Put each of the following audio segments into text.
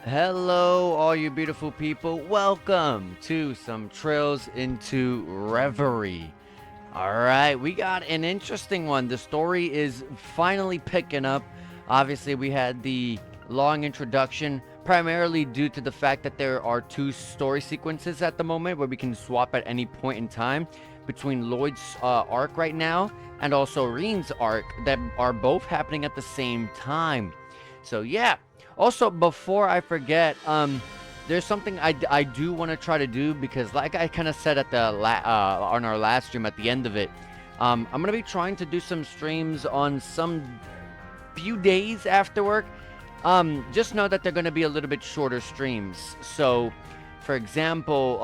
Hello, all you beautiful people. Welcome to some Trails into Reverie. All right, we got an interesting one. The story is finally picking up. Obviously, we had the long introduction, primarily due to the fact that there are two story sequences at the moment where we can swap at any point in time between Lloyd's arc right now and also Reen's arc that are both happening at the same time. So, yeah. Also, before I forget, there's something I do want to try to do because, like I kind of said at the on our last stream at the end of it, I'm gonna be trying to do some streams on some few days after work. Just know that they're gonna be a little bit shorter streams. So, for example,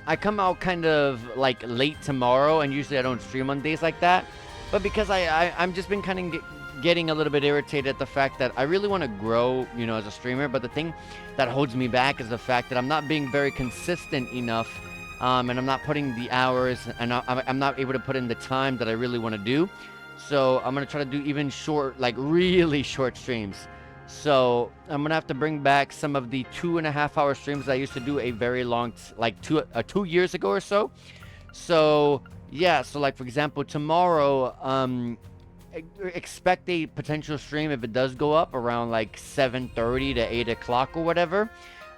I come out kind of like late tomorrow, and usually I don't stream on days like that. But because I'm just been kind of getting a little bit irritated at the fact that I really want to grow, as a streamer. But the thing that holds me back is the fact that I'm not being very consistent enough, and I'm not putting the hours, and I'm not able to put in the time that I really want to do. So I'm gonna try to do even short, like really short streams. So I'm gonna have to bring back some of the 2.5 hour streams that I used to do a very long, like 2 years ago or so. So yeah, so like for example, tomorrow, expect a potential stream if it does go up around like 7:30 to 8 o'clock or whatever.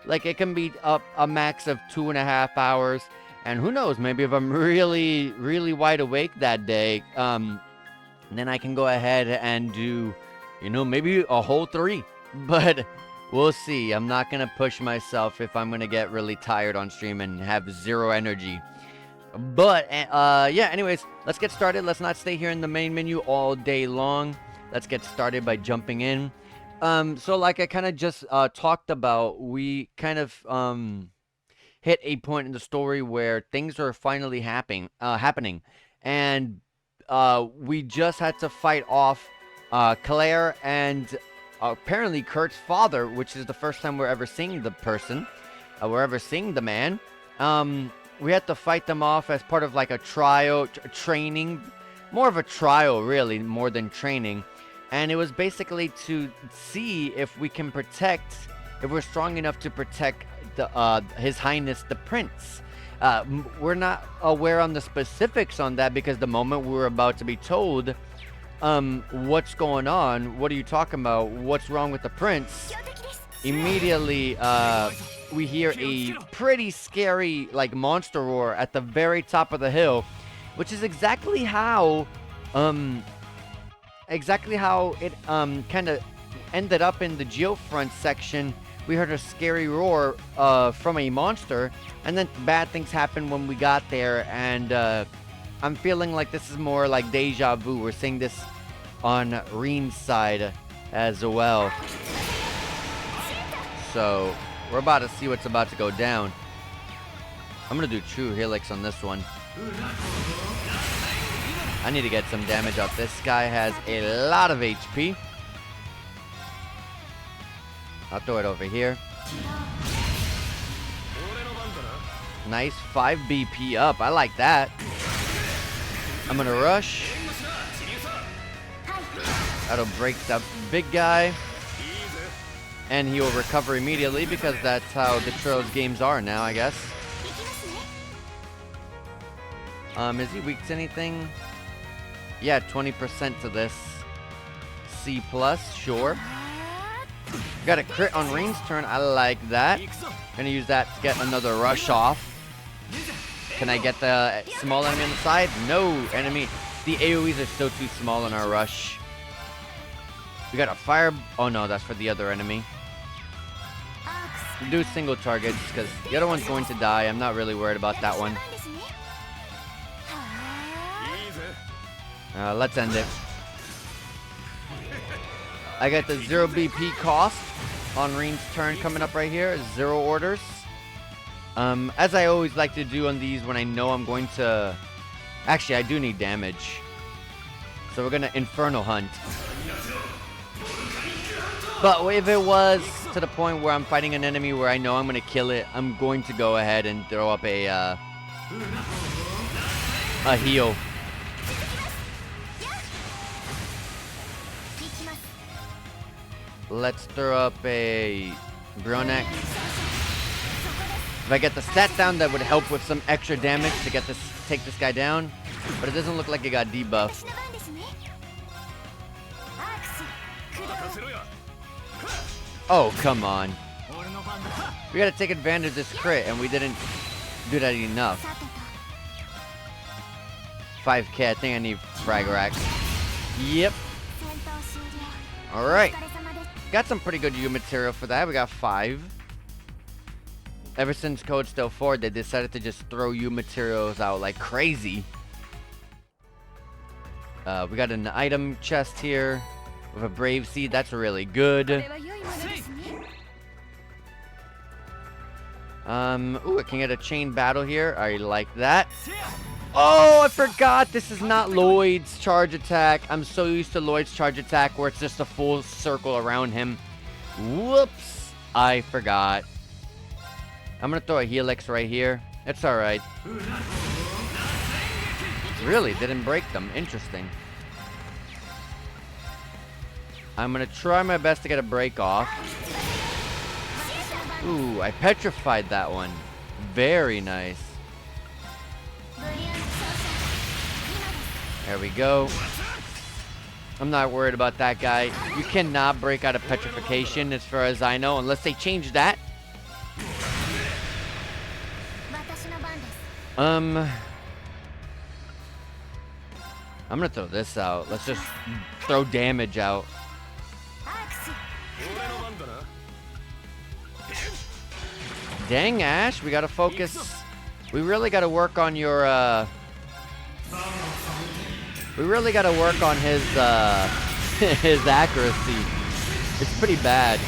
Like it can be up a max of 2.5 hours, and who knows, maybe if I'm really really wide awake that day, then I can go ahead and do, maybe a whole 3. But we'll see. I'm not gonna push myself if I'm gonna get really tired on stream and have zero energy. But yeah, anyways, let's get started. Let's not stay here in the main menu all day long. Let's get started by jumping in. So like I kind of just talked about, we kind of hit a point in the story where things are finally happening, and we just had to fight off Claire and apparently Kurt's father, which is the first time we're ever seeing the person, we're ever seeing the man. We had to fight them off as part of like a training, more of a trial really, more than training. And it was basically to see if we can if we're strong enough to protect His Highness the Prince. We're not aware on the specifics on that because the moment we were about to be told, what's going on, what are you talking about, what's wrong with the prince, immediately, we hear a pretty scary like monster roar at the very top of the hill, which is exactly how it kind of ended up in the geofront section. We heard a scary roar from a monster, and then bad things happened when we got there, and I'm feeling like this is more like deja vu. We're seeing this on Reen's side as well. So we're about to see what's about to go down. I'm gonna do True Helix on this one. I need to get some damage out. This guy has a lot of HP. I'll throw it over here. Nice, 5 BP up. I like that. I'm gonna rush. That'll break that big guy. And he will recover immediately because that's how the Trails games are now, I guess. Is he weak to anything? Yeah, 20% to this. C+, sure. Got a crit on Reen's turn. I like that. Gonna use that to get another rush off. Can I get the small enemy on the side? No, enemy. The AoEs are still too small in our rush. We got a fire. Oh no, that's for the other enemy. Do single targets because the other one's going to die. I'm not really worried about that one. Let's end it. I got the 0 BP cost on Reen's turn coming up right here. 0 orders. As I always like to do on these when I know I'm going to... Actually, I do need damage. So we're going to Infernal Hunt. But if it was to the point where I'm fighting an enemy where I know I'm going to kill it, I'm going to go ahead and throw up a heal. Let's throw up a Brionex. If I get the stat down, that would help with some extra damage to get this, take this guy down. But it doesn't look like it got debuffed. Oh, come on. We gotta take advantage of this crit, and we didn't do that enough. 5k, I think I need frag rack. Yep. Alright. Got some pretty good U material for that. We got 5. Ever since Code Still 4, they decided to just throw U materials out like crazy. We got an item chest here with a Brave Seed. That's really good. Ooh, I can get a chain battle here. I like that. Oh, I forgot. This is not Lloyd's charge attack. I'm so used to Lloyd's charge attack where it's just a full circle around him. Whoops. I forgot. I'm going to throw a Helix right here. It's alright. Really didn't break them. Interesting. I'm going to try my best to get a break off. Ooh, I petrified that one. Very nice. There we go. I'm not worried about that guy. You cannot break out of petrification as far as I know, unless they change that. I'm gonna throw this out. Let's just throw damage out. Dang, Ash, we gotta focus. We really gotta work on your, we really gotta work on his, his accuracy. It's pretty bad.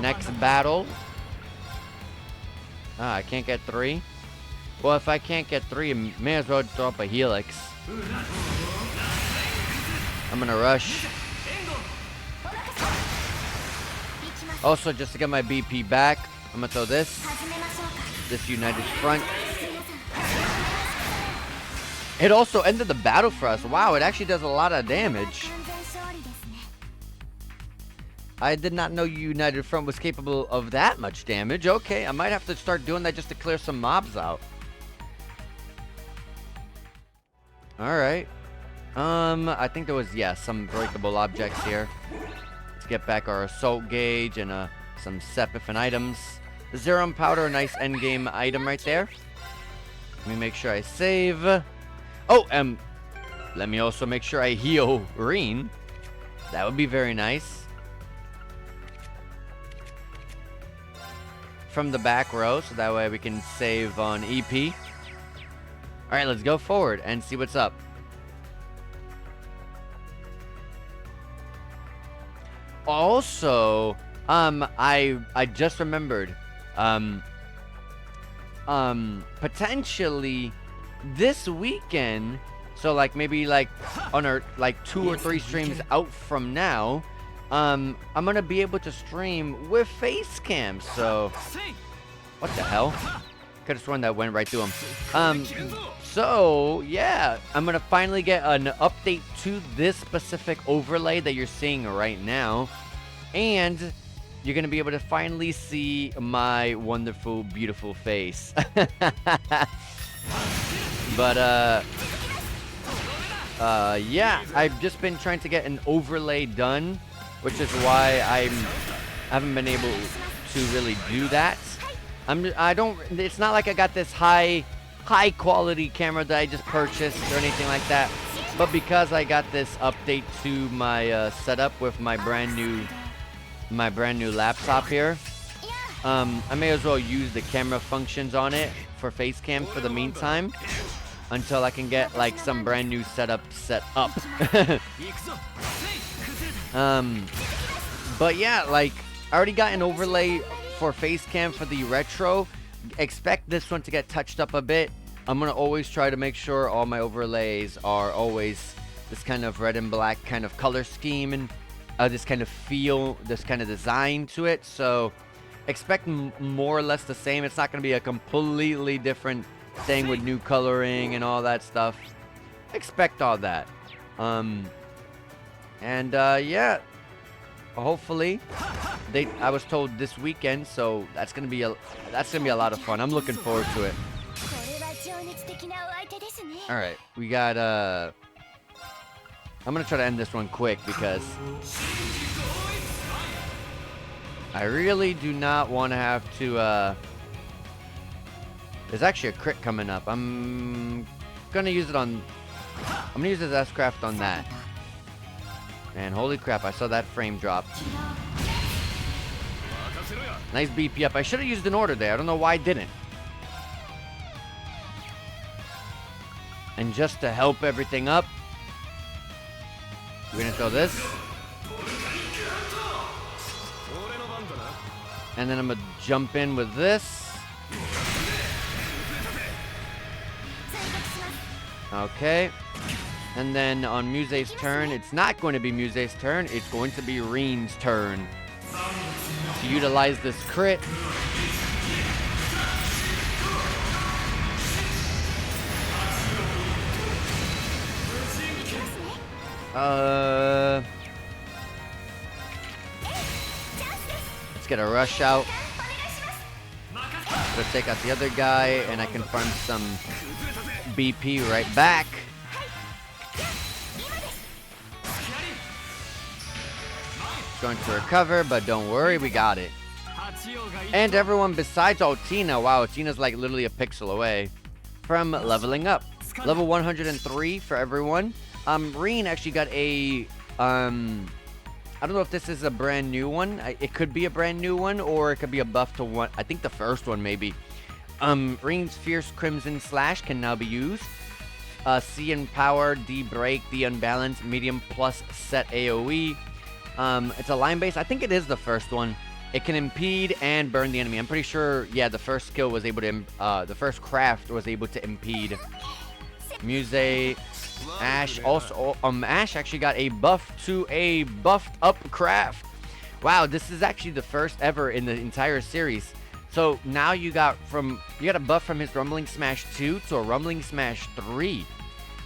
Next battle. Ah, I can't get 3. Well, if I can't get 3, I may as well throw up a Helix. I'm gonna rush. Also, just to get my BP back, I'm gonna throw this United Front. It also ended the battle for us. Wow, it actually does a lot of damage. I did not know United Front was capable of that much damage. Okay, I might have to start doing that just to clear some mobs out. Alright. I think there was, yeah, some breakable objects here. Let's get back our assault gauge and some Sepifin items. The Zerum powder, a nice endgame item right there. Let me make sure I save. Oh, let me also make sure I heal Reen. That would be very nice. From the back row, so that way we can save on EP. Alright, let's go forward and see what's up. Also, I just remembered, potentially this weekend, so like maybe like on our like 2 or 3 streams out from now, I'm gonna be able to stream with face cam. So what the hell? Could have sworn that went right through him. So yeah, I'm gonna finally get an update to this specific overlay that you're seeing right now, and you're gonna be able to finally see my wonderful, beautiful face. But yeah, I've just been trying to get an overlay done, which is why I haven't been able to really do that. It's not like I got this high quality camera that I just purchased or anything like that, but because I got this update to my setup with my brand new laptop here, I may as well use the camera functions on it for face cam for the meantime until I can get like some brand new setup set up. But yeah, like I already got an overlay for face cam for the retro. Expect this one to get touched up a bit. I'm gonna always try to make sure all my overlays are always this kind of red and black kind of color scheme and this kind of feel, this kind of design to it. So expect more or less the same. It's not gonna be a completely different thing with new coloring and all that stuff. Expect all that. Yeah, hopefully. I was told this weekend, so that's gonna be a lot of fun. I'm looking forward to it. All right, we got I'm gonna try to end this one quick because I really do not want to have to. There's actually a crit coming up. I'm gonna use it on. I'm gonna use this S-Craft on that. And holy crap, I saw that frame drop. Nice BP up. I should have used an order there. I don't know why I didn't. And just to help everything up, we're gonna throw this. And then I'm gonna jump in with this. Okay. And then on Muse's turn, it's not going to be Muse's turn, it's going to be Reen's turn. To utilize this crit. Let's get a rush out. Let's take out the other guy, and I can farm some BP right back. Going to recover, but don't worry, we got it. And everyone besides Altina, wow, Altina's like literally a pixel away from leveling up. Level 103 for everyone. Reen actually got a, I don't know if this is a brand new one. It could be a brand new one, or it could be a buff to one. I think the first one maybe. Reen's Fierce Crimson Slash can now be used. C in power, D break, D unbalanced, medium plus set AoE. It's a line base. I think it is the first one. It can impede and burn the enemy. I'm pretty sure, yeah, the first skill was able to, the first craft was able to impede. Muse, Ash also, Ash actually got a buff to a buffed up craft. Wow, this is actually the first ever in the entire series. So now you got a buff from his Rumbling Smash 2 to a Rumbling Smash 3,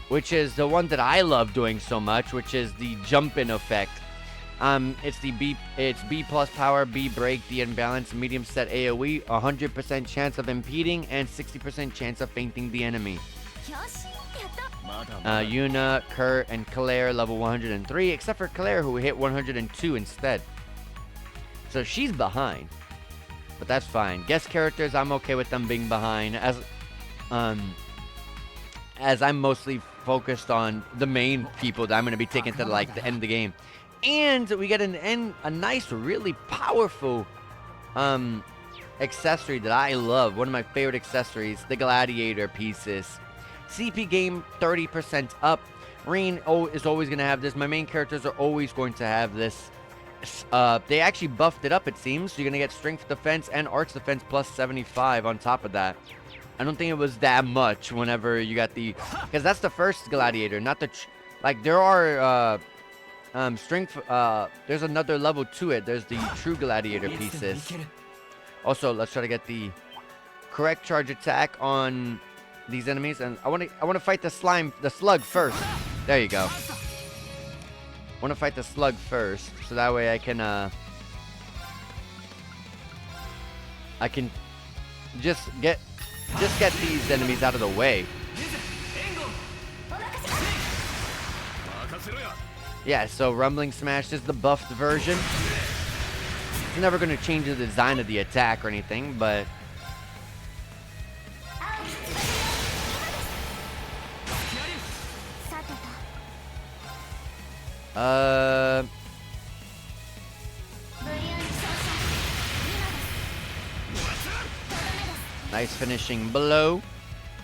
which is the one that I love doing so much, which is the jump-in effect. It's B plus power, B break, D unbalanced, medium set AoE, 100% chance of impeding, and 60% chance of fainting the enemy. Yuna, Kurt, and Claire level 103, except for Claire who hit 102 instead. So she's behind, but that's fine. Guest characters, I'm okay with them being behind, as I'm mostly focused on the main people that I'm going to be taking to like the end of the game. And we get a nice, really powerful accessory that I love. One of my favorite accessories, the Gladiator pieces. CP game 30% up. Reen is always going to have this. My main characters are always going to have this. They actually buffed it up, it seems. So you're going to get strength defense and arch defense plus 75 on top of that. I don't think it was that much whenever you got the... Because that's the first Gladiator, not the... Like, there are... strength, there's another level to it. There's the true Gladiator pieces. Also, let's try to get the correct charge attack on these enemies. And I want to fight the slug first. There you go. I want to fight the slug first, so that way I can just get these enemies out of the way. Yeah, so Rumbling Smash is the buffed version. It's never going to change the design of the attack or anything, but... Nice finishing blow.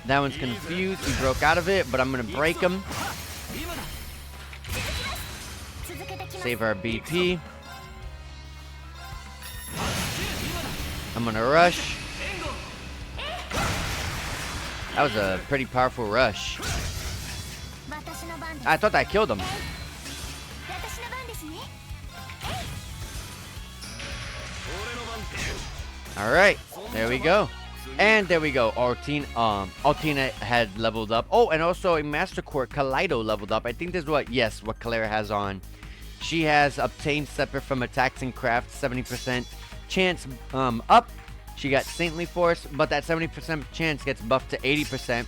That one's confused. He broke out of it, but I'm going to break him. Save our BP. I'm gonna rush. That was a pretty powerful rush. I thought I killed him. Alright, there we go. And there we go. Altina had leveled up. Oh, and also a Master Core Kaleido leveled up. I think this is what Claire has on. She has obtained separate from attacks and crafts, 70% chance up. She got Saintly Force, but that 70% chance gets buffed to 80%.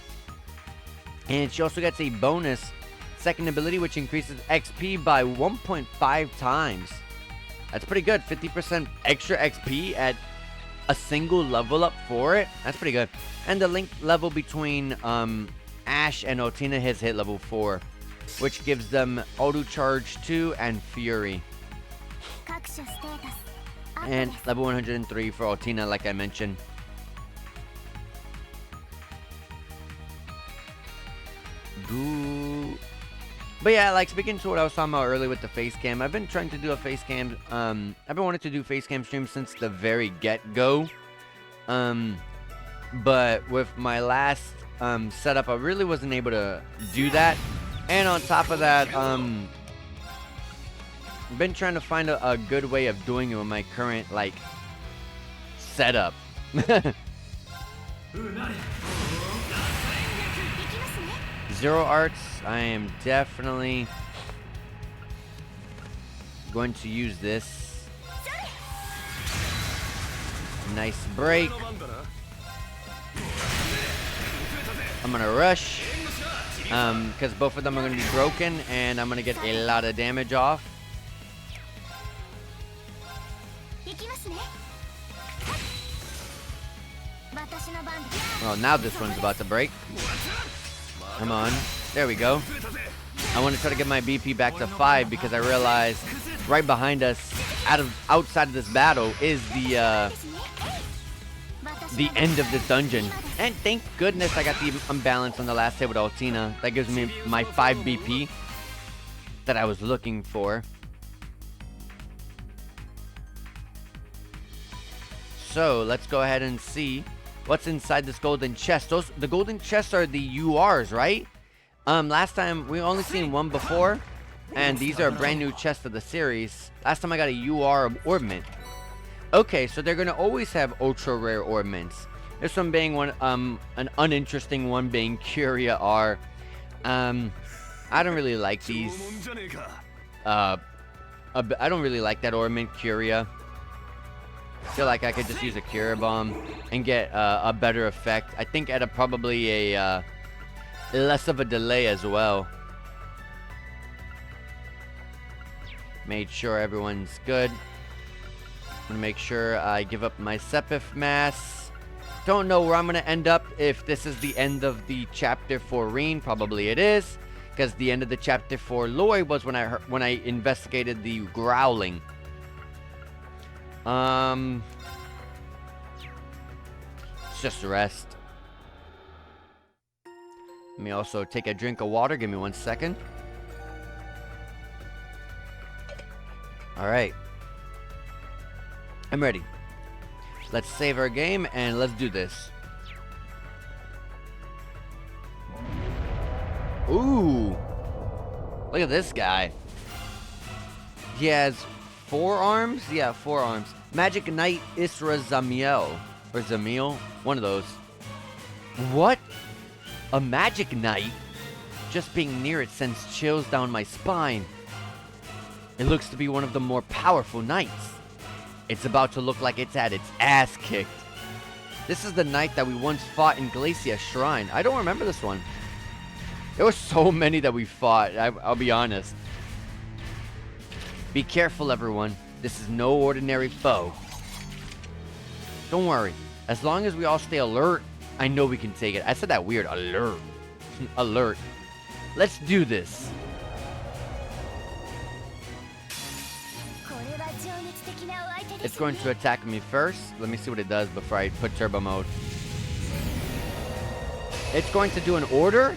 And she also gets a bonus second ability, which increases XP by 1.5 times. That's pretty good. 50% extra XP at a single level up for it. That's pretty good. And the link level between Ash and Otina has hit level 4, which gives them Auto Charge 2 and Fury. And level 103 for Otina, like I mentioned. Boo. But yeah, like speaking to what I was talking about earlier with the face cam, I've been trying to do a face cam. I've been wanting to do face cam streams since the very get-go. But with my last setup, I really wasn't able to do that. And on top of that, I've been trying to find a good way of doing it with my current like setup. Zero Arts, I am definitely going to use this. Nice break. I'm gonna rush, because both of them are gonna be broken, and I'm gonna get a lot of damage off. Well, now this one's about to break. Come on. There we go. I want to try to get my BP back to 5 because I realized right behind us, outside of this battle, is the end of this dungeon. And thank goodness I got the unbalance on the last hit with Altina. That gives me my 5 BP that I was looking for. So let's go ahead and see what's inside this golden chest. The golden chests are the URs, right? Last time we only seen one before, and these are a brand new chest of the series. Last time I got a UR ornament. Okay, so they're gonna always have ultra rare ornaments. This one being one, an uninteresting one being Curia R. I don't really like these. I don't really like that ornament, Curia. I feel like I could just use a Cure Bomb and get a better effect. I think at probably a less of a delay as well. Made sure everyone's good. I'm gonna make sure I give up my Sepith Mass. Don't know where I'm gonna end up if this is the end of the chapter for Reen. Probably it is, because the end of the chapter for Lloyd was when I investigated the growling. It's just rest. Let me also take a drink of water. Give me 1 second. Alright. I'm ready. Let's save our game and let's do this. Ooh. Look at this guy. He has 4 arms? Yeah, 4 arms. Magic Knight Isra Zamiel. Or Zamiel? One of those. What? A Magic Knight? Just being near it sends chills down my spine. It looks to be one of the more powerful knights. It's about to look like it's had its ass kicked. This is the knight that we once fought in Glacia Shrine. I don't remember this one. There were so many that we fought, I'll be honest. Be careful, everyone. This is no ordinary foe. Don't worry. As long as we all stay alert, I know we can take it. I said that weird. Alert. Alert. Let's do this. It's going to attack me first. Let me see what it does before I put turbo mode. It's going to do an order?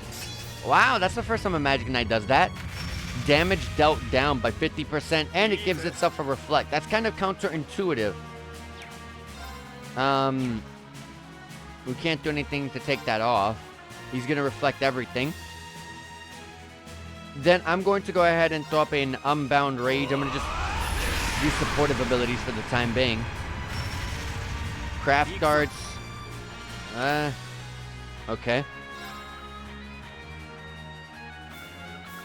Wow, that's the first time a Magic Knight does that. Damage dealt down by 50%, and it gives itself a reflect. That's kind of counterintuitive. We can't do anything to take that off. He's going to reflect everything. Then I'm going to go ahead and throw up an Unbound Rage. I'm going to just use supportive abilities for the time being. Craft Guards. Okay.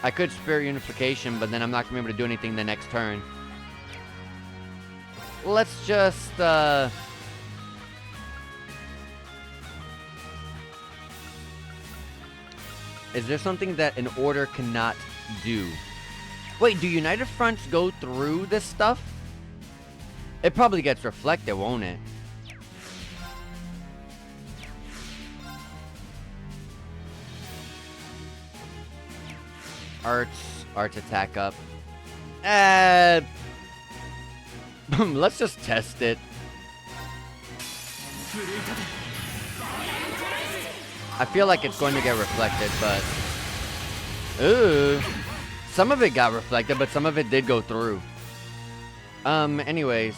I could Spirit Unification, but then I'm not going to be able to do anything the next turn. Let's just, Is there something that an order cannot do? Wait, do United Fronts go through this stuff? It probably gets reflected, won't it? Arts attack up. Let's just test it. I feel like it's going to get reflected, but... Ooh. Some of it got reflected, but some of it did go through. Anyways,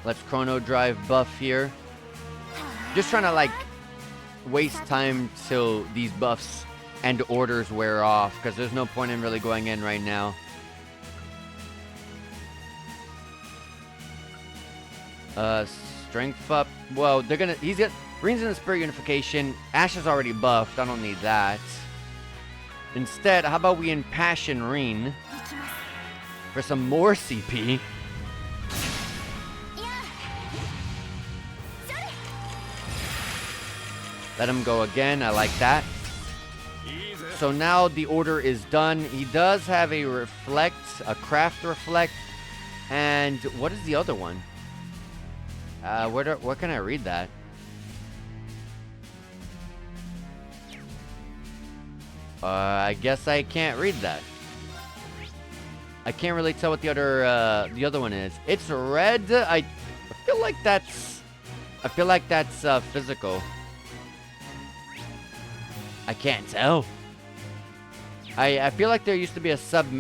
let's Chrono Drive buff here. Just trying to, like, waste time till these buffs and orders wear off, because there's no point in really going in right now. Strength up. Well, Reen's in the Spirit Unification. Ash is already buffed. I don't need that. Instead, how about we Impassion Reen for some more CP? Let him go again. I like that. So now the order is done. He does have a Reflect, a Craft Reflect, and what is the other one? Where can I read that? I guess I can't read that. I can't really tell what the other one is. It's red. I feel like that's physical. I can't tell. I feel like there used to be a sub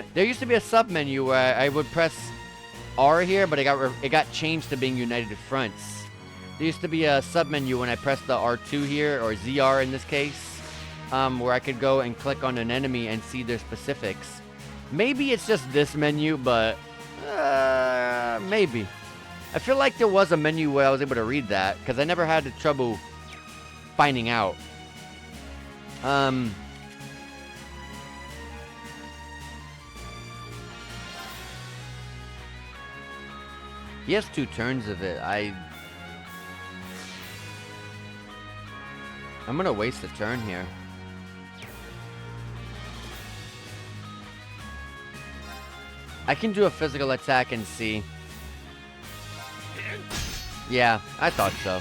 menu where I would press R here, but it got changed to being United Fronts. There used to be a sub menu when I pressed the R2 here, or ZR in this case, where I could go and click on an enemy and see their specifics. Maybe it's just this menu, but maybe. I feel like there was a menu where I was able to read that, because I never had the trouble finding out. He has 2 turns of it. I'm gonna waste a turn here. I can do a physical attack and see. Yeah, I thought so.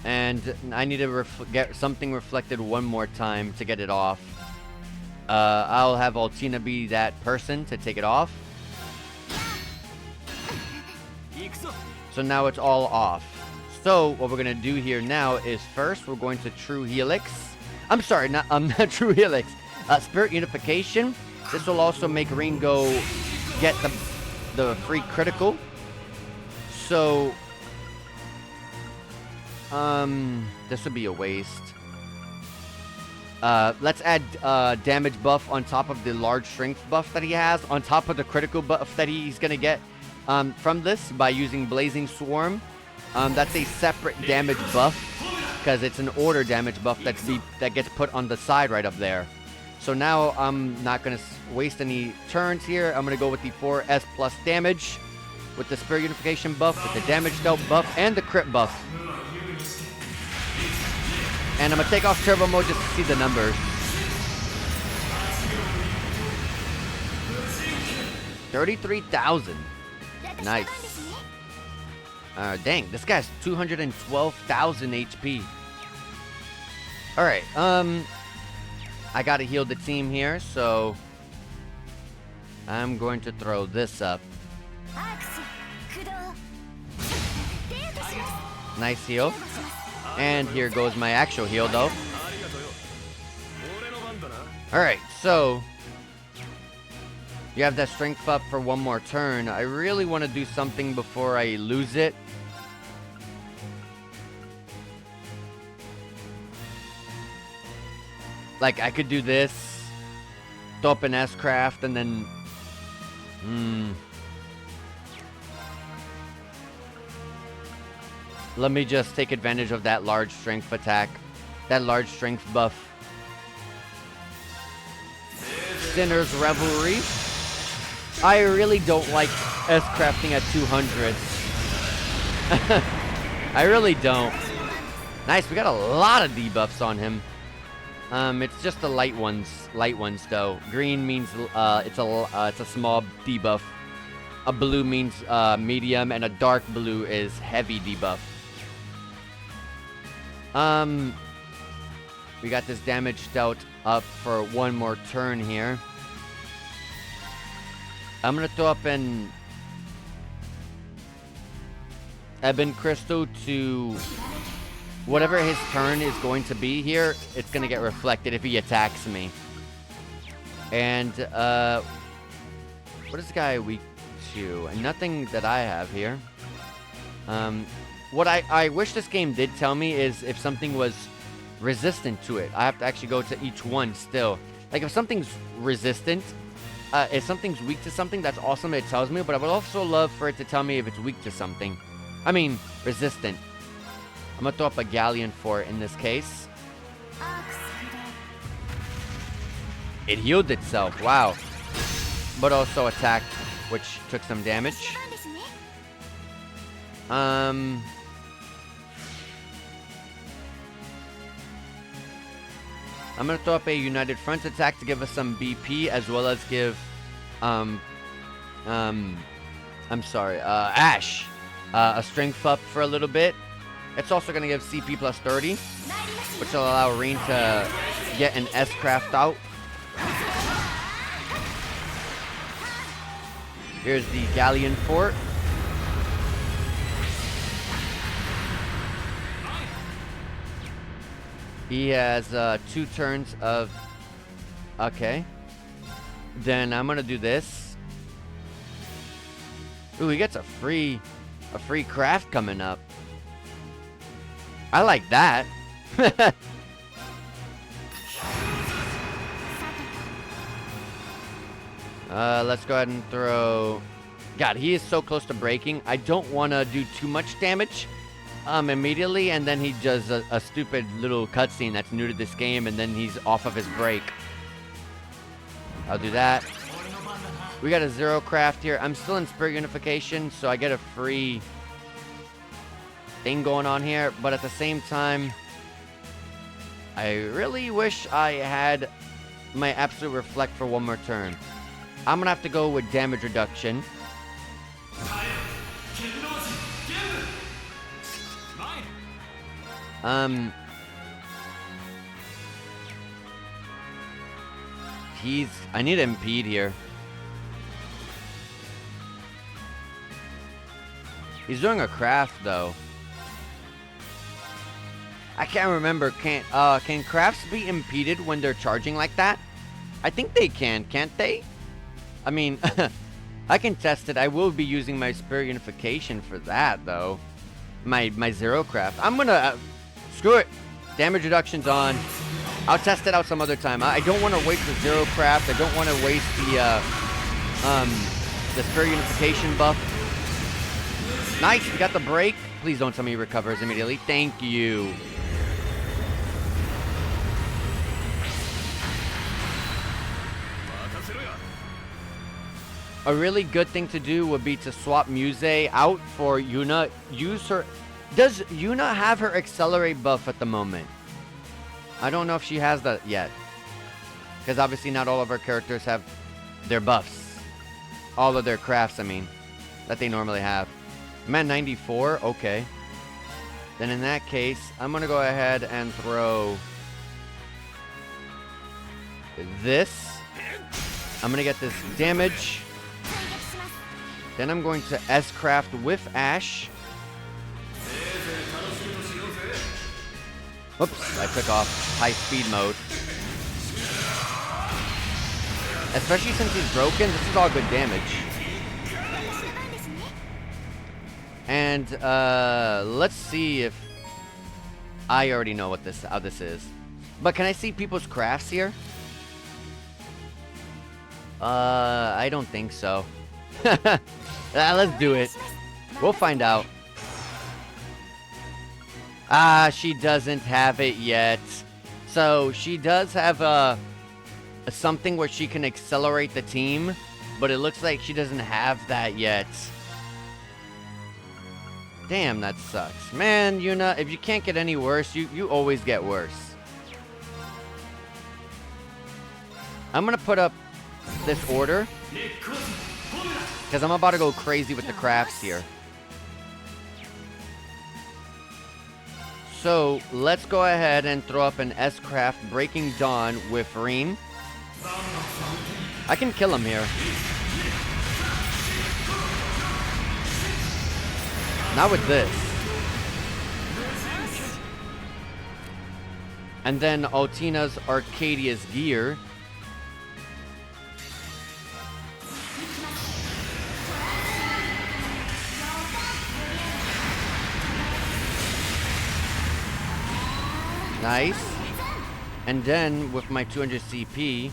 And I need to get something reflected one more time to get it off. I'll have Altina be that person to take it off. So now it's all off. So what we're gonna do here now is first we're going to True Helix. I'm sorry, not True Helix. Spirit Unification. This will also make Reen go get the free critical. So this would be a waste. Let's add damage buff on top of the large strength buff that he has, on top of the critical buff that he's gonna get from this by using Blazing Swarm. That's a separate damage buff because it's an order damage buff that gets put on the side right up there. So now I'm not gonna waste any turns here. I'm gonna go with the 4S plus damage with the Spirit Unification buff, with the damage dealt buff, and the crit buff. And I'm gonna take off turbo mode just to see the numbers. 33,000. Nice. Dang, this guy's 212,000 HP. Alright, I gotta heal the team here, so I'm going to throw this up. Nice heal. And here goes my actual heal, though. Alright, so you have that strength up for one more turn. I really want to do something before I lose it. Like, I could do this, throw up an S-Craft, and then... Let me just take advantage of that large strength attack. That large strength buff. Sinner's Revelry. I really don't like S-crafting at 200. I really don't. Nice, we got a lot of debuffs on him. It's just the light ones though. Green means it's a small debuff. A blue means medium, and a dark blue is heavy debuff. We got this damage dealt up for one more turn here. I'm gonna throw up an Ebon Crystal to whatever his turn is going to be here. It's gonna get reflected if he attacks me. And what is this guy weak to? Nothing that I have here. What I wish this game did tell me is if something was resistant to it. I have to actually go to each one still. Like if something's resistant, if something's weak to something, that's awesome. It tells me, but I would also love for it to tell me if it's weak to something. I mean, resistant. I'm gonna throw up a Galleon for it in this case. It healed itself, wow. But also attacked, which took some damage. I'm gonna throw up a United Front attack to give us some BP, as well as give, Ash, a strength up for a little bit. It's also gonna give CP plus 30, which will allow Reen to get an S-craft out. Here's the Galleon Fort. He has 2 turns of... Okay. Then I'm gonna do this. Ooh, he gets a free craft coming up. I like that. Let's go ahead and throw... God, he is so close to breaking. I don't want to do too much damage immediately, and then he does a stupid little cutscene that's new to this game, and then he's off of his break. I'll do that. We got a 0 craft here. I'm still in Spirit Unification, so I get a free thing going on here, but at the same time, I really wish I had my Absolute Reflect for one more turn. I'm gonna have to go with damage reduction. I need to impede here. He's doing a craft though. I can't remember. Can crafts be impeded when they're charging like that? I think they can, can't they? I mean, I can test it. I will be using my Spirit Unification for that though. My 0 craft. I'm gonna screw it. Damage reduction's on. I'll test it out some other time. I don't want to waste the 0 craft. I don't want to waste the Spirit Unification buff. Nice, we got the break. Please don't tell me he recovers immediately. Thank you. A really good thing to do would be to swap Muse out for Yuna. Use her... Does Yuna have her Accelerate buff at the moment? I don't know if she has that yet. Because obviously not all of our characters have their buffs. All of their crafts, I mean. That they normally have. I'm at 94? Okay. Then in that case, I'm going to go ahead and throw this. I'm going to get this damage. Then I'm going to S-craft with Ash. Oops, I took off high speed mode. Especially since he's broken, this is all good damage. And let's see if I already know what how this is. But can I see people's crafts here? I don't think so. Let's do it. We'll find out. Ah, she doesn't have it yet. So she does have a something where she can accelerate the team, but it looks like she doesn't have that yet. Damn, that sucks. Man, Yuna, if you can't get any worse, you always get worse. I'm gonna put up this order, because I'm about to go crazy with the crafts here. So, let's go ahead and throw up an S-Craft Breaking Dawn with Reem. I can kill him here. Not with this. And then Altina's Arcadia's Gear. Nice. And then with my 200 CP,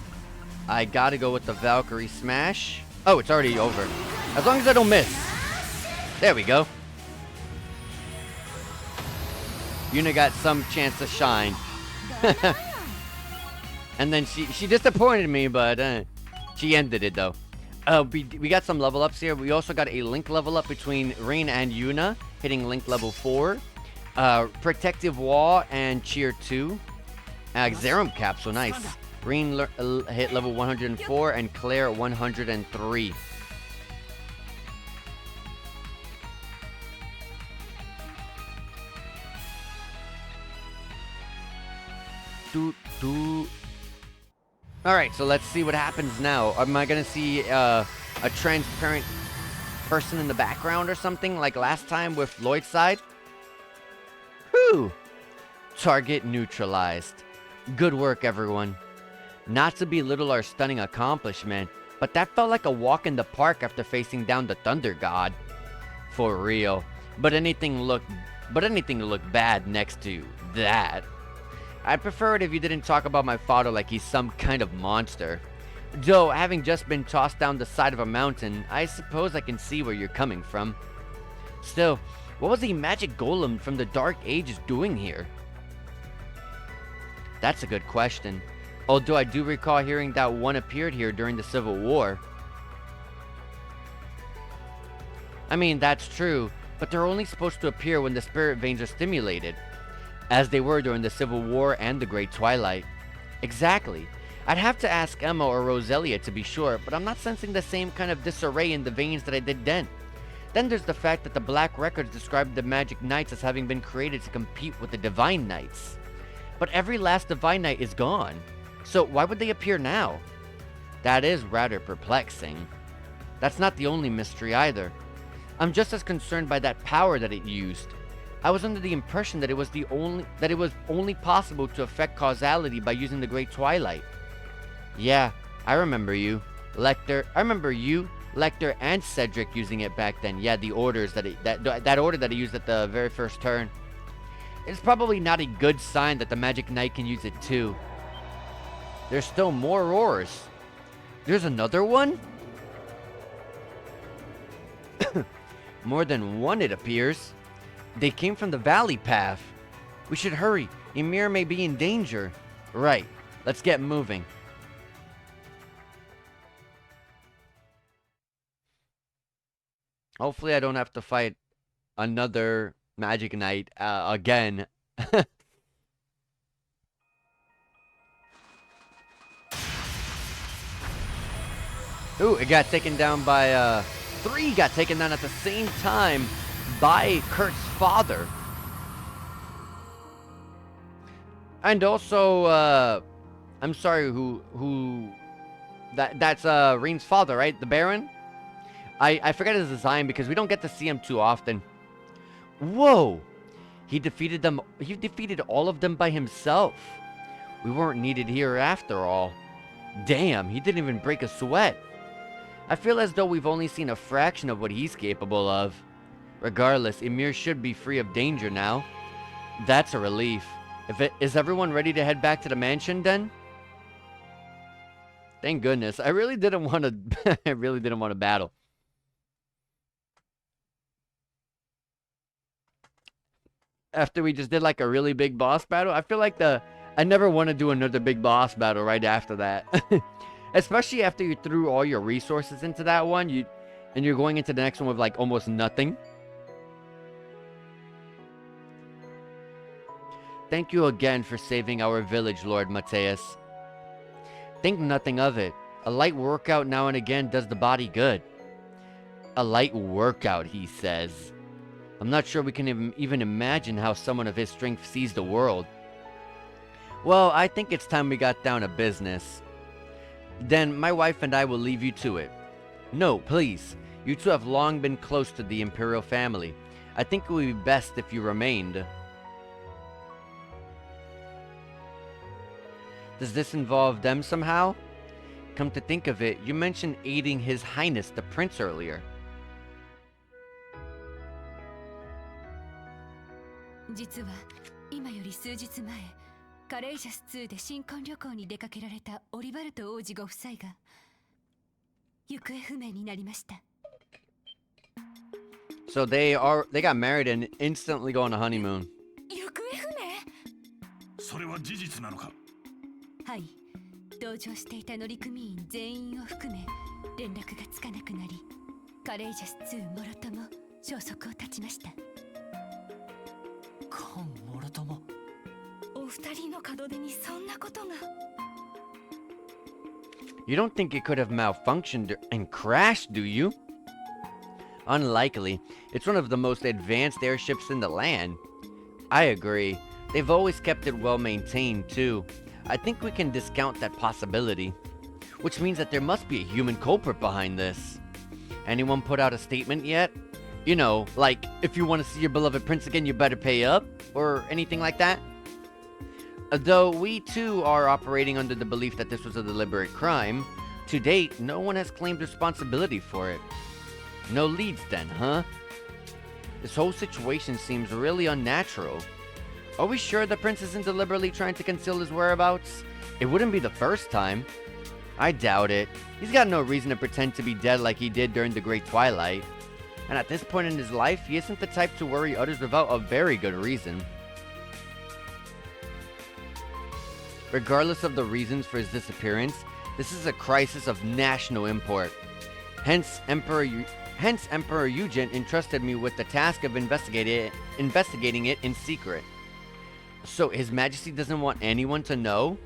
I gotta go with the Valkyrie Smash. Oh, it's already over. As long as I don't miss. There we go. Yuna got some chance to shine. And then she disappointed me, but she ended it though. We got some level ups here. We also got a Link level up between Rain and Yuna, hitting Link level 4. Protective Wall and Cheer 2. Xerum Capsule, nice. Rain hit level 104 and Claire 103. Alright, so let's see what happens now. Am I gonna see a transparent person in the background or something like last time with Lloyd's side? Whew! Target neutralized. Good work, everyone. Not to belittle our stunning accomplishment, but that felt like a walk in the park after facing down the Thunder God. For real. But anything looked bad next to that. I'd prefer it if you didn't talk about my father like he's some kind of monster. Though, having just been tossed down the side of a mountain, I suppose I can see where you're coming from. Still, what was the magic golem from the Dark Ages doing here? That's a good question. Although I do recall hearing that one appeared here during the Civil War. I mean, that's true, but they're only supposed to appear when the spirit veins are stimulated, as they were during the Civil War and the Great Twilight. Exactly. I'd have to ask Emma or Roselia to be sure, but I'm not sensing the same kind of disarray in the veins that I did then. Then there's the fact that the Black Records described the Magic Knights as having been created to compete with the Divine Knights. But every last Divine Knight is gone, so why would they appear now? That is rather perplexing. That's not the only mystery either. I'm just as concerned by that power that it used. I was under the impression that it was only possible to affect causality by using the Great Twilight. Yeah, I remember you, Lecter. Lecter, and Cedric using it back then. Yeah, the orders that order that he used at the very first turn. It's probably not a good sign that the Magic Knight can use it too. There's still more ores. There's another one? More than one, it appears. They came from the valley path. We should hurry. Ymir may be in danger. Right. Let's get moving. Hopefully I don't have to fight another Magic Knight again. Ooh, it got taken down by 3 got taken down at the same time by Kurt's father. And also, I'm sorry, that's Reen's father, right? The Baron? I forget his design because we don't get to see him too often. Whoa! He defeated all of them by himself. We weren't needed here after all. Damn, he didn't even break a sweat. I feel as though we've only seen a fraction of what he's capable of. Regardless, Ymir should be free of danger now. That's a relief. Is everyone ready to head back to the mansion then? Thank goodness. I really didn't want to I really didn't want to battle. after we just did like a really big boss battle. I feel like I never want to do another big boss battle right after that. Especially after you threw all your resources into that one, and you're going into the next one with like almost nothing. Thank you again for saving our village, Lord Mateus. Think nothing of it. A light workout now and again does the body good. A light workout, he says. I'm not sure we can even imagine how someone of his strength sees the world. Well, I think it's time we got down to business. Then my wife and I will leave you to it. No, please. You two have long been close to the Imperial family. I think it would be best if you remained. Does this involve them somehow? Come to think of it, you mentioned aiding His Highness the Prince earlier. 実は今より数日前、カレイジャス2で新婚旅行に出かけられたオリバルト王子ご夫妻が行方不明になりました。So they got married and instantly go on a honeymoon. 行方不明？それは事実なのか？はい。同乗していた乗組員全員を含め連絡がつかなくなり、カレイジャス2もろとも消息を絶ちました。コンもろとも。お二人の門出にそんなことが。You don't think it could have malfunctioned and crashed, do you? Unlikely. It's one of the most advanced airships in the land. I agree. They've always kept it well maintained, too. I think we can discount that possibility. Which means that there must be a human culprit behind this. Anyone put out a statement yet? You know, like, if you want to see your beloved prince again, you better pay up? Or anything like that? Though we too are operating under the belief that this was a deliberate crime, to date, no one has claimed responsibility for it. No leads then, huh? This whole situation seems really unnatural. Are we sure the prince isn't deliberately trying to conceal his whereabouts? It wouldn't be the first time. I doubt it. He's got no reason to pretend to be dead like he did during the Great Twilight. And at this point in his life, he isn't the type to worry others without a very good reason. Regardless of the reasons for his disappearance, this is a crisis of national import. Hence, Emperor Eugen entrusted me with the task of investigating it in secret. So His Majesty doesn't want anyone to know?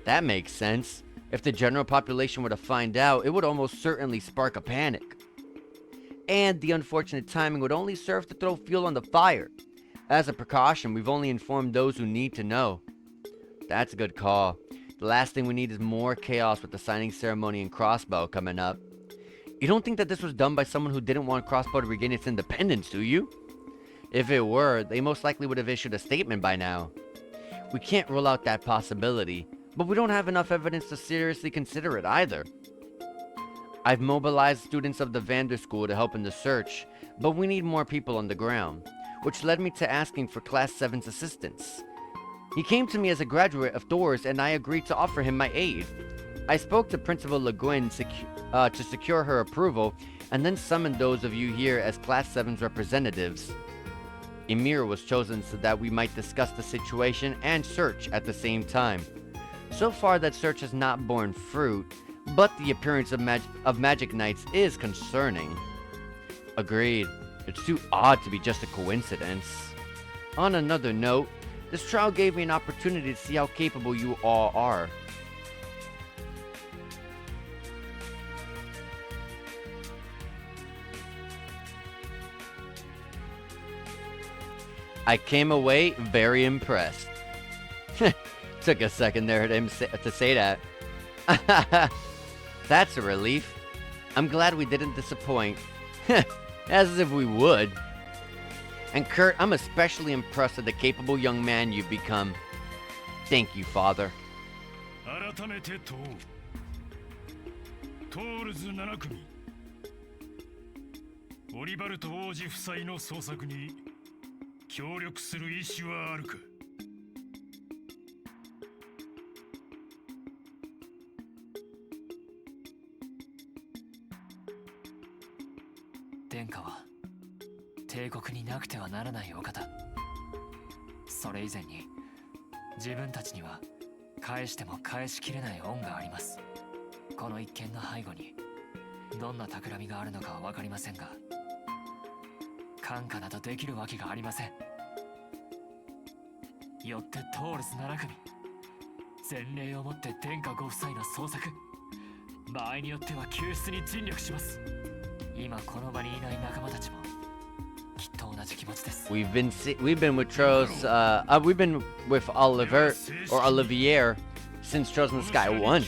That makes sense. If the general population were to find out, it would almost certainly spark a panic. And the unfortunate timing would only serve to throw fuel on the fire. As a precaution, we've only informed those who need to know. That's a good call. The last thing we need is more chaos with the signing ceremony and Crossbow coming up. You don't think that this was done by someone who didn't want Crossbow to regain its independence, do you? If it were, they most likely would have issued a statement by now. We can't rule out that possibility, but we don't have enough evidence to seriously consider it either. I've mobilized students of the Vander School to help in the search, but we need more people on the ground, which led me to asking for Class 7's assistance. He came to me as a graduate of Thor's and I agreed to offer him my aid. I spoke to Principal Le Guin to secure her approval, and then summoned those of you here as Class 7's representatives. Emir was chosen so that we might discuss the situation and search at the same time. So far that search has not borne fruit, but the appearance of magic knights is concerning. Agreed. It's too odd to be just a coincidence. On another note, this trial gave me an opportunity to see how capable you all are. I came away very impressed. Took a second there to say that. That's a relief. I'm glad we didn't disappoint. As if we would. And Kurt, I'm especially impressed with the capable young man you've become. Thank you, Father. 改めてトールズ7組オリバルト王子夫妻の捜索に協力する意思はあるか。殿下は帝国になくてはならないお方。それ以前に自分たちには返しても返しきれない恩があります。この一件の背後にどんな企みがあるのかは分かりませんが、感化などできるわけがありません。よってトールス7組前例をもって殿下ご夫妻の捜索、場合によっては救出に尽力します。今この場にいない仲間たちもきっと同じ気持ちです。We've been with we've been with Oliver or Olivier since Chosen the Sky 1.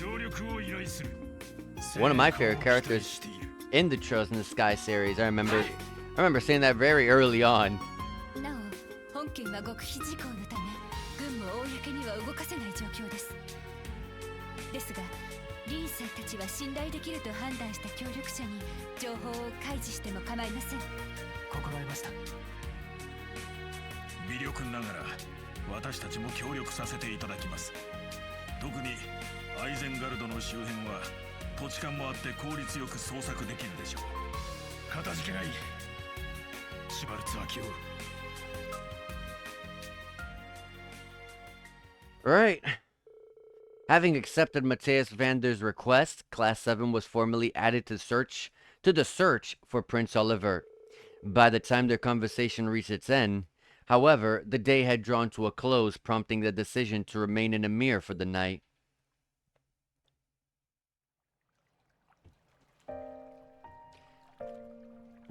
One of my favorite characters in the Chosen the Sky series. I remember saying that very early on. なお本件は極秘事項のため軍も公には動かせない状況です。ですがリンさんたちは信頼できると判断した協力者に情報を開示しても構いません。心得ました。微力ながら私たちも協力させていただきます。特にアイゼンガルドの周辺は土地勘もあって効率よく捜索できるでしょう。かたじけない。シュバルツ秋夫。Right. Having accepted Matthias Vander's request, Class 7 was formally added to the search for Prince Oliver. By the time their conversation reached its end, however, the day had drawn to a close, prompting the decision to remain in Emir for the night.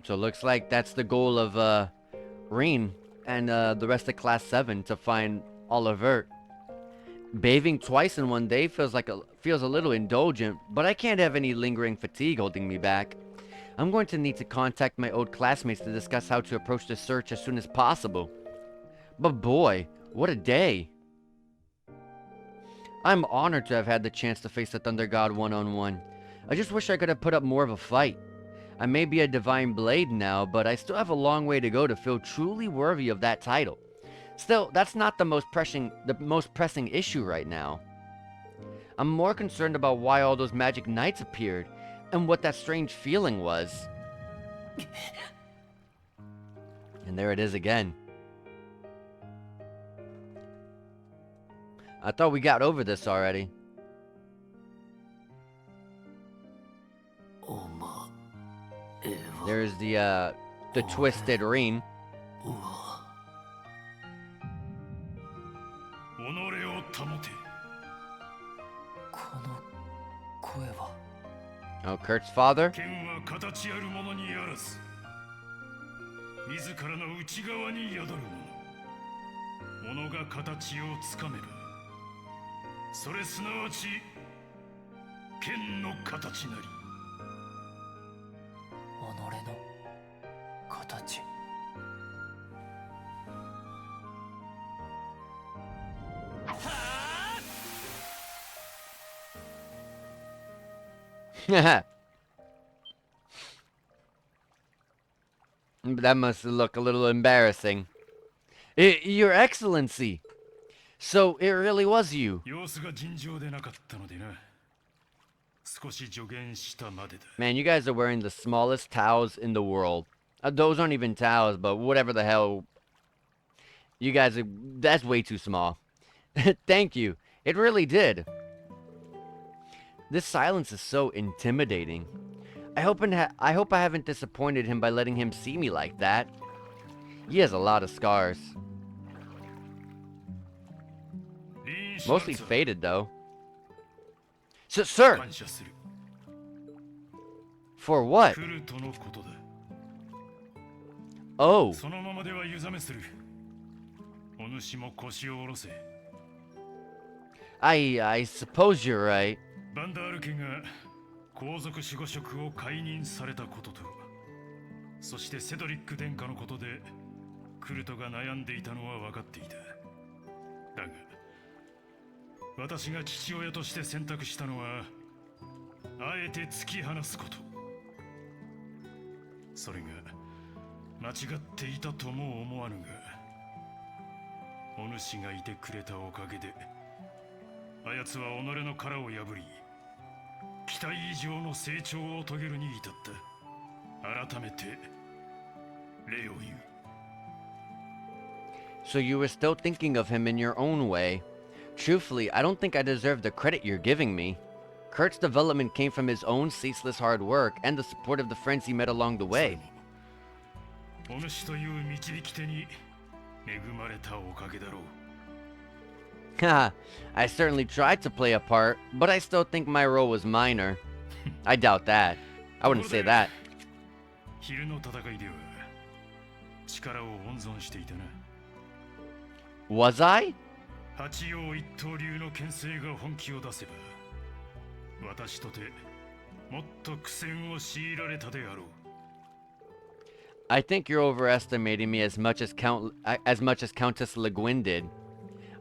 So it looks like that's the goal of Reen and the rest of Class 7 to find Oliver. Bathing twice in one day feels a little indulgent, but I can't have any lingering fatigue holding me back. I'm going to need to contact my old classmates to discuss how to approach the search as soon as possible. But boy, what a day. I'm honored to have had the chance to face the Thunder God one-on-one. I just wish I could have put up more of a fight. I may be a Divine Blade now, but I still have a long way to go to feel truly worthy of that title. Still, that's not the most pressing issue right now. I'm more concerned about why all those magic knights appeared, and what that strange feeling was. And there it is again. I thought we got over this already. There's the twisted Reen. Oh, Kurt's father? 自らの内側に宿るもの。ものが形をつかめば、それすなわち剣の形なり。己の形。That must look a little embarrassing. Your Excellency! So, it really was you. Man, you guys are wearing the smallest towels in the world. Those aren't even towels, but whatever the hell. You guys are... That's way too small. Thank you. It really did. This silence is so intimidating. I hope I haven't disappointed him by letting him see me like that. He has a lot of scars. Mostly faded, though. Sir! For what? Oh. I suppose you're right. バンダール家が皇族守護職を解任されたことと、そしてセドリック殿下のことでクルトが悩んでいたのは分かっていた。だが私が父親として選択したのはあえて突き放すこと。それが間違っていたとも思わぬが、お主がいてくれたおかげであやつは己の殻を破り、期待以上の成長を遂げるに至った。改めて礼を言う。So you were still thinking of him in your own way. Truthfully, I don't think I deserve the credit you're giving me. Kurt's development came from his own ceaseless hard work and the support of the friends he met along the それ way. もお主という導き手に恵まれたおかげだろう。 Haha, I certainly tried to play a part, but I still think my role was minor. I doubt that. I wouldn't say that. 昼の戦いでは力を温存していたな。 Was I? 八葉一刀流の剣聖が本気を出せば、私とてもっと苦戦を強いられたであろう。 I think you're overestimating me as much as Countess Le Guin did.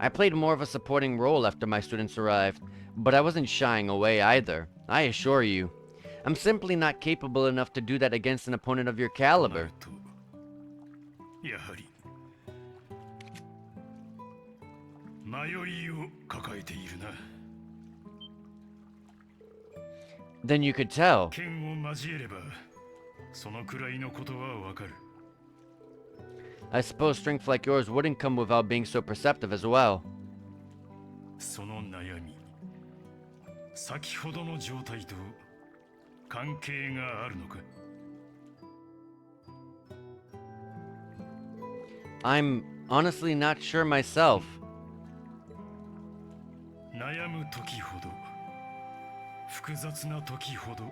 I played more of a supporting role after my students arrived, but I wasn't shying away either. I assure you. I'm simply not capable enough to do that against an opponent of your とな caliber. るとやはり迷いを抱えているな。 Then you could tell. 剣を交えればそのくらいのことはわかる。 I suppose strength like yours wouldn't come without being so perceptive as well. その悩み、先ほどの状態と関係があるのか。 I'm honestly not sure myself. 悩む時ほど、複雑な時ほど、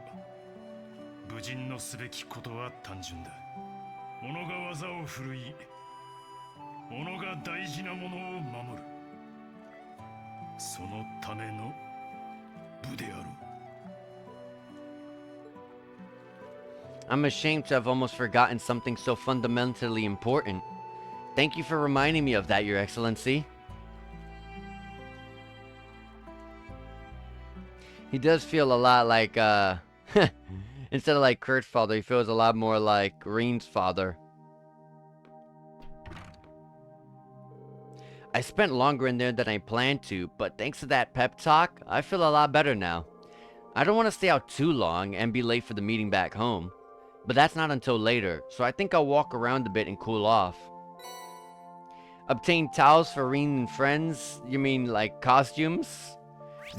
武人のすべきことは単純だ。己が技を振るい、己が大事なものを守る。そのための武であろう。 I'm ashamed to have almost forgotten something so fundamentally important. Thank you for reminding me of that, Your Excellency. He does feel a lot like, instead of like Kurt's father, he feels a lot more like Reen's father. I spent longer in there than I planned to, but thanks to that pep talk, I feel a lot better now. I don't want to stay out too long and be late for the meeting back home, but that's not until later, so I think I'll walk around a bit and cool off. Obtain towels for Reen and friends? You mean like costumes?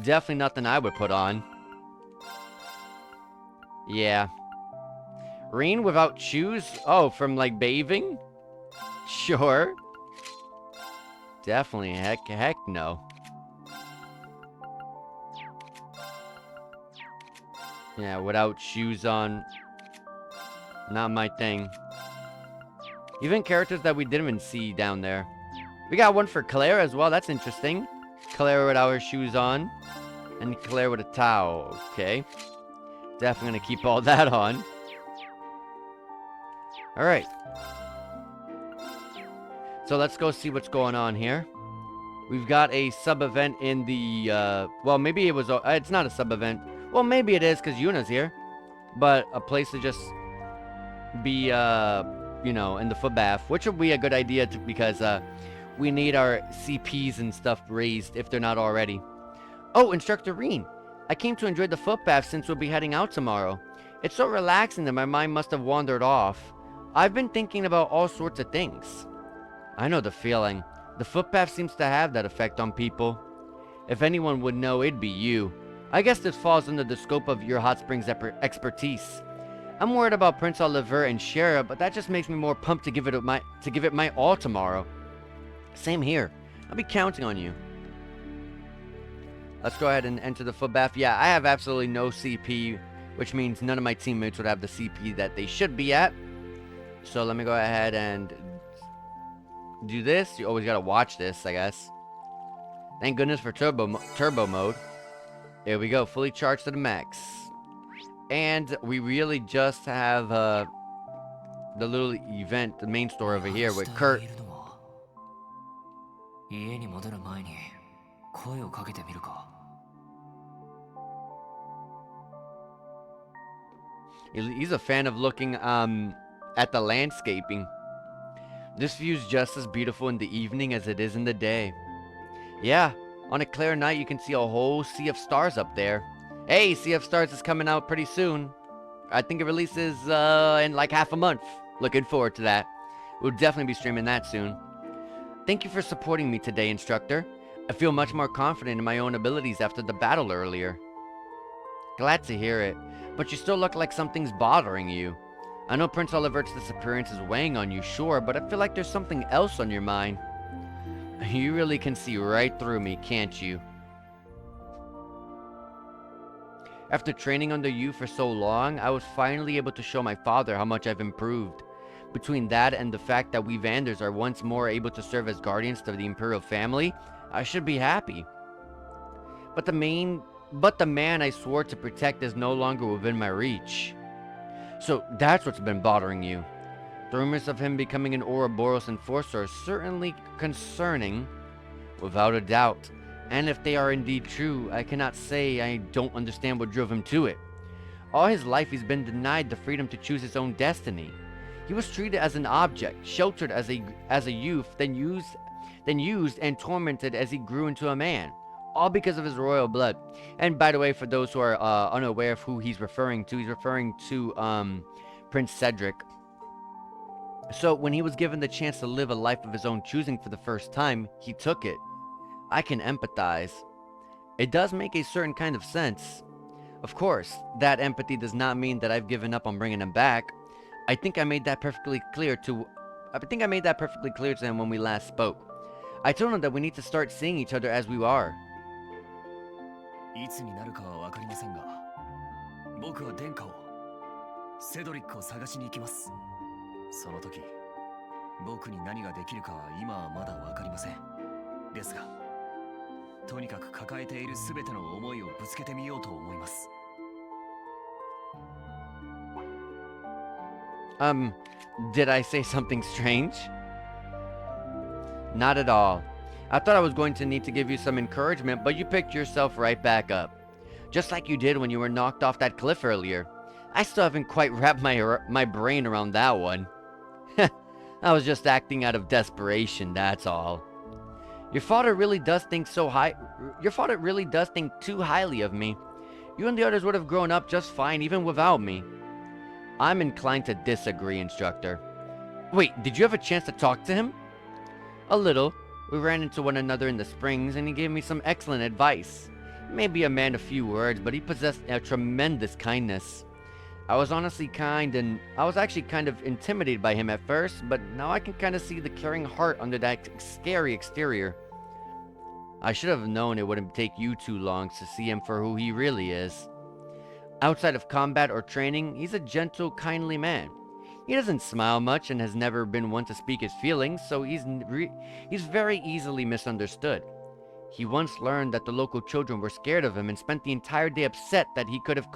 Definitely nothing I would put on. Yeah. Reen without shoes? Oh, from like bathing? Sure. Definitely, heck no. Yeah, without shoes on. Not my thing. Even characters that we didn't even see down there. We got one for Claire as well, that's interesting. Claire without her shoes on. And Claire with a towel, okay. Definitely gonna keep all that on. Alright. So let's go see what's going on here. We've got a sub-event in the, well, maybe it was, it's not a sub-event. Well, maybe it is, because Yuna's here. But a place to just be, you know, in the foot bath. Which would be a good idea, because, we need our CPs and stuff raised, if they're not already. Oh, Instructor Reen. I came to enjoy the foot bath since we'll be heading out tomorrow. It's so relaxing that my mind must have wandered off. I've been thinking about all sorts of things. I know the feeling. The foot bath seems to have that effect on people. If anyone would know, it'd be you. I guess this falls under the scope of your hot springs expertise. I'm worried about Prince Oliver and Shara, but that just makes me more pumped to give it my all tomorrow. Same here. I'll be counting on you. Let's go ahead and enter the foot bath. Yeah, I have absolutely no CP, which means none of my teammates would have the CP that they should be at. So let me go ahead and do this. You always gotta watch this, I guess. Thank goodness for turbo mode. There we go, fully charged to the max. And we really just have the little event, the main story over here with Kurt. 家に戻る前に声をかけてみるか。 He's a fan of looking at the landscaping. This view's just as beautiful in the evening as it is in the day. Yeah, on a clear night you can see a whole sea of stars up there. Hey, Sea of Stars is coming out pretty soon. I think it releases in like half a month. Looking forward to that. We'll definitely be streaming that soon. Thank you for supporting me today, instructor. I feel much more confident in my own abilities after the battle earlier. Glad to hear it, but you still look like something's bothering you. I know Prince Olivert's disappearance is weighing on you, sure, but I feel like there's something else on your mind. You really can see right through me, can't you? After training under you for so long, I was finally able to show my father how much I've improved. Between that and the fact that we Vanders are once more able to serve as guardians to the Imperial family, I should be happy. But the man I swore to protect is no longer within my reach. So that's what's been bothering you. The rumors of him becoming an Ouroboros enforcer are certainly concerning, without a doubt. And if they are indeed true, I cannot say I don't understand what drove him to it. All his life he's been denied the freedom to choose his own destiny. He was treated as an object, sheltered as a youth, then used and tormented as he grew into a man. All because of his royal blood. And by the way, for those who are unaware of who he's referring to Prince Cedric. So when he was given the chance to live a life of his own choosing for the first time, he took it. I can empathize. It does make a certain kind of sense. Of course, that empathy does not mean that I've given up on bringing him back. I think I made that perfectly clear to him when we last spoke. I told him that we need to start seeing each other as we are. いつになるかはわかりませんが、僕は殿下を、セドリックを探しに行きます。その時、僕に何ができるかは今はまだわかりません。ですが、とにかく抱えているすべての思いをぶつけてみようと思います。Did I say something strange? Not at all. I thought I was going to need to give you some encouragement, but you picked yourself right back up. Just like you did when you were knocked off that cliff earlier. I still haven't quite wrapped my brain around that one. I was just acting out of desperation, that's all. Your father really does think too highly of me. You and the others would have grown up just fine even without me. I'm inclined to disagree, instructor. Wait, did you have a chance to talk to him? A little. We ran into one another in the springs, and he gave me some excellent advice. Maybe a man of few words, but he possessed a tremendous kindness. I was actually kind of intimidated by him at first, but now I can kind of see the caring heart under that scary exterior. I should have known it wouldn't take you too long to see him for who he really is. Outside of combat or training, he's a gentle, kindly man. He doesn't smile much and has never been one to speak his feelings, so he's very easily misunderstood. He once learned that the local children were scared of him and spent the entire day upset that he could have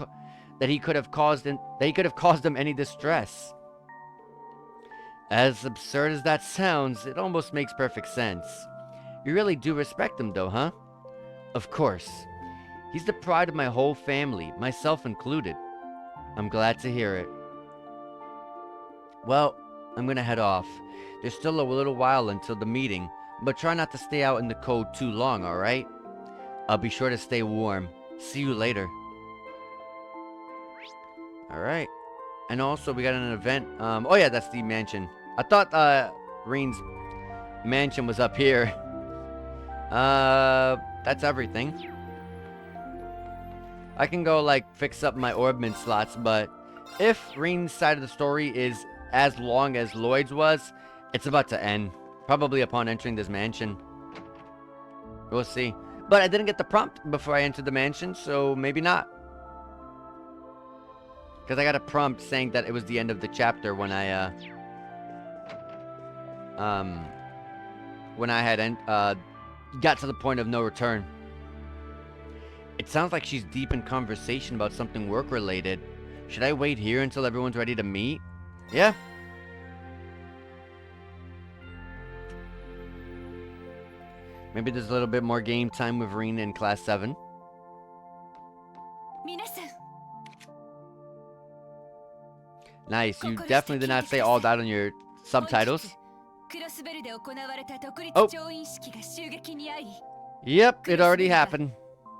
caused them any distress. As absurd as that sounds, it almost makes perfect sense. You really do respect him though, huh? Of course. He's the pride of my whole family, myself included. I'm glad to hear it. Well, I'm gonna head off. There's still a little while until the meeting, but try not to stay out in the cold too long, alright? I'll be sure to stay warm. See you later. Alright. And also, we got an event. Oh yeah, that's the mansion. I thought, Reen's mansion was up here. That's everything. I can go, like, fix up my orbment slots, but if Reen's side of the story is as long as Lloyd's was, it's about to end. Probably upon entering this mansion. We'll see. But I didn't get the prompt before I entered the mansion, so maybe not. Because I got a prompt saying that it was the end of the chapter when I had got to the point of no return. It sounds like she's deep in conversation about something work-related. Should I wait here until everyone's ready to meet? Yeah. Maybe there's a little bit more game time with Reen in Class 7. 皆さん Nice. You definitely did not say all that on your subtitles. クロスベルで行われた独立 Oh. 調印式が襲撃に遭い Yep, it already happened.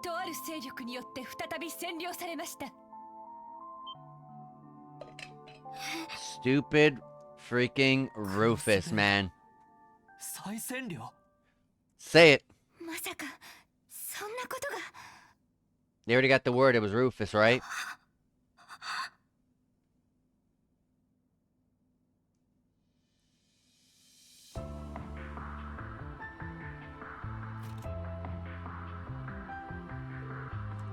とある勢力によって再び占領されました Stupid freaking Rufus, man. 再占領 Say it. まさかそんなことが。 They already got the word. It was Rufus, right?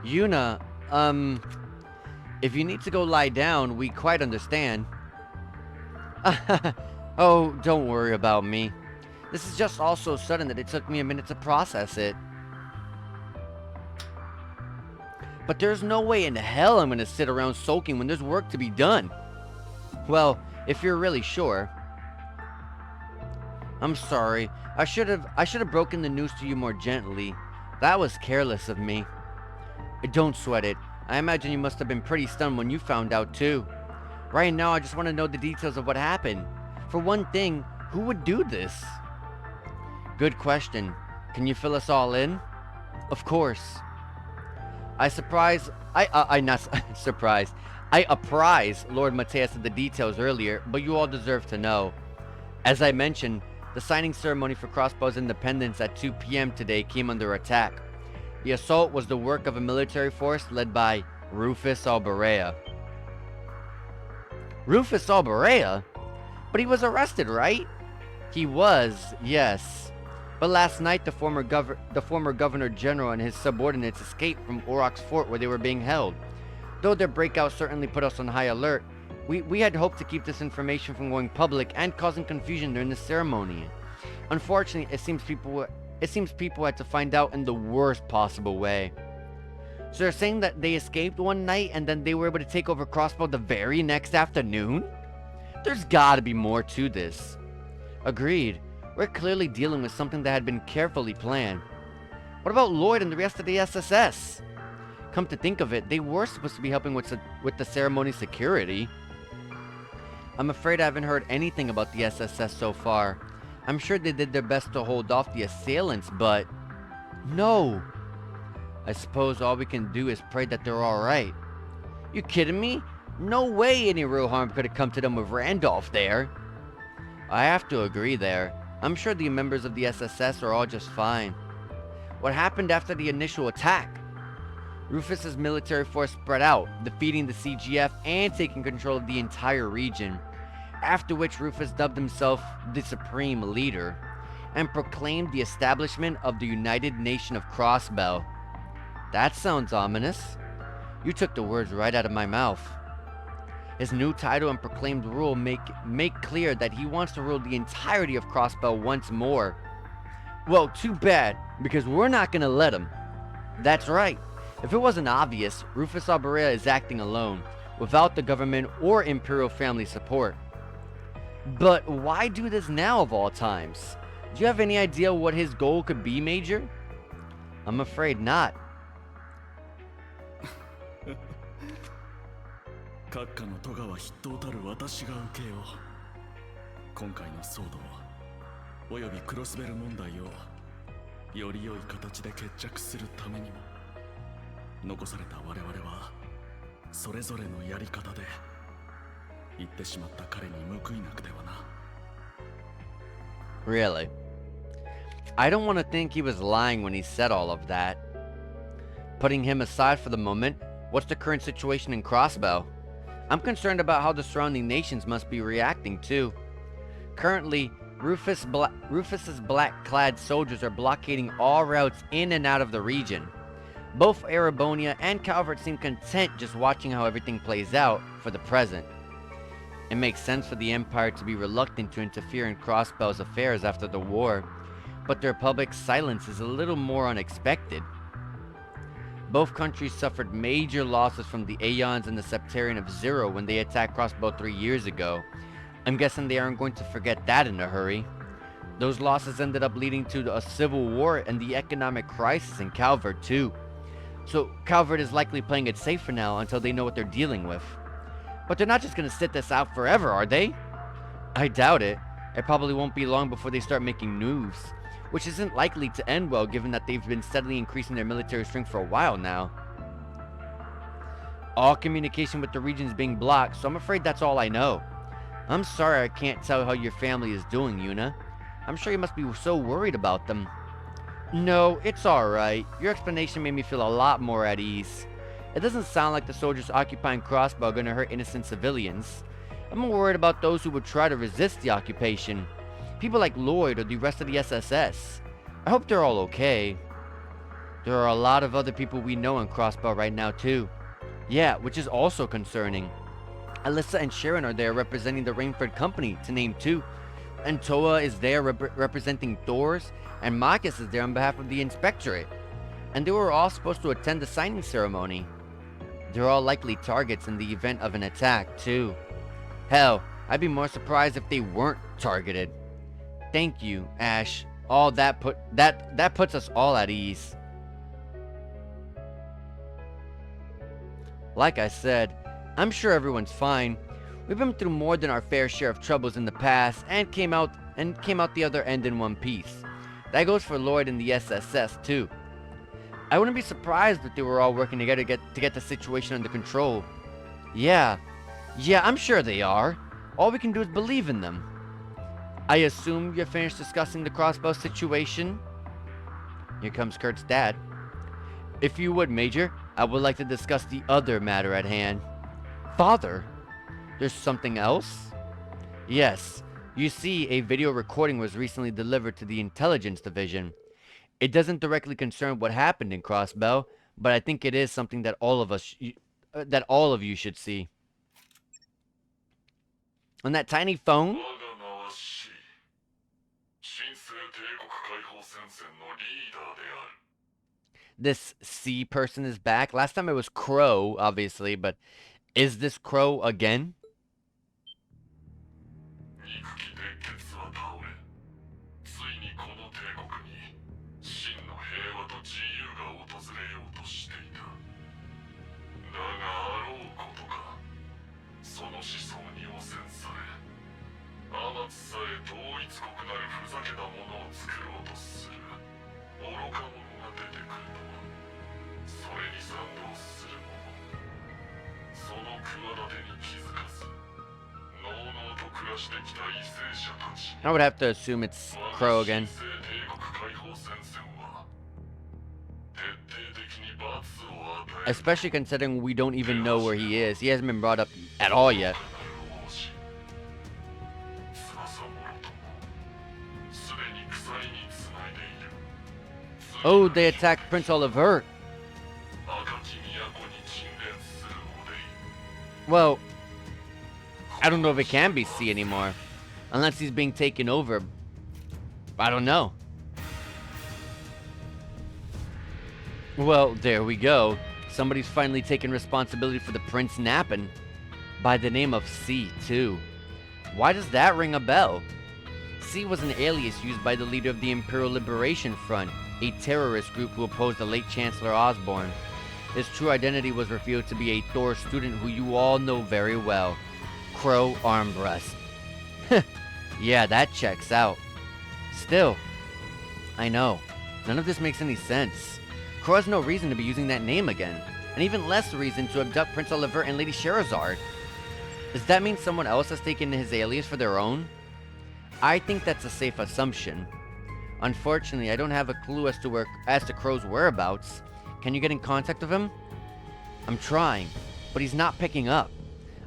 Yuna, if you need to go lie down, we quite understand. Oh, don't worry about me. This is just all so sudden that it took me a minute to process it. But there's no way in hell I'm gonna sit around sulking when there's work to be done. Well, if you're really sure. I'm sorry. I should have broken the news to you more gently. That was careless of me. Don't sweat it. I imagine you must have been pretty stunned when you found out too. Right now, I just want to know the details of what happened. For one thing, who would do this? Good question. Can you fill us all in? Of course. I apprised Lord Mateus of the details earlier, but you all deserve to know. As I mentioned, the signing ceremony for Crossbow's independence at 2 p.m. today came under attack. The assault was the work of a military force led by Rufus Alberea. Rufus Alberea? But he was arrested, right? He was, yes. But last night, the former Governor General and his subordinates escaped from Oroc's fort where they were being held. Though their breakout certainly put us on high alert, we had hoped to keep this information from going public and causing confusion during the ceremony. Unfortunately, it seems people had to find out in the worst possible way. So they're saying that they escaped one night and then they were able to take over Crossbow the very next afternoon? There's gotta be more to this. Agreed. We're clearly dealing with something that had been carefully planned. What about Lloyd and the rest of the SSS? Come to think of it, they were supposed to be helping with the ceremony security. I'm afraid I haven't heard anything about the SSS so far. I'm sure they did their best to hold off the assailants, but... No! I suppose all we can do is pray that they're alright. You kidding me? No way any real harm could have come to them with Randolph there. I have to agree there. I'm sure the members of the SSS are all just fine. What happened after the initial attack? Rufus's military force spread out, defeating the CGF and taking control of the entire region. After which Rufus dubbed himself the Supreme Leader, and proclaimed the establishment of the United Nation of Crossbell. That sounds ominous. You took the words right out of my mouth. His new title and proclaimed rule make clear that he wants to rule the entirety of Crossbell once more. Well, too bad, because we're not gonna let him. That's right. If it wasn't obvious, Rufus Alberea is acting alone, without the government or Imperial family support. But why do this now of all times? Do you have any idea what his goal could be, Major? I'm afraid not. 閣下の咎は筆頭たる私が受けよう。今回の騒動およびクロスベル問題をより良い形で決着するためにも、残された我々はそれぞれのやり方で言ってしまった彼に報いなくてはな。Really? I don't want to think he was lying when he said all of that. Putting him aside for the moment, what's the current situation in Crossbow? I'm concerned about how the surrounding nations must be reacting too. Currently, Rufus's black-clad soldiers are blockading all routes in and out of the region. Both Erebonia and Calvert seem content just watching how everything plays out for the present. It makes sense for the Empire to be reluctant to interfere in Crossbell's affairs after the war, but the Republic's silence is a little more unexpected. Both countries suffered major losses from the Aeons and the Septarian of Zero when they attacked Crossbow 3 years ago. I'm guessing they aren't going to forget that in a hurry. Those losses ended up leading to a civil war and the economic crisis in Calvert too. So Calvert is likely playing it safe for now until they know what they're dealing with. But they're not just going to sit this out forever, are they? I doubt it. It probably won't be long before they start making moves, which isn't likely to end well given that they've been steadily increasing their military strength for a while now. All communication with the region is being blocked, so I'm afraid that's all I know. I'm sorry I can't tell how your family is doing, Yuna. I'm sure you must be so worried about them. No, it's alright. Your explanation made me feel a lot more at ease. It doesn't sound like the soldiers occupying Crossbow are gonna hurt innocent civilians. I'm more worried about those who would try to resist the occupation. People like Lloyd or the rest of the SSS. I hope they're all okay. There are a lot of other people we know in Crossbow right now too. Yeah, which is also concerning. Alyssa and Sharon are there representing the Rainford Company, to name two. And Toa is there representing Thor's, and Marcus is there on behalf of the Inspectorate. And they were all supposed to attend the signing ceremony. They're all likely targets in the event of an attack, too. Hell, I'd be more surprised if they weren't targeted. Thank you, Ash. All that puts us all at ease. Like I said, I'm sure everyone's fine. We've been through more than our fair share of troubles in the past and came out the other end in one piece. That goes for Lloyd and the SSS too. I wouldn't be surprised if they were all working together to get the situation under control. Yeah, I'm sure they are. All we can do is believe in them. I assume you're finished discussing the Crossbow situation? Here comes Kurt's dad. If you would, Major, I would like to discuss the other matter at hand. Father? There's something else? Yes. You see, a video recording was recently delivered to the Intelligence Division. It doesn't directly concern what happened in Crossbow, but I think it is something that all of you should see. On that tiny phone? This C person is back. Last time it was Crow, obviously, but is this Crow again? I would have to assume it's Crow again. Especially considering we don't even know where he is. He hasn't been brought up at all yet. Oh, they attacked Prince Oliver. Well, I don't know if it can be C anymore. Unless he's being taken over. I don't know. Well, there we go. Somebody's finally taken responsibility for the prince napping. By the name of C, too. Why does that ring a bell? C was an alias used by the leader of the Imperial Liberation Front, a terrorist group who opposed the late Chancellor Osborne. His true identity was revealed to be a Thor student who you all know very well. Crow Armbrust. Yeah, that checks out. Still, I know, none of this makes any sense. Crow has no reason to be using that name again, and even less reason to abduct Prince Oliver and Lady Sherazard. Does that mean someone else has taken his alias for their own? I think that's a safe assumption. Unfortunately, I don't have a clue as to Crow's whereabouts. Can you get in contact with him? I'm trying, but he's not picking up.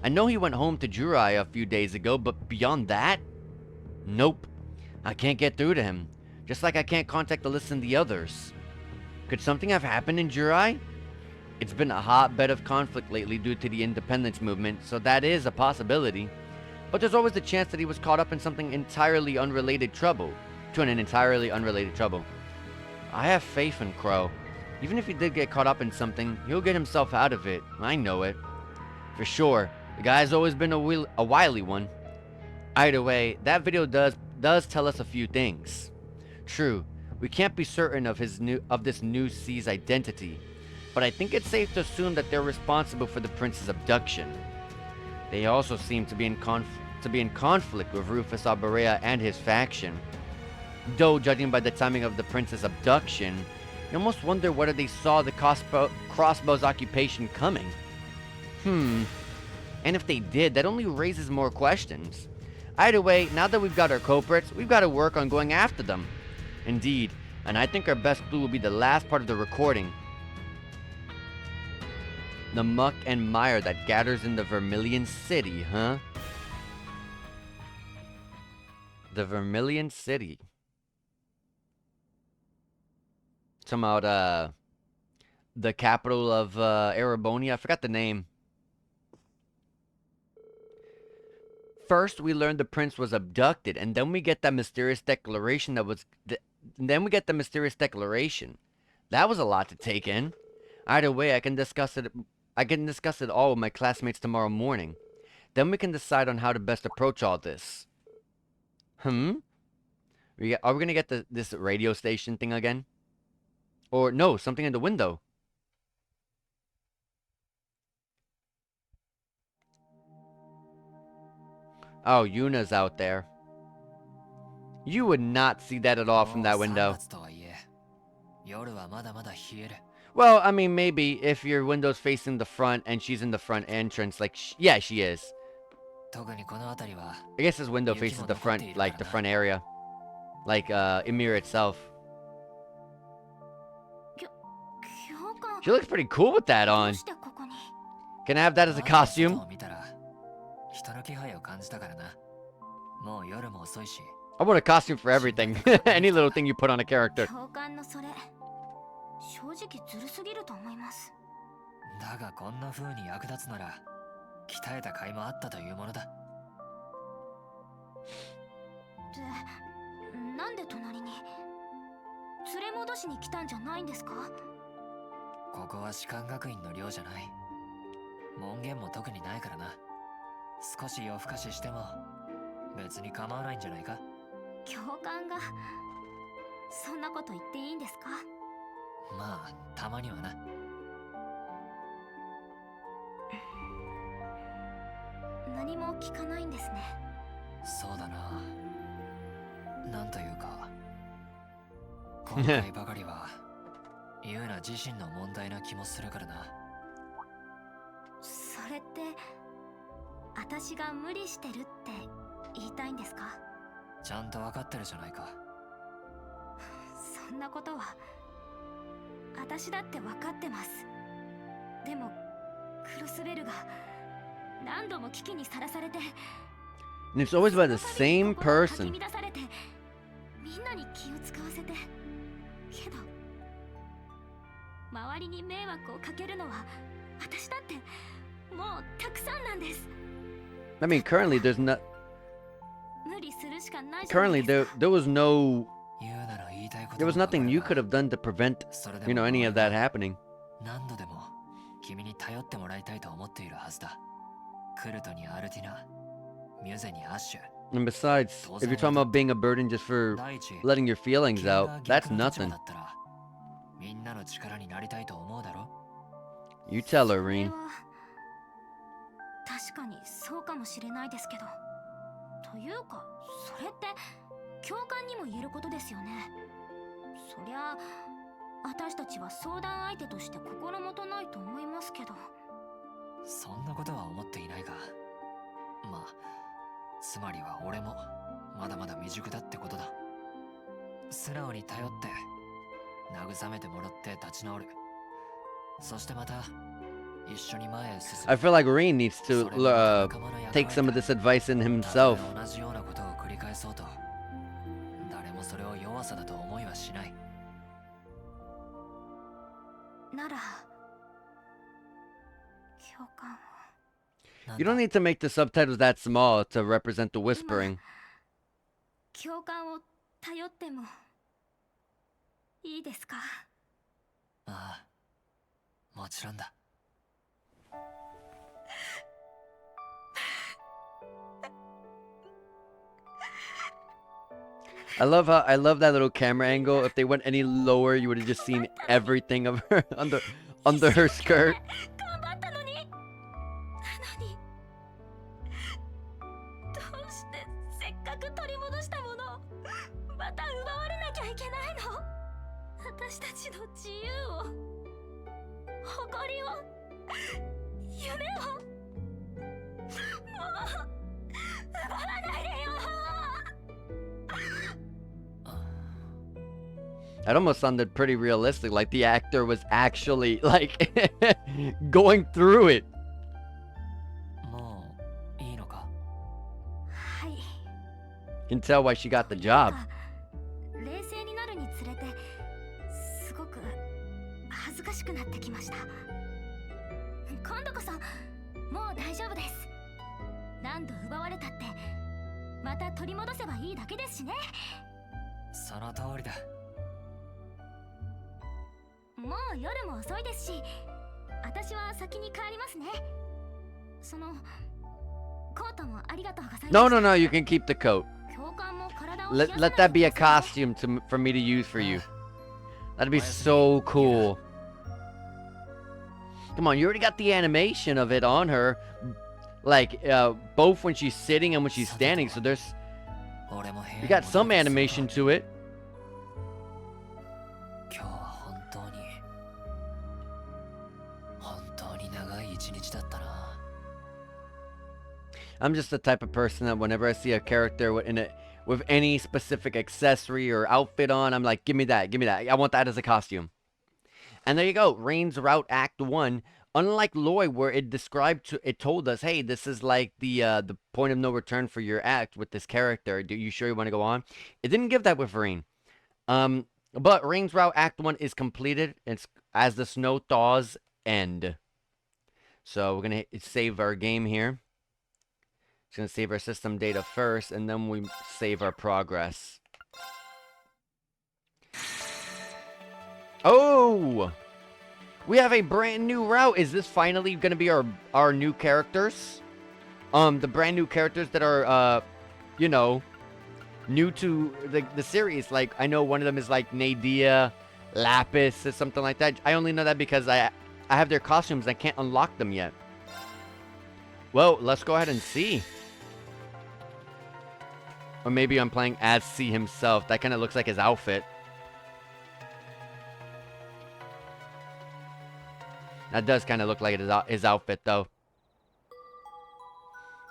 I know he went home to Jurai a few days ago, but beyond that? Nope. I can't get through to him. Just like I can't contact Alyssa and the others. Could something have happened in Jurai? It's been a hotbed of conflict lately due to the independence movement, so that is a possibility. But there's always the chance that he was caught up in something entirely unrelated trouble. I have faith in Crow. Even if he did get caught up in something, he'll get himself out of it. I know it. For sure. The guy's always been a wily one. Either way, that video does tell us a few things. True, we can't be certain of this new C's identity, but I think it's safe to assume that they're responsible for the prince's abduction. They also seem to be in conflict with Rufus Alberea and his faction. Though, judging by the timing of the prince's abduction, you almost wonder whether they saw the crossbow's occupation coming. And if they did, that only raises more questions. Either way, now that we've got our culprits, we've got to work on going after them. Indeed, and I think our best clue will be the last part of the recording. The muck and mire that gathers in the Vermilion City, huh? The Vermilion City. Talking about, the capital of, Ereboni. I forgot the name. First, we learned the prince was abducted, and then we get that mysterious declaration that was... Then we get the mysterious declaration. That was a lot to take in. Either way, I can discuss it all with my classmates tomorrow morning. Then we can decide on how to best approach all this. Are we gonna get this radio station thing again? Or no, something in the window. Oh, Yuna's out there. You would not see that at all from that window. Well, I mean, maybe if your window's facing the front and she's in the front entrance, like, yeah, she is. I guess this window faces the front, like, the front area. Like, Ymir itself. She looks pretty cool with that on. Can I have that as a costume? I want a costume for everything. Any little thing you put on a character. 正直ずるすぎると思います。だがこんな風に役立つなら鍛えた甲斐もあったというものだ。で、なんで隣に連れ戻しに来たんじゃないんですか？ここは士官学院の寮じゃない。門限も特にないからな。少し夜更かししても別に構わないんじゃないか？教官がそんなこと言っていいんですか？まあ、たまにはな。何も聞かないんですね。そうだな。なんというか、今回ばかりはユーナ自身の問題な気もするからな。それって、私が無理してるって言いたいんですか？ちゃんと分かってるじゃないか。そんなことは。私だって分かってます。でもクロスベルが何度も危機にさらされて、And it's always about the same person. みんなに気を使わせて、けど周りに迷惑をかけるのは私だってもうたくさんなんです。I mean, currently there's not. 無理するしかない。Currently there was no. There was nothing you could have done to prevent, you know, any of that happening. And besides, if you're talking about being a burden just for letting your feelings out, that's nothing. You tell her, Reen. 確かにそうかもしれないですけど、というかそれって教官にも言えることですよね。そりゃ私たちは相談相手として心もとないと思いますけど。そんなことは思っていないが、まあつまりは俺もまだまだ未熟だってことだ。素直に頼って慰めてもらって立ち直る。そしてまた一緒に前へ進む。 I feel like Reen needs to take some of this advice in himself. 同じようなことを繰り返そうと誰もそれを弱さだと思いはしない。なら教官を。 You don't need to make the subtitles that small to represent the whispering. 教官を頼ってもいいですか？ああ、もちろんだ。I love that little camera angle. If they went any lower, you would have just seen everything of her under her skirt. どうしてせっかく取り戻したものをまた奪われなきゃいけないの？私たちの自由を、誇りを、夢を、もう That almost sounded pretty realistic, like the actor was actually, like, going through it. もういいのか？はい。 Can tell why she got the job. 冷静になるにつれてすごく恥ずかしくなってきました。今度こそもう大丈夫です。何度奪われたってまた取り戻せばいいだけですしね。その通りだ。もう夜も遅いですし、私は先に帰りますね。そのコートもありがとうございます。 No, no, no, you can keep the coat. 教官も体を Let that be a costume for me to use for you. That'd be so cool. Come on, you already got the animation of it on her. Like, both when she's sitting and when she's standing. So there's... You got some animation to it. 今日は本当に長い一日だったな。 I'm just the type of person that whenever I see a character with any specific accessory or outfit on, I'm like, give me that, give me that. I want that as a costume. And there you go, Rain's Route Act 1. Unlike Lloyd, where it told us, hey, this is like the point of no return for your act with this character. Do you sure you want to go on? It didn't give that with Rain. But Rain's Route Act 1 is completed. It's as the snow thaws end. So we're gonna save our game here. Just gonna save our system data first, and then we save our progress. Oh! We have a brand new route. Is this finally gonna be our new characters? The brand new characters that are, you know, new to the series. Like, I know one of them is like Nadia, Lapis, or something like that. I only know that because I have their costumes. I can't unlock them yet. Well, let's go ahead and see. Or maybe I'm playing as C himself. That kind of looks like his outfit. That does kind of look like his outfit, though.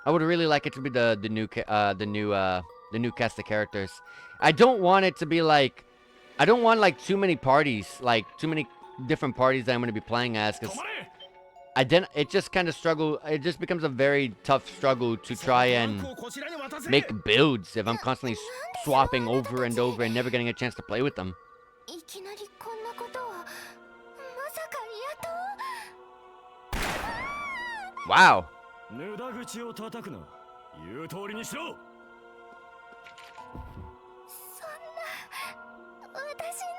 I would really like it to be the new cast of characters. I don't want it to be like, I don't want like too many parties, like too many different parties that I'm going to be playing as, because it just kind of it just becomes a very tough struggle to try and make builds if I'm constantly swapping over and over and never getting a chance to play with them. Wow. 無駄口を叩くな。言う通りにしろ。そんな私の。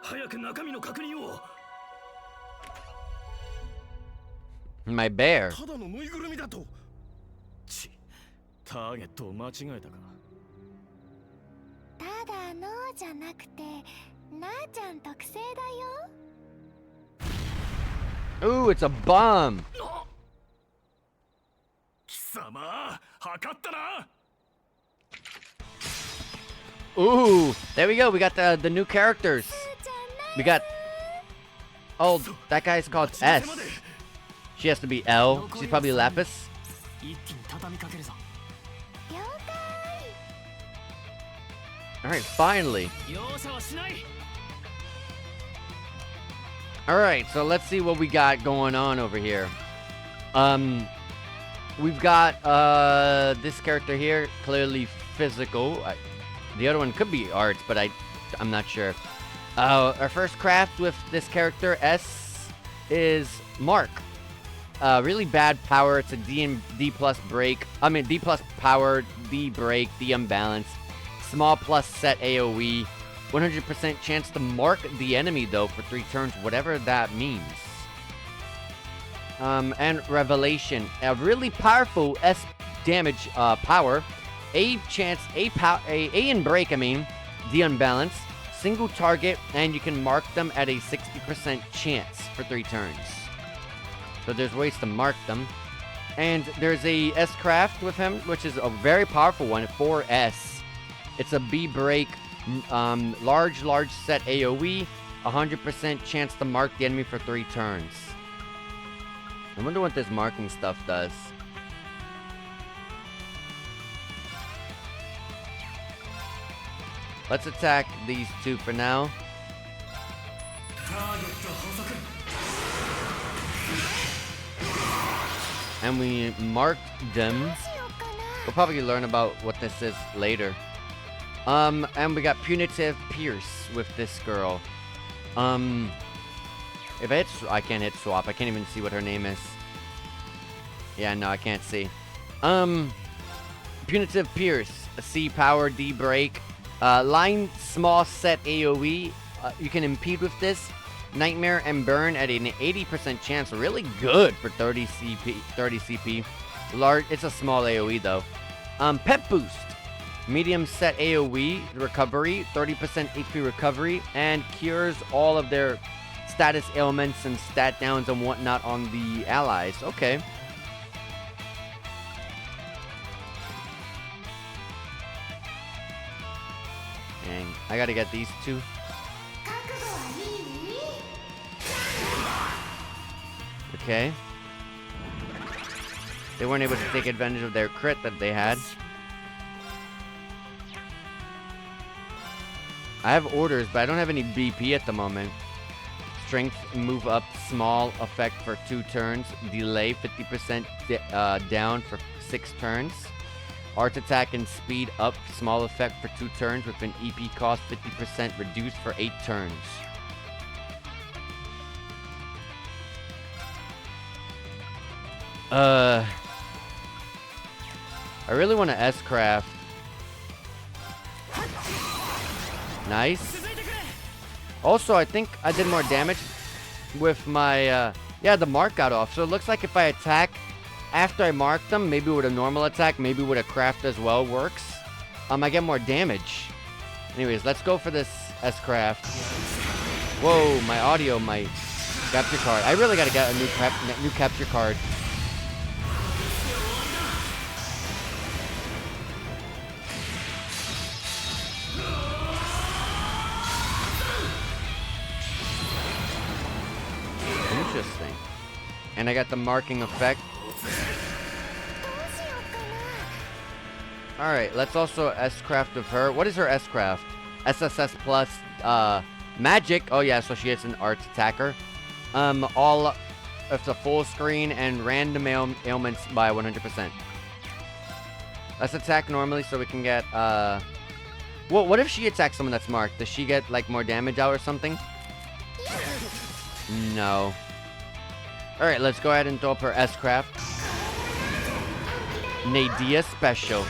早く中身の確認を。My bear. ただのぬいぐるみだと。ターゲットを間違えたか。ただのじゃなくて、なあちゃん特製だよ。 Ooh, it's a bomb. 貴様、測ったな。 Ooh, there we go. We got the new characters. We got... Oh, that guy's called S. She has to be L. She's probably Lapis. Alright, finally. Alright, so let's see what we got going on over here. We've got this character here, clearly physical. The other one could be arts, but I'm not sure. Our first craft with this character, S, is Mark. Really bad power. It's a D plus break. I mean, D plus power, D break, D unbalance. Small plus set AoE. 100% chance to mark the enemy, though, for 3 turns, whatever that means. And Revelation. A really powerful S damage power. A chance, A in break, I mean. D unbalance. Single target, and you can mark them at a 60% chance for 3 turns. So there's ways to mark them. And there's a S-Craft with him, which is a very powerful one, 4S. It's a B break, large set AoE, 100% chance to mark the enemy for 3 turns. I wonder what this marking stuff does. Let's attack these two for now. And we marked them. We'll probably learn about what this is later. And we got Punitive Pierce with this girl. If I can't hit swap. I can't even see what her name is. Yeah, no, I can't see. Punitive Pierce, C power, D break. Line small set AoE. You can impede with this. Nightmare and burn at an 80% chance. Really good for 30 CP. Large. It's a small AoE though. Pet boost. Medium set AoE recovery. 30% HP recovery and cures all of their status ailments and stat downs and whatnot on the allies. Okay. Dang, I gotta get these two. Okay. They weren't able to take advantage of their crit that they had. I have orders, but I don't have any BP at the moment. Strength, move up, small effect for 2 turns. Delay, 50% down for 6 turns. Art attack and speed up, small effect for 2 turns with an EP cost 50% reduced for 8 turns. I really want to S-craft. Nice. Also, I think I did more damage with my, yeah, the mark got off. So it looks like if I attack after I mark them, maybe with a normal attack, maybe with a craft as well works. I get more damage. Anyways, let's go for this S-craft. Whoa, my audio, my capture card. I really gotta get a new capture card. Interesting. And I got the marking effect. Alright, let's also S-craft of her. What is her S-craft? SSS plus magic. Oh yeah, so she is an arts attacker. All it's a full screen and random ailments by 100%. Let's attack normally so we can get well, what if she attacks someone that's marked? Does she get like more damage out or something? No. Alright, let's go ahead and throw up her S-craft. Nadia Special.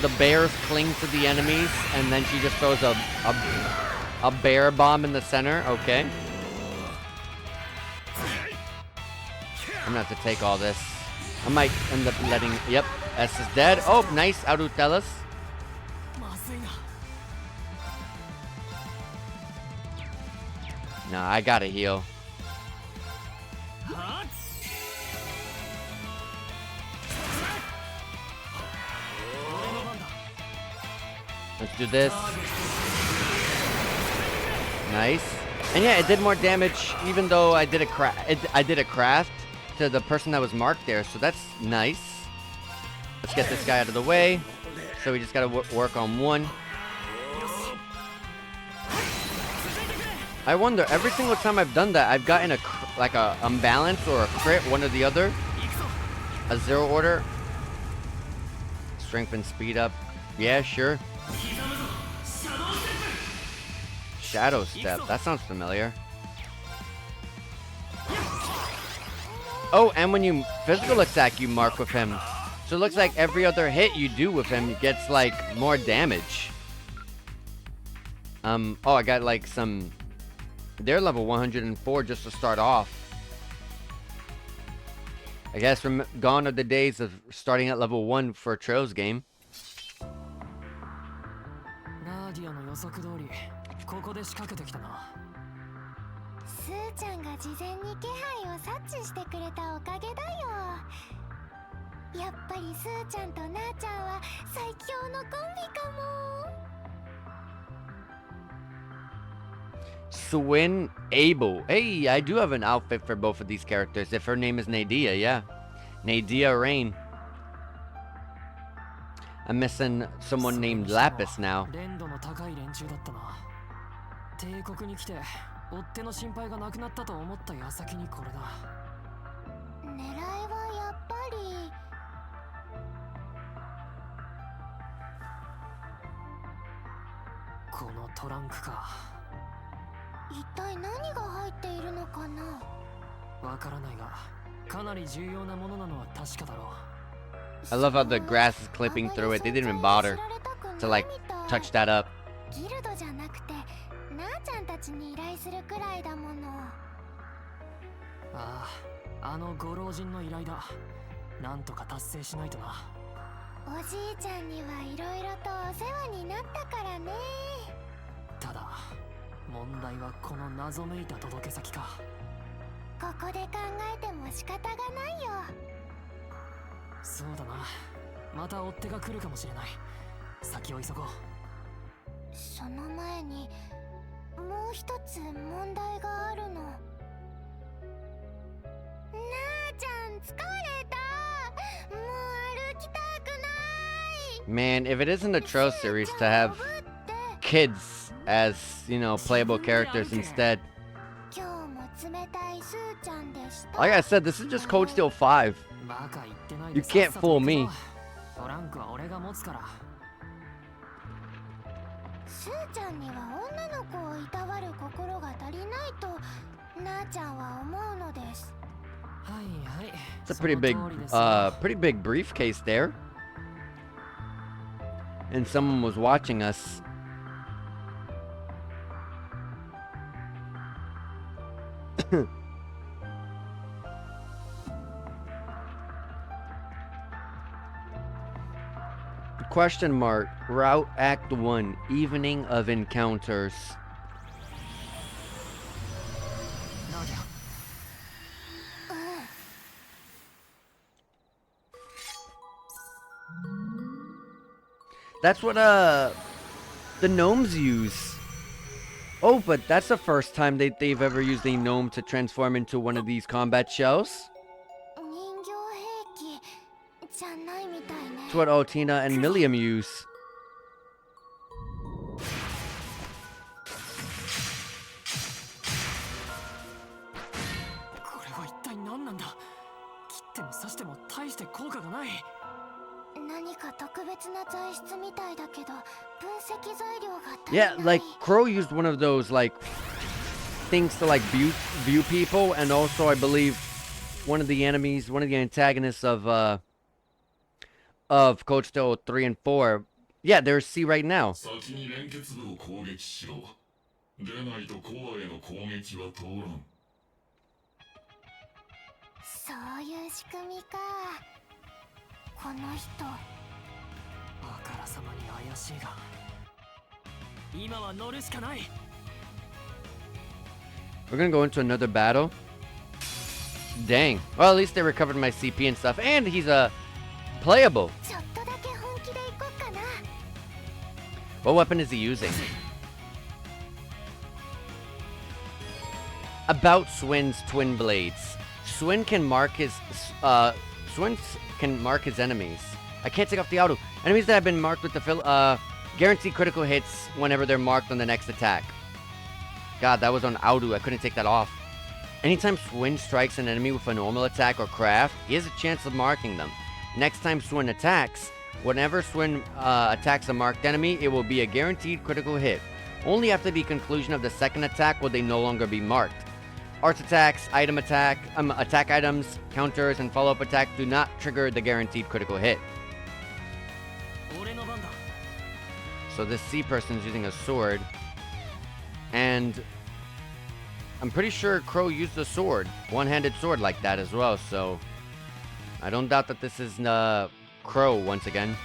The bears cling to the enemies, and then she just throws a bear bomb in the center. Okay. I'm gonna have to take all this. I might end up letting... Yep, S is dead. Oh, nice. Arutelis. Nah, I gotta heal. Let's do this. Nice. And yeah, it did more damage even though I did a craft to the person that was marked there, so that's nice. Let's get this guy out of the way. So we just gotta work on one. I wonder, every single time I've done that, I've gotten like a unbalance or a crit, one or the other. A zero order. Strength and speed up. Yeah, sure. Shadow Step. That sounds familiar. Oh, and when you physical attack, you mark with him. So it looks like every other hit you do with him gets like more damage. Oh, I got like some... They're level 104 just to start off. I guess from gone are the days of starting at level 1 for a Trails game. スーちゃんが事前に気配を察知してくれたおかげだよ。やっぱりスーちゃんとなーちゃんは最強のコンビかも。 Swin Abel. Hey, I do have an outfit for both of these characters. If her name is Nadia, yeah. Nadia Rain. I'm missing someone named Lapis now. 連度の高い連中だったな。帝国に来て追っ手の心配がなくなったと思った矢先にこれだ。狙いはやっぱりこのトランクか。一体何が入っているのかな。わからないが、かなり重要なものなのは確かだろう。 I love how the grass is clipping through it. They didn't even bother to like touch that up. ギルドじゃなくてなあちゃんたちに依頼するくらいだもの。ああ、あのご老人の依頼だ。なんとか達成しないとな。おじいちゃんにはいろいろとお世話になったからね。ただ問題はこの謎めいた届け先か。ここで考えても仕方がないよ。そうだな。また追っ手が来るかもしれない。先を急ごう。その前にもう一つ問題があるの。なあちゃん疲れた。もう歩きたくない。 Man, if it isn't a Troll series to have kids as, you know, playable characters instead. 今日も冷たいスーちゃんでした。 Like I said, this is just Cold Steel 5. バカ言ってない You で can't さっさと fool 行くぞ me. トランクは俺が持つから。スーちゃんには女の子をいたわる心が足りないとなあちゃんは思うのです。はいはい。 It's a pretty big briefcase there. And someone was watching us. Question mark. Route Act 1. Evening of Encounters. なぎゃ。 That's what the gnomes use. Oh, but that's the first time they've ever used a gnome to transform into one of these combat shells. 人形兵器じゃないみたいね。 It's what Altina and Millium use. これは一体何なんだ。切っても刺しても大して効果がない。何か特別な材質みたいだけど分析材料が足り Yeah, ない。 like Crow used one of those like things to like view people, and also I believe one of the enemies, one of the antagonists of Coach Steel 3 and 4. Yeah, there's C right now. 先に連結部を攻撃しろ。でないとコアへの攻撃は通らん。そういう仕組みか。この人あからさまに怪しいが、今は乗るしかない。 We're gonna go into another battle. Dang. Well, at least they recovered my CP and stuff, and he's playable. ちょっとだけ本気でいこっかな。 What weapon is he using? About Swin's twin blades. Swin can mark his enemies. I can't take off the auto. Enemies that have been marked with the guaranteed critical hits whenever they're marked on the next attack. God, that was on auto. I couldn't take that off. Anytime Swin strikes an enemy with a normal attack or craft, he has a chance of marking them. Next time Swin attacks, whenever Swin attacks a marked enemy, it will be a guaranteed critical hit. Only after the conclusion of the second attack will they no longer be marked. Arts attacks, attack items, counters, and follow-up attacks do not trigger the guaranteed critical hit. 俺の番だ。 So this C person is using a sword. And I'm pretty sure Crow used a sword. One-handed sword like that as well, so I don't doubt that this is Crow once again.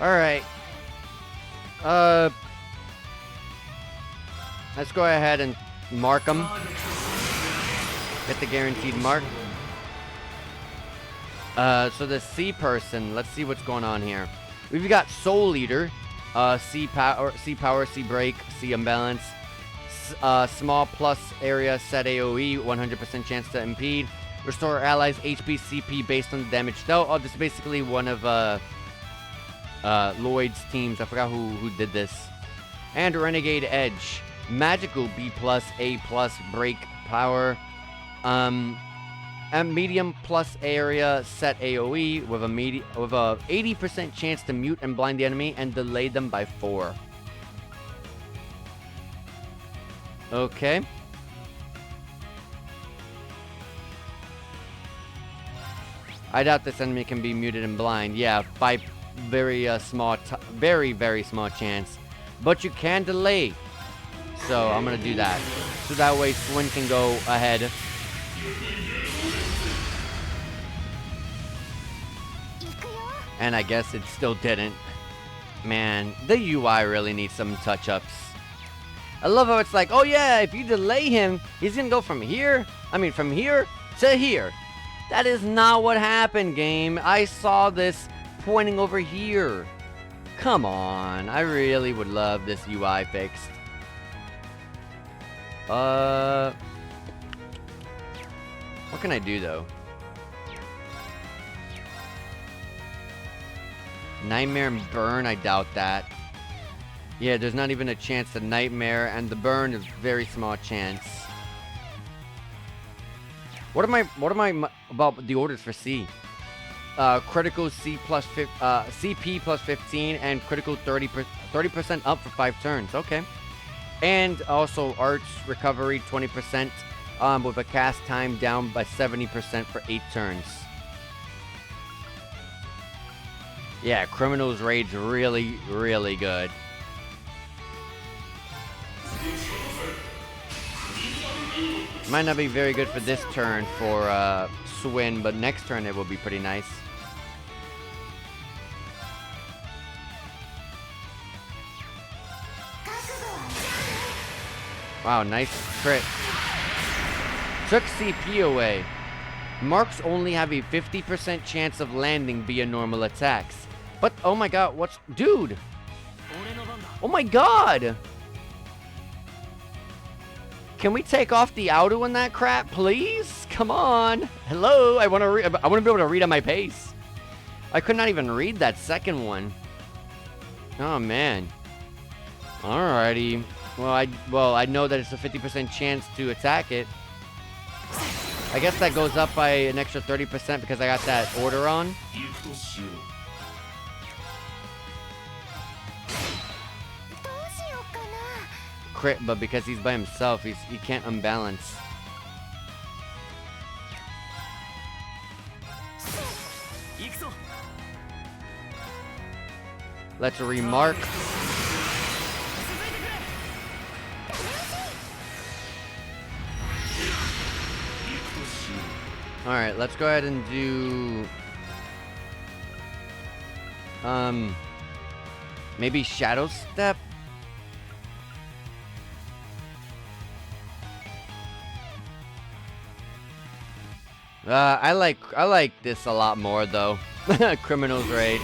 Alright. Let's go ahead and mark them. Get the guaranteed mark. So the C person, let's see what's going on here. We've got Soul Eater, C power, C break, C imbalance, small plus area set AoE, 100% chance to impede, restore allies HP CP based on the damage dealt. Oh, this is basically one of Lloyd's teams. I forgot who did this. And Renegade Edge, magical B plus, A plus break power, and medium plus area set AoE with a 80% chance to mute and blind the enemy and delay them by 4. Okay. I doubt this enemy can be muted and blind. Yeah, by very very small chance. But you can delay. So I'm gonna do that. So that way Swin can go ahead. And I guess it still didn't. Man, the UI really needs some touch-ups. I love how it's like, oh yeah, if you delay him, he's gonna go from here to here. That is not what happened, game. I saw this pointing over here. Come on, I really would love this UI fixed. What can I do though? Nightmare and Burn, I doubt that. Yeah, there's not even a chance to Nightmare, and the Burn is very small chance. What am I about the orders for C? Critical C plus CP plus 15 and critical 30% up for 5 turns. Okay. And also Arts Recovery 20% with a cast time down by 70% for 8 turns. Yeah, Criminal's Raid's really, really good. Might not be very good for this turn for Swin, but next turn it will be pretty nice. Wow, nice crit. Took CP away. Marks only have a 50% chance of landing via normal attacks. But, oh my god, what's... Dude! Oh my god! Can we take off the auto in that crap, please? Come on! Hello? I want to be able to read at my pace. I could not even read that second one. Oh, man. Alrighty. Well, I know that it's a 50% chance to attack it. I guess that goes up by an extra 30% because I got that order on. Crit, but because he's by himself, he can't unbalance. Let's remark. Alright, let's go ahead and do... maybe Shadow Step? I like this a lot more though. Criminal's Raid.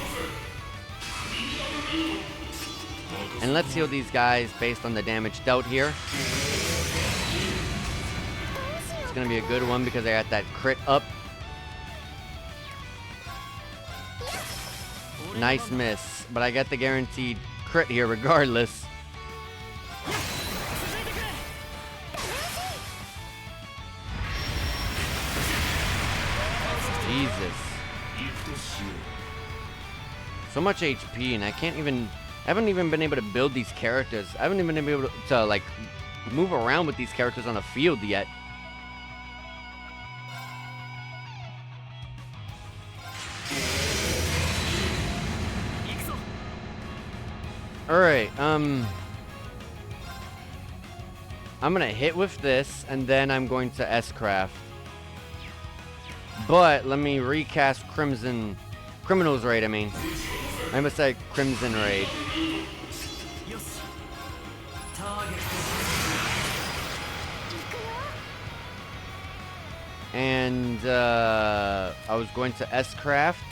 And let's heal these guys based on the damage dealt here. It's gonna be a good one because I got that crit up. Nice miss, but I got the guaranteed crit here regardless. Jesus. So much HP, and I haven't even been able to build these characters. I haven't even been able to like move around with these characters on the field yet. Alright, I'm gonna hit with this, and then I'm going to S-Craft. But let me recast Criminal's Raid, I mean. I must say Crimson Raid. And I was going to S-Craft.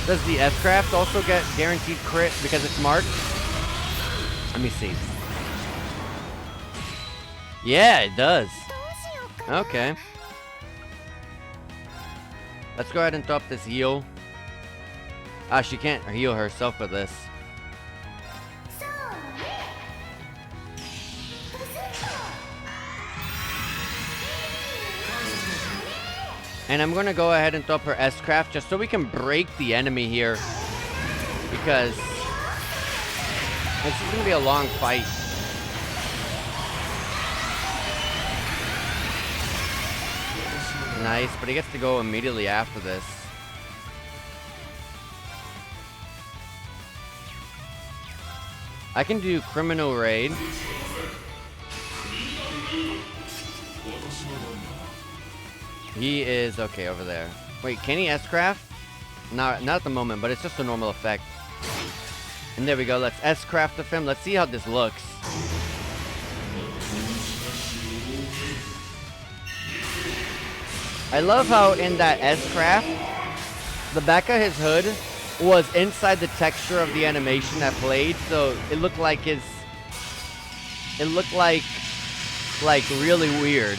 Does the S-Craft also get guaranteed crit because it's marked? Let me see. Yeah, it does. Okay. Let's go ahead and throw up this heal. Ah, she can't heal herself with this. And I'm gonna go ahead and throw up her S-Craft just so we can break the enemy here. Because this is gonna be a long fight. Nice, but he gets to go immediately after this. I can do Criminal Raid. He is okay over there. Wait, can he S-Craft? Not at the moment, but it's just a normal effect. And there we go. Let's S-Craft with him. Let's see how this looks. I love how in that S-Craft, the back of his hood was inside the texture of the animation that played, so it looked like like really weird.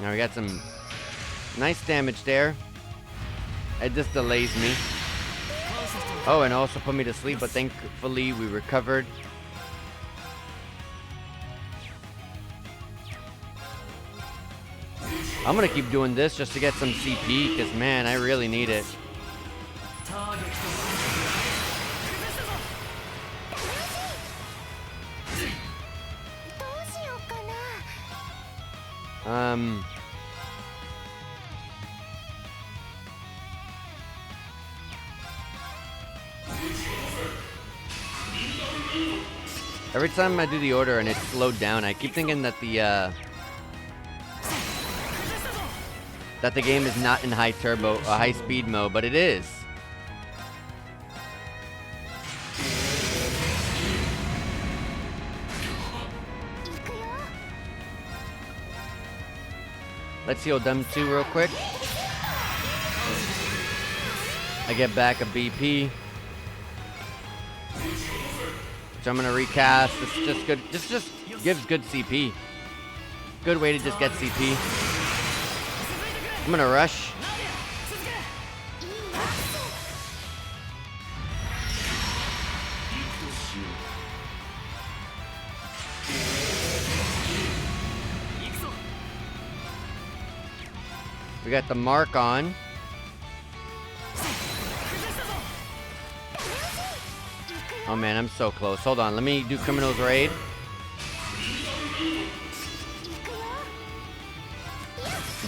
Now we got some nice damage there. It just delays me. Oh, and also put me to sleep, but thankfully we recovered. I'm gonna keep doing this just to get some CP, because man, I really need it. Every time I do the order and it's slowed down, I keep thinking that the game is not in high turbo, high speed mode, but it is. Let's heal them two real quick. I get back a BP, which I'm gonna recast. This is just good. This just gives good CP. Good way to just get CP. I'm gonna rush. We got the mark on. Oh man, I'm so close. Hold on, let me do Criminal's Raid.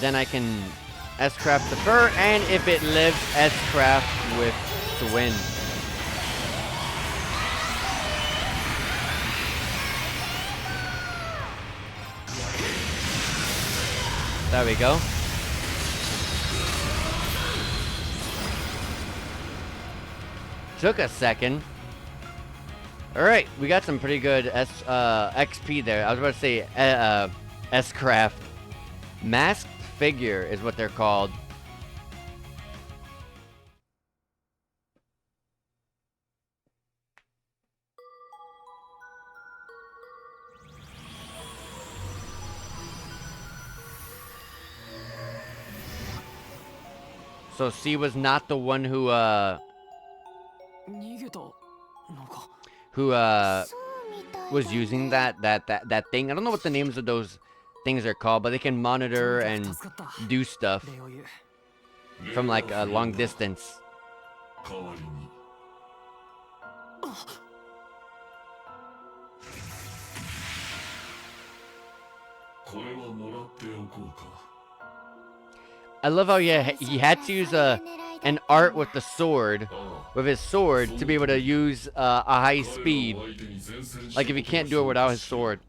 Then I can S-Craft the fur, and if it lives, S-Craft with to win. There we go. Took a second. Alright, we got some pretty good XP there. I was about to say S-Craft. Masked Figure is what they're called. So C was not the one who was using that thing. I don't know what the names of those things are called, but they can monitor and do stuff from like a long distance. I love how he had to use an art with the sword, with his sword, to be able to use a high speed. Like if he can't do it without his sword.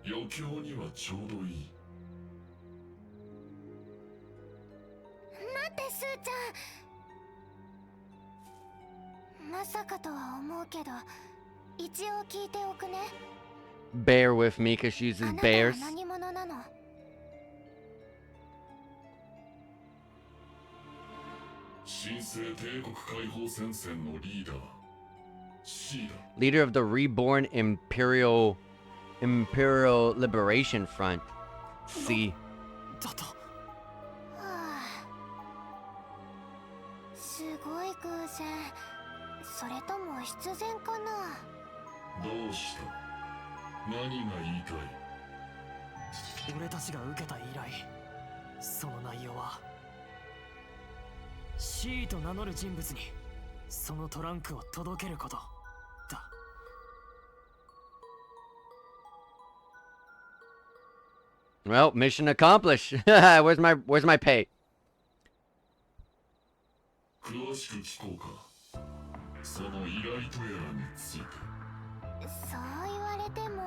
余興にはちょうどいい。待ってスーちゃん、まさかとは思うけど一応聞いておくね。 Bear with me because she あ uses なたは bears. 何者なの？新生帝国解放戦線のリーダー C だ。 Leader of the reborn Imperial Liberation Front. C. だと。はあ、すごい偶然。それとも必然かな？どうした？何が言いたい？俺たちが受けた依頼、その内容は C と名乗る人物にそのトランクを届けることだ。Well, mission accomplished. Where's my pay? 詳しく聞こうか。その依頼とやらについて。そう言われても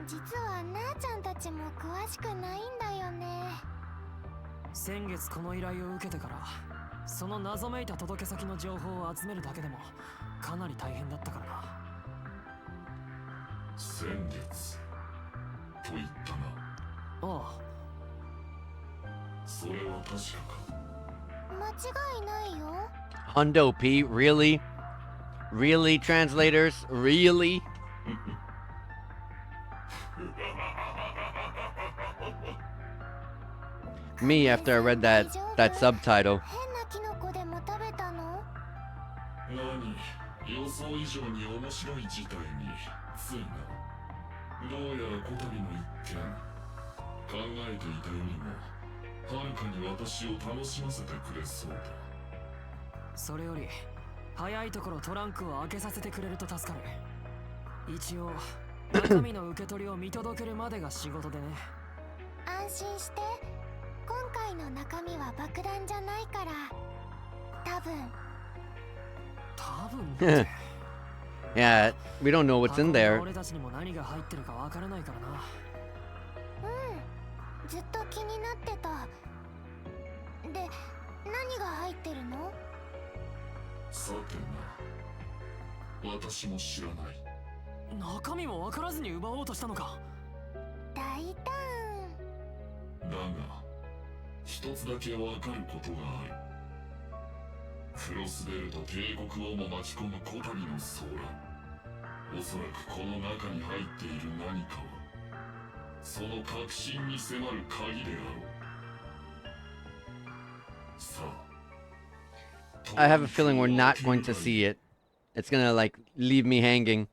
実はなあちゃんたちも詳しくないんだよね。先月この依頼を受けてからその謎めいた届け先の情報を集めるだけでもかなり大変だったからな。先月と言ったな。ああ、それは確かか？間違いないよ。 Hundo P. Really? Really, translators? Really? Me after I read that subtitle. 変なキノコでも食べたの？何、予想以上に面白い事態についな。どうやらこたびの一件、考えていたよりもはるかに私を楽しませてくれそうだ。それより早いところトランクを開けさせてくれると助かる。一応中身の受け取りを見届けるまでが仕事でね。安心して、今回の中身は爆弾じゃないから。多分多分って。Yeah, we don't know what's in there. 俺たちにも何が入ってるかわからないからな。うん、ずっと気になってた。で、何が入ってるの？さてな、私も知らない。中身も分からずに奪おうとしたのか。大胆。だが一つだけわかることがある。クロスベルと帝国をも巻き込むこたびの騒乱、おそらくこの中に入っている何かはその核心に迫る鍵であろう。さあ、 I have a feeling we're not going to see it. It's gonna like leave me hanging.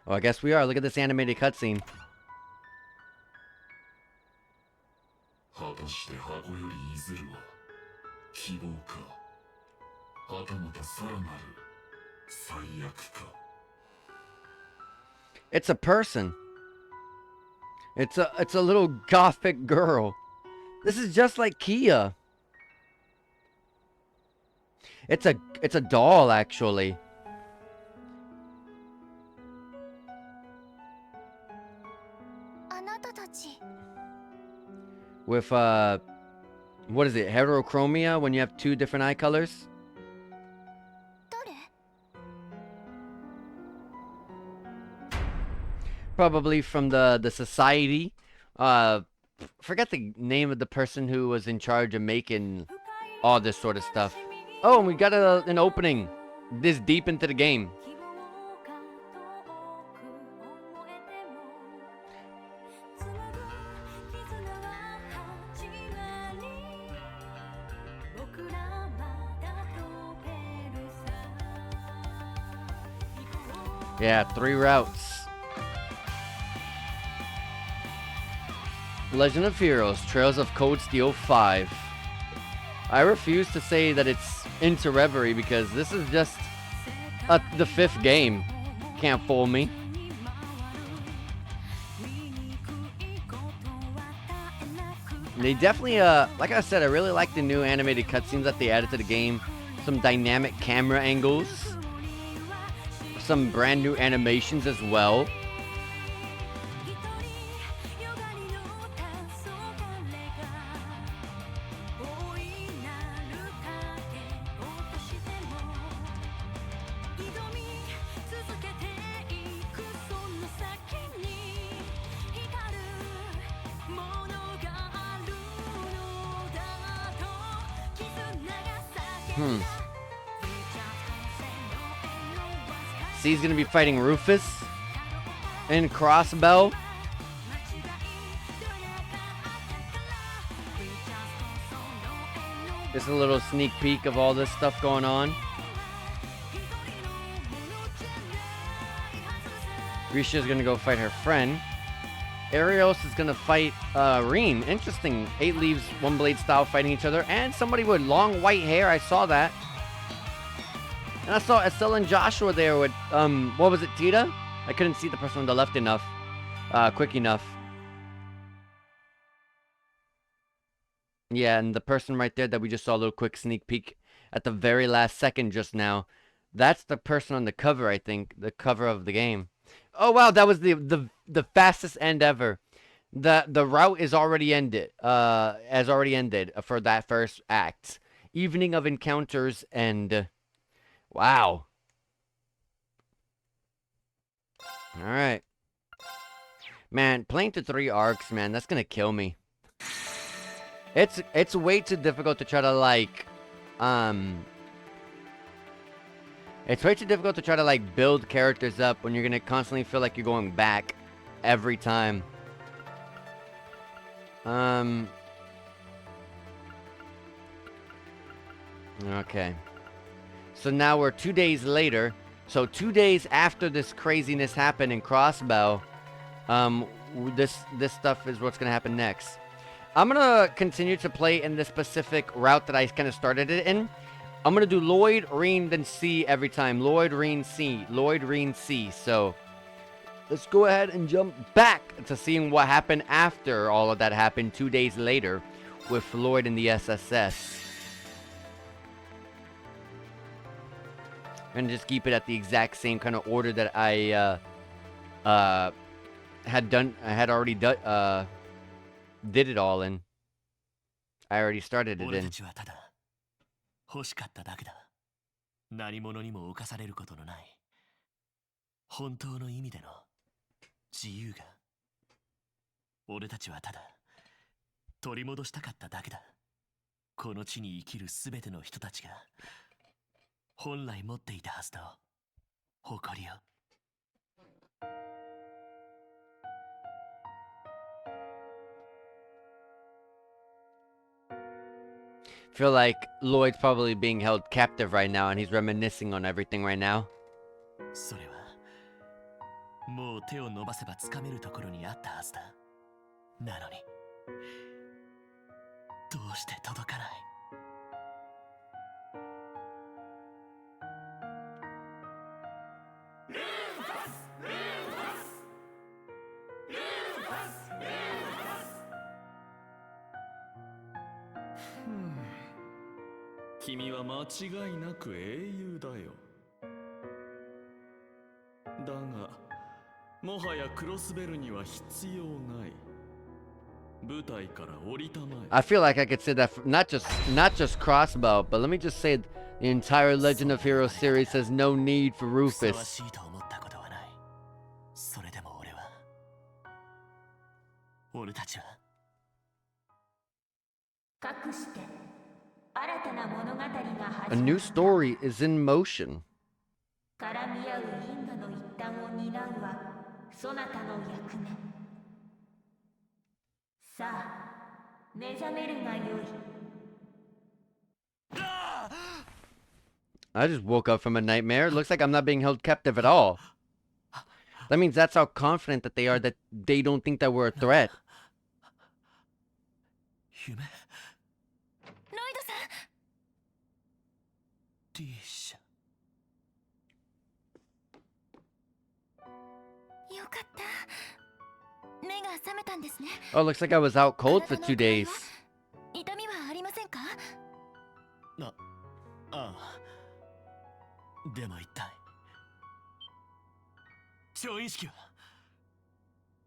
Oh, I guess we are. Look at this animated cutscene. 果たして箱よりいずるは希望か、はたまたさらなる最悪か。 It's a person. It's a little gothic girl. This is just like Kia. It's a doll actually. あなたたち。 With what is it? Heterochromia when you have two different eye colors? 誰？ Probably from the society. Forget the name of the person who was in charge of making all this sort of stuff. Oh, and we got an opening this deep into the game. Yeah, 3 routes. Legend of Heroes, Trails of Cold Steel 5. I refuse to say that it's into Reverie because this is just the 5th game. Can't fool me. They definitely, like I said, I really like the new animated cutscenes that they added to the game. Some dynamic camera angles. some brand new animations as well. C's gonna be fighting Rufus and Crossbell. Just a little sneak peek of all this stuff going on. Risha's gonna go fight her friend. Arios is gonna fight Reen. Interesting. 8 leaves, 1 blade style fighting each other. And somebody with long white hair. I saw that. And I saw Estelle and Joshua there with, what was it, Tita? I couldn't see the person on the left enough. Quick enough. Yeah, and the person right there that we just saw a little quick sneak peek at the very last second just now. That's the person on the cover, I think. The cover of the game. Oh, wow, that was the fastest end ever. The route is already ended. Has already ended for that first act. Evening of Encounters and... wow. Alright. Man, playing to 3 arcs, man, that's gonna kill me. It's way too difficult to try to, like... It's way too difficult to try to, like, build characters up when you're gonna constantly feel like you're going back every time. Okay. So now we're 2 days later. So 2 days after this craziness happened in Crossbell, this stuff is what's gonna happen next. I'm gonna continue to play in this specific route that I kind of started it in. I'm gonna do Lloyd, Reen, then C every time. Lloyd, Reen, C. Lloyd, Reen, C. So let's go ahead and jump back to seeing what happened after all of that happened 2 days later with Lloyd and the SSS. And just keep it at the exact same kind of order that I had already did it all in. I already started it in. 欲しかっただけだ。何者にも侵されることのない本当の意味での自由が。俺たちはただ取り戻したかっただけだ。この地に生きるすべての人たちが本来持っていたはずの誇りを。Feel like Lloyd's probably being held captive right now and he's reminiscing on everything right now. それはもう手を伸ばせば掴めるところにあったはずだ。なのにどうして届かない。君は間違いなく英雄だよ。だが、もはやクロスベルには必要ない。舞台から降りたまえ。 I feel like I could say that for not just Crossbow, but let me just say the entire Legend of Heroes series has no need for ふさわ Rufus. しいと思ったことはない。それでも俺たちは隠して新たな物語が A new story is in motion. 絡み合う因果の一端を担うはそなたの役目。さあ目覚めるがよい。 I just woke up from a nightmare. It looks like I'm not being held captive at all. That means that's how confident that they are that they don't think that we're a threat. 夢。ロイドさん。リーシャ。よかった。目が覚めたんですね。 Oh, looks like I was out cold for 2 days. 痛みはありませんか？ああ。でも一体意識は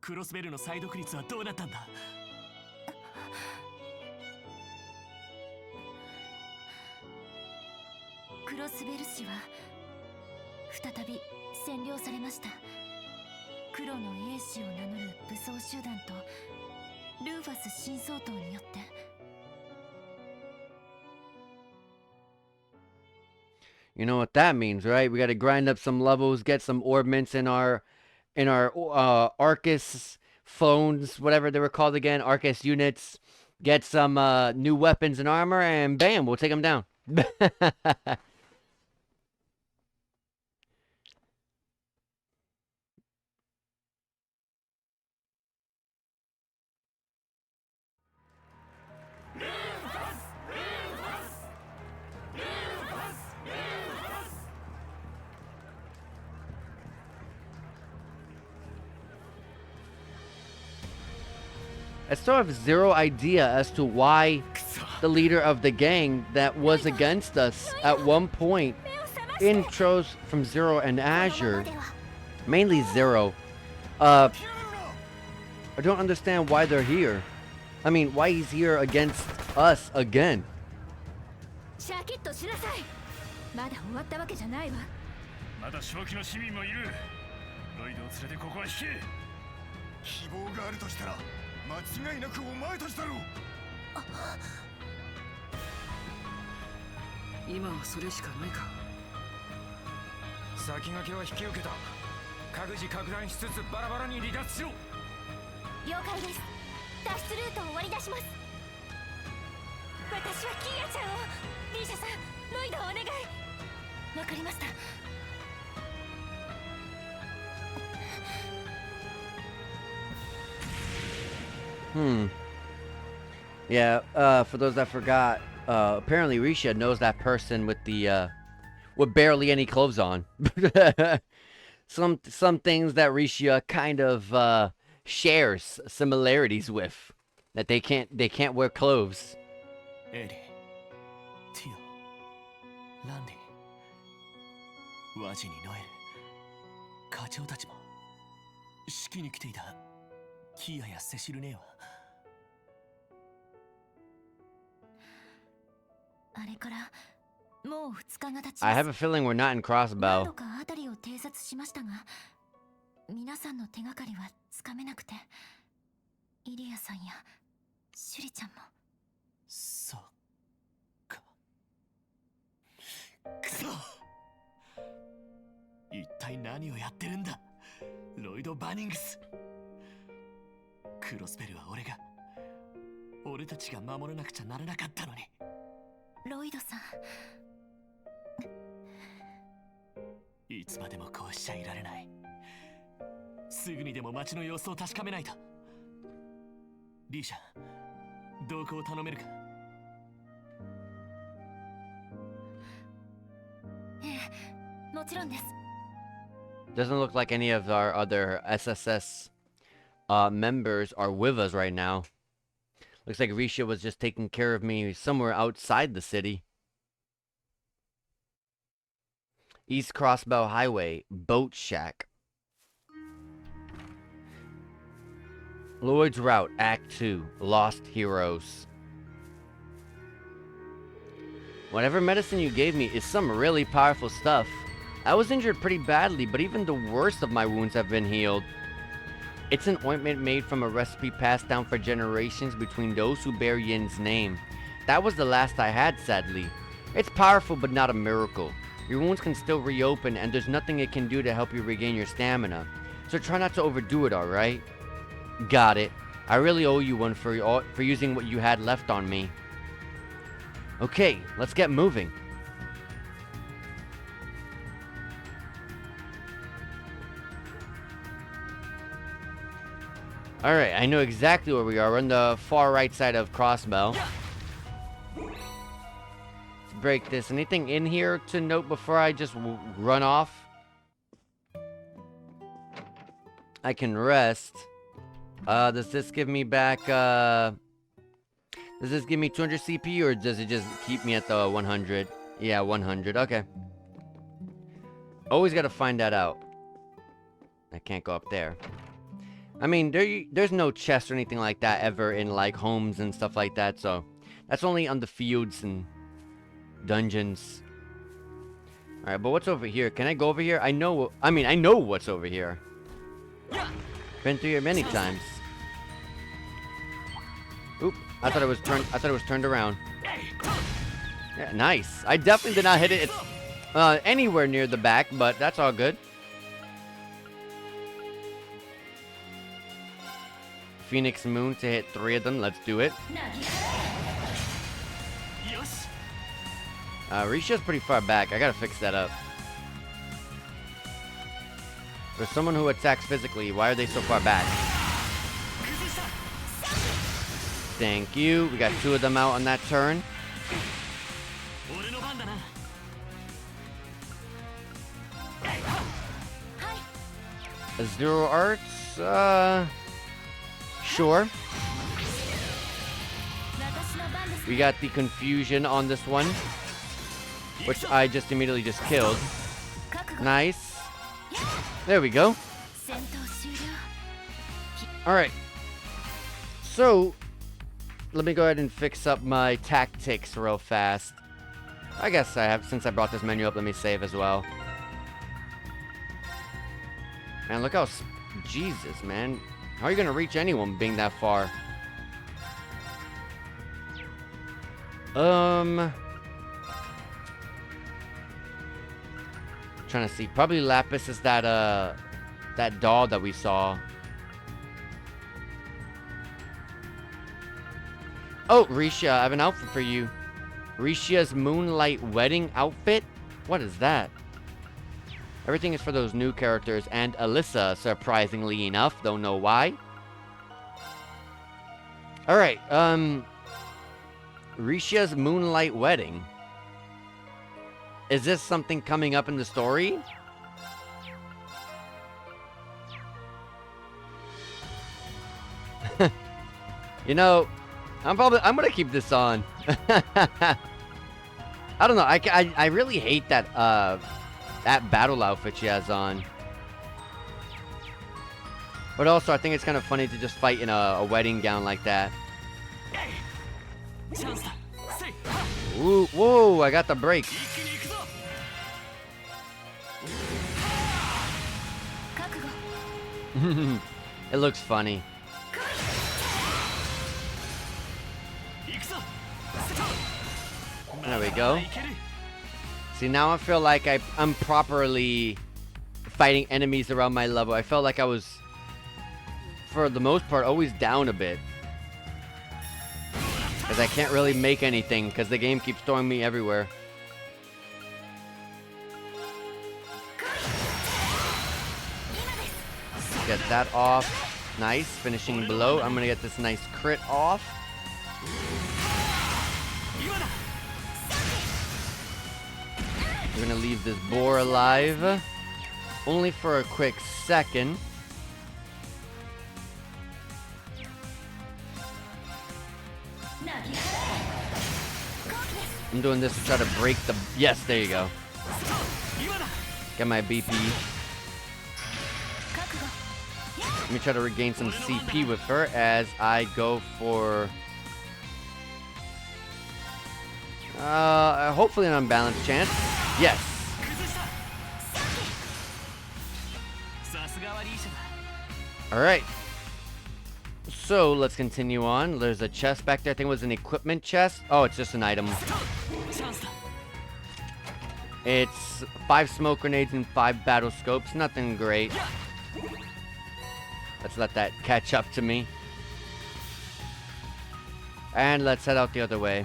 クロスベルの再独立はどうなったんだ？クロスベル氏は再び占領されました。黒の英氏を名乗る武装集団とルーファス新総統によって。You know what that means, right? We got to grind up some levels, get some orbments in our Arcus phones, whatever they were called again, Arcus units. Get some new weapons and armor, and bam, we'll take them down. I still have zero idea as to why the leader of the gang that was against us at one point intros from Zero and Azure, mainly Zero. I don't understand why they're here. I mean, why he's here against us again. シャキッとしなさい。まだ終わったわけじゃないわ。まだ正気の市民もいる。ロイドを連れてここは引け。希望があるとしたら間違いなくお前たちだろう。今はそれしかないか。先駆けは引き受けた。各自拡大しつつバラバラに離脱しろ。了解です。脱出ルートを割り出します。私はキーヤちゃんを。リーシャさん、ロイドをお願い。わかりました。Yeah, for those that forgot, apparently Risha knows that person with the, with barely any clothes on. Some things that Risha kind of, shares similarities with. That they can't wear clothes. エリ、ティオ、ランディ、ワジにノエル、課長たちも式に来ていたキアやセシル姉は。あれからもう2日が経ちます。I have a feeling we're not in 何 Crossbow. 度か辺りを偵察しましたが、皆さんの手がかりはつかめなくて、イリアさんやシュリちゃんも。そうか。くそ。一体何をやってるんだ、ロイド・バニングス。クロスベルは俺たちが守らなくちゃならなかったのに。ロイドさん、いつまでもこうしちゃいられない。すぐにでも街の様子を確かめないと。リーシャ、同行を頼めるか？ええ、もちろんです。Doesn't look like any of our other SSS members are with us right now. Looks like Risha was just taking care of me somewhere outside the city. East Crossbow Highway, Boat Shack. Lloyd's Route, Act 2, Lost Heroes. Whatever medicine you gave me is some really powerful stuff. I was injured pretty badly, but even the worst of my wounds have been healed. It's an ointment made from a recipe passed down for generations between those who bear Yin's name. That was the last I had, sadly. It's powerful, but not a miracle. Your wounds can still reopen, and there's nothing it can do to help you regain your stamina. So try not to overdo it, alright? Got it. I really owe you one for using what you had left on me. Okay, let's get moving. Alright, I know exactly where we are. We're on the far right side of Crossbow. Let's break this. Anything in here to note before I just run off? I can rest. Does this give me back, does this give me 200 CP, or does it just keep me at the 100? Yeah, 100. Okay. Always gotta find that out. I can't go up there. I mean, there's no chest or anything like that ever in, like, homes and stuff like that, so... That's only on the fields and dungeons. Alright, but what's over here? Can I go over here? I know what's over here. Been through here many times. Oop, I thought it was turned around. Yeah, nice. I definitely did not hit it anywhere near the back, but that's all good. Phoenix Moon to hit 3 of them. Let's do it. Risha's pretty far back. I gotta fix that up. For someone who attacks physically, why are they so far back? Thank you. We got 2 of them out on that turn. Zero Arts? Sure. We got the confusion on this one, which I just immediately just killed. Nice. There we go. Alright. So, let me go ahead and fix up my tactics real fast. I guess I have, since I brought this menu up, let me save as well. Man, look how... Jesus, man. How are you gonna reach anyone being that far? Trying to see. Probably Lapis is that doll that we saw. Oh, Risha, I have an outfit for you. Risha's Moonlight Wedding outfit? What is that? Everything is for those new characters and Alyssa, surprisingly enough. Don't know why. Alright, Risha's Moonlight Wedding. Is this something coming up in the story? You know, I'm gonna keep this on. I don't know. I really hate that that battle outfit she has on. But also, I think it's kind of funny to just fight in a wedding gown like that. Ooh, whoa, I got the break. It looks funny. There we go. See, now I feel like I'm properly fighting enemies around my level. I felt like I was, for the most part, always down a bit. Because I can't really make anything, because the game keeps throwing me everywhere. Get that off. Nice. Finishing blow. I'm going to get this nice crit off. We're going to leave this boar alive. Only for a quick second. I'm doing this to try to break the... Yes, there you go. Get my BP. Let me try to regain some CP with her as I go for... hopefully an unbalanced chance. Yes. Alright. So, let's continue on. There's a chest back there. I think it was an equipment chest. Oh, it's just an item. It's 5 smoke grenades and 5 battle scopes. Nothing great. Let's let that catch up to me. And let's head out the other way.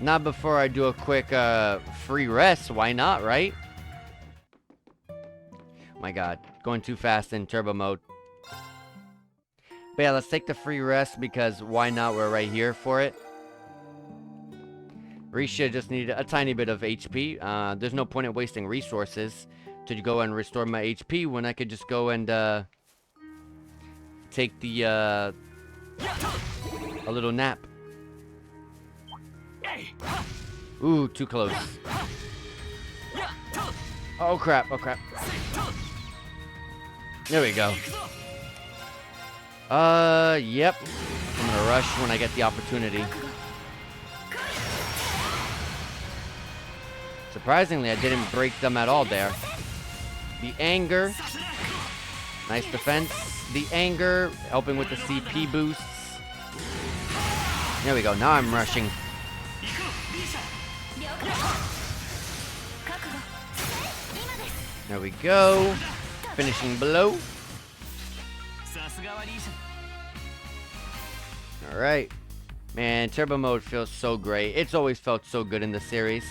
Not before I do a quick free rest. Why not, right? My god. Going too fast in turbo mode. But yeah, let's take the free rest because why not? We're right here for it. Risha just needed a tiny bit of HP. There's no point in wasting resources to go and restore my HP when I could just go and take the a little nap. Ooh, too close. Oh crap, oh crap. There we go. Yep. I'm gonna rush when I get the opportunity. Surprisingly, I didn't break them at all there. The anger. Nice defense. The anger, helping with the CP boosts. There we go. Now I'm rushing. There we go. Finishing blow. Alright. Man, turbo mode feels so great. It's always felt so good in the series.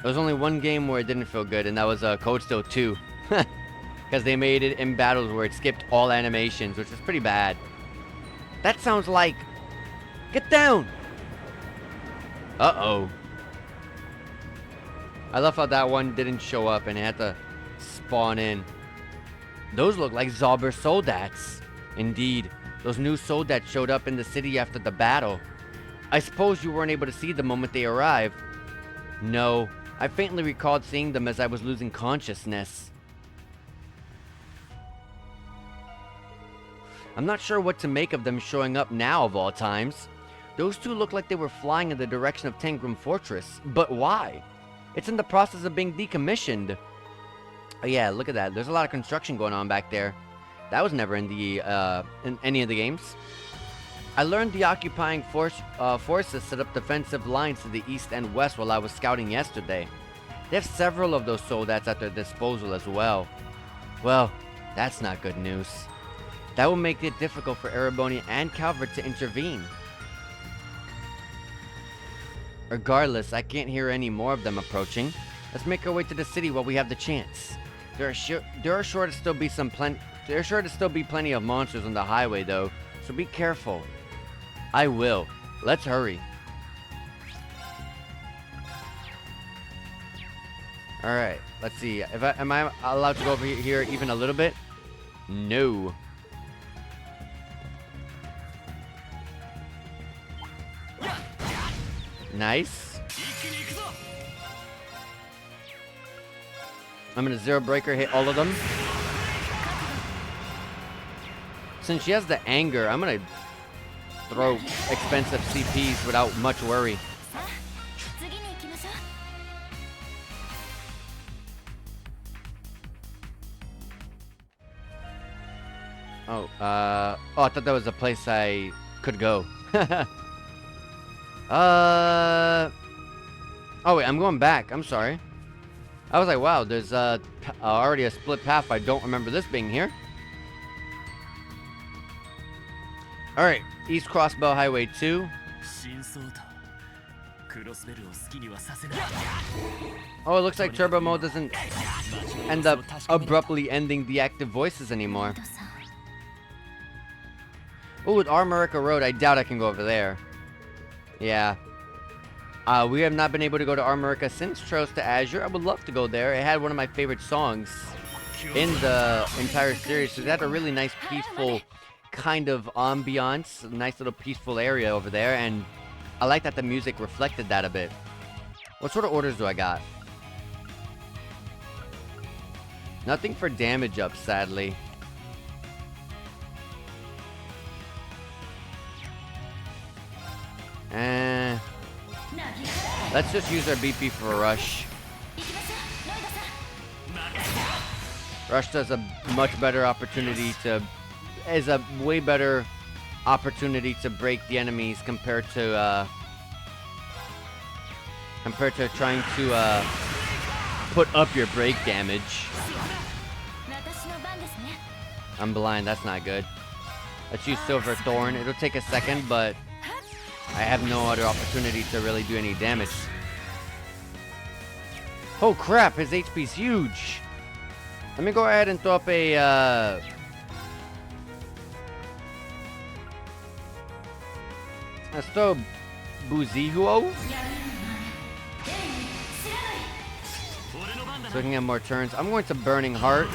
There was only one game where it didn't feel good, and that was Code Steel 2. Because they made it in battles where it skipped all animations, which is pretty bad. That sounds like... Get down! Uh-oh. I love how that one didn't show up and it had to spawn in. Those look like Zauber Soldats. Indeed, those new Soldats showed up in the city after the battle. I suppose you weren't able to see the moment they arrived. No, I faintly recalled seeing them as I was losing consciousness. I'm not sure what to make of them showing up now of all times. Those two look like they were flying in the direction of Tangram Fortress, but why? It's in the process of being decommissioned. Oh yeah, look at that. There's a lot of construction going on back there. That was never in the in any of the games. I learned the occupying forces set up defensive lines to the east and west while I was scouting yesterday. They have several of those soldats at their disposal as well. Well, that's not good news. That will make it difficult for Ereboni and Calvert to intervene. Regardless, I can't hear any more of them approaching. Let's make our way to the city while we have the chance. There are sure to still be plenty of monsters on the highway though, so be careful. I will. Let's hurry. Alright, let's see. Am I allowed to go over here even a little bit? No. Nice. I'm gonna Zero Breaker hit all of them. Since she has the anger, I'm gonna throw expensive CPs without much worry. Oh, I thought that was a place I could go. Oh wait, I'm going back. I'm sorry. I was like, wow, there's already a split path. I don't remember this being here. Alright, East Crossbow Highway 2. Oh, it looks like turbo mode doesn't end up abruptly ending the active voices anymore. Oh, with Armorica Road, I doubt I can go over there. Yeah. We have not been able to go to Armorica since Trails to Azure. I would love to go there. It had one of my favorite songs in the entire series. So it had a really nice, peaceful kind of ambiance. A nice little peaceful area over there. And I like that the music reflected that a bit. What sort of orders do I got? Nothing for damage up, sadly. Let's just use our BP for a rush. Rush does a much better opportunity to... is a way better opportunity to break the enemies compared to trying to put up your break damage. I'm blind, that's not good. Let's use Silver Thorn. It'll take a second, but I have no other opportunity to really do any damage. Oh crap, his HP's huge. Let me go ahead and throw up a let's throw Buzihuo. So we can get more turns. I'm going to Burning Heart.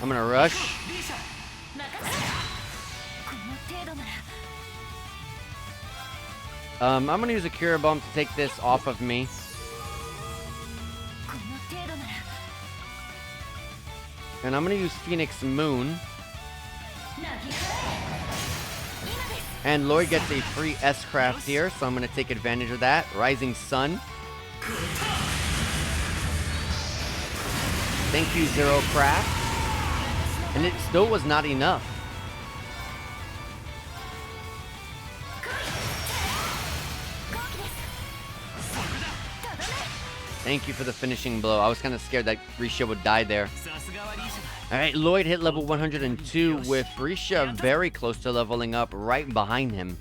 I'm gonna rush. I'm gonna use a Cure Bomb to take this off of me. And I'm gonna use Phoenix Moon. And Lloyd gets a free S-Craft here, so I'm gonna take advantage of that. Rising Sun. Thank you, Zero Craft. And it still was not enough. Thank you for the finishing blow. I was kind of scared that Risha would die there. Alright, Lloyd hit level 102 with Risha very close to leveling up right behind him.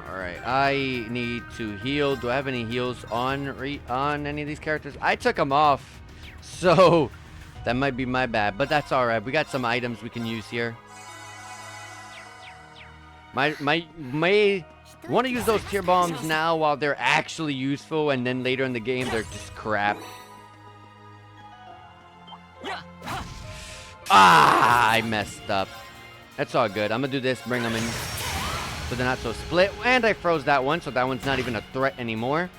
Alright, I need to heal. Do I have any heals on any of these characters? I took them off, so that might be my bad, but that's alright. We got some items we can use here. May want to use those tier bombs now while they're actually useful, and then later in the game they're just crap. Ah, I messed up. That's all good. I'm gonna do this, bring them in so they're not so split. And I froze that one, so that one's not even a threat anymore.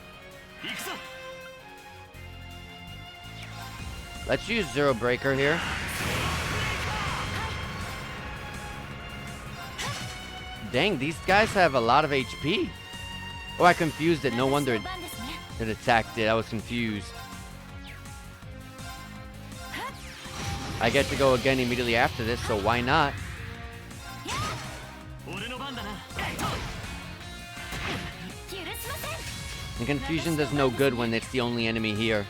Let's use Zero Breaker here. Dang, these guys have a lot of HP. Oh, I confused it. No wonder it attacked it. I was confused. I get to go again immediately after this, so why not? And confusion does no good when it's the only enemy here.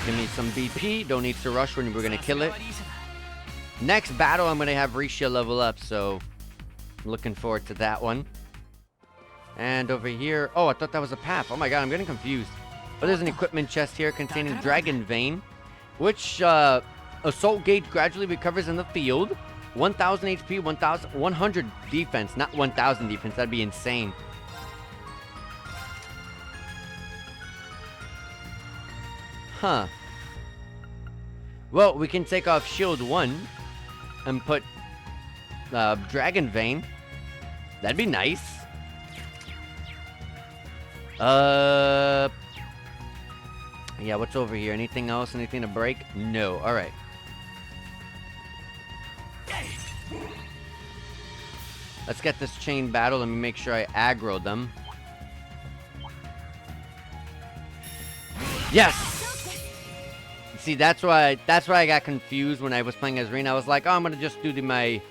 Give me some BP. Don't need to rush when we're gonna kill it. Next battle, I'm gonna have Risha level up, so looking forward to that one. And over here, oh, I thought that was a path. Oh my god, I'm getting confused. But there's an equipment chest here containing Dragon Vein, which assault gauge gradually recovers in the field. 1000 HP, 100 defense, not 1000 defense. That'd be insane. Huh. Well, we can take off Shield 1 and put Dragon Vein. That'd be nice. Yeah, what's over here? Anything else? Anything to break? No. Alright. Let's get this chain battle. Let me make sure I aggro them. Yes! See, that's why I got confused when I was playing as Rena. I was like, oh, I'm gonna just do my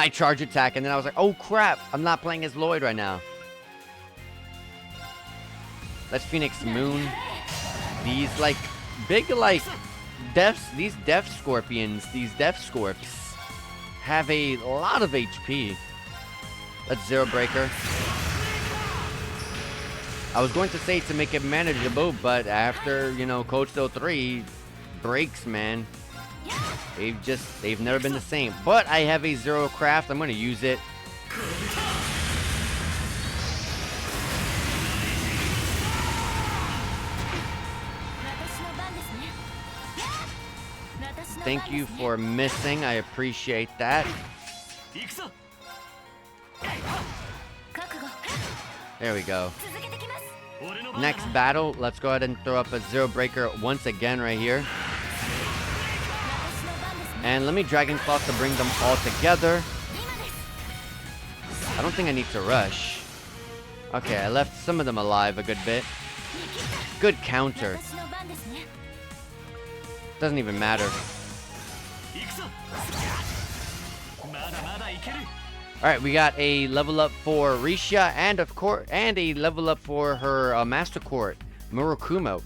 charge attack, and then I was like, oh crap, I'm not playing as Lloyd right now. Let's Phoenix Moon. These like big these death scorpions, these death scorps have a lot of HP. Let's Zero Breaker. I was going to say to make it manageable, but after, you know, Code Steel 3 breaks, man, they've never been the same. But I have a Zero Craft. I'm gonna use it. Thank you for missing. I appreciate that. There we go. Next battle, let's go ahead and throw up a Zero Breaker once again right here. And let me Dragon Claw to bring them all together. I don't think I need to rush. Okay, I left some of them alive a good bit. Good counter. Doesn't even matter. Alright, we got a level up for Risha and of course a level up for her Master Court, Murakumo,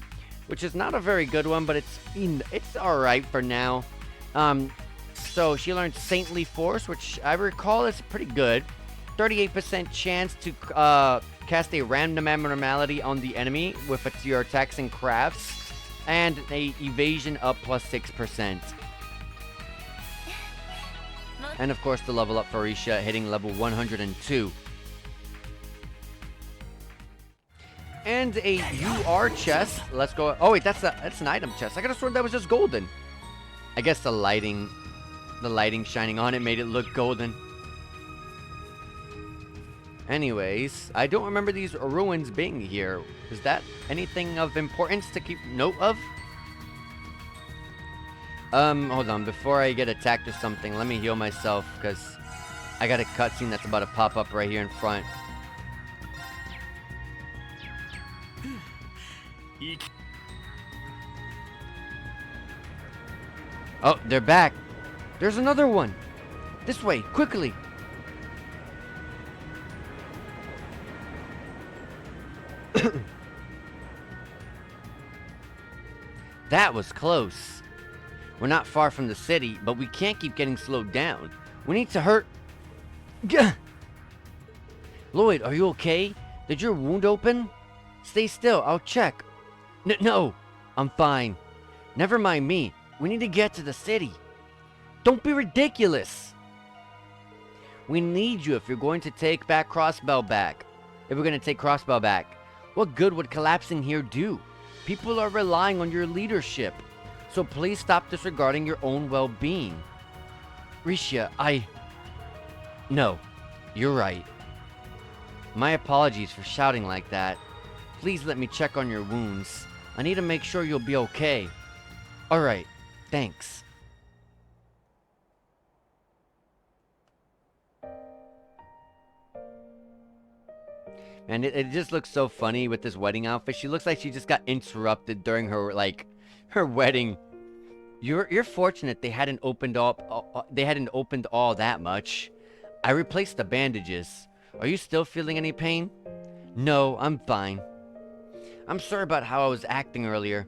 which is not a very good one, but it's alright for now. So she learned Saintly Force, which I recall is pretty good. 38% chance to cast a random abnormality on the enemy with your attacks and crafts, and a evasion up plus 6%. And of course the level up for Risha, hitting level 102. And a UR chest. Let's go. Oh wait, that's an item chest. I could have sworn that was just golden. I guess the lighting shining on it made it look golden. Anyways, I don't remember these ruins being here. Is that anything of importance to keep note of? Hold on. Before I get attacked or something, let me heal myself, because I got a cutscene that's about to pop up right here in front. Oh, they're back. There's another one. This way, quickly. That was close. We're not far from the city, but we can't keep getting slowed down. We need to hurt... Gah! Lloyd, are you okay? Did your wound open? Stay still, I'll check. No, I'm fine. Never mind me. We need to get to the city. Don't be ridiculous. We need you if you're going to take back Crossbell back. If we're going to take Crossbell back. What good would collapsing here do? People are relying on your leadership. So please stop disregarding your own well-being. Risha, No, you're right. My apologies for shouting like that. Please let me check on your wounds. I need to make sure you'll be okay. Alright, thanks. And it just looks so funny with this wedding outfit. She looks like she just got interrupted during her, her wedding. You're fortunate they hadn't opened all that much. I replaced the bandages. Are you still feeling any pain? No, I'm fine. I'm sorry about how I was acting earlier.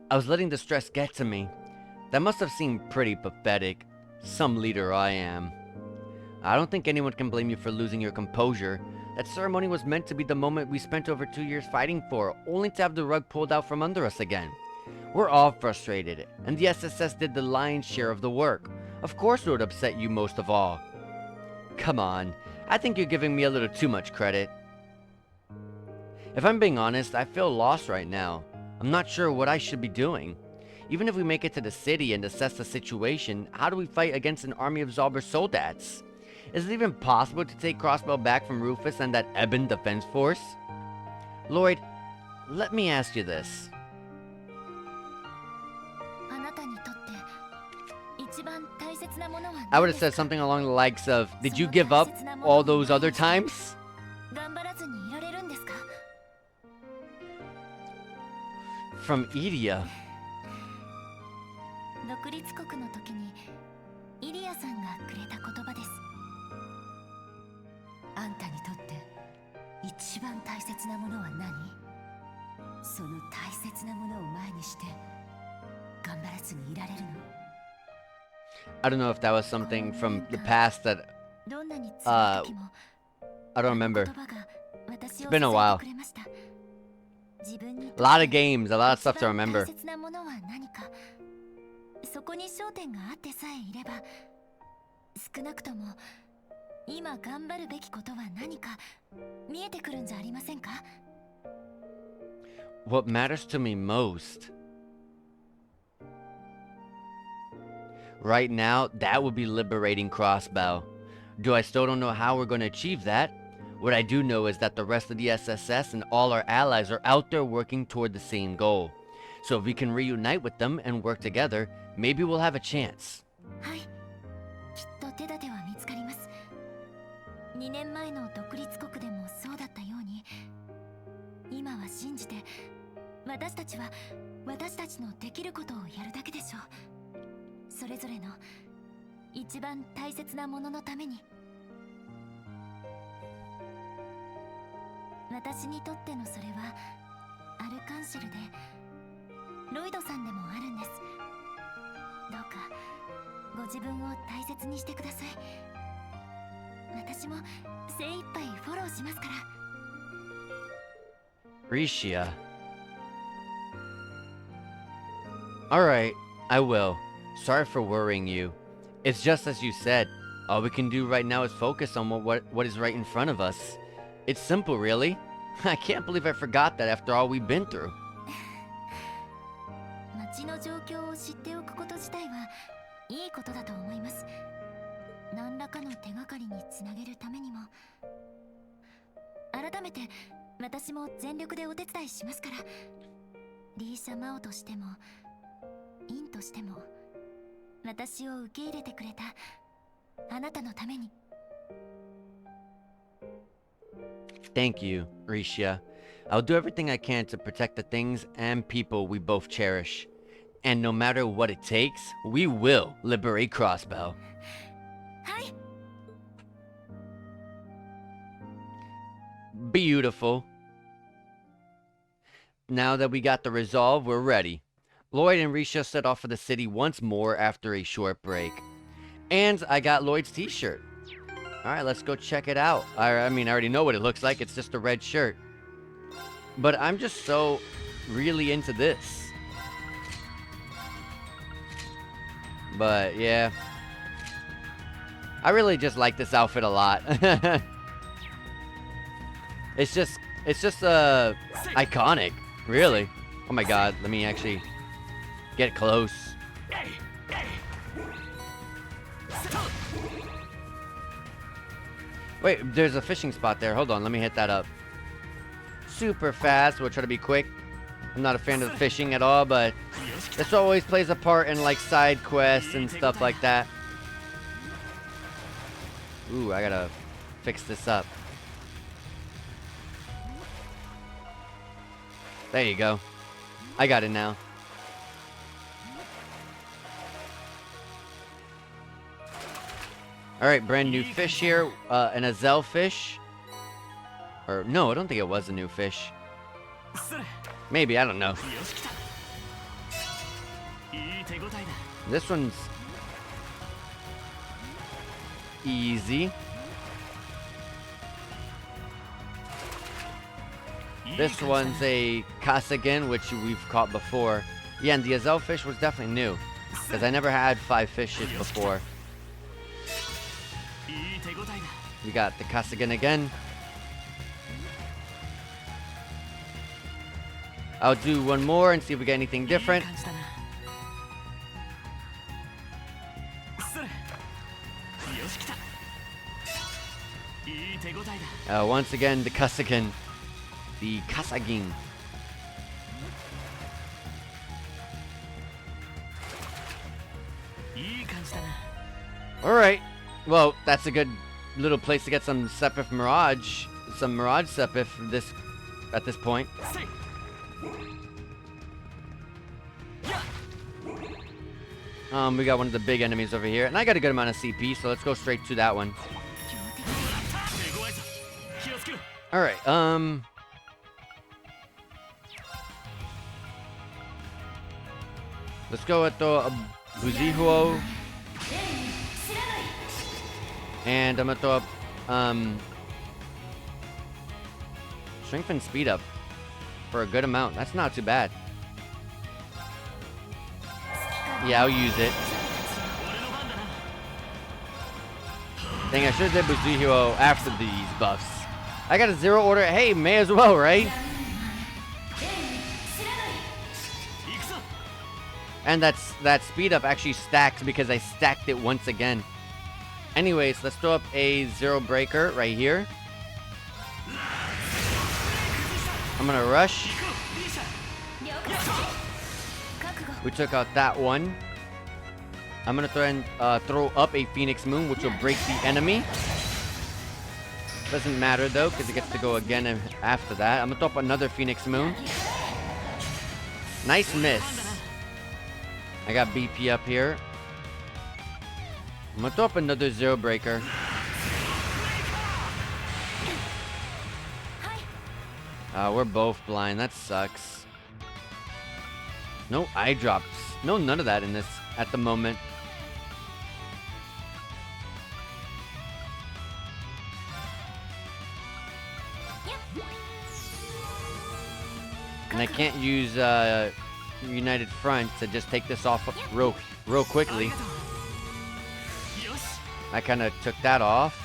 I was letting the stress get to me. That must have seemed pretty pathetic. Some leader I am. I don't think anyone can blame you for losing your composure. That ceremony was meant to be the moment we spent over 2 years fighting for, only to have the rug pulled out from under us again. We're all frustrated, and the SSS did the lion's share of the work. Of course it would upset you most of all. Come on, I think you're giving me a little too much credit. If I'm being honest, I feel lost right now. I'm not sure what I should be doing. Even if we make it to the city and assess the situation, how do we fight against an army of Zauber soldats? Is it even possible to take Crossbell back from Rufus and that Eben defense force? Lloyd, let me ask you this. I would have said something along the likes of, did you give up all those other times? From Idia. 独立国の時にイリアさんがくれた言葉です。あんたにとって一番大切なものは何？その大切なものを前にして頑張らずにいられるの？ I don't know if that was something from the past that I don't remember. It's been a while. A lot of games, a lot of stuff to remember. そこに焦点があってさえいれば、少なくとも今頑張るべきことは何か見えてくるんじゃありませんか？ What matters to me most right now, that would be liberating Crossbow. Do I still don't know how we're going to achieve that? What I do know is that the rest of the SSS and all our allies are out there working toward the same goal. So if we can reunite with them and work together, maybe we'll have a chance. はい、きっと手立ては見つかります。2年前の独立国でもそうだったように、今は信じて、私たちは私たちのできることをやるだけでしょう。それぞれの一番大切なもののために。私にとってのそれはアルカンシェルでロイドさんでもあるんです。どうかご自分を大切にしてください。私も精一杯フォローしますから。Risha. Alright, I will. Sorry for worrying you. It's just as you said. All we can do right now is focus on what is right in front of us. It's simple, really. I can't believe I forgot that after all we've been through. 街の状況を知っておくこと自体はいいことだと思います。何らかの手がかりにつなげるためにも。改めて私も全力でお手伝いしますから。リーシャ・マオとしてもインとしても私を受け入れてくれたあなたのために。 Thank you, Risha. I'll do everything I can to protect the things and people we both cherish. And no matter what it takes, we will liberate Crossbell. はい。 Beautiful. Now that we got the resolve, we're ready. Lloyd and Risha set off for the city once more after a short break. And I got Lloyd's t-shirt. Alright, let's go check it out. I mean, I already know what it looks like. It's just a red shirt. But I'm just so really into this. But, yeah. I really just like this outfit a lot. It's just iconic, really. Oh my god, let me actually get close. Wait, there's a fishing spot there. Hold on, let me hit that up. Super fast. We'll try to be quick. I'm not a fan of fishing at all, but this always plays a part in like side quests and stuff like that. Ooh, I gotta fix this up. There you go. I got it now. Alright, brand new fish here. An Azel fish. Or, no, I don't think it was a new fish. Maybe, I don't know. This one's easy. This one's a Kasagan, which we've caught before. Yeah, and the Azel fish was definitely new. Because I never had 5 fishes before. We got the Kasagan again. I'll do one more and see if we get anything different. Once again, the Kasagan. The Kasagin. Alright. Well, that's a good little place to get some Sepith Mirage. Some Mirage Sepith at this point. We got one of the big enemies over here. And I got a good amount of CP, so let's go straight to that one. Alright, let's go with the Buzihuo. And I'm gonna throw up strength and speed up for a good amount. That's not too bad. Yeah, I'll use it. Dang, I should have did Buzihuo after these buffs. I got a 0 order. Hey, may as well, right? And that speed up actually stacks because I stacked it once again. Anyways, let's throw up a 0 breaker right here. I'm gonna rush. We took out that one. I'm gonna throw up a Phoenix Moon, which will break the enemy. Doesn't matter though, because it gets to go again after that. I'm gonna throw up another Phoenix Moon. Nice miss. I got BP up here. I'm gonna throw up another 0 breaker. We're both blind. That sucks. No eye drops. No, none of that in this at the moment. And I can't use United Front to just take this off real quickly. I kind of took that off.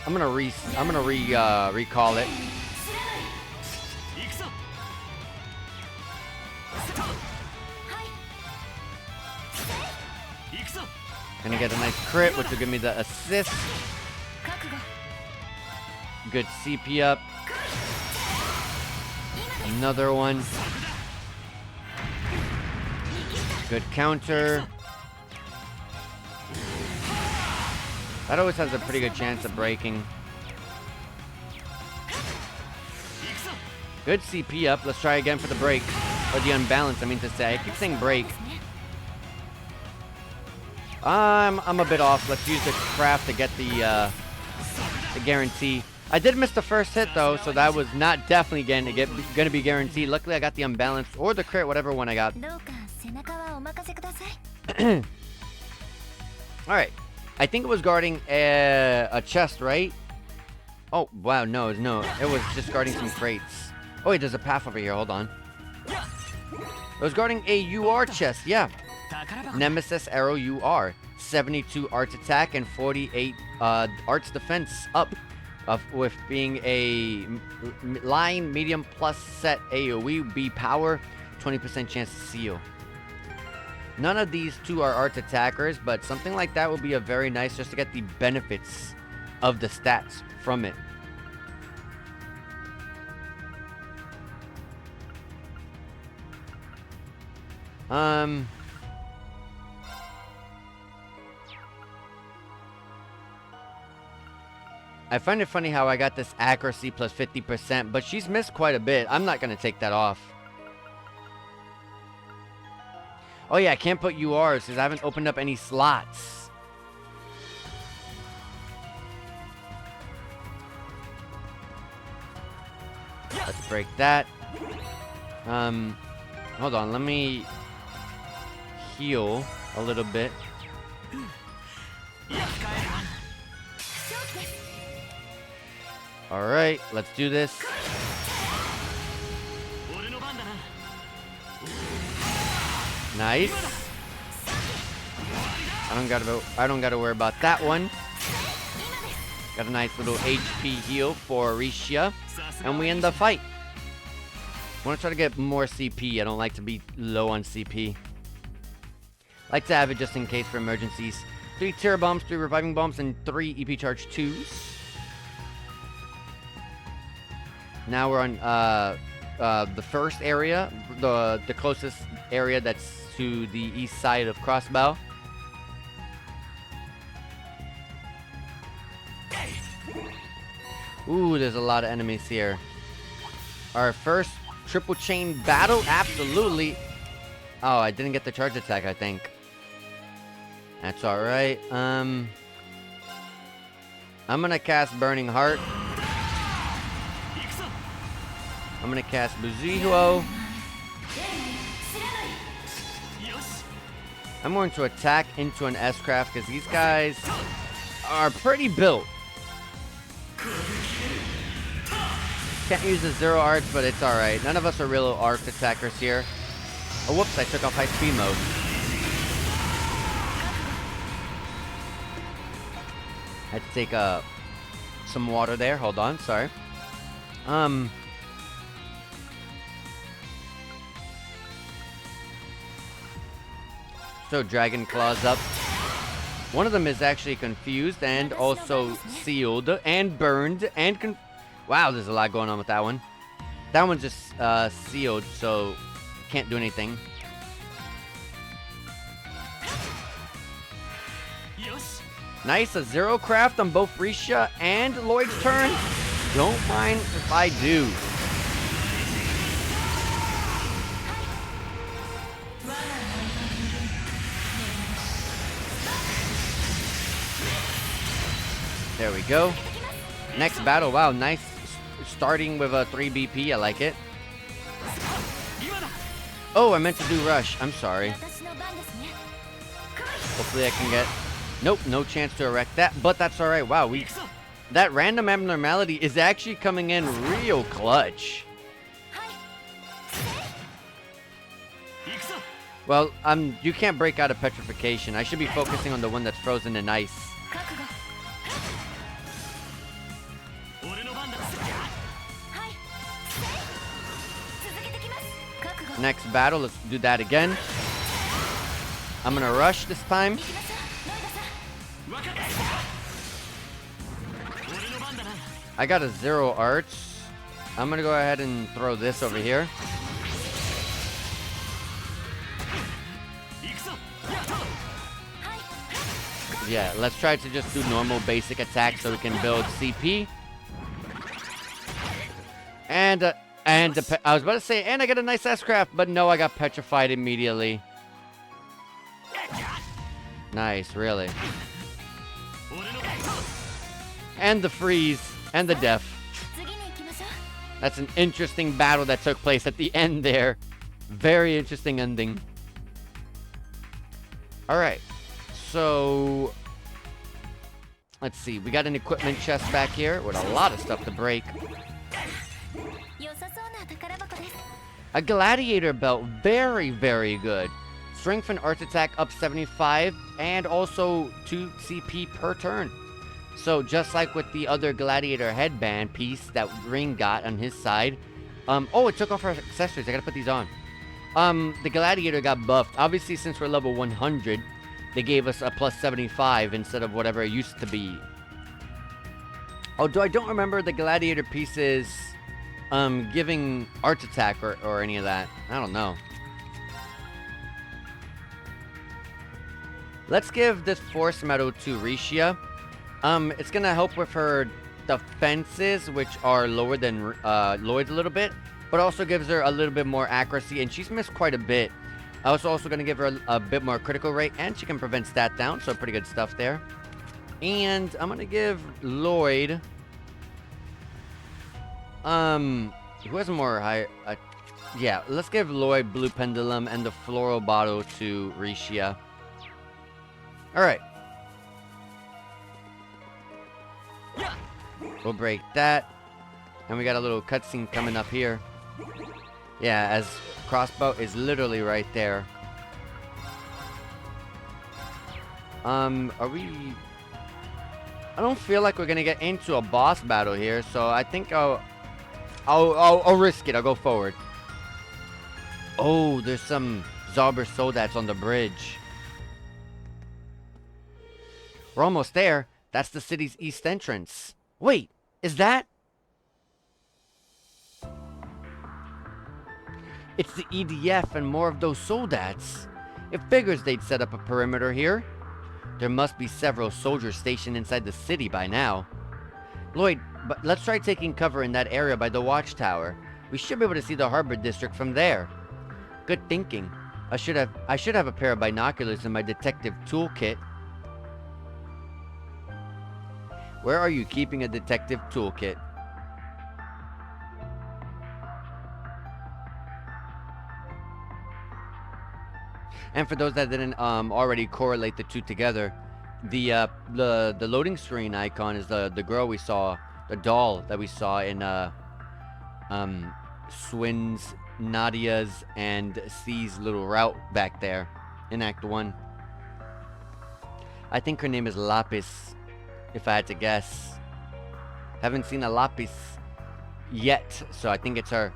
I'm gonna recall it. Gonna get a nice crit, which will give me the assist. Good CP up. Another one. Good counter. That always has a pretty good chance of breaking. Good CP up. Let's try again for the break. Or the unbalance, I mean to say. I keep saying break. I'm a bit off. Let's use the craft to get the guarantee. I did miss the first hit though, so that was not definitely gonna be guaranteed. Luckily I got the unbalance or the crit, whatever one I got. Alright. I think it was guarding a chest, right? Oh, wow, no. It was just guarding some crates. Oh, wait, there's a path over here. Hold on. It was guarding a UR chest, yeah. Nemesis Arrow UR. 72 arts attack and 48 arts defense up. With being a line medium plus set AoE B power, 20% chance to seal. None of these two are arts attackers, but something like that would be a very nice just to get the benefits of the stats from it. I find it funny how I got this accuracy plus 50%, but she's missed quite a bit. I'm not going to take that off. Oh yeah, I can't put URs because I haven't opened up any slots. Let's break that. Hold on, let me heal a little bit. Alright, let's do this. Nice. I don't gotta worry about that one. Got a nice little HP heal for Risha. And we end the fight. I want to try to get more CP. I don't like to be low on CP. Like to have it just in case for emergencies. 3 Terror Bombs, 3 Reviving Bombs, and 3 EP Charge 2s. Now we're on the first area. The closest area that's to the east side of Crossbow. Ooh, there's a lot of enemies here. Our first triple chain battle? Absolutely. Oh, I didn't get the charge attack, I think. That's alright. I'm gonna cast Burning Heart. I'm gonna cast Buzihuo. I'm going to attack into an S-Craft because these guys are pretty built. Can't use the 0 arts, but it's alright. None of us are real arc attackers here. Oh, whoops, I took off high speed mode. I had to take some water there. Hold on, sorry. So Dragon Claws up. One of them is actually confused and also sealed and burned and wow, there's a lot going on with that one. That one's just sealed, so can't do anything. Nice, a 0 craft on both Risha and Lloyd's turn. Don't mind if I do. There we go. Next battle. Wow, nice. Starting with a 3 BP. I like it. Oh, I meant to do rush. I'm sorry. Hopefully I can get... Nope, no chance to erect that, but that's alright. Wow, that random abnormality is actually coming in real clutch. Well, you can't break out of petrification. I should be focusing on the one that's frozen in ice. Next battle, let's do that again. I'm gonna rush this time. I got a 0 arts. I'm gonna go ahead and throw this over here. Yeah, let's try to just do normal basic attacks so we can build CP. And I was about to say, and I get a nice S-craft, but no, I got petrified immediately. Nice, really. And the freeze, and the death. That's an interesting battle that took place at the end there. Very interesting ending. Alright, so let's see. We got an equipment chest back here with a lot of stuff to break. A gladiator belt, very, very good. Strength and art attack up 75, and also 2 CP per turn. So just like with the other gladiator headband piece that Ring got on his side. Oh, it took off our accessories. I gotta put these on. The gladiator got buffed. Obviously, since we're level 100, they gave us a plus 75 instead of whatever it used to be. Although I don't remember the gladiator pieces giving art attack or any of that. I don't know. Let's give this force medal to Risha. It's gonna help with her defenses, which are lower than Lloyd's a little bit, but also gives her a little bit more accuracy, and she's missed quite a bit. I was also gonna give her a bit more critical rate, and she can prevent stat down, so pretty good stuff there. And I'm gonna give Lloyd, who has more high, yeah, let's give Lloyd Blue Pendulum and the Floral Bottle to Risha. Alright. We'll break that. And we got a little cutscene coming up here. Yeah, as crossbow is literally right there. Are we... I don't feel like we're gonna get into a boss battle here, so I think I'll risk it. I'll go forward. Oh, there's some Zauber Soldats on the bridge. We're almost there. That's the city's east entrance. Wait, is that? It's the EDF and more of those soldats. It figures they'd set up a perimeter here. There must be several soldiers stationed inside the city by now. Lloyd, but let's try taking cover in that area by the watchtower. We should be able to see the harbor district from there. Good thinking. I should have a pair of binoculars in my detective toolkit. Where are you keeping a detective toolkit? And for those that didn't already correlate the two together, the loading screen icon is the girl we saw, the doll that we saw in Swin's, Nadia's, and C's little route back there in Act 1. I think her name is Lapis, if I had to guess. Haven't seen a Lapis yet, so I think it's her.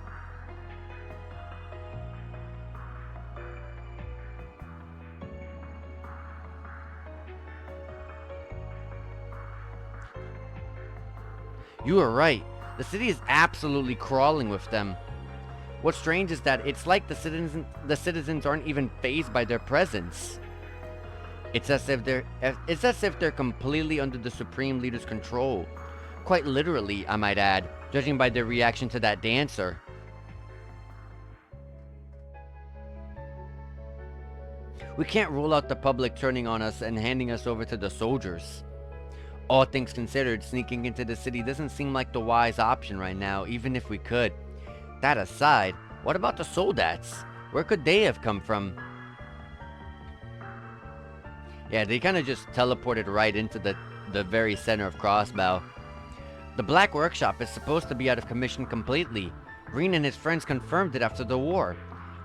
You are right. The city is absolutely crawling with them. What's strange is that it's like the citizens aren't even fazed by their presence. It's as if they're completely under the Supreme Leader's control. Quite literally, I might add, judging by their reaction to that dancer. We can't rule out the public turning on us and handing us over to the soldiers. All things considered, sneaking into the city doesn't seem like the wise option right now, even if we could. That aside, what about the soldats? Where could they have come from? Yeah, they kind of just teleported right into the very center of Crossbow. The Black Workshop is supposed to be out of commission completely. Green and his friends confirmed it after the war.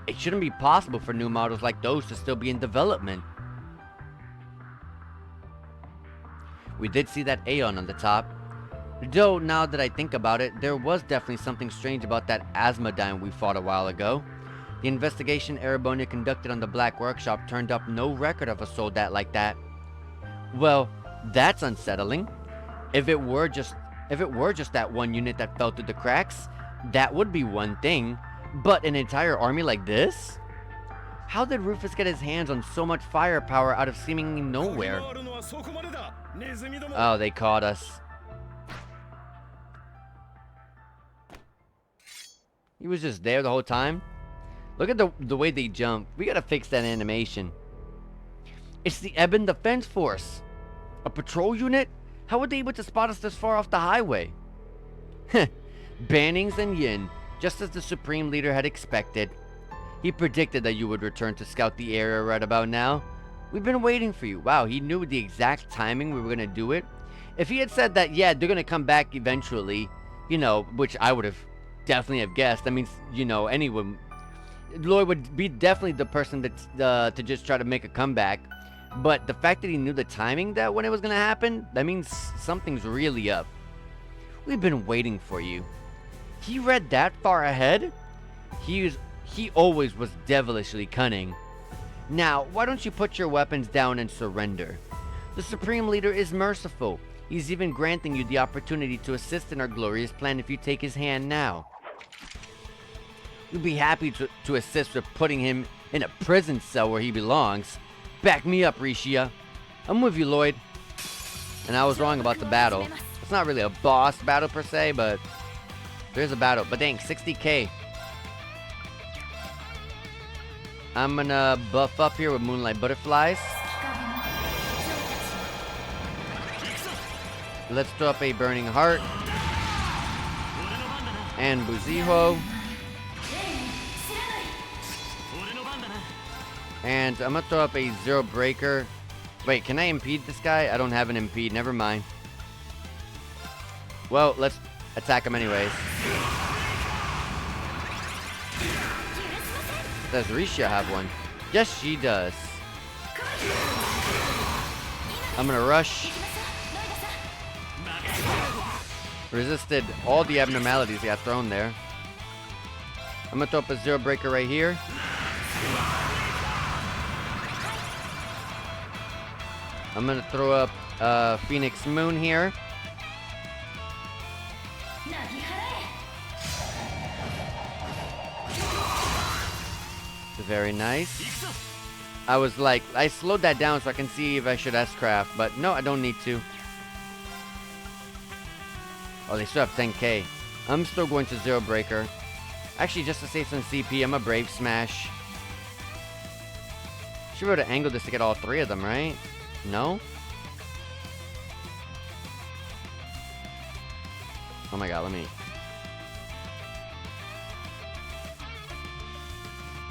It shouldn't be possible for new models like those to still be in development. We did see that Aeon on the top. Though, now that I think about it, there was definitely something strange about that Asmodyne we fought a while ago. The investigation Erebonia conducted on the Black Workshop turned up no record of a soldat like that. Well, that's unsettling. If it were just that one unit that fell through the cracks, That would be one thing, but an entire army like this? How did Rufus get his hands on so much firepower out of seemingly nowhere? Oh, they caught us. He was just there the whole time. Look at the way they jump. We gotta fix that animation. It's the Ebon Defense Force. A patrol unit? How were they able to spot us this far off the highway? Bannings and Yin, just as the Supreme Leader had expected. He predicted that you would return to scout the area right about now. We've been waiting for you. Wow, he knew the exact timing we were gonna do it. If he had said that, yeah, they're gonna come back eventually, you know, which I would have definitely have guessed. That means, you know, anyone... Lloyd would be definitely the person that to just try to make a comeback. But the fact that he knew the timing that when it was gonna happen, that means something's really up. We've been waiting for you. He read that far ahead? He always was devilishly cunning. Now, why don't you put your weapons down and surrender? The Supreme Leader is merciful. He's even granting you the opportunity to assist in our glorious plan if you take his hand now. We'd be happy to assist with putting him in a prison cell where he belongs. Back me up, Rishia. I'm with you, Lloyd. And I was wrong about the battle. It's not really a boss battle per se, but there's a battle. But dang, 60k. I'm gonna buff up here with Moonlight Butterflies. Let's throw up a Burning Heart. And Buziho. And I'm gonna throw up a Zero Breaker. Wait, can I impede this guy? I don't have an impede, never mind. Well, let's attack him anyways. Does Risha have one? Yes, she does. I'm gonna rush. Resisted all the abnormalities he got thrown there. I'm gonna throw up a Zero Breaker right here. I'm gonna throw up Phoenix Moon here. Very nice. I was like, I slowed that down so I can see if I should S-craft, but no, I don't need to. Oh, they still have 10k. I'm still going to Zero Breaker. Actually, just to save some CP, I'm a Brave Smash. Should be able to angle this to get all three of them, right? No? Oh my god, let me...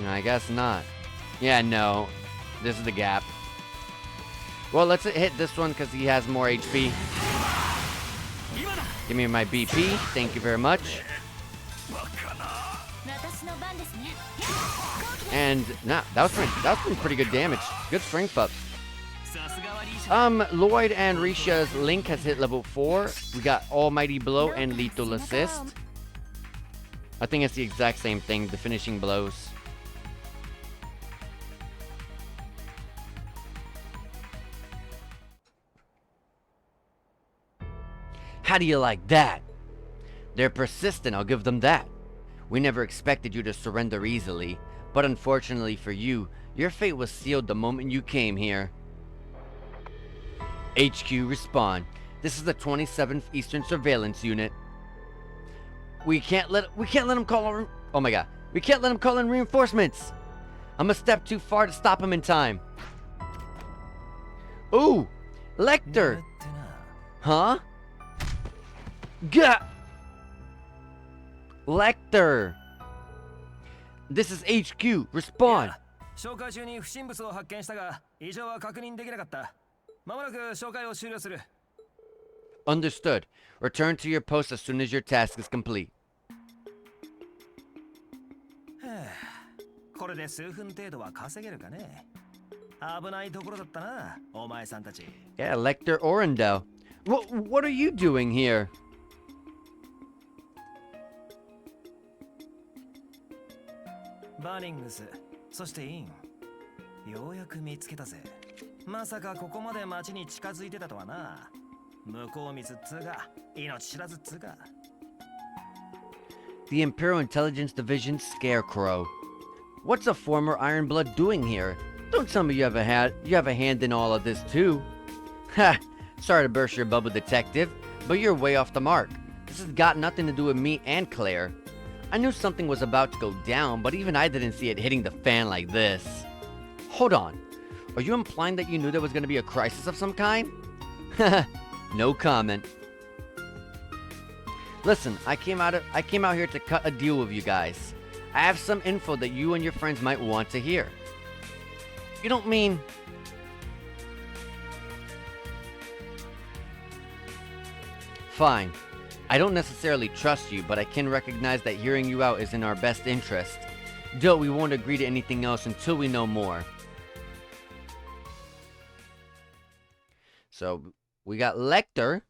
No, I guess not. Yeah, no. This is the gap. Well, let's hit this one because he has more HP. Give me my BP. Thank you very much. And nah, that was pretty good damage. Good spring pup. Lloyd and Risha's Link has hit level 4. We got Almighty Blow and Lethal Assist. I think it's the exact same thing, the finishing blows. How do you like that? They're persistent, I'll give them that. We never expected you to surrender easily, but unfortunately for you, your fate was sealed the moment you came here. HQ, respond. This is the 27th Eastern Surveillance Unit. We can't let him call. Oh my god, we can't let him call in reinforcements. I'm a step too far to stop him in time. Ooh, Lecter. Huh? Gah! Lecter. This is HQ. Respond. 紹介中に不審物を発見したが、異常は確認できなかった。まもなく紹介を終了する。Understood. Return to your post as soon as your task is complete. これで数分程度は稼げるかね。危ないところだったな、お前さんたち。Yeah, Lecter Orendel. What are you doing here? バーニングス、そしてイン。ようやく見つけたぜ。まさかここまで町に近づいてたとはな。向こう水っつうか、命知らずっつうか。The Imperial Intelligence Division Scarecrow. What's a former Ironblood doing here? Don't tell me you have a hand in all of this too. Ha! Sorry to burst your bubble, detective, but you're way off the mark. This has got nothing to do with me and Claire. I knew something was about to go down, but even I didn't see it hitting the fan like this. Hold on. Are you implying that you knew there was going to be a crisis of some kind? No comment. Listen, I came out here to cut a deal with you guys. I have some info that you and your friends might want to hear. You don't mean... Fine. I don't necessarily trust you, but I can recognize that hearing you out is in our best interest. Though we won't agree to anything else until we know more. So, we got Lecter.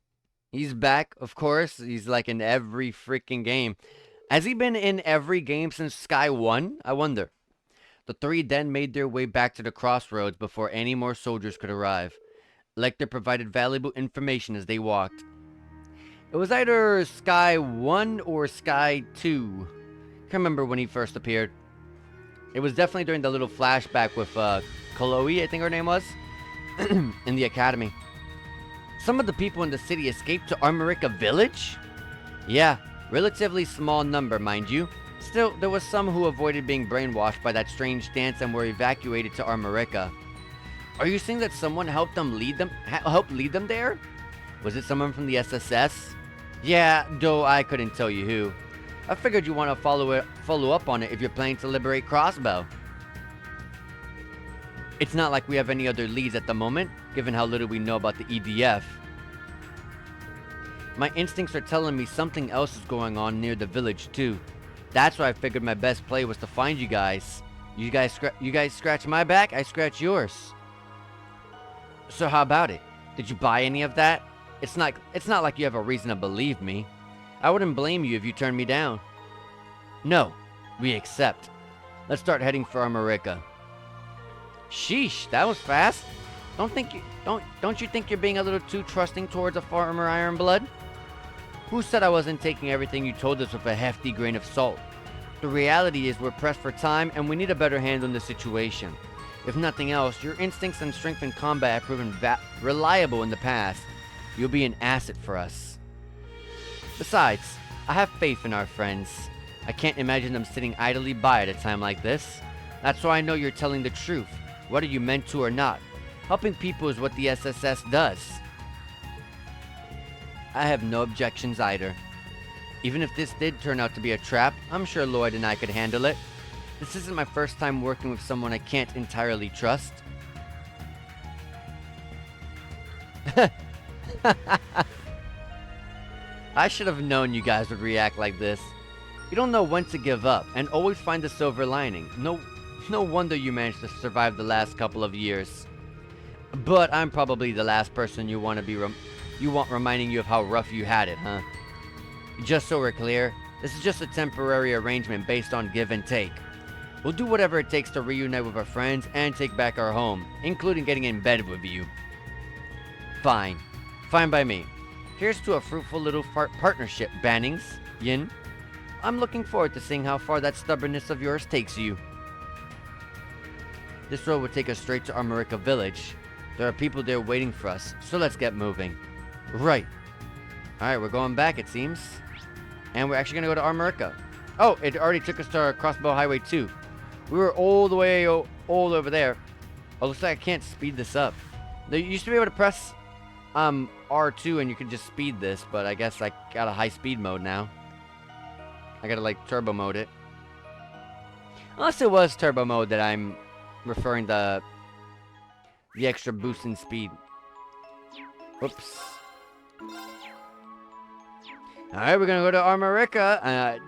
He's back, of course. He's like in every freaking game. Has he been in every game since Sky 1? I wonder. The three then made their way back to the crossroads before any more soldiers could arrive. Lecter provided valuable information as they walked. It was either Sky 1 or Sky 2. Can't remember when he first appeared. It was definitely during the little flashback with Chloe, I think her name was, in the academy. Some of the people in the city escaped to Armorica Village? Yeah, relatively small number, mind you. Still, there was some who avoided being brainwashed by that strange dance and were evacuated to Armorica. Are you saying that someone helped lead them there? Was it someone from the SSS? Yeah, though I couldn't tell you who. I figured you want to follow up on it if you're planning to liberate Crossbow. It's not like we have any other leads at the moment, given how little we know about the EDF. My instincts are telling me something else is going on near the village too. That's why I figured my best play was to find you guys. You guys scratch my back, I scratch yours. So how about it? Did you buy any of that? It's not like you have a reason to believe me. I wouldn't blame you if you turned me down. No, we accept. Let's start heading for Armorica. Sheesh, that was fast. Don't you think you're being a little too trusting towards a former Ironblood? Who said I wasn't taking everything you told us with a hefty grain of salt? The reality is we're pressed for time and we need a better handle on the situation. If nothing else, your instincts and strength in combat have proven reliable in the past. You'll be an asset for us. Besides, I have faith in our friends. I can't imagine them sitting idly by at a time like this. That's why I know you're telling the truth, whether you meant to or not. Helping people is what the SSS does. I have no objections either. Even if this did turn out to be a trap, I'm sure Lloyd and I could handle it. This isn't my first time working with someone I can't entirely trust. I should have known you guys would react like this. You don't know when to give up and always find the silver lining. No wonder you managed to survive the last couple of years. But I'm probably the last person you want reminding you of how rough you had it, huh? Just so we're clear, this is just a temporary arrangement based on give and take. We'll do whatever it takes to reunite with our friends and take back our home, including getting in bed with you. Fine. Fine by me. Here's to a fruitful little partnership, Bannings, Yin. I'm looking forward to seeing how far that stubbornness of yours takes you. This road will take us straight to Armorica Village. There are people there waiting for us, so let's get moving. Right. Alright, we're going back, it seems. And we're actually going to go to Armorica. Oh, it already took us to Crossbow Highway 2. We were all the way all over there. Oh, looks like I can't speed this up. You used to be able to press R2 and you could just speed this, but I guess I got a high speed mode now. I gotta like turbo mode it. Unless it was turbo mode that I'm referring to the extra boost in speed. Whoops. Alright, we're gonna go to Armorica.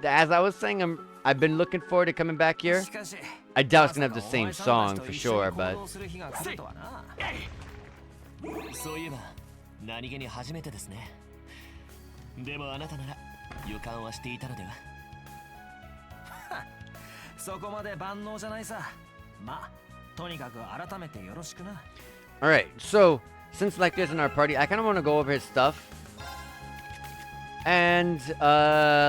As I was saying, I've been looking forward to coming back here. I doubt it's gonna have the same song for sure, but... そういえば何気に初めてですね。でもあなたなら予感はしていたのでは。そこまで万能じゃないさ。まあ、とにかく改めてよろしくな。Alright, so since like this in our party, I kind of want to go over his stuff. And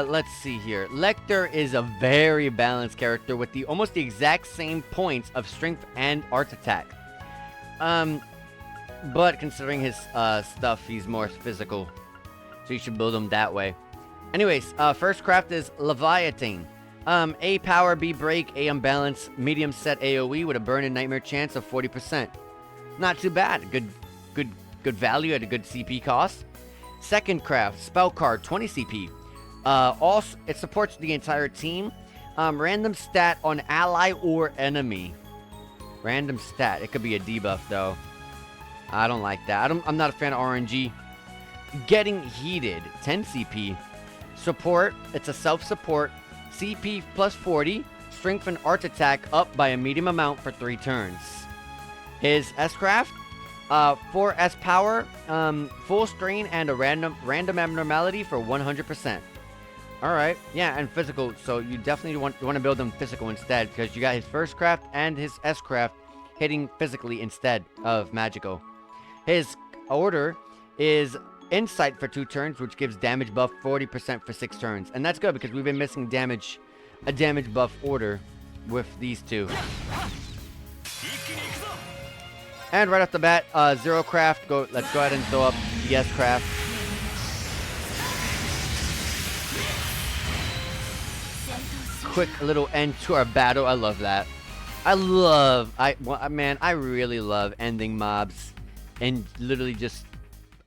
let's see here. Lecter is a very balanced character with almost the exact same points of strength and art attack. But considering his stuff, he's more physical, so you should build him that way. Anyways, first craft is Leviathan. A power, B break, A unbalance, medium set AoE with a burn and nightmare chance of 40%. Not too bad. Good value at a good CP cost. Second craft, spell card, 20 CP. Also, it supports the entire team. Random stat on ally or enemy. Random stat. It could be a debuff though. I don't like that. I'm not a fan of RNG. Getting heated, 10 CP. Support. It's a self-support. CP plus 40. Strength and art attack up by a medium amount for 3 turns. His S-craft. 4 S power, full strain, and a random abnormality for 100%. Alright, yeah, and physical, so you definitely want to build them physical instead, because you got his first craft and his S craft hitting physically instead of magical. His order is insight for 2 turns, which gives damage buff 40% for 6 turns. And that's good, because we've been missing a damage buff order with these two. And right off the bat, Zero Craft. Let's go ahead and throw up Yes Craft. Quick little end to our battle. I love that. Man, I really love ending mobs in literally just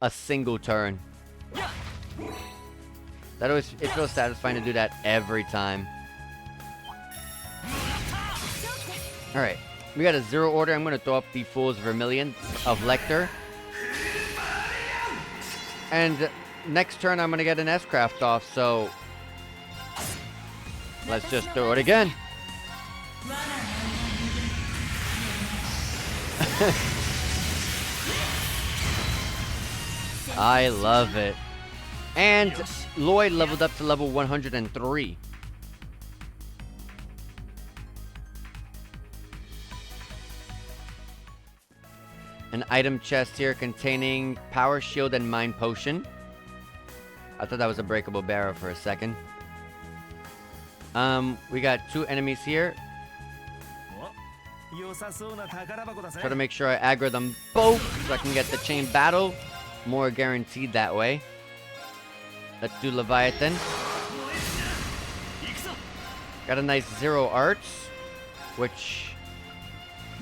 a single turn. It feels satisfying to do that every time. All right. We got a 0 order. I'm going to throw up the Fool's Vermilion of Lecter. And next turn, I'm going to get an S-Craft off, so let's just throw it again. I love it. And Lloyd leveled up to level 103. An item chest here containing Power Shield and Mind Potion. I thought that was a breakable barrel for a second. We got 2 enemies here. Try to make sure I aggro them both so I can get the chain battle. More guaranteed that way. Let's do Leviathan. Got a nice 0 arts, which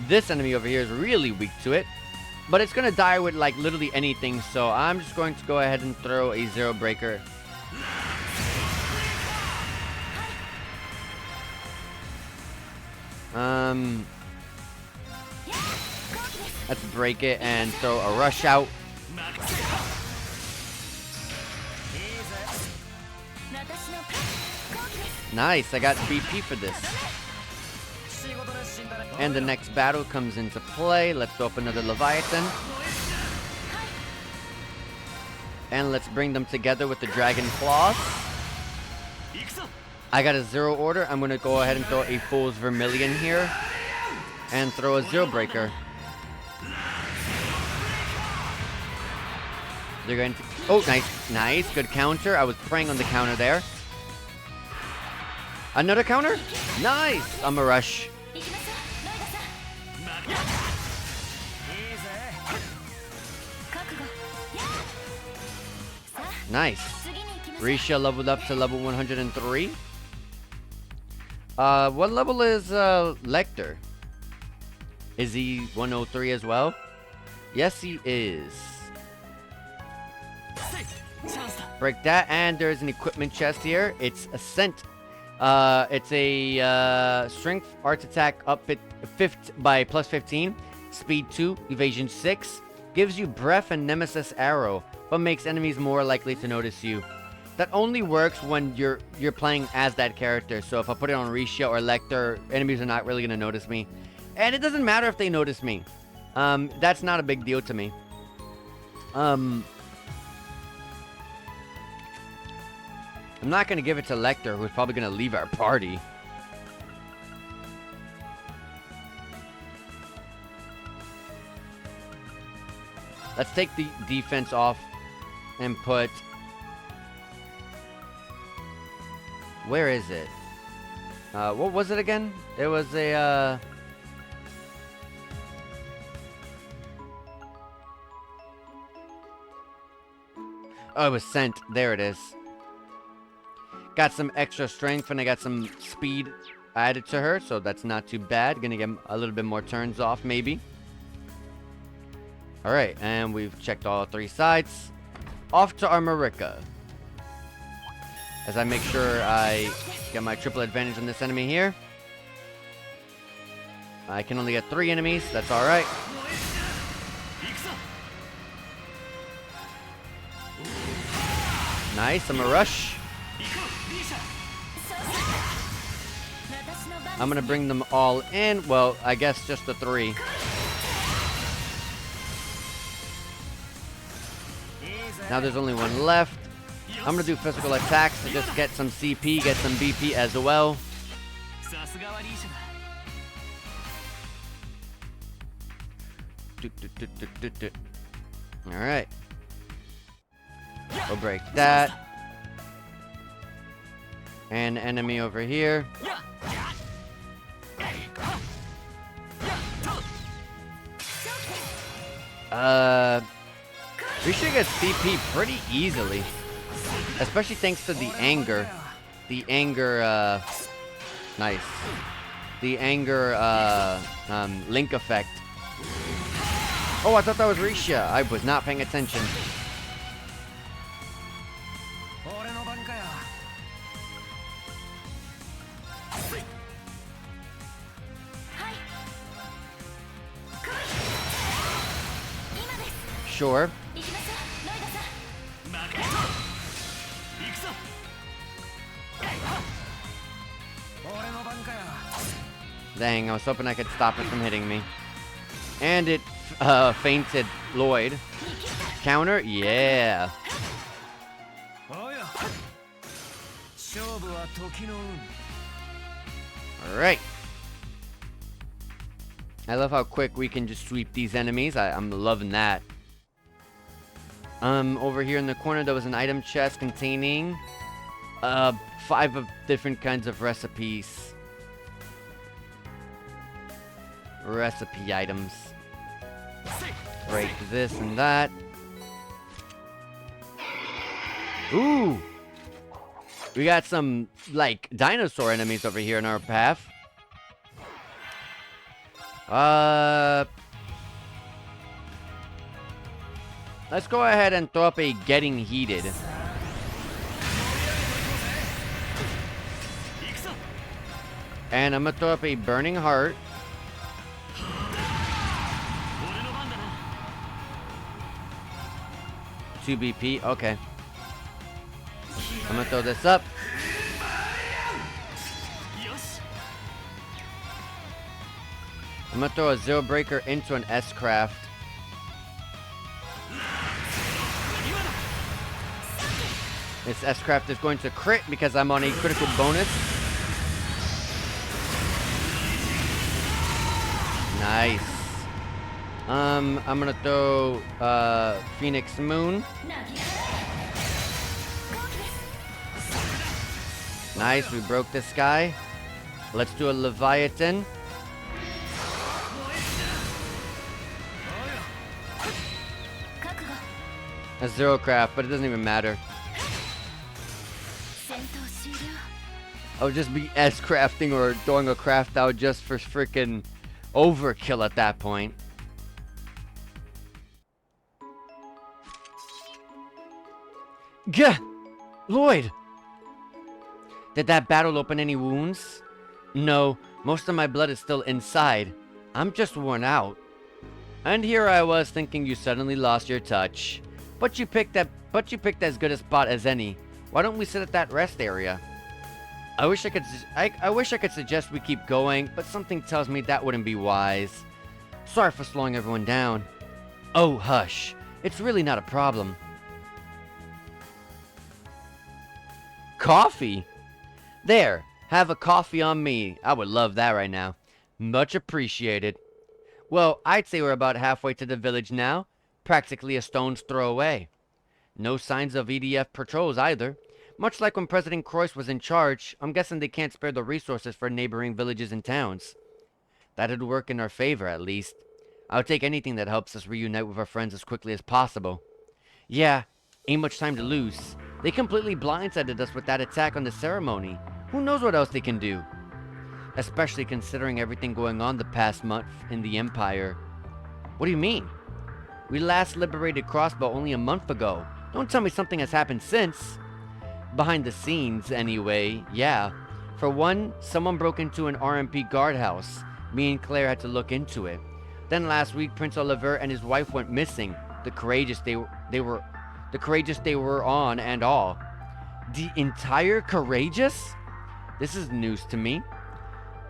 this enemy over here is really weak to it. But it's going to die with, like, literally anything, so I'm just going to go ahead and throw a 0 breaker. Let's break it and throw a rush out. Nice, I got BP for this. And the next battle comes into play. Let's throw up another Leviathan. And let's bring them together with the Dragon Claws. I got a 0 order. I'm going to go ahead and throw a Fool's Vermilion here. And throw a 0 breaker. They're going to... Oh, nice. Nice. Good counter. I was praying on the counter there. Another counter? Nice. I'm a rush. Nice. Risha leveled up to level 103. What level is Lecter? Is he 103 as well? Yes, he is. Break that, and there's an equipment chest here. It's Ascent. It's a strength, art attack up by plus 15, speed 2, evasion 6, gives you breath and nemesis arrow, but makes enemies more likely to notice you. That only works when you're playing as that character. So if I put it on Risha or Lecter, enemies are not really gonna notice me, and it doesn't matter if they notice me. That's not a big deal to me. I'm not going to give it to Lecter, who's probably going to leave our party. Let's take the defense off and put Where is it? What was it again? It was a, Oh, it was sent. There it is. Got some extra strength and I got some speed added to her, so that's not too bad. Gonna get a little bit more turns off, maybe. Alright, and we've checked all 3 sides. Off to Armorica. As I make sure I get my triple advantage on this enemy here. I can only get 3 enemies, that's alright. Nice, I'm a rush. I'm gonna bring them all in. Well, I guess just the 3. Now there's only 1 left. I'm gonna do physical attacks to just get some CP, get some BP as well. Alright. We'll break that. And enemy over here. We should get CP pretty easily. Especially thanks to the anger. The anger, nice. The anger, link effect. Oh, I thought that was Risha. I was not paying attention. Sure. Dang, I was hoping I could stop it from hitting me. And it fainted Lloyd. Counter? Yeah. Alright. I love how quick we can just sweep these enemies. I'm loving that. Over here in the corner, there was an item chest containing 5 of different kinds of recipes. Recipe items. Break this and that. Ooh! We got some, like, dinosaur enemies over here in our path. Let's go ahead and throw up a Getting Heated. And I'm gonna throw up a Burning Heart. Two BP, okay. I'm gonna throw this up. I'm gonna throw a Zero Breaker into an S-Craft. This S-Craft is going to crit because I'm on a critical bonus. Nice. I'm gonna throw Phoenix Moon. Nice, we broke this guy. Let's do a Leviathan. A Zero Craft, but it doesn't even matter. I would just be S-crafting or throwing a craft out just for freaking overkill at that point. Gah! Lloyd! Did that battle open any wounds? No, most of my blood is still inside. I'm just worn out. And here I was thinking you suddenly lost your touch. But you picked as good a spot as any. Why don't we sit at that rest area? I wish I could suggest we keep going, but something tells me that wouldn't be wise. Sorry for slowing everyone down. Oh, hush. It's really not a problem. Coffee? There, have a coffee on me. I would love that right now. Much appreciated. Well, I'd say we're about halfway to the village now. Practically a stone's throw away. No signs of EDF patrols either. Much like when President Croix was in charge, I'm guessing they can't spare the resources for neighboring villages and towns. That'd work in our favor, at least. I'll take anything that helps us reunite with our friends as quickly as possible. Yeah, ain't much time to lose. They completely blindsided us with that attack on the ceremony. Who knows what else they can do? Especially considering everything going on the past month in the Empire. What do you mean? We last liberated Crossbow only a month ago. Don't tell me something has happened since. Behind the scenes, anyway, yeah. For one, someone broke into an RMP guardhouse. Me and Claire had to look into it. Then last week, Prince Oliver and his wife went missing. The courageous they were on and all. The entire courageous? This is news to me.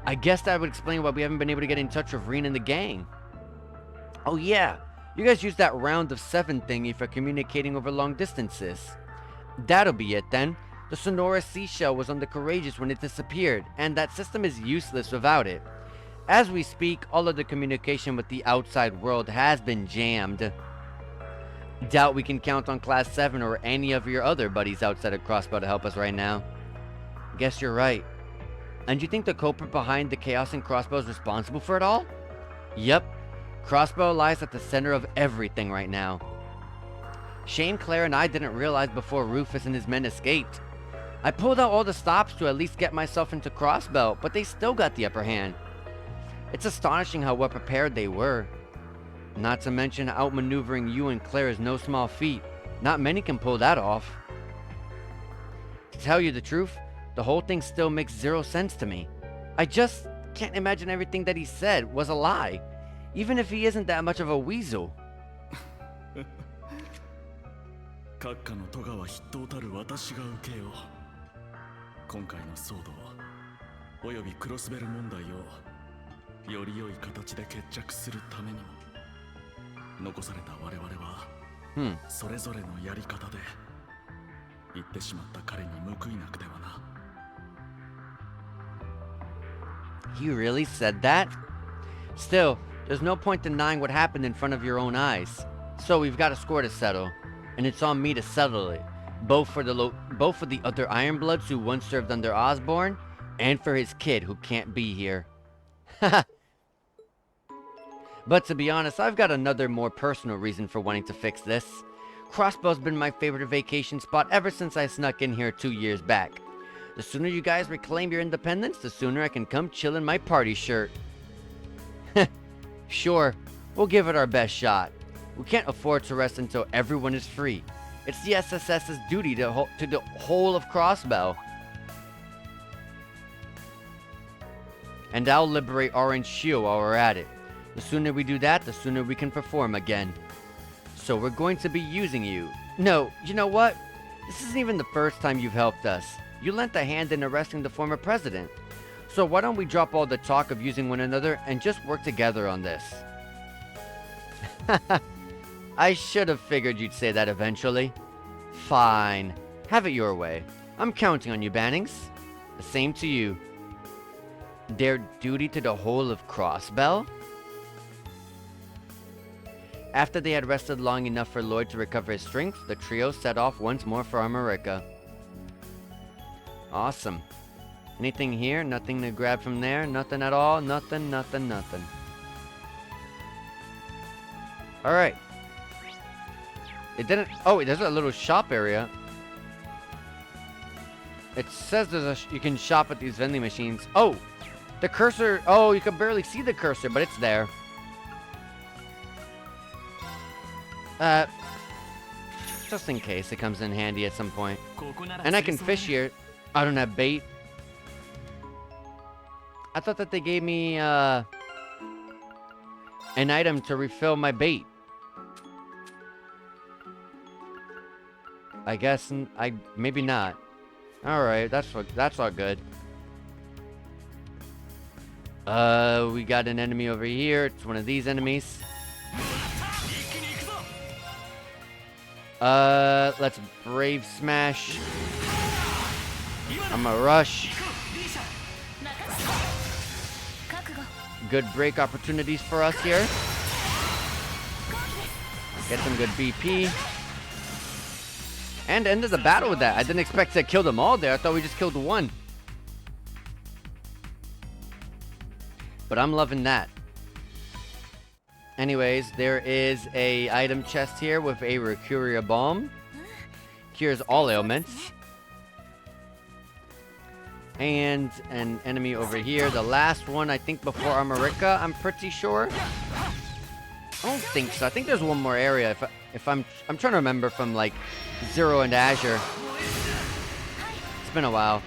I guess that would explain why we haven't been able to get in touch with Reen and the gang. Oh yeah, you guys use that round of 7 thingy for communicating over long distances. That'll be it then. The Sonora seashell was on the Courageous when it disappeared, and that system is useless without it. As we speak, all of the communication with the outside world has been jammed. Doubt we can count on Class 7 or any of your other buddies outside of Crossbow to help us right now. Guess you're right. And you think the culprit behind the chaos in Crossbow is responsible for it all? Yep. Crossbow lies at the center of everything right now. Shame Claire and I didn't realize before Rufus and his men escaped. I pulled out all the stops to at least get myself into Crossbow, but they still got the upper hand. It's astonishing how well prepared they were. Not to mention outmaneuvering you and Claire is no small feat. Not many can pull that off. To tell you the truth, the whole thing still makes 0 sense to me. I just can't imagine everything that he said was a lie, even if he isn't that much of a weasel. 閣下の咎は筆頭たる私が受けよう。今回の騒動およびクロスベル問題をより良い形で決着するためにも残された我々はそれぞれのやり方で言ってしまった彼に報いなくてはな。He really said that? Still, there's no point denying what happened in front of your own eyes. So we've got a score to settle, and it's on me to settle it, both for the other Ironbloods who once served under Osborne, and for his kid who can't be here. But to be honest, I've got another more personal reason for wanting to fix this. Crossbow's been my favorite vacation spot ever since I snuck in here 2 years back. The sooner you guys reclaim your independence, the sooner I can come chill in my party shirt. Sure, we'll give it our best shot. We can't afford to rest until everyone is free. It's the SSS's duty to the whole of Crossbow. And I'll liberate Orange Shield while we're at it. The sooner we do that, the sooner we can perform again. So we're going to be using you. No, you know what? This isn't even the first time you've helped us. You lent a hand in arresting the former president. So why don't we drop all the talk of using one another and just work together on this? I should have figured you'd say that eventually. Fine. Have it your way. I'm counting on you, Bannings. The same to you. Their duty to the whole of Crossbell? After they had rested long enough for Lloyd to recover his strength, the trio set off once more for America. Awesome. Anything here? Nothing to grab from there? Nothing at all? Nothing, nothing, nothing. Alright. It didn't... Oh, wait, there's a little shop area. It says there's you can shop at these vending machines. Oh! The cursor... Oh, you can barely see the cursor, but it's there. Just in case it comes in handy at some point. And I can fish here. I don't have bait. I thought that they gave me, an item to refill my bait. I guess, maybe not. Alright, that's all good. We got an enemy over here. It's one of these enemies. Let's Brave Smash. I'm a rush. Good break opportunities for us here. Get some good BP. And ended the battle with that. I didn't expect to kill them all there. I thought we just killed one. But I'm loving that. Anyways, there is a item chest here with a Recuria Balm. Cures all ailments. And an enemy over here. The last one, I think, before Armorica, I'm pretty sure. I don't think so. I think there's one more area. If I'm trying to remember from like Zero and Azure. It's been a while.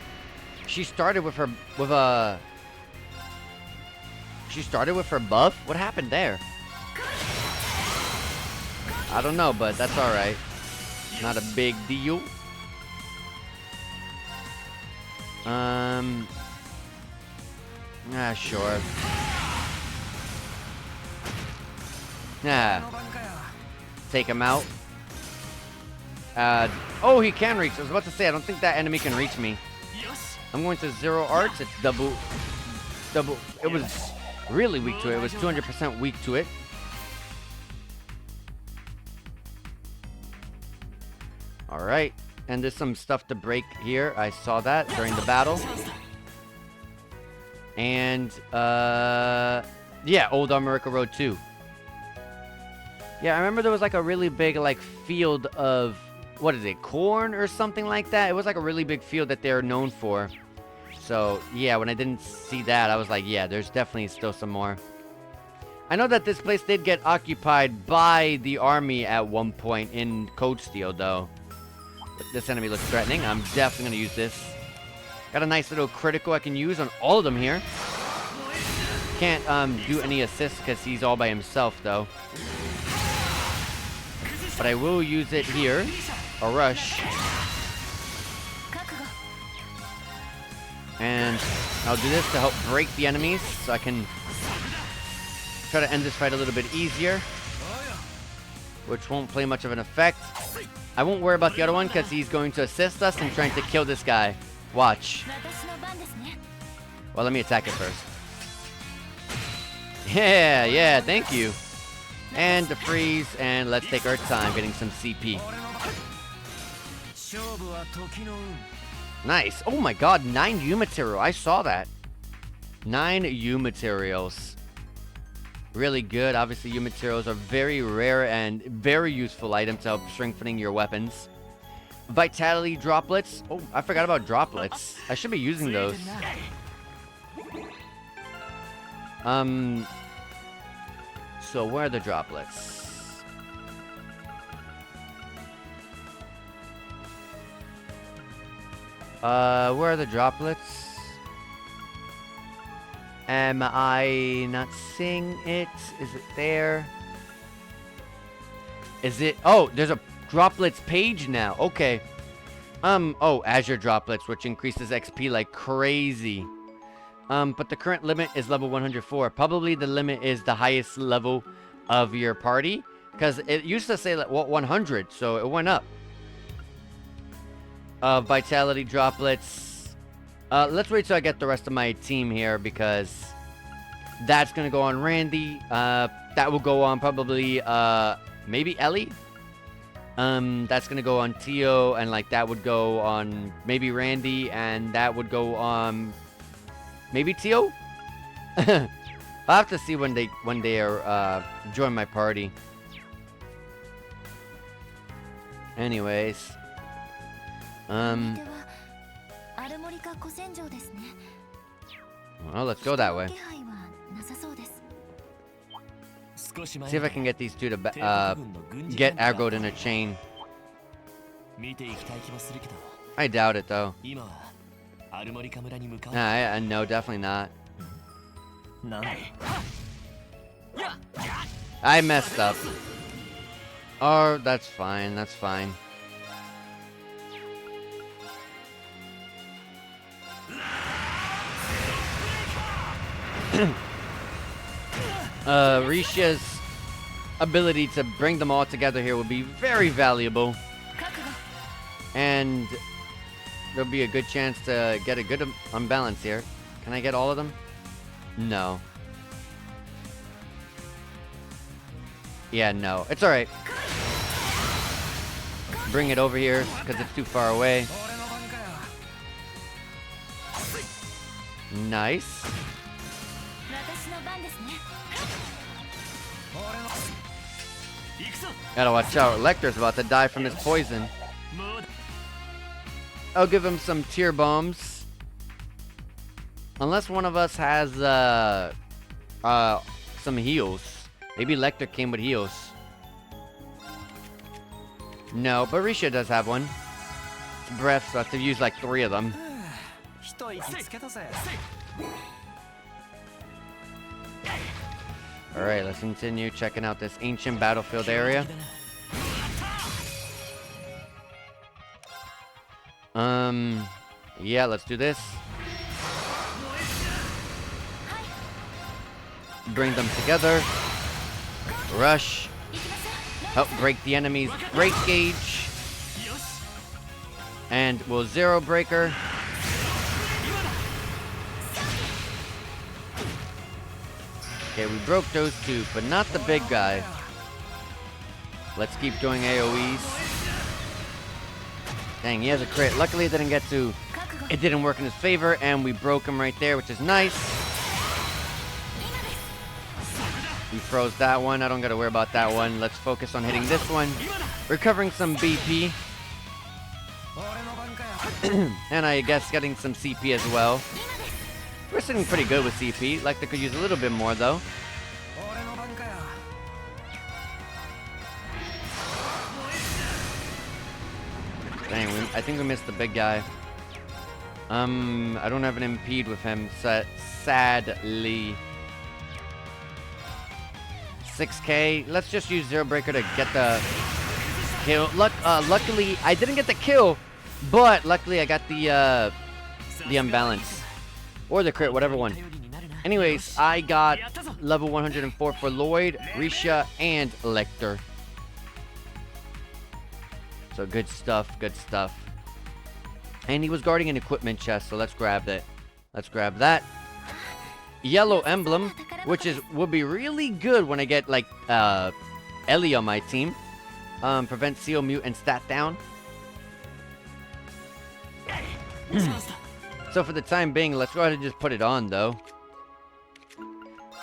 She started with her buff. What happened there? I don't know, but that's all right. Not a big deal. Sure. Take him out. Oh, he can reach. I was about to say, I don't think that enemy can reach me. I'm going to Zero Arts. It's double. It was really weak to it. It was 200% weak to it. All right. And there's some stuff to break here. I saw that during the battle. And, yeah, Old Armorica Road 2. Yeah, I remember there was like a really big, like, field of, what is it, corn or something like that? It was like a really big field that they're known for. So, yeah, when I didn't see that, I was like, yeah, there's definitely still some more. I know that this place did get occupied by the army at one point in Code Steel, though. But this enemy looks threatening. I'm definitely going to use this. Got a nice little critical I can use on all of them here. Can't do any assists because he's all by himself, though. But I will use it here. A rush. And I'll do this to help break the enemies so I can try to end this fight a little bit easier. Which won't play much of an effect. I won't worry about the other one because he's going to assist us in trying to kill this guy. Watch. Well, let me attack it first. Yeah, thank you. And the freeze, and let's take our time getting some CP. Nice. Oh my god, 9 U material. I saw that. 9 U materials. Really good. Obviously, U materials are very rare and very useful item to help strengthening your weapons. Vitality droplets. Oh, I forgot about droplets. I should be using those. So where are the droplets? Where are the droplets? Am I not seeing it? Is it there? Is it? Oh, there's a droplets page now. Okay. Oh, Azure droplets, which increases XP like crazy. But the current limit is level 104. Probably the limit is the highest level of your party. Because it used to say, like, what, 100, so it went up. Vitality droplets. Let's wait till I get the rest of my team here, because that's going to go on Randy. That will go on probably, maybe Ellie. That's going to go on Tio, and, like, that would go on maybe Randy, and that would go on maybe Tio? I'll have to see when they join my party. Anyways. Well, let's go that way. See if I can get these two to get aggroed in a chain. I doubt it, though. Nah, no, definitely not. I messed up. Oh, that's fine, that's fine. Risha's ability to bring them all together here would be very valuable. And there'll be a good chance to get a good unbalance here. Can I get all of them? No. Yeah, no. It's alright. bring it over here because it's too far away. Nice. 私の番ですね。 Gotta watch out. Lecter's about to die from his poison. I'll give him some tear bombs. Unless one of us has some heals. Maybe Lecter came with heals. No, but Risha does have one. It's breath, so I have to use like 3 of them. 一息つけたぜ。 Alright, let's continue checking out this ancient battlefield area. Yeah, let's do this. Bring them together. Rush. Help break the enemy's break gauge. And we'll zero breaker. Okay, we broke those 2, but not the big guy. Let's keep doing AoEs. Dang, he has a crit. Luckily it didn't get to... It didn't work in his favor, and we broke him right there, which is nice. We froze that one. I don't gotta worry about that one. Let's focus on hitting this one. Recovering some BP. And I guess getting some CP as well. We're sitting pretty good with CP. Like they could use a little bit more though. Dang, I think we missed the big guy. I don't have an impede with him, sadly. 6k. Let's just use Zero Breaker to get the kill. Luckily, I didn't get the kill, but luckily I got the unbalance. Or the crit, whatever one. Anyways, I got level 104 for Lloyd, Risha, and Lecter. So good stuff, good stuff. And he was guarding an equipment chest, so let's grab it. Let's grab that. Yellow emblem, which would be really good when I get like Ellie on my team. Prevent seal, mute, and stat down. So for the time being, let's go ahead and just put it on though.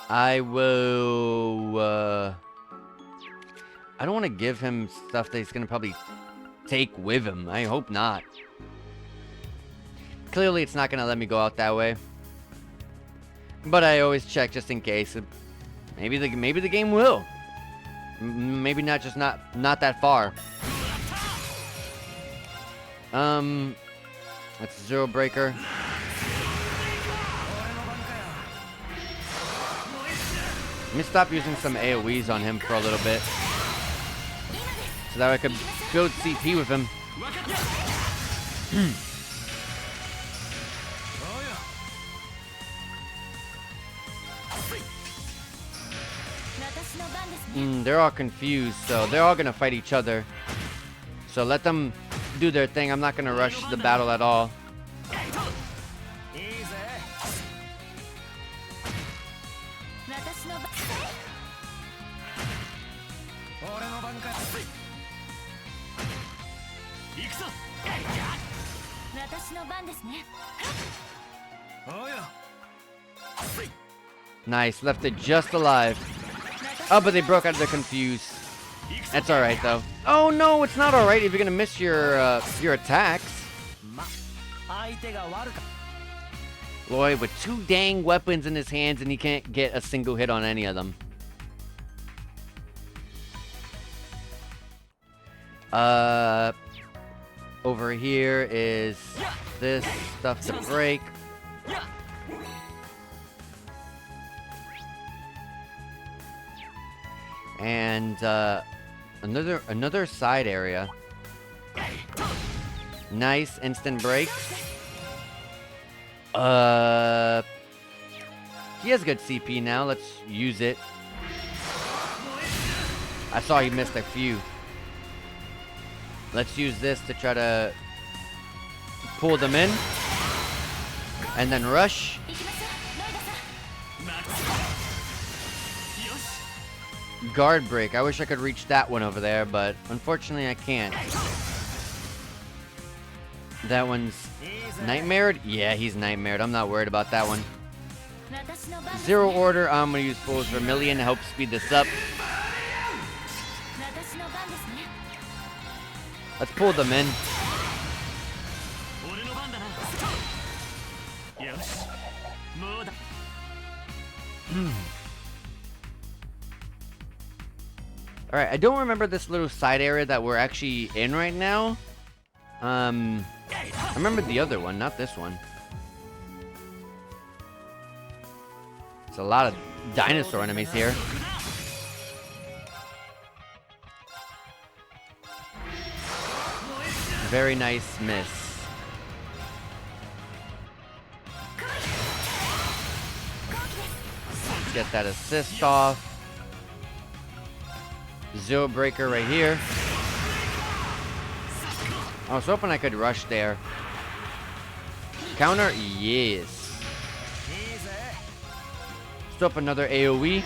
I will I don't want to give him stuff that he's gonna probably take with him. I hope not. Clearly it's not gonna let me go out that way. But I always check just in case. Maybe the game will. Maybe not that far. That's a Zero Breaker. Let me stop using some AoEs on him for a little bit. So that I could build CP with him. They're all confused, so they're all gonna fight each other. So let them do their thing. I'm not gonna rush the battle at all. Nice, left it just alive. Oh, but they broke out of the confused. That's alright though. Oh no, it's not alright if you're gonna miss your attacks. Lloyd with 2 dang weapons in his hands and he can't get a single hit on any of them. Over here is this stuff to break. And another side area. Nice instant break. He has good CP now. Let's use it. I saw he missed a few. Let's use this to try to pull them in. And then rush. Guard break. I wish I could reach that one over there, but unfortunately I can't. That one's nightmared? Yeah, he's nightmared. I'm not worried about that one. Zero order. I'm gonna use Fool's Vermilion to help speed this up. Let's pull them in. Alright, I don't remember this little side area that we're actually in right now. I remember the other one, not this one. It's a lot of dinosaur enemies here. Very nice miss. Let's get that assist off. Zero breaker right here. I was hoping I could rush there. Counter? Yes. Still up another AoE.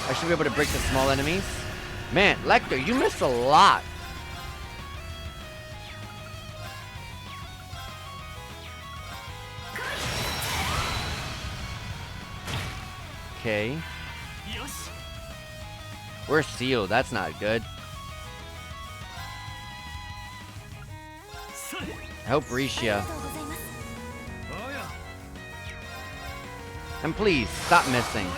I should be able to break the small enemies. Man, Lecter, you missed a lot. Okay. We're sealed. That's not good. Help Risha. And please, stop missing.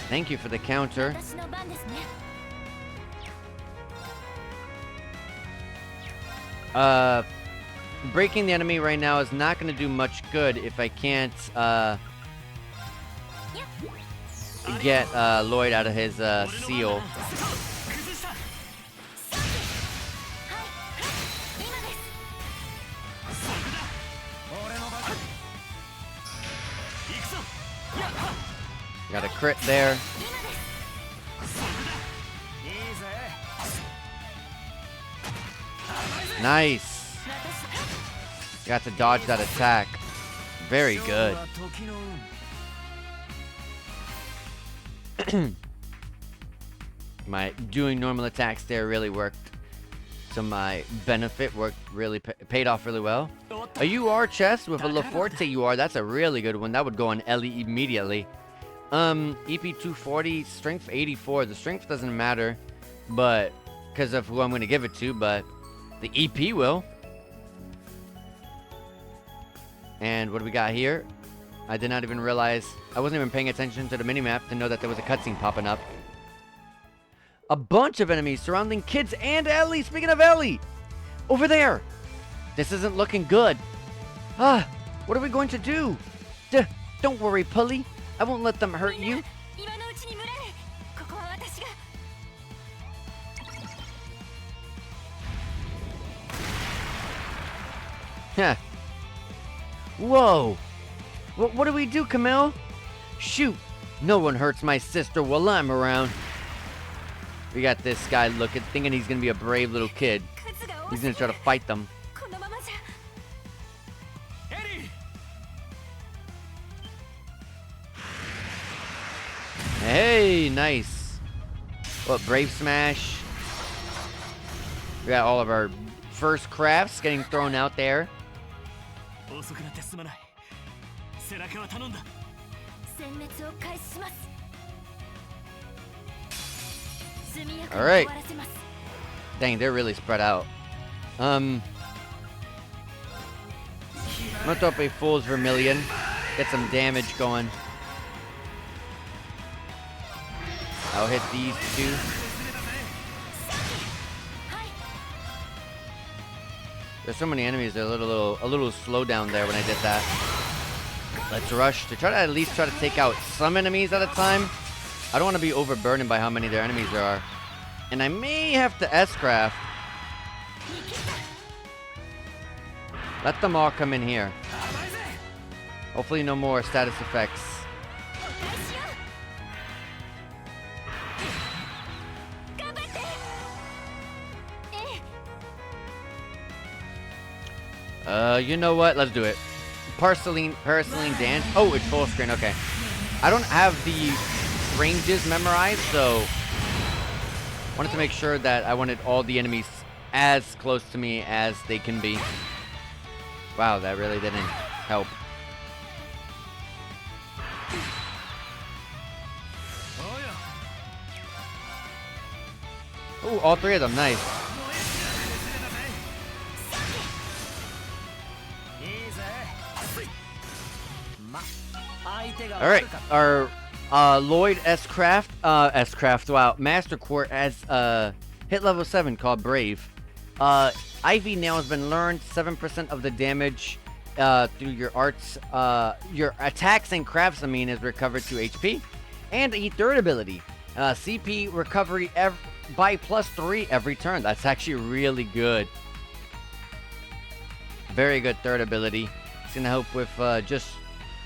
Thank you for the counter. Breaking the enemy right now is not going to do much good if I can't, get Lloyd out of his seal. Got a crit there. Nice. Got to dodge that attack. Very good. My doing normal attacks there really worked to my benefit. Worked really paid off really well. A UR chest with a LaForte UR. That's a really good one. That would go on Ellie immediately. EP 240, strength 84. The strength doesn't matter, but because of who I'm going to give it to, but the EP will. And what do we got here? I did not even realize. I wasn't even paying attention to the minimap to know that there was a cutscene popping up. A bunch of enemies surrounding kids and Ellie. Speaking of Ellie, over there. This isn't looking good. What are we going to do? Don't worry, Pully. I won't let them hurt you. Huh. Whoa. What do we do, Camille? Shoot. No one hurts my sister while I'm around. We got this guy thinking he's going to be a brave little kid. He's going to try to fight them. Hey, nice. What, Brave Smash? We got all of our first crafts getting thrown out there. Alright. Dang, they're really spread out. I'm gonna throw up a Fool's Vermilion. Get some damage going. I'll hit these two. There's so many enemies. They're a little slow down there when I did that. Let's rush to try to at least try to take out some enemies at a time. I don't want to be overburdened by how many their enemies there are. And I may have to S-craft. Let them all come in here. Hopefully no more status effects. You know what? Let's do it. Parceline dance. Oh, it's full screen. Okay. I don't have the ranges memorized, so wanted to make sure that I wanted all the enemies as close to me as they can be. Wow, that really didn't help. Ooh, all three of them, nice. Alright, our Lloyd S-Craft, wow, Master Quart has hit level 7 called Brave. Ivy now has been learned, 7% of the damage through your arts, your attacks and crafts, is recovered to HP. And a third ability, CP recovery by +3 every turn. That's actually really good. Very good third ability. It's gonna help with just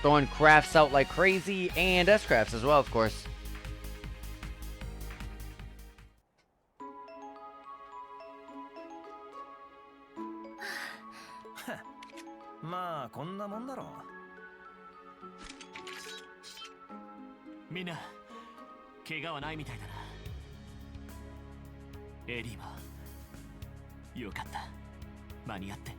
throwing crafts out like crazy, and S-Crafts as well, of course. まあこんなもんだろう。みんな怪我はないみたいだな。エリーもよかった。間に合って。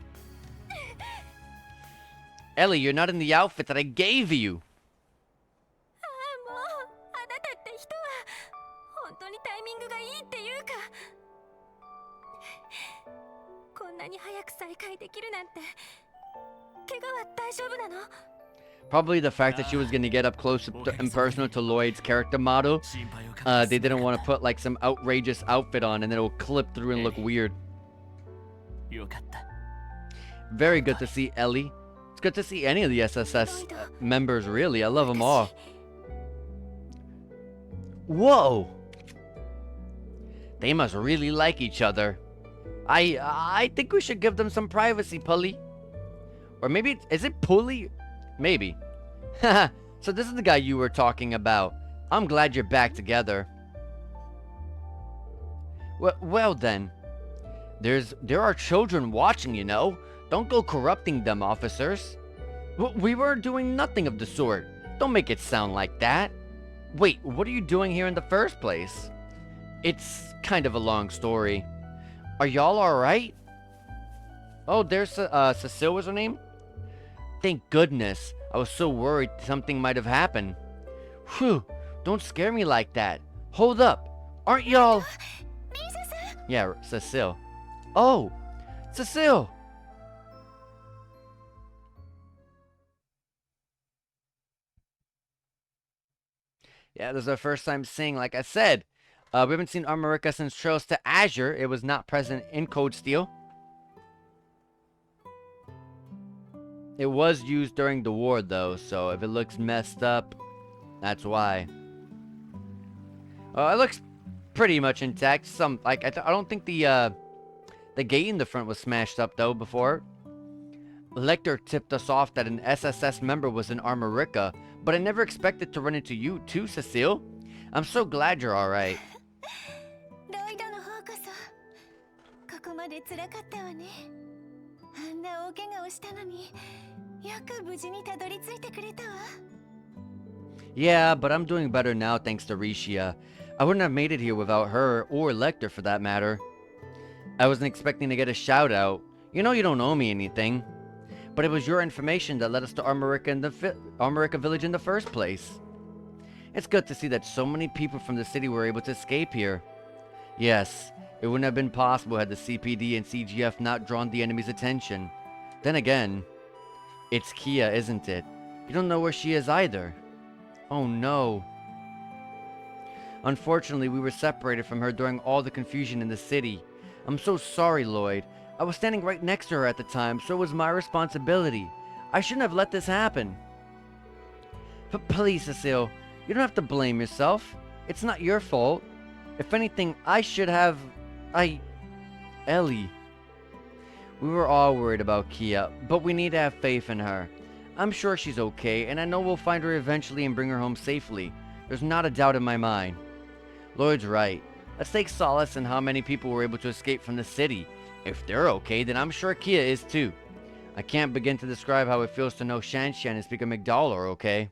Ellie, you're not in the outfit that I gave you. ああ、もうあなたって人は本当にタイミングがいいっていうか、こんなに早く再会できるなんて。怪我は大丈夫なの？ Probably the fact that she was gonna get up close and personal to Lloyd's character model. They didn't want to put like some outrageous outfit on and then it'll clip through and look weird. Very good to see Ellie. It's good to see any of the SSS members, really. I love them all. Whoa! They must really like each other. I think we should give them some privacy, Pully. Or maybe, is it Pulley? Maybe. Haha, so this is the guy you were talking about. I'm glad you're back together. Well then. There are children watching, you know. Don't go corrupting them, officers. We were doing nothing of the sort. Don't make it sound like that. Wait, what are you doing here in the first place? It's kind of a long story. Are y'all alright? Oh, there's Cecile was her name? Thank goodness. I was so worried something might have happened. Whew, don't scare me like that. Hold up. Aren't y'all... Yeah, Cecile. Oh, Cecile! Yeah, this is our first time seeing, like I said. We haven't seen Armorica since Trails to Azure. It was not present in Code Steel. It was used during the war, though, so if it looks messed up, that's why. It looks pretty much intact. Some, like, I don't think the gate in the front was smashed up, though, before. Lecter tipped us off that an SSS member was in Armorica, but I never expected to run into you, too, Cecile. I'm so glad you're alright. Yeah, but I'm doing better now thanks to Rishia. I wouldn't have made it here without her, or Lecter for that matter. I wasn't expecting to get a shout out. You know you don't owe me anything. But it was your information that led us to Armorica Village in the first place. It's good to see that so many people from the city were able to escape here. Yes, it wouldn't have been possible had the CPD and CGF not drawn the enemy's attention. Then again, it's Kia, isn't it? You don't know where she is either. Oh no. Unfortunately, we were separated from her during all the confusion in the city. I'm so sorry, Lloyd. I was standing right next to her at the time, so it was my responsibility. I shouldn't have let this happen. But please, Cecile, you don't have to blame yourself. It's not your fault. If anything, I should have... Ellie. We were all worried about Kia, but we need to have faith in her. I'm sure she's okay, and I know we'll find her eventually and bring her home safely. There's not a doubt in my mind. Lloyd's right. Let's take solace in how many people were able to escape from the city. If they're okay, then I'm sure Kia is too. I can't begin to describe how it feels to know Shanshan and Speaker McDowell are okay.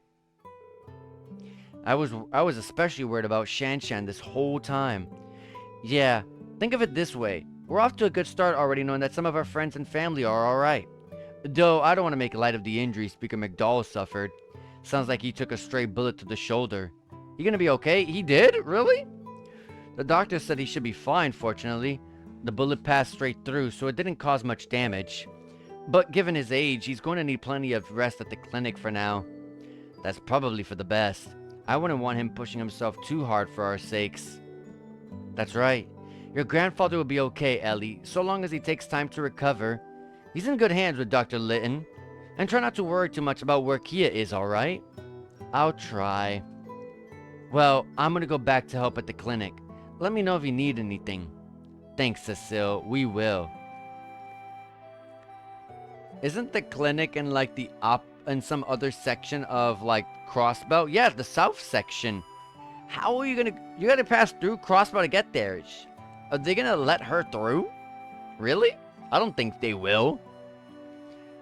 I was especially worried about Shanshan this whole time. Yeah, think of it this way. We're off to a good start already, knowing that some of our friends and family are alright. Though, I don't want to make light of the injury Speaker McDowell suffered. Sounds like he took a stray bullet to the shoulder. He gonna be okay? He did? Really? The doctor said he should be fine, fortunately. The bullet passed straight through, so it didn't cause much damage. But given his age, he's going to need plenty of rest at the clinic for now. That's probably for the best. I wouldn't want him pushing himself too hard for our sakes. That's right. Your grandfather will be okay, Ellie, so long as he takes time to recover. He's in good hands with Dr. Litton. And try not to worry too much about where Kia is, alright? I'll try. Well, I'm gonna go back to help at the clinic. Let me know if you need anything. Thanks, Cecile. We will. Isn't the clinic in like in some other section of like Crossbelt? Yeah, the south section. How are you gotta pass through Crossbelt to get there? Are they gonna let her through? Really? I don't think they will.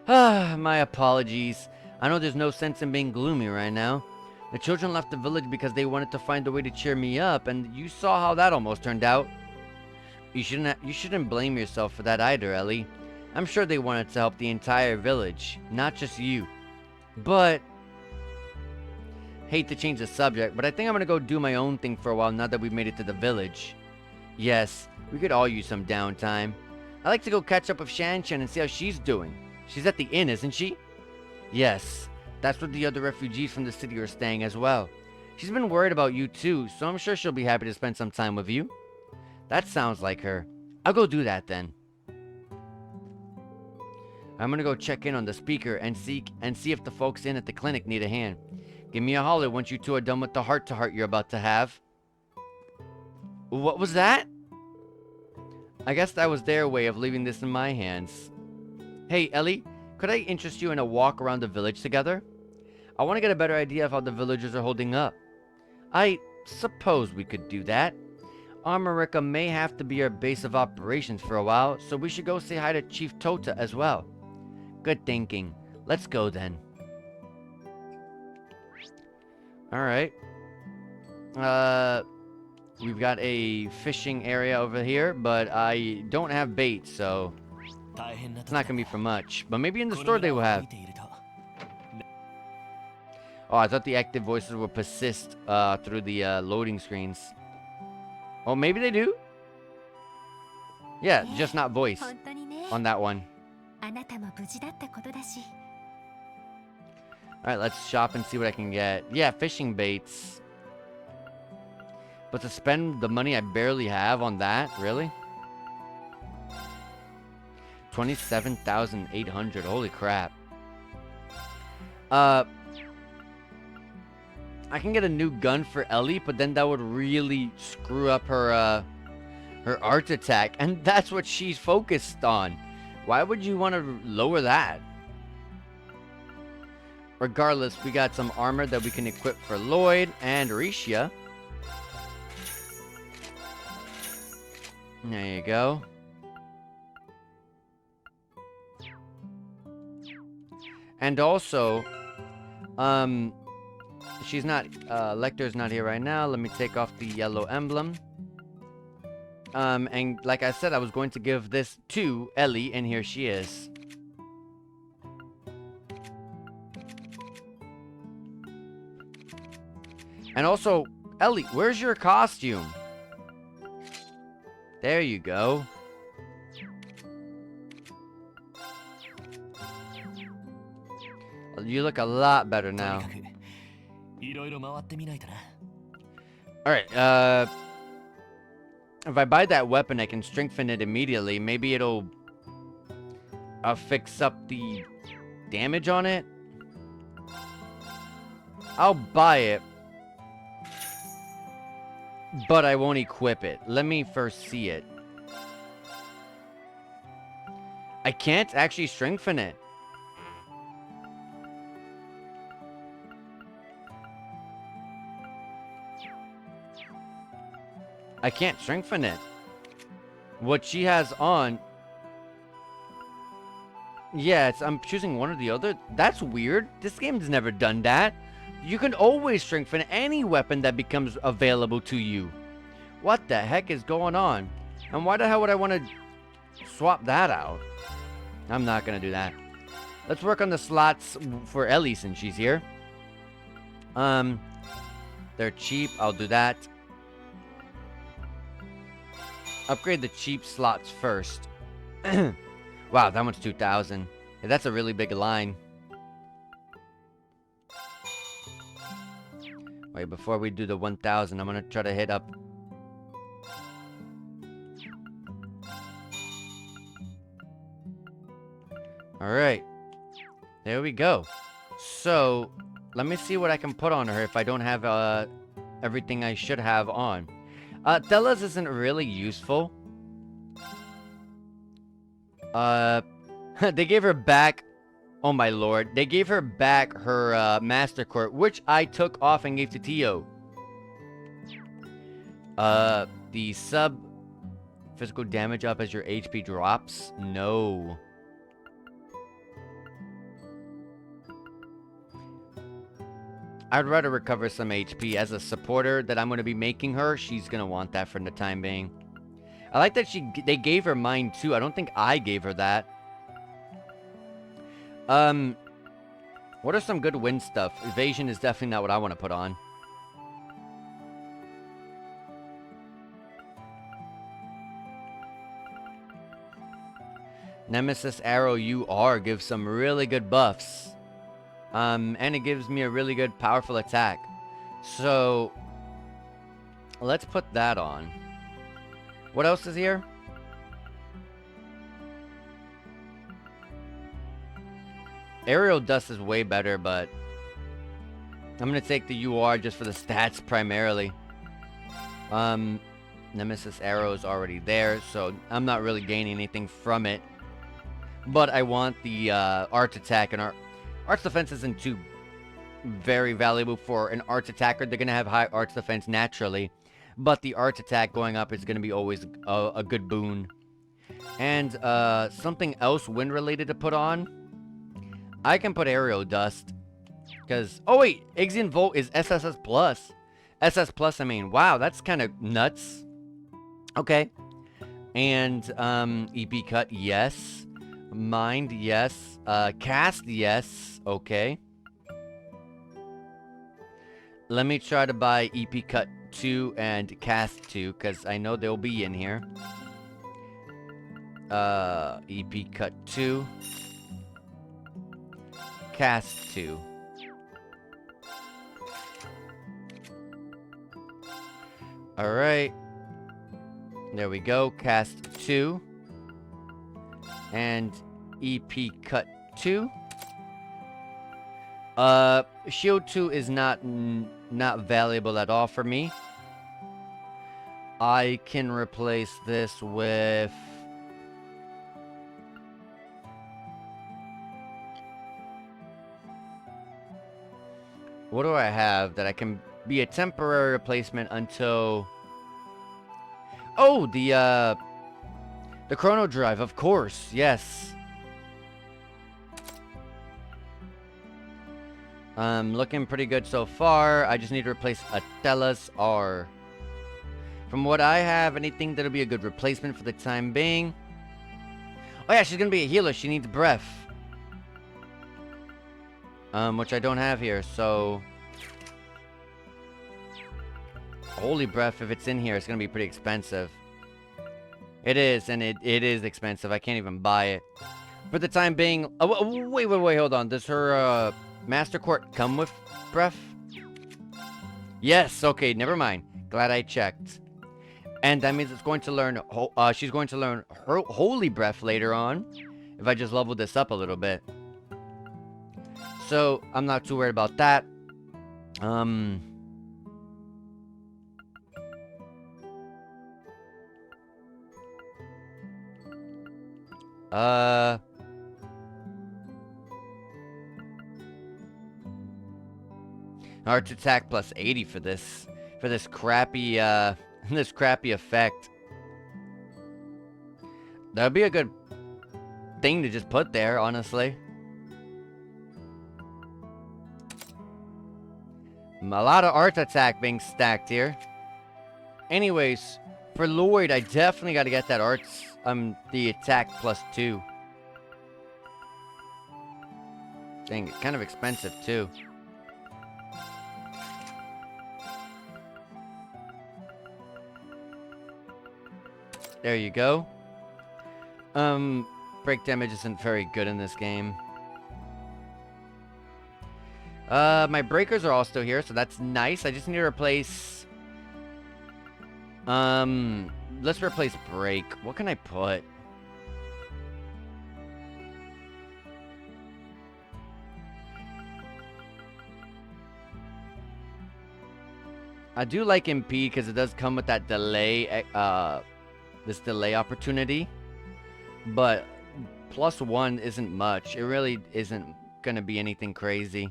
Ah, my apologies. I know there's no sense in being gloomy right now. The children left the village because they wanted to find a way to cheer me up, and you saw how that almost turned out. You shouldn't blame yourself for that either, Ellie. I'm sure they wanted to help the entire village, not just you. But hate to change the subject, but I think I'm gonna go do my own thing for a while now that we've made it to the village. Yes, we could all use some downtime. I'd like to go catch up with Shan-Shan and see how she's doing. She's at the inn, isn't she? Yes, that's where the other refugees from the city are staying as well. She's been worried about you too, so I'm sure she'll be happy to spend some time with you. That sounds like her. I'll go do that then. I'm gonna go check in on the speaker and see if the folks in at the clinic need a hand. Give me a holler once you two are done with the heart-to-heart you're about to have. What was that? I guess that was their way of leaving this in my hands. Hey, Ellie, could I interest you in a walk around the village together? I want to get a better idea of how the villagers are holding up. I suppose we could do that. Armorica may have to be our base of operations for a while, so we should go say hi to Chief Tota as well. Good thinking. Let's go then. Alright. We've got a fishing area over here, but I don't have bait, so it's not gonna be for much. But maybe in the store they will have. Oh, I thought the active voices would persist through the loading screens. Oh, maybe they do? Yeah, just not voice on that one. Alright, let's shop and see what I can get. Yeah, fishing baits. But to spend the money I barely have on that? Really? 27,800. Holy crap. I can get a new gun for Ellie, but then that would really screw up her art attack, and that's what she's focused on. Why would you want to lower that? Regardless, we got some armor that we can equip for Lloyd and Risha. There you go. And also, she's not, Lecter's not here right now. Let me take off the yellow emblem. And like I said, I was going to give this to Ellie, and here she is. And also, Ellie, where's your costume? There you go. You look a lot better now. Alright, if I buy that weapon, I can strengthen it immediately. Maybe it'll fix up the damage on it. I'll buy it, but I won't equip it. Let me first see it. I can't actually strengthen it. I can't strengthen it. What she has on... Yeah, I'm choosing one or the other. That's weird. This game's never done that. You can always strengthen any weapon that becomes available to you. What the heck is going on? And why the hell would I want to swap that out. I'm not gonna do that. Let's work on the slots for Ellie since she's here. They're cheap. I'll do that. Upgrade the cheap slots first. Wow, that one's 2,000. Yeah, that's a really big line. Wait, before we do the 1,000, I'm gonna try to hit up. Alright. There we go. So, let me see what I can put on her if I don't have everything I should have on. Thella's isn't really useful. They gave her back. Oh my lord. They gave her back her Master Court, which I took off and gave to Tio. The sub physical damage up as your HP drops? No. I'd rather recover some HP. As a supporter that I'm going to be making her, she's going to want that for the time being. I like that they gave her mine too. I don't think I gave her that. What are some good win stuff? Evasion is definitely not what I want to put on. Nemesis Arrow UR gives some really good buffs. And it gives me a really good powerful attack. So let's put that on. What else is here? Aerial Dust is way better, but I'm gonna take the UR just for the stats primarily. Nemesis Arrow is already there, so I'm not really gaining anything from it. But I want the Arts Attack, and Arts Defense isn't too very valuable for an Arts Attacker. They're gonna have high Arts Defense naturally, but the Arts Attack going up is gonna be always a good boon. And something else wind related to put on. I can put Aerial Dust. Because, oh wait, Ixion Volt is SSS Plus. SS Plus, I mean, wow, that's kind of nuts. Okay. And, EP Cut, yes. Mind, yes. Cast, yes. Okay. Let me try to buy EP Cut 2 and Cast 2, because I know they'll be in here. EP Cut 2. Cast 2. Alright. There we go. Cast 2. And EP Cut 2. Shield 2 is not valuable at all for me. I can replace this with... What do I have that I can be a temporary replacement until... Oh, the Chrono Drive, of course, yes. Looking pretty good so far. I just need to replace Atella's R. From what I have, anything that'll be a good replacement for the time being. Oh yeah, she's gonna be a healer. She needs breath. Which I don't have here, so... Holy breath, if it's in here, it's gonna be pretty expensive. It is, and it is expensive. I can't even buy it. For the time being... Oh, wait, hold on. Does her, Master Court come with breath? Yes, okay, never mind. Glad I checked. And that means it's going to learn... she's going to learn her Holy Breath later on. If I just level this up a little bit. So, I'm not too worried about that. Arts Attack plus 80 for this crappy, this crappy effect. That would be a good thing to just put there, honestly. A lot of Art Attack being stacked here. Anyways, for Lloyd, I definitely got to get that Arts the attack +2. Dang, kind of expensive too. There you go. Break damage isn't very good in this game. My breakers are all still here, so that's nice. I just need to replace... let's replace break. What can I put? I do like impede because it does come with that delay, this delay opportunity. But +1 isn't much. It really isn't gonna be anything crazy.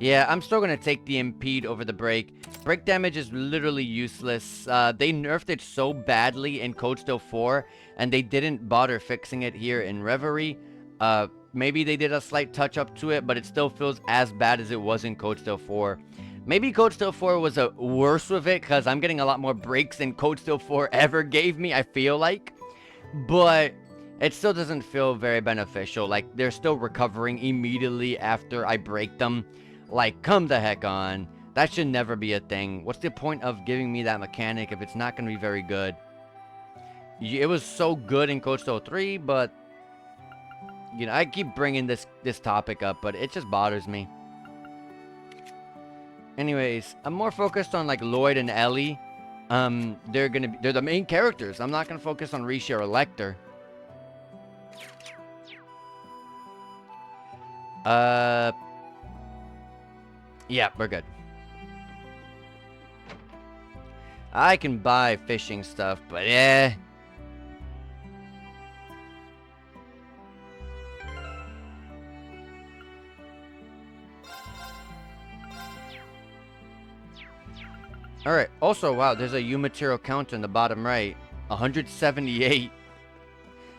Yeah, I'm still gonna take the impede over the break. Break damage is literally useless. They nerfed it so badly in Code Steel 4, and they didn't bother fixing it here in Reverie. Maybe they did a slight touch up to it, but it still feels as bad as it was in Code Steel 4. Maybe Code Steel 4 was worse with it, because I'm getting a lot more breaks than Code Steel 4 ever gave me, I feel like. But it still doesn't feel very beneficial. Like, they're still recovering immediately after I break them. Like, come the heck on. That should never be a thing. What's the point of giving me that mechanic if it's not going to be very good? It was so good in Code Steel 3, but... You know, I keep bringing this topic up, but it just bothers me. Anyways, I'm more focused on, like, Lloyd and Ellie. They're the main characters. I'm not going to focus on Rishi or Lecter. Yeah, we're good. I can buy fishing stuff, but eh. Alright, also, wow, there's a U material counter in the bottom right. 178.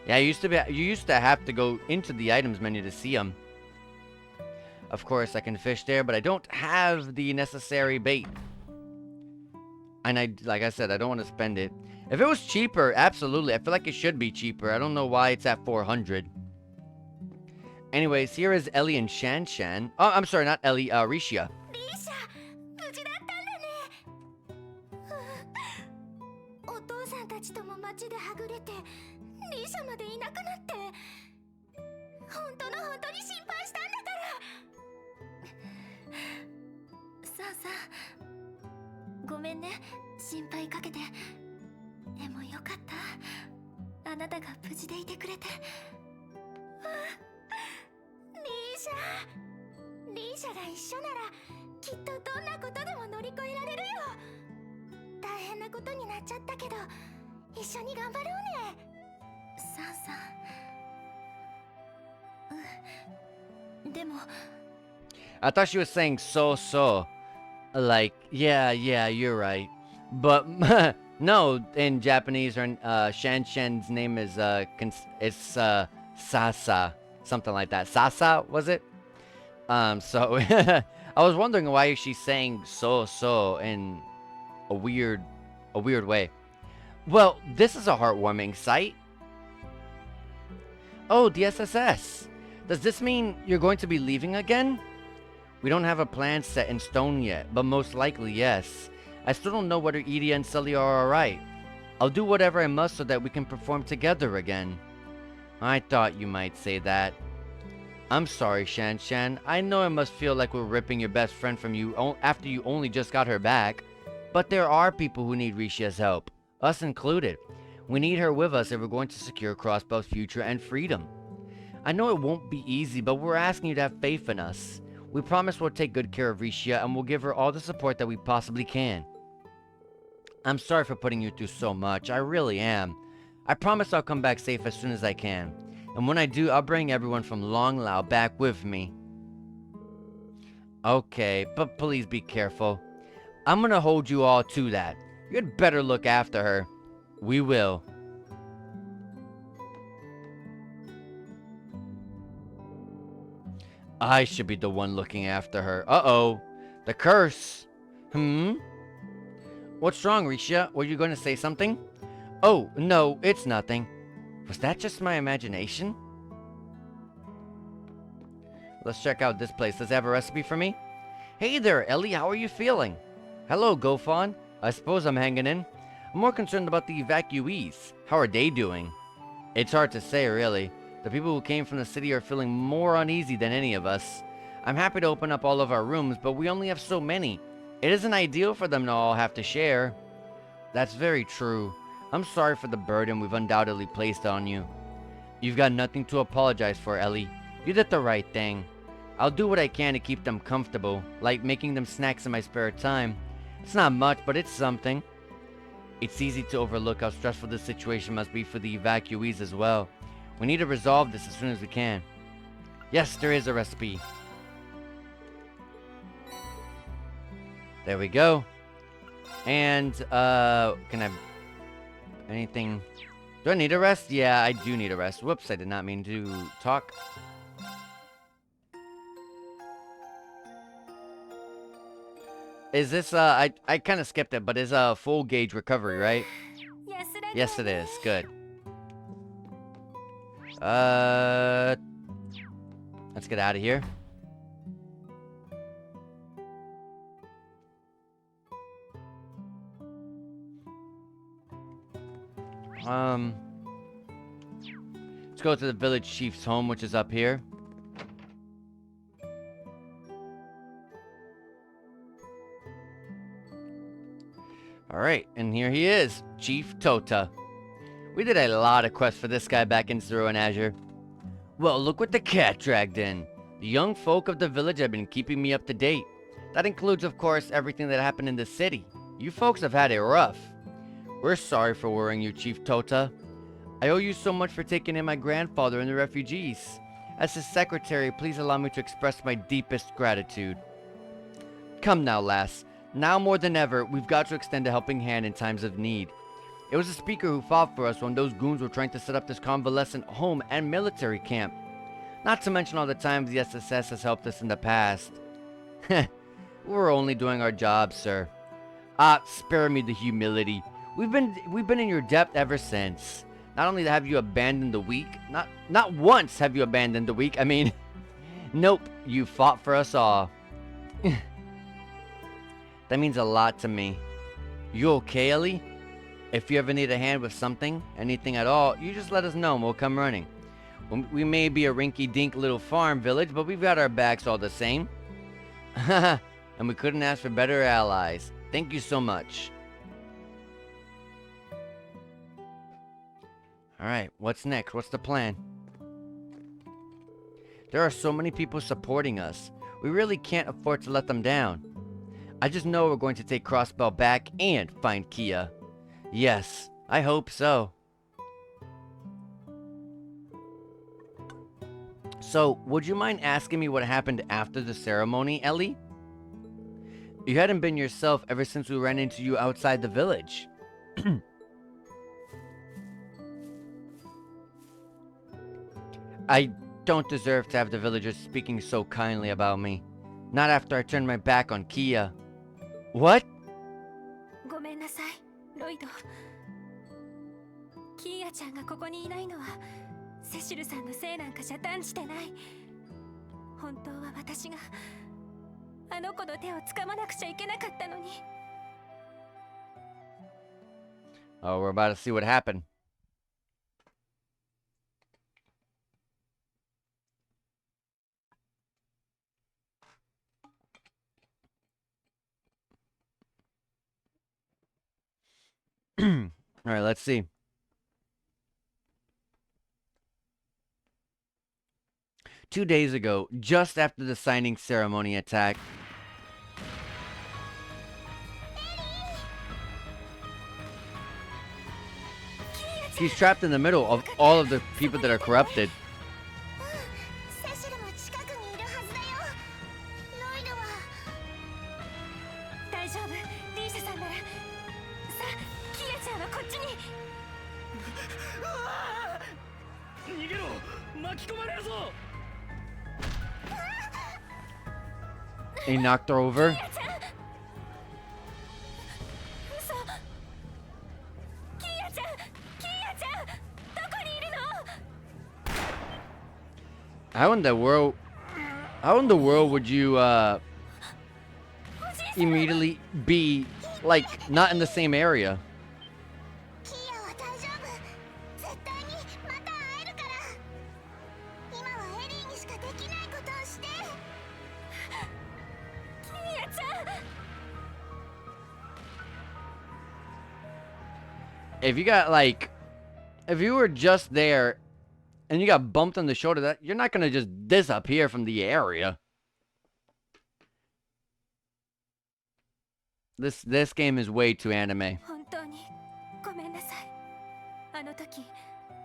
Yeah, you used to have to go into the items menu to see them. Of course, I can fish there, but I don't have the necessary bait. And like I said, I don't want to spend it. If it was cheaper, absolutely. I feel like it should be cheaper. I don't know why it's at 400. Anyways, here is Ellie and Shan Shan. Oh, I'm sorry, not Ellie, Risha. I thought she was saying so. Like, yeah, you're right. But, no, in Japanese, Shan Shan's name is, Sasa. Something like that. Sasa, was it? So, I was wondering why she's saying so in a weird way. Well, this is a heartwarming sight. Oh, the SSS. Does this mean you're going to be leaving again? We don't have a plan set in stone yet, but most likely yes. I still don't know whether Edie and Sully are alright. I'll do whatever I must so that we can perform together again. I thought you might say that. I'm sorry, Shan Shan. I know it must feel like we're ripping your best friend from you after you only just got her back. But there are people who need Rishia's help, us included. We need her with us if we're going to secure Crossbow's future and freedom. I know it won't be easy, but we're asking you to have faith in us. We promise we'll take good care of Rishia and we'll give her all the support that we possibly can. I'm sorry for putting you through so much, I really am. I promise I'll come back safe as soon as I can. And when I do, I'll bring everyone from Long Lao back with me. Okay, but please be careful. I'm gonna hold you all to that. You'd better look after her. We will. I should be the one looking after her. Uh-oh. The curse. What's wrong, Risha? Were you going to say something? Oh, no, it's nothing. Was that just my imagination? Let's check out this place. Does it have a recipe for me? Hey there, Ellie. How are you feeling? Hello, Gofon. I suppose I'm hanging in. I'm more concerned about the evacuees. How are they doing? It's hard to say, really. The people who came from the city are feeling more uneasy than any of us. I'm happy to open up all of our rooms, but we only have so many. It isn't ideal for them to all have to share. That's very true. I'm sorry for the burden we've undoubtedly placed on you. You've got nothing to apologize for, Ellie. You did the right thing. I'll do what I can to keep them comfortable, like making them snacks in my spare time. It's not much, but it's something. It's easy to overlook how stressful this situation must be for the evacuees as well. We need to resolve this as soon as we can. Yes, there is a recipe. There we go. And, can I... anything... Do I need a rest? Yeah, I do need a rest. Whoops, I did not mean to talk. Is this, I kind of skipped it, but is a full gauge recovery, right? Yes, it is. Good. Let's get out of here. Let's go to the village chief's home, which is up here. Alright, and here he is, Chief Tota. We did a lot of quests for this guy back in Zero and Azure. Well, look what the cat dragged in. The young folk of the village have been keeping me up to date. That includes, of course, everything that happened in the city. You folks have had it rough. We're sorry for worrying you, Chief Tota. I owe you so much for taking in my grandfather and the refugees. As his secretary, please allow me to express my deepest gratitude. Come now, lass. Now more than ever, we've got to extend a helping hand in times of need. It was the speaker who fought for us when those goons were trying to set up this convalescent home and military camp. Not to mention all the times the SSS has helped us in the past. We're only doing our job, sir. Spare me the humility. We've been in your debt ever since. Not only have you abandoned the weak, not once have you abandoned the weak. I mean, nope, you fought for us all. That means a lot to me. You okay, Ellie? If you ever need a hand with something, anything at all, you just let us know and we'll come running. We may be a rinky-dink little farm village, but we've got our backs all the same. And we couldn't ask for better allies. Thank you so much. Alright, what's next? What's the plan? There are so many people supporting us. We really can't afford to let them down. I just know we're going to take Crossbell back and find Kia. Yes, I hope so. So, would you mind asking me what happened after the ceremony, Ellie? You hadn't been yourself ever since we ran into you outside the village. I don't deserve to have the villagers speaking so kindly about me. Not after I turned my back on Kia. What? ごめんなさい、ロイド。キーヤちゃんがここにいないのはセシルさんのせいなんかじゃ断じてない。本当は私があの子の手を掴まなくちゃいけなかったのに。Oh, we're about to see what happened. Alright, let's see. Two days ago, just after the signing ceremony attack, he's trapped in the middle of all of the people that are corrupted. セシルも近くにいるはずだよ。ロイドは大丈夫、リーシャさんなら。さキヤちゃんはこっちに。逃げろ、巻き込まれるぞ。 He knocked her over. 嘘。キヤちゃん、キヤちゃん、どこにいるの？ How in the world would you immediately be like not in the same area? キヤは大丈夫。絶対にまた会えるから。今はエリーにしかできないことをして。キヤちゃん。 If you were just there and you got bumped on the shoulder, that you're not gonna just disappear from the area. This game is way too anime. 本当にごめんなさい。あの時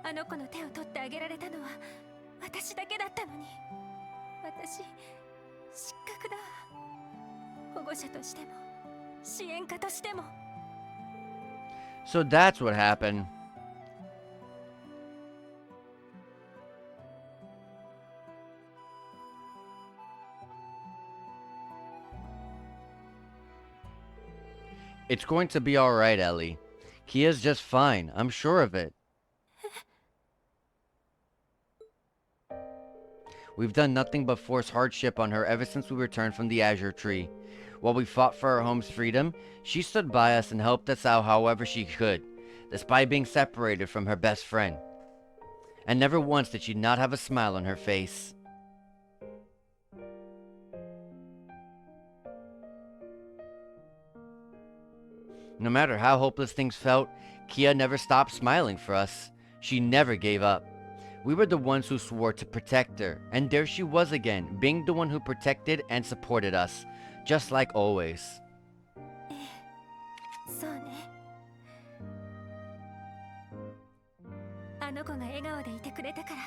あの子の手を取ってあげられたのは私だけだったのに。私失格だわ。保護者としても支援家としても。 So that's what happened. It's going to be alright, Ellie. Kia's just fine. I'm sure of it. We've done nothing but force hardship on her ever since we returned from the Azure Tree. While we fought for our home's freedom, she stood by us and helped us out however she could, despite being separated from her best friend. And never once did she not have a smile on her face. No matter how hopeless things felt, Kia never stopped smiling for us. She never gave up. We were the ones who swore to protect her, and there she was again, being the one who protected and supported us, just like always. そうね。あの子が笑顔でいてくれたから、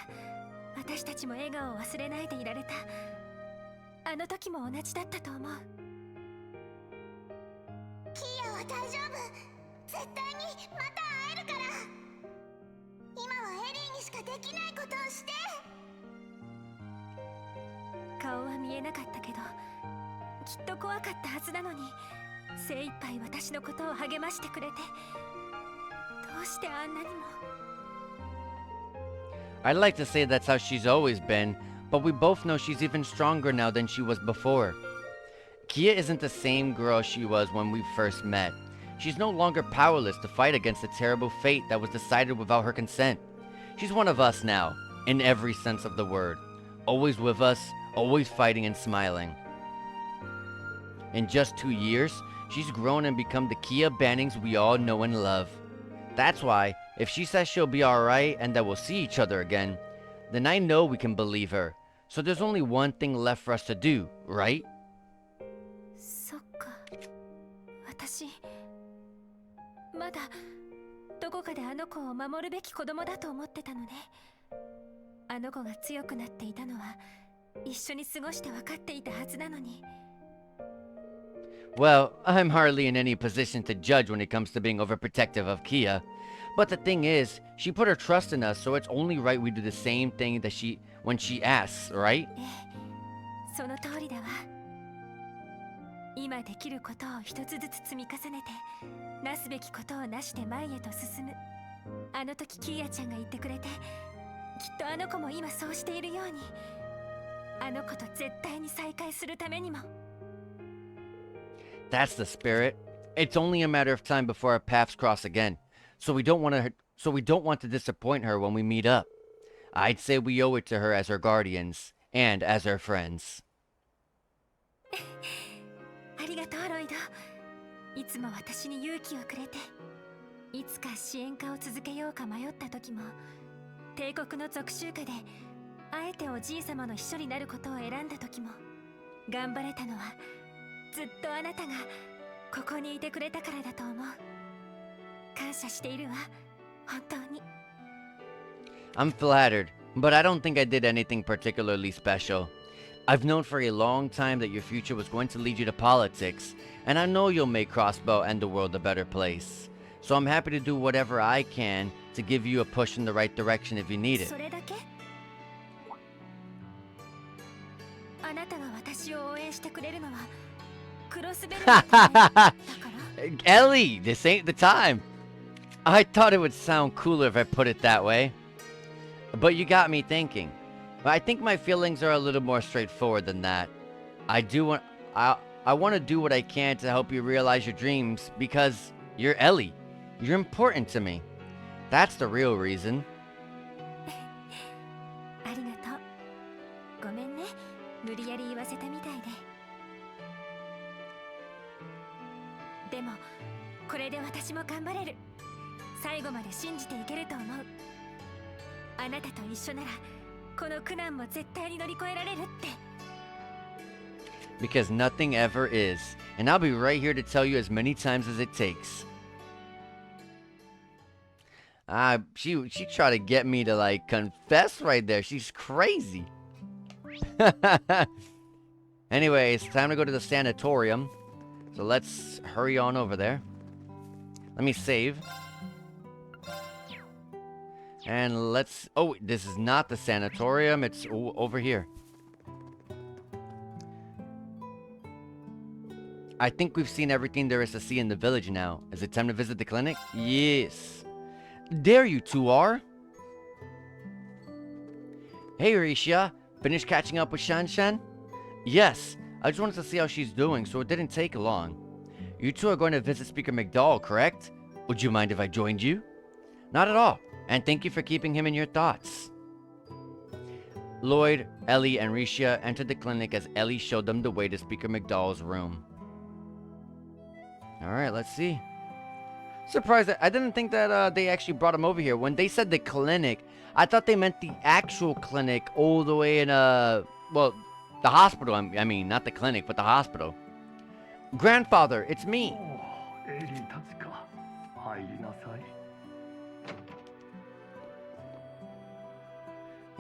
私たちも笑顔を忘れないでいられた。あの時も同じだったと思う。キヤは大丈夫。絶対にまた会えるから。今はエリーにしかできないことをして。顔は見えなかったけど、きっと怖かったはずなのに、精一杯私のことを励ましてくれて、どうしてあんなにも。 I'd like to say that's how she's always been, but we both know she's even stronger now than she was before. Kia isn't the same girl she was when we first met. She's no longer powerless to fight against the terrible fate that was decided without her consent. She's one of us now, in every sense of the word. Always with us, always fighting and smiling. In just 2 years, she's grown and become the Kia Bannings we all know and love. That's why, if she says she'll be alright and that we'll see each other again, then I know we can believe her. So there's only one thing left for us to do, right? そっか。私まだどこかであの子を守るべき子供だと思ってたのね。あの子が強くなっていたのは一緒に過ごして分かっていたはずなのに。 Well, I'm hardly in any position to judge when it comes to being overprotective of Kia. But the thing is, she put her trust in us, so it's only right we do the same thing that when she asks, right? ええ、その通りだわ。今できることを一つずつ積み重ねて、なすべきことをなして前へと進む。あの時キーヤちゃんが言ってくれて、きっとあの子も今そうしているように、あの子と絶対に再会するためにも。 That's the spirit. It's only a matter of time before our paths cross again. So we don't want to disappoint her when we meet up. I'd say we owe it to her as her guardians and as her friends. ありがとうロイド。いつも私に勇気をくれて、いつか支援家を続けようか迷った時も、帝国の属州下であえておじい様の秘書になることを選んだ時も、頑張れたのはずっとあなたがここにいてくれたからだと思う。感謝しているわ、本当に。 I'm flattered, but I don't think I did anything particularly special. I've known for a long time that your future was going to lead you to politics, and I know you'll make Crossbow and the world a better place. So I'm happy to do whatever I can to give you a push in the right direction if you need it. それだけ？あなたが私を応援してくれるのはクロスベルのためだから？ Ellie, this ain't the time. I thought it would sound cooler if I put it that way. But you got me thinking. I think my feelings are a little more straightforward than that. I want to do what I can to help you realize your dreams because you're Ellie. You're important to me. That's the real reason. ありがとう。ごめんね。無理やり言わせたみたいで。でもこれで私も頑張れる。最後まで信じていけると思う。あなたと一緒ならこの苦難も絶対に乗り越えられるって。Because nothing ever is. And I'll be right here to tell you as many times as it takes. She tried to get me to like confess right there. She's crazy. Anyways, time to go to the sanatorium. So let's hurry on over there. Let me save. And let's... Oh, this is not the sanatorium. It's over here. I think we've seen everything there is to see in the village now. Is it time to visit the clinic? Yes. There you two are. Hey, Risha. Finished catching up with Shan? Yes. I just wanted to see how she's doing, so it didn't take long. You two are going to visit Speaker McDowell, correct? Would you mind if I joined you? Not at all. And thank you for keeping him in your thoughts. Lloyd, Ellie, and Risha entered the clinic as Ellie showed them the way to Speaker McDowell's room. Alright, let's see. Surprised that I didn't think that they actually brought him over here. When they said the clinic, I thought they meant the actual clinic all the way in, well, the hospital. I mean, not the clinic, but the hospital. Grandfather, it's me.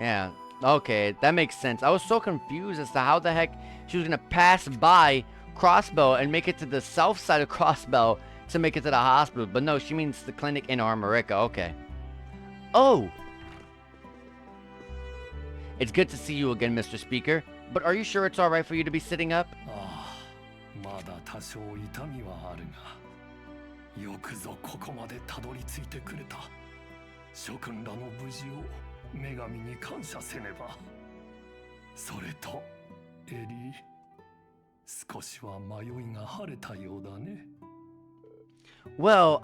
Yeah, okay, that makes sense. I was so confused as to how the heck she was gonna pass by Crossbow and make it to the south side of Crossbow to make it to the hospital. But no, she means the clinic in Armorica. Okay. Oh! It's good to see you again, Mr. Speaker. But are you sure it's alright for you to be sitting up? まだ多少痛みはあるが、よくぞここまでたどり着いてくれた。諸君らの無事を女神に感謝せねば。それと、エリー、少しは迷いが晴れたようだね。Well,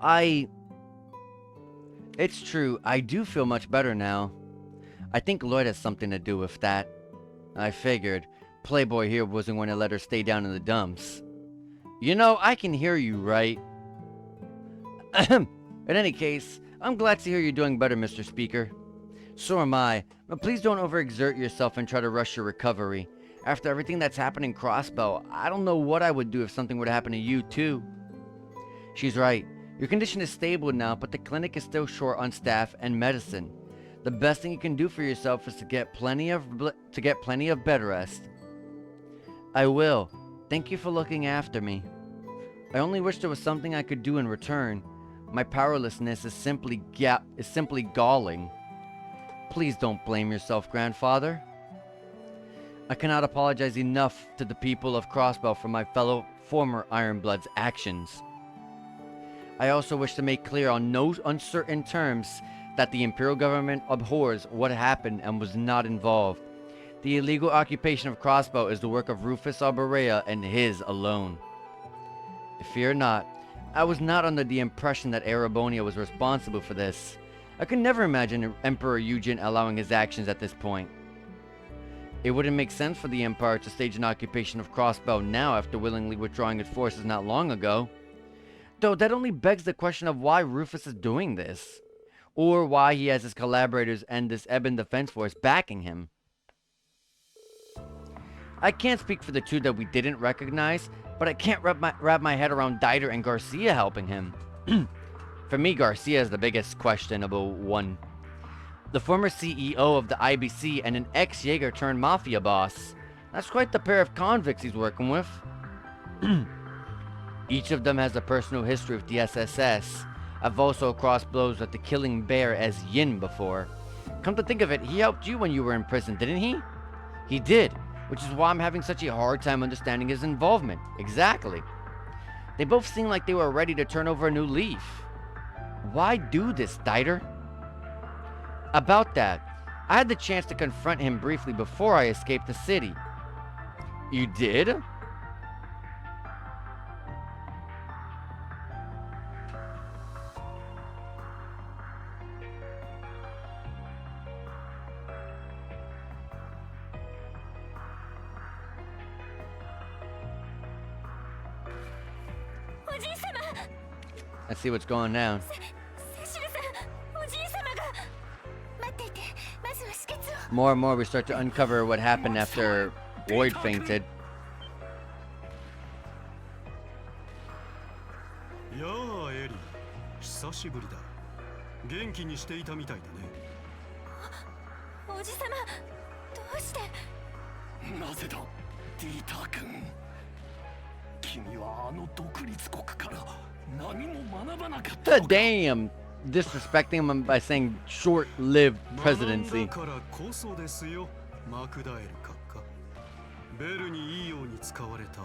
It's true, I do feel much better now. I think Lloyd has something to do with that. I figured. Playboy here wasn't going to let her stay down in the dumps. You know, I can hear you, right? In any case, I'm glad to hear you're doing better, Mr. Speaker. So am I, but please don't overexert yourself and try to rush your recovery. After everything that's happened in Crossbow, I don't know what I would do if something would happen to you, too. She's right. Your condition is stable now, but the clinic is still short on staff and medicine. The best thing you can do for yourself is to get plenty of bed rest. I will. Thank you for looking after me. I only wish there was something I could do in return. My powerlessness is simply galling. Please don't blame yourself, Grandfather. I cannot apologize enough to the people of Crossbow for my fellow former Ironbloods' actions. I also wish to make clear on no uncertain terms that the Imperial government abhors what happened and was not involved. The illegal occupation of Crossbow is the work of Rufus Alberea and his alone. Fear not, I was not under the impression that Erebonia was responsible for this. I could never imagine Emperor Eugen allowing his actions at this point. It wouldn't make sense for the Empire to stage an occupation of Crossbow now after willingly withdrawing its forces not long ago. Though that only begs the question of why Rufus is doing this. Or why he has his collaborators and this Ebon Defense Force backing him. I can't speak for the two that we didn't recognize, but I can't wrap my head around Dieter and Garcia helping him. For me, Garcia is the biggest questionable one. The former CEO of the IBC and an ex-Jaeger turned Mafia boss. That's quite the pair of convicts he's working with. Each of them has a personal history with the SSS. I've also crossed blows with the killing bear as Yin before. Come to think of it, he helped you when you were in prison, didn't he? He did, which is why I'm having such a hard time understanding his involvement. Exactly. They both seem like they were ready to turn over a new leaf. Why do this, Dieter? About that, I had the chance to confront him briefly before I escaped the city. You did? Let's see what's going down. More and more we start to uncover what happened after Lloyd fainted. やあエリー、久しぶりだ。元気にしていたみたいだね。おじさま、どうして？なぜだ、ディーター君。君はあの独立国から何も学ばなかったのか。 Damn! Disrespecting him by saying short-lived presidency. 学んだからこそですよ、マクダエル閣下。ベルにいいように使われたあ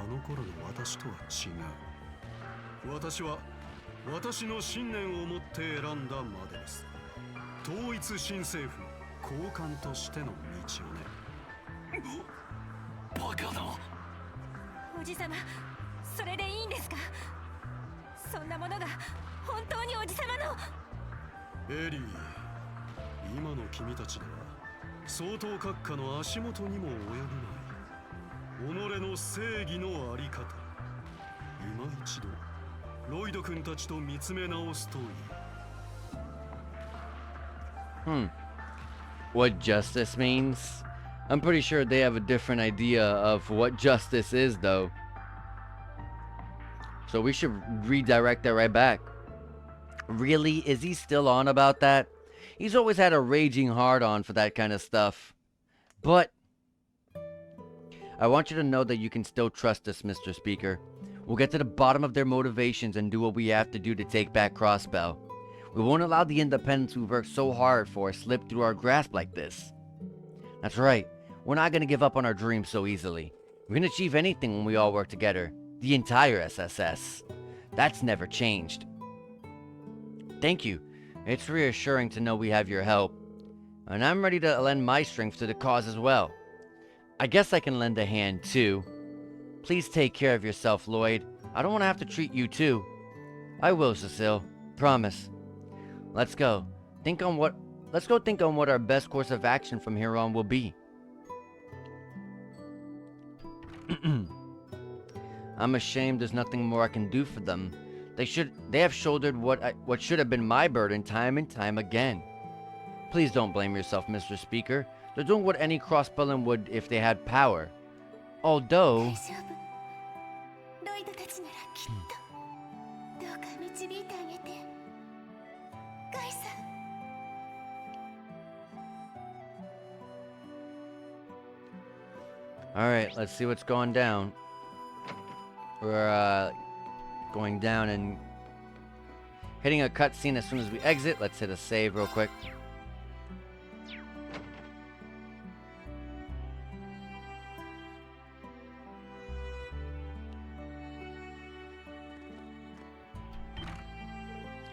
の頃の私とは違う。私は私の信念を持って選んだまでです。統一新政府の高官としての道をね。バカだ。おじさま、それでいいんですか？そんなものが本当におじさまの。エリー、今の君たちでは総統閣下の足元にも及ぶまい。己の正義のあり方、今一度ロイド君たちと見つめ直すといい。What justice means? I'm pretty sure they have a different idea of what justice is, though. So we should redirect that right back. Really? Is he still on about that? He's always had a raging hard-on for that kind of stuff. But I want you to know that you can still trust us, Mr. Speaker. We'll get to the bottom of their motivations and do what we have to do to take back Crossbell. We won't allow the independence we've worked so hard for slip through our grasp like this. That's right. We're not going to give up on our dreams so easily. We can achieve anything when we all work together. The entire SSS. That's never changed. Thank you. It's reassuring to know we have your help. And I'm ready to lend my strength to the cause as well. I guess I can lend a hand too. Please take care of yourself, Lloyd. I don't want to have to treat you too. I will, Cecile. Promise. Let's go. Let's go think on what our best course of action from here on will be. I'm ashamed there's nothing more I can do for them. They have shouldered what should have been my burden time and time again. Please don't blame yourself, Mr. Speaker. They're doing what any crossbellion would if they had power. Although... Alright, let's see what's going down. We're going down and hitting a cutscene as soon as we exit. Let's hit a save real quick.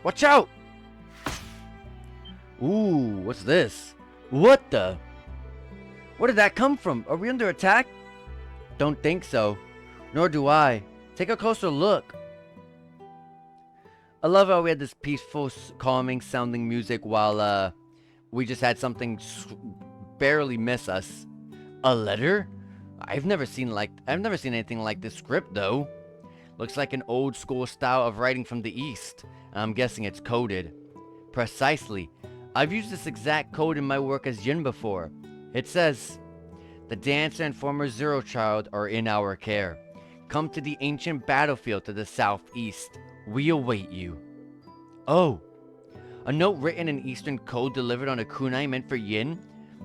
Watch out! Ooh, what's this? What the? Where did that come from? Are we under attack? Don't think so. Nor do I. Take a closer look. I love how we had this peaceful, calming sounding music while we just had something barely miss us. A letter? I've never seen anything like this script though. Looks like an old school style of writing from the East. I'm guessing it's coded. Precisely. I've used this exact code in my work as Jin before. It says, "The dancer and former Zero Child are in our care. Come to the ancient battlefield to the southeast. We await you." Oh, a note written in Eastern code delivered on a kunai meant for Yin?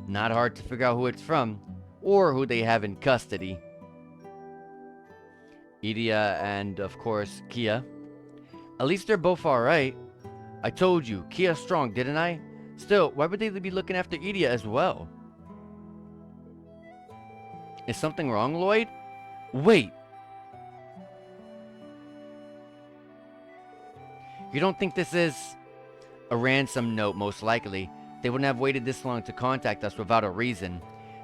Not hard to figure out who it's from, or who they have in custody. Idia and, of course, Kia. At least they're both alright. I told you, Kia's strong, didn't I? Still, why would they be looking after Idia as well? Is something wrong, Lloyd? Wait. You don't think this is a ransom note? Most likely. They wouldn't have waited this long to contact us without a reason.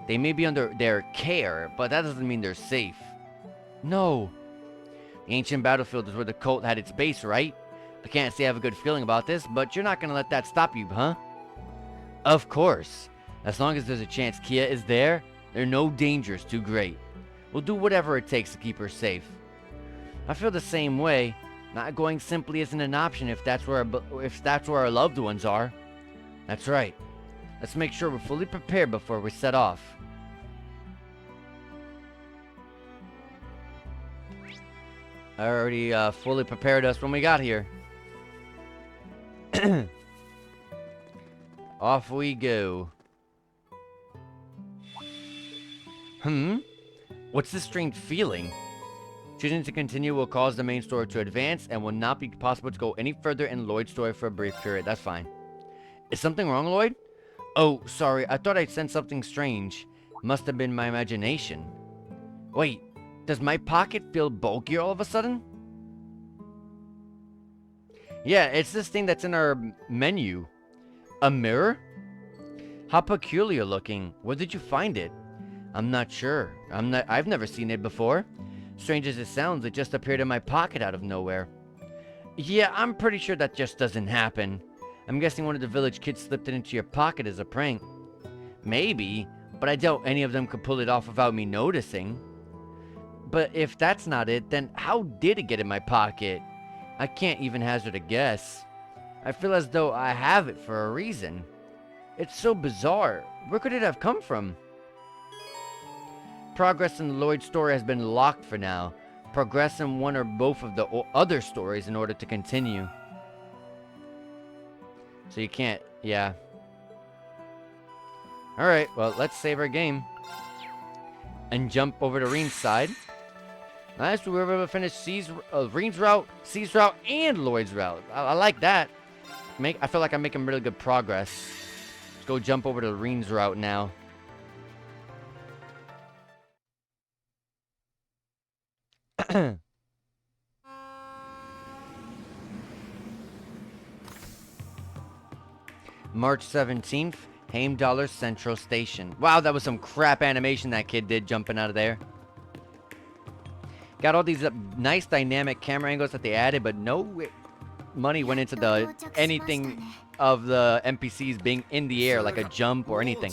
They may be under their care, but that doesn't mean they're safe. No. The ancient battlefield is where the cult had its base, right? I can't say I have a good feeling about this, but you're not gonna let that stop you, huh? Of course. As long as there's a chance Kia is there, there are no dangers too great. We'll do whatever it takes to keep her safe. I feel the same way. Not going simply isn't an option if that's where our loved ones are. That's right. Let's make sure we're fully prepared before we set off. I already fully prepared us when we got here. Off we go. What's this strange feeling? Choosing to continue will cause the main story to advance and will not be possible to go any further in Lloyd's story for a brief period. That's fine. Is something wrong, Lloyd? Oh, sorry. I thought I'd sensed something strange. Must have been my imagination. Wait, does my pocket feel bulkier all of a sudden? Yeah, it's this thing that's in our menu. A mirror? How peculiar looking. Where did you find it? I'm not sure. I've never seen it before. Strange as it sounds, it just appeared in my pocket out of nowhere. Yeah, I'm pretty sure that just doesn't happen. I'm guessing one of the village kids slipped it into your pocket as a prank. Maybe, but I doubt any of them could pull it off without me noticing. But if that's not it, then how did it get in my pocket? I can't even hazard a guess. I feel as though I have it for a reason. It's so bizarre. Where could it have come from? Progress in the Lloyd story has been locked for now. Progress in one or both of the other stories in order to continue. So you can't, yeah. Alright, well, let's save our game. And jump over to Reen's side. Nice, we were able to finish Reen's route, C's route, and Lloyd's route. I like that. I feel like I'm making really good progress. Let's go jump over to Reen's route now. March 17th, Heimdallr Central Station. Wow, that was some crap animation that kid did jumping out of there. Got all these nice dynamic camera angles that they added, but no money went into anything of the NPCs being in the air, like a jump or anything.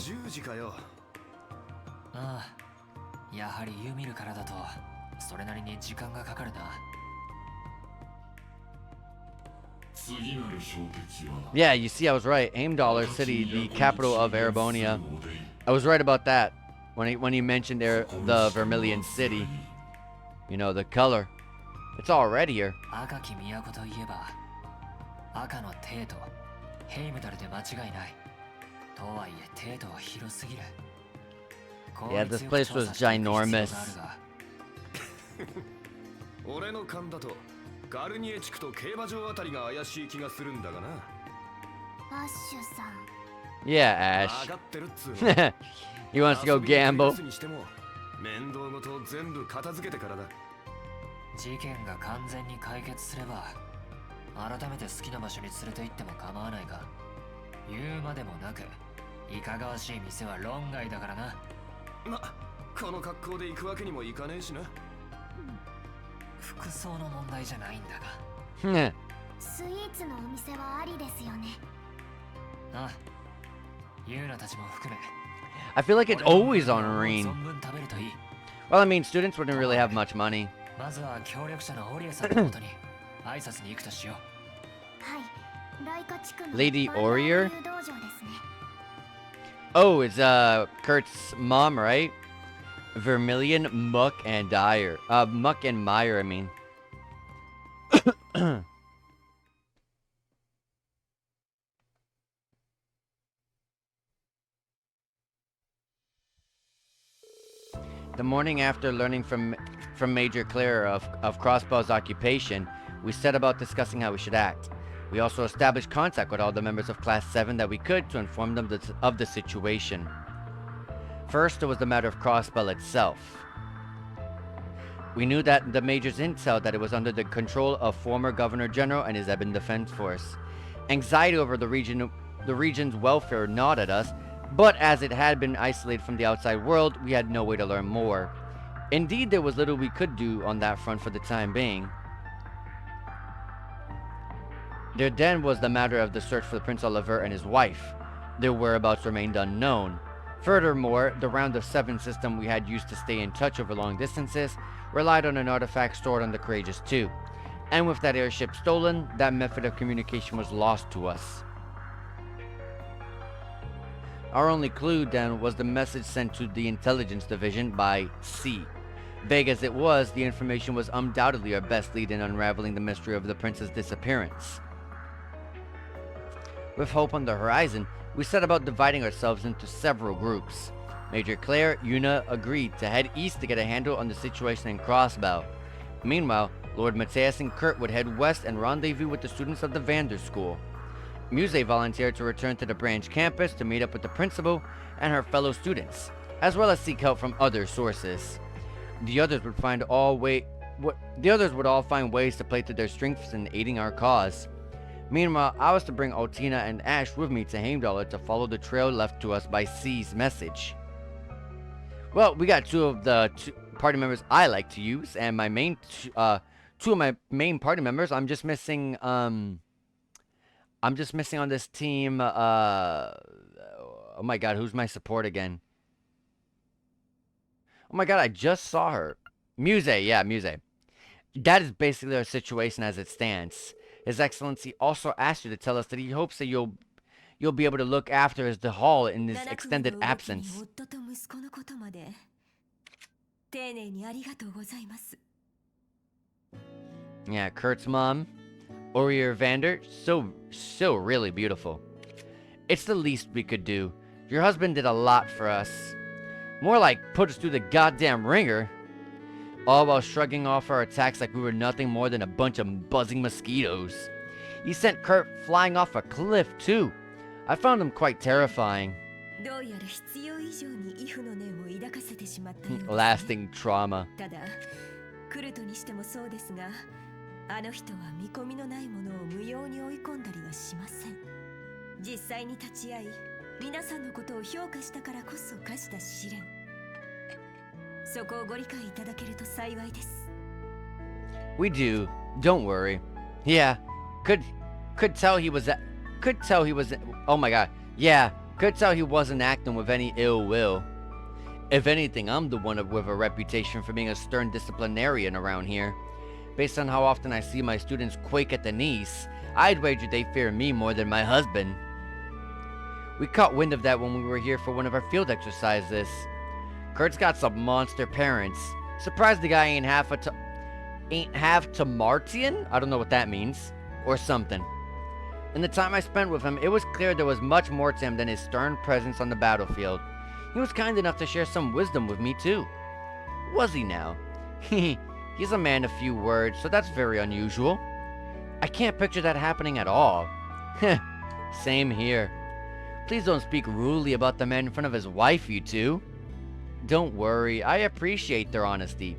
やはりユミルからだとそれなりに時間がかかるな。Yeah, you see, I was right. Heimdallr City, the capital of Erebonia. I was right about that when he mentioned the Vermilion City. You know, the color. It's all red here. 赤き都といえば赤の帝都ヘイムダルで間違いない。とはいえ帝都は広すぎる。 Yeah, this place was ginormous. 俺の勘だとガルニエ地区と競馬場あたりが怪しい気がするんだがな。アッシュさん。Yeah, Ash. He wants to go gamble. 面倒ごと全部片付けてからだ。事件が完全に解決すれば改めて好きな場所に連れて行っても構わないが、言うまでもなくいかがわしい店は論外だからな。この格好で行くわけにもいかねえしな。服装の問題じゃないんだが。スイーツのお店はありですよね。ああ、ユーナたちも含め。I feel like it's always on Reen. Well, I mean, students wouldn't really have much money. まずは協力者のオリエさんの元に挨拶に行くとしよう。はい、ライカ地区の Lady Orier? Oh, it's Kurt's mom, right? Vermilion, Muck, and Dyer. Muck and Meyer, I mean. The morning after learning from Major Claire of Crossbow's occupation, We set about discussing how we should act. We also established contact with all the members of Class 7 that we could to inform them of the situation. First, there was the matter of Crossbell itself. We knew that the Major's intel that it was under the control of former Governor General and his Ebon Defense Force. Anxiety over the region's welfare gnawed at us, but as it had been isolated from the outside world, we had no way to learn more. Indeed, there was little we could do on that front for the time being. There then was the matter of the search for Prince Oliver and his wife. Their whereabouts remained unknown. Furthermore, the round of 7 system we had used to stay in touch over long distances relied on an artifact stored on the Courageous 2. And with that airship stolen, that method of communication was lost to us. Our only clue then was the message sent to the Intelligence Division by C. Vague as it was, the information was undoubtedly our best lead in unraveling the mystery of the prince's disappearance. With hope on the horizon, we set about dividing ourselves into several groups. Major Claire, Yuna agreed to head east to get a handle on the situation in Crossbow. Meanwhile, Lord Matthias and Kurt would head west and rendezvous with the students of the Vander School. Muse volunteered to return to the branch campus to meet up with the principal and her fellow students, as well as seek help from other sources. The others would all find ways to play to their strengths in aiding our cause. Meanwhile, I was to bring Altina and Ash with me to Heimdall to follow the trail left to us by C's message. Well, we got two of the party members I like to use, and my main two of my main party members. I'm just missing on this team. Oh my god, who's my support again? Oh my god, I just saw her. Muse, yeah, Muse. That is basically our situation as it stands. His Excellency also asked you to tell us that he hopes that you'll be able to look after the hall in his extended absence. Yeah, Kurt's mom, Aurier Vander, so really beautiful. It's the least we could do. Your husband did a lot for us. More like put us through the goddamn ringer. All while shrugging off our attacks like we were nothing more than a bunch of buzzing mosquitoes. He sent Kurt flying off a cliff too. I found him quite terrifying. Lasting trauma. あの人は見込みのないものを無用に追い込んだりはしません。実際に立ち会い、皆さんのことを評価したからこそ課した試練。そこをご理解いただけると幸いです。We do. Don't worry. Yeah. Could tell he was. Oh my god. Yeah. Could tell he wasn't acting with any ill will. If anything, I'm the one with a reputation for being a stern disciplinarian around here. Based on how often I see my students quake at the knees, I'd wager they fear me more than my husband. We caught wind of that when we were here for one of our field exercises. Kurt's got some monster parents. Surprised the guy ain't half Tamartian? I don't know what that means. Or something. In the time I spent with him, it was clear there was much more to him than his stern presence on the battlefield. He was kind enough to share some wisdom with me too. Was he now? He's a man of few words, so that's very unusual. I can't picture that happening at all. Same here. Please don't speak rudely about the man in front of his wife, you two. Don't worry, I appreciate their honesty.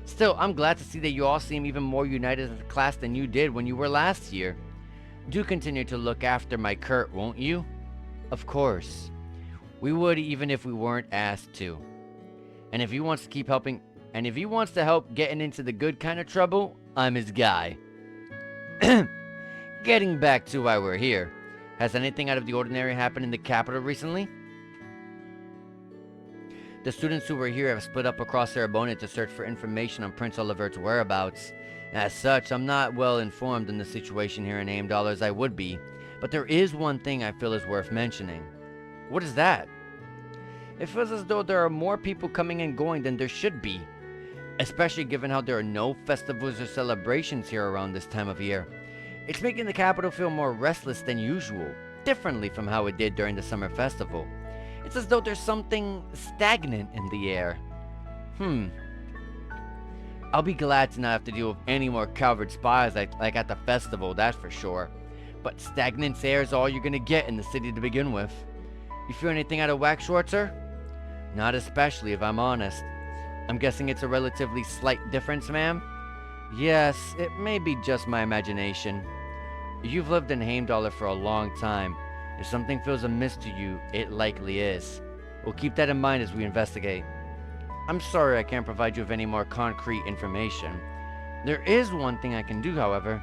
Still, I'm glad to see that you all seem even more united as a class than you did when you were last year. Do continue to look after my Kurt, won't you? Of course. We would even if we weren't asked to. And if he wants to keep helping... And if he wants to help getting into the good kind of trouble, I'm his guy. Getting back to why we're here. Has anything out of the ordinary happened in the capital recently? The students who were here have split up across Erebona to search for information on Prince Oliver's whereabouts. As such, I'm not well informed in the situation here in Heimdall as I would be, but there is one thing I feel is worth mentioning. What is that? It feels as though there are more people coming and going than there should be. Especially given how there are no festivals or celebrations here around this time of year. It's making the capital feel more restless than usual, differently from how it did during the summer festival. It's as though there's something stagnant in the air. I'll be glad to not have to deal with any more coward spies like at the festival, that's for sure. But stagnant air is all you're gonna get in the city to begin with. You feel anything out of whack, Schwarzer? Not especially, if I'm honest. I'm guessing it's a relatively slight difference, ma'am? Yes, it may be just my imagination. You've lived in Heimdall for a long time. If something feels amiss to you, it likely is. We'll keep that in mind as we investigate. I'm sorry I can't provide you with any more concrete information. There is one thing I can do, however.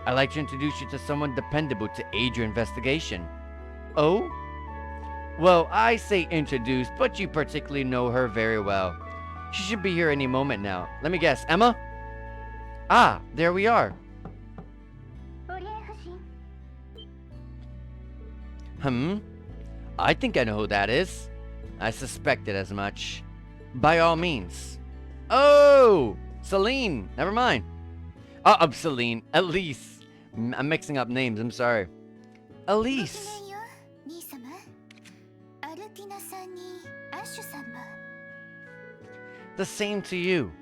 I'd like to introduce you to someone dependable to aid your investigation. Oh? Well, I say introduced, but you particularly know her very well. She should be here any moment now. Let me guess, Emma? Ah, there we are. I think I know who that is. I suspected as much. By all means. Oh! Celine! Never mind. Celine. Elise. I'm mixing up names, I'm sorry. Elise! The same to you.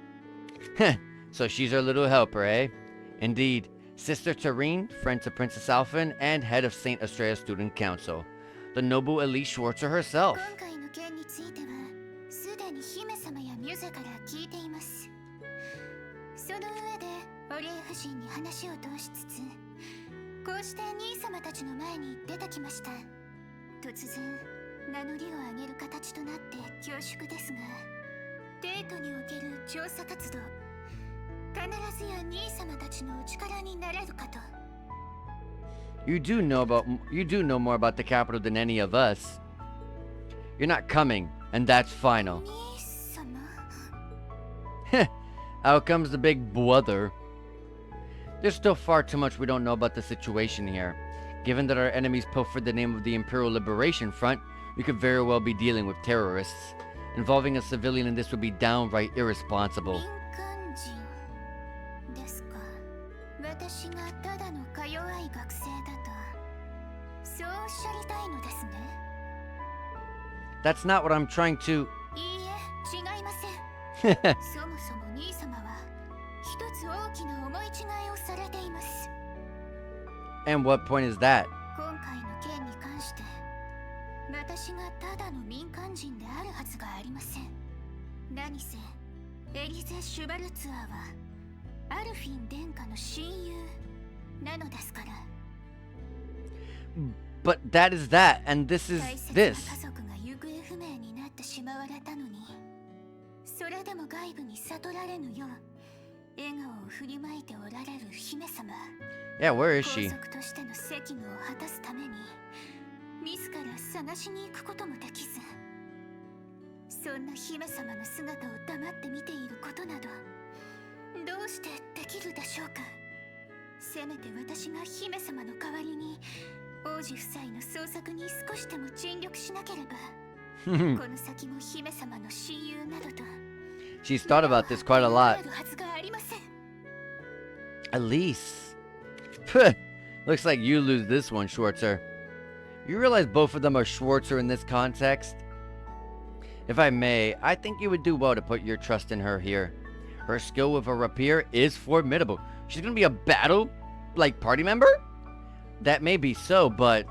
So she's our little helper, eh? Indeed. Sister Tareen, friend to Princess Alphen, and head of St. Astraea Student Council. The noble Elise Schwarzer herself. You do know more about the capital than any of us. You're not coming, and that's final. Out comes the big brother. There's still far too much we don't know about the situation here. Given that our enemies pilfered the name of the Imperial Liberation Front, we could very well be dealing with terrorists. Involving a civilian in this would be downright irresponsible. That's not what I'm trying to... And what point is that? But that is that, and this is this. Yeah, where is she? She's thought about this quite a lot. Elise. Looks like you lose this one, Schwarzer. You realize both of them are Schwarzer in this context? If I may, I think you would do well to put your trust in her here. Her skill with a rapier is formidable. She's gonna be a battle, party member? That may be so, but...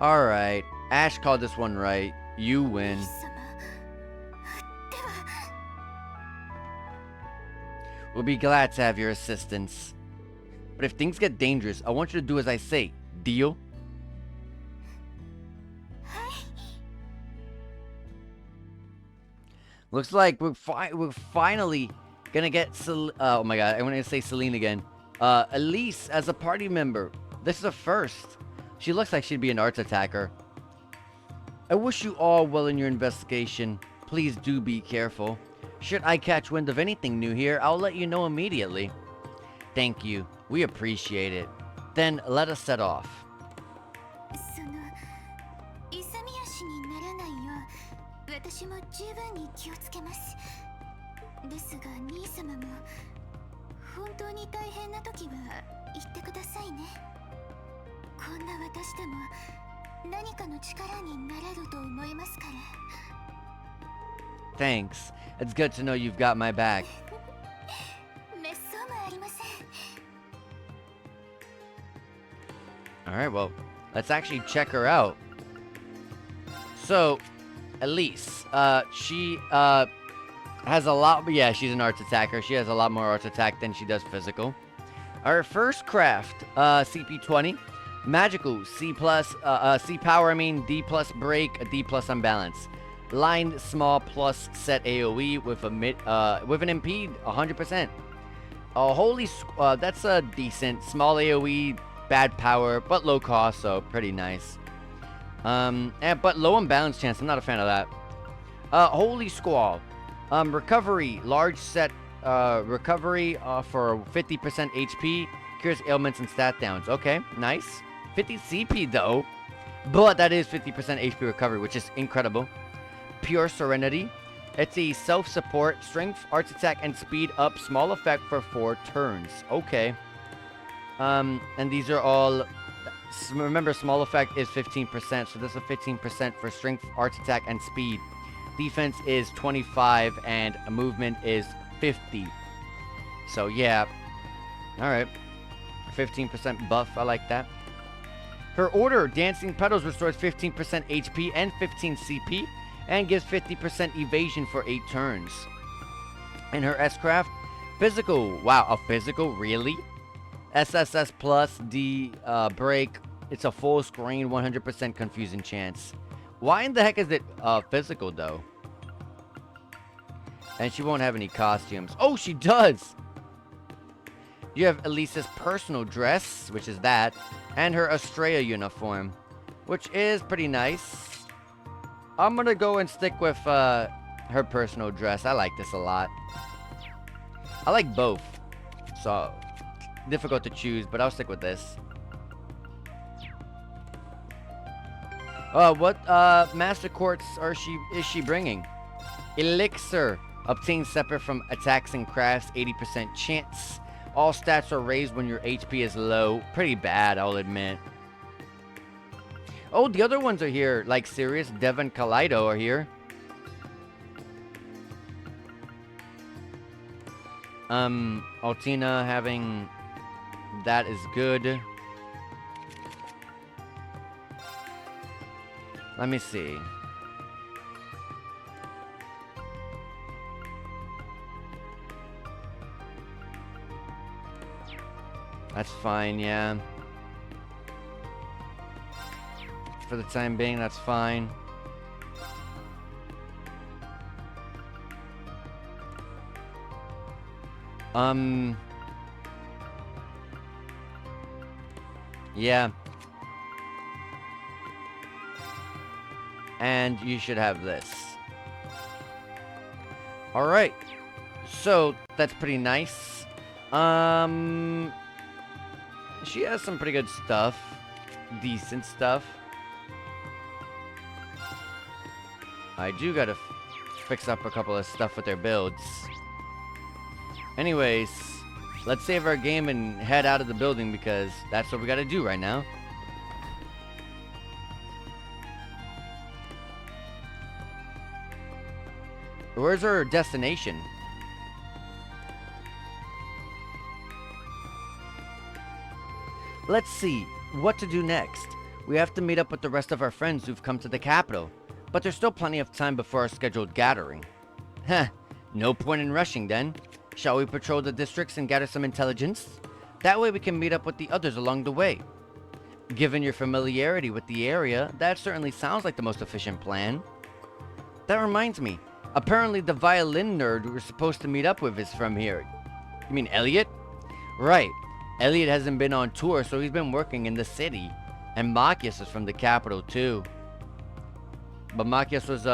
Alright, Ash called this one right. You win. We'll be glad to have your assistance. But if things get dangerous, I want you to do as I say. Deal? Looks like we're finally gonna get oh my god, I'm gonna say Celine again. Elise as a party member. This is a first. She looks like she'd be an arts attacker. I wish you all well in your investigation. Please do be careful. Should I catch wind of anything new here, I'll let you know immediately. Thank you. We appreciate it. Then let us set off. その勇み足にならないよう私も十分に気をつけます。ですが兄様も本当に大変な時は言ってくださいね。こんな私でも何かの力になれると思いますから。Thanks. It's good to know you've got my back. めっそうもありません。Alright, well, let's actually check her out. So, Elise, she, has a lot, yeah, she's an arts attacker. She has a lot more arts attack than she does physical. Our first craft, CP20, magical, C plus, C power, D plus break, a D plus unbalance. Line small plus set AoE with a with an impede 100%. That's a decent small AoE, bad power, but low cost, so pretty nice. But low unbalance chance, I'm not a fan of that. Holy Squall. Recovery, large set recovery for 50% HP, cures ailments and stat downs. Okay, nice. 50 CP though, but that is 50% HP recovery, which is incredible. Pure Serenity. It's a self-support, strength, arts attack, and speed up, small effect for 4 turns. Okay. And these are all... Remember, small effect is 15%, so this is 15% for strength, arts attack, and speed. Defense is 25, and movement is 50. So, yeah. Alright. 15% buff, I like that. Her order, Dancing Petals, restores 15% HP and 15 CP, and gives 50% evasion for 8 turns. And her S-Craft, Physical. Wow, a physical? Really? SSS plus D break. It's a full screen, 100% confusing chance. Why in the heck is it physical, though? And she won't have any costumes. Oh, she does! You have Elisa's personal dress, which is that, and her Estrella uniform, which is pretty nice. I'm gonna go and stick with her personal dress. I like this a lot. I like both, so difficult to choose, but I'll stick with this. What master quartz is she bringing? Elixir. Obtained separate from attacks and crafts, 80% chance. All stats are raised when your HP is low. Pretty bad, I'll admit. Oh, the other ones are here. Like Sirius, Dev, and Kaleido are here. Altina having... That is good. Let me see. That's fine, yeah. For the time being, that's fine. Yeah. And you should have this. Alright. So, that's pretty nice. She has some pretty good stuff. Decent stuff. I do gotta fix up a couple of stuff with their builds. Anyways, let's save our game and head out of the building because that's what we gotta do right now. Where's our destination? Let's see, what to do next. We have to meet up with the rest of our friends who've come to the capital, but there's still plenty of time before our scheduled gathering. Heh, no point in rushing then. Shall we patrol the districts and gather some intelligence? That way we can meet up with the others along the way. Given your familiarity with the area, that certainly sounds like the most efficient plan. That reminds me, apparently the violin nerd we're supposed to meet up with is from here. You mean Elliot? Right. Elliot hasn't been on tour, so he's been working in the city. And Machias is from the capital, too. But Machias was,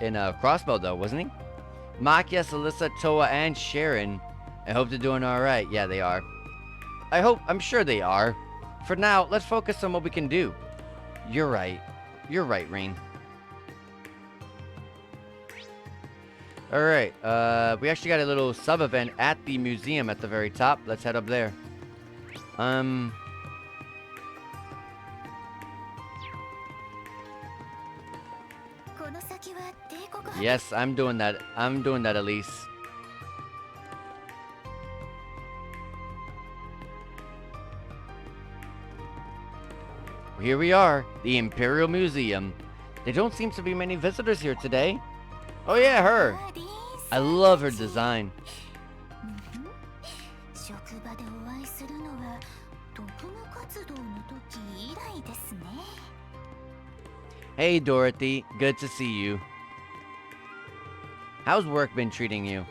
in a Crossbow, though, wasn't he? Makia, Salissa, Toa, and Sharon. I hope they're doing alright. Yeah, they are. I'm sure they are. For now, let's focus on what we can do. You're right. You're right, Rain. Alright, we actually got a little sub-event at the museum at the very top. Let's head up there. Yes, I'm doing that. I'm doing that, Elise. Here we are, the Imperial Museum. There don't seem to be many visitors here today. Oh yeah, her. I love her design. Hey Dorothy, good to see you. How's work been treating you?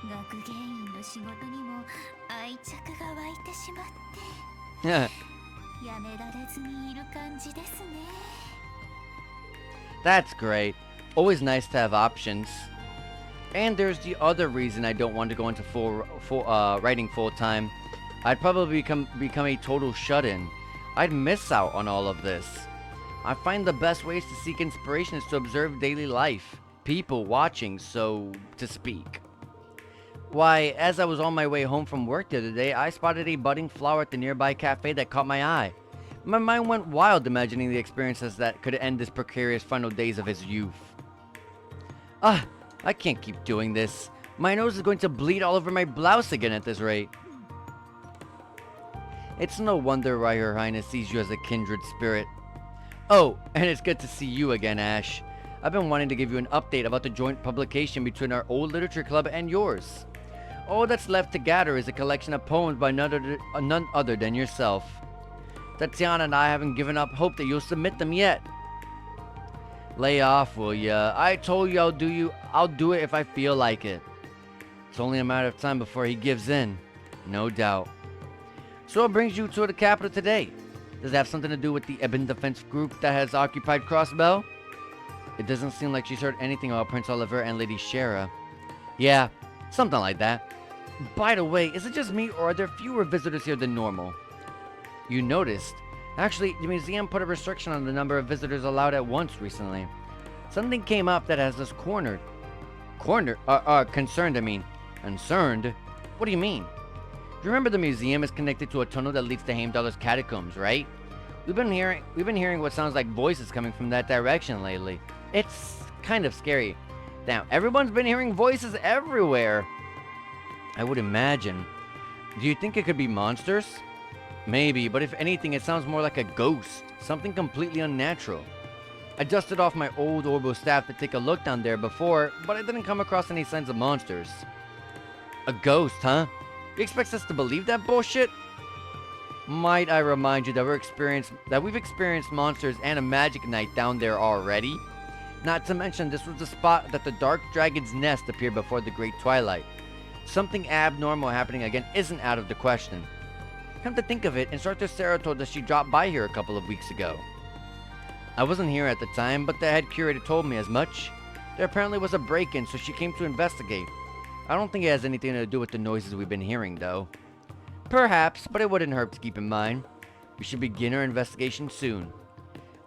学芸員の仕事にも愛着が湧いてしまってやめられずにいる感じですね。 That's great. Always nice to have options. And there's the other reason I don't want to go into writing full time. I'd probably become a total shut-in. I'd miss out on all of this. I find the best ways to seek inspiration is to observe daily life, people watching, so to speak. Why, as I was on my way home from work the other day, I spotted a budding flower at the nearby cafe that caught my eye. My mind went wild imagining the experiences that could end his precarious final days of his youth. I can't keep doing this. My nose is going to bleed all over my blouse again at this rate. It's no wonder why Her Highness sees you as a kindred spirit. Oh, and it's good to see you again, Ash. I've been wanting to give you an update about the joint publication between our old literature club and yours. All that's left to gather is a collection of poems by none other than yourself. Tatiana and I haven't given up hope that you'll submit them yet. Lay off, will ya? I told you I'll do it if I feel like it. It's only a matter of time before he gives in. No doubt. So what brings you to the capital today? Does it have something to do with the Ebon Defense Group that has occupied Crossbell? It doesn't seem like she's heard anything about Prince Oliver and Lady Shara. Yeah, something like that. By the way, is it just me or are there fewer visitors here than normal? You noticed. Actually, the museum put a restriction on the number of visitors allowed at once recently. Something came up that has us cornered. Concerned, I mean. Concerned? What do you mean? You remember the museum is connected to a tunnel that leads to Heimdallr's catacombs, right? We've been hearing what sounds like voices coming from that direction lately. It's kind of scary. Now, everyone's been hearing voices everywhere. I would imagine. Do you think it could be monsters? Maybe, but if anything, it sounds more like a ghost. Something completely unnatural. I dusted off my old Orbo staff to take a look down there before, but I didn't come across any signs of monsters. A ghost, huh? You expect us to believe that bullshit? Might I remind you that we've experienced monsters and a magic night down there already? Not to mention, this was the spot that the Dark Dragon's nest appeared before the Great Twilight. Something abnormal happening again isn't out of the question. Come to think of it, Instructor Sarah told us she dropped by here a couple of weeks ago. I wasn't here at the time, but the head curator told me as much. There apparently was a break-in, so she came to investigate. I don't think it has anything to do with the noises we've been hearing, though. Perhaps, but it wouldn't hurt to keep in mind. We should begin our investigation soon.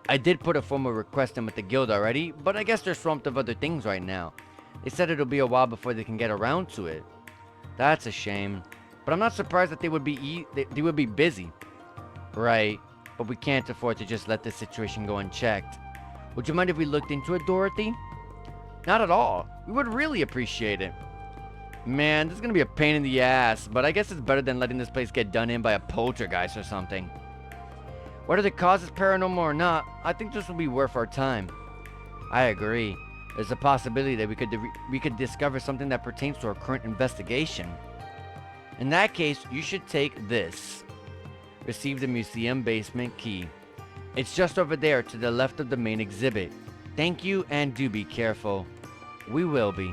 I did put a formal request in with the guild already, but I guess they're swamped of other things right now. They said it'll be a while before they can get around to it. That's a shame. But I'm not surprised that they would be busy. Right, but we can't afford to just let this situation go unchecked. Would you mind if we looked into it, Dorothy? Not at all. We would really appreciate it. Man, this is gonna be a pain in the ass, but I guess it's better than letting this place get done in by a poltergeist or something. Whether the cause is paranormal or not, I think this will be worth our time. I agree. There's a possibility that we could discover something that pertains to our current investigation. In that case, you should take this. Receive the museum basement key. It's just over there to the left of the main exhibit. Thank you and do be careful. We will be.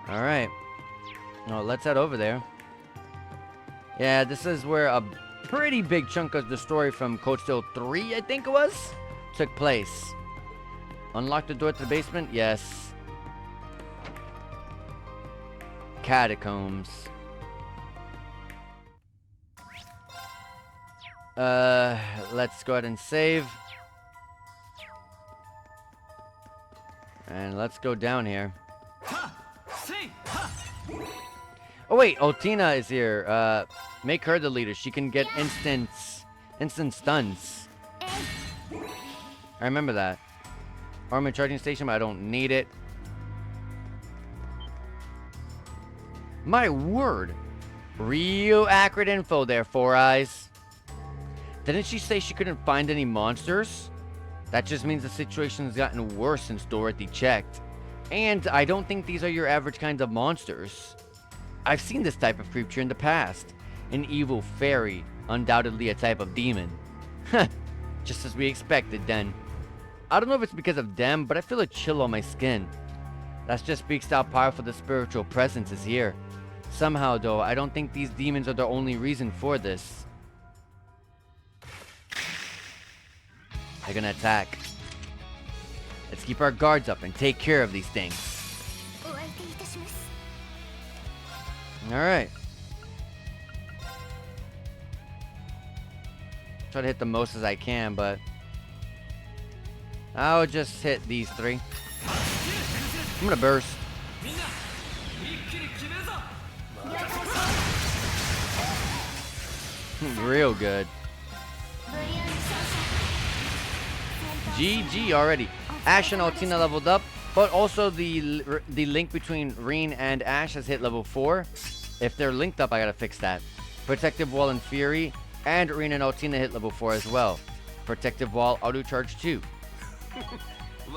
Alright. Well, let's head over there. Yeah, this is where a pretty big chunk of the story from Code Steel 3, I think it was, took place. Unlock the door to the basement? Yes. Catacombs. Let's go ahead and save. And let's go down here. Oh wait, Altina is here. Make her the leader. She can get instant stuns. I remember that. Armor charging station, but I don't need it. My word. Real accurate info there, Four Eyes. Didn't she say she couldn't find any monsters? That just means the situation's gotten worse since Dorothy checked. And I don't think these are your average kinds of monsters. I've seen this type of creature in the past. An evil fairy, undoubtedly a type of demon. Just as we expected then. I don't know if it's because of them, but I feel a chill on my skin. That just speaks to how powerful the spiritual presence is here. Somehow though, I don't think these demons are the only reason for this. They're gonna attack. Let's keep our guards up and take care of these things. Alright. Try to hit the most as I can, but I'll just hit these three. I'm gonna burst. Real good. GG already. Ash and Altina leveled up, but also the link between Reen and Ash has hit level 4. If they're linked up, I gotta fix that. Protective Wall and Fury, and Reen and Altina hit level 4 as well. Protective Wall auto charge 2.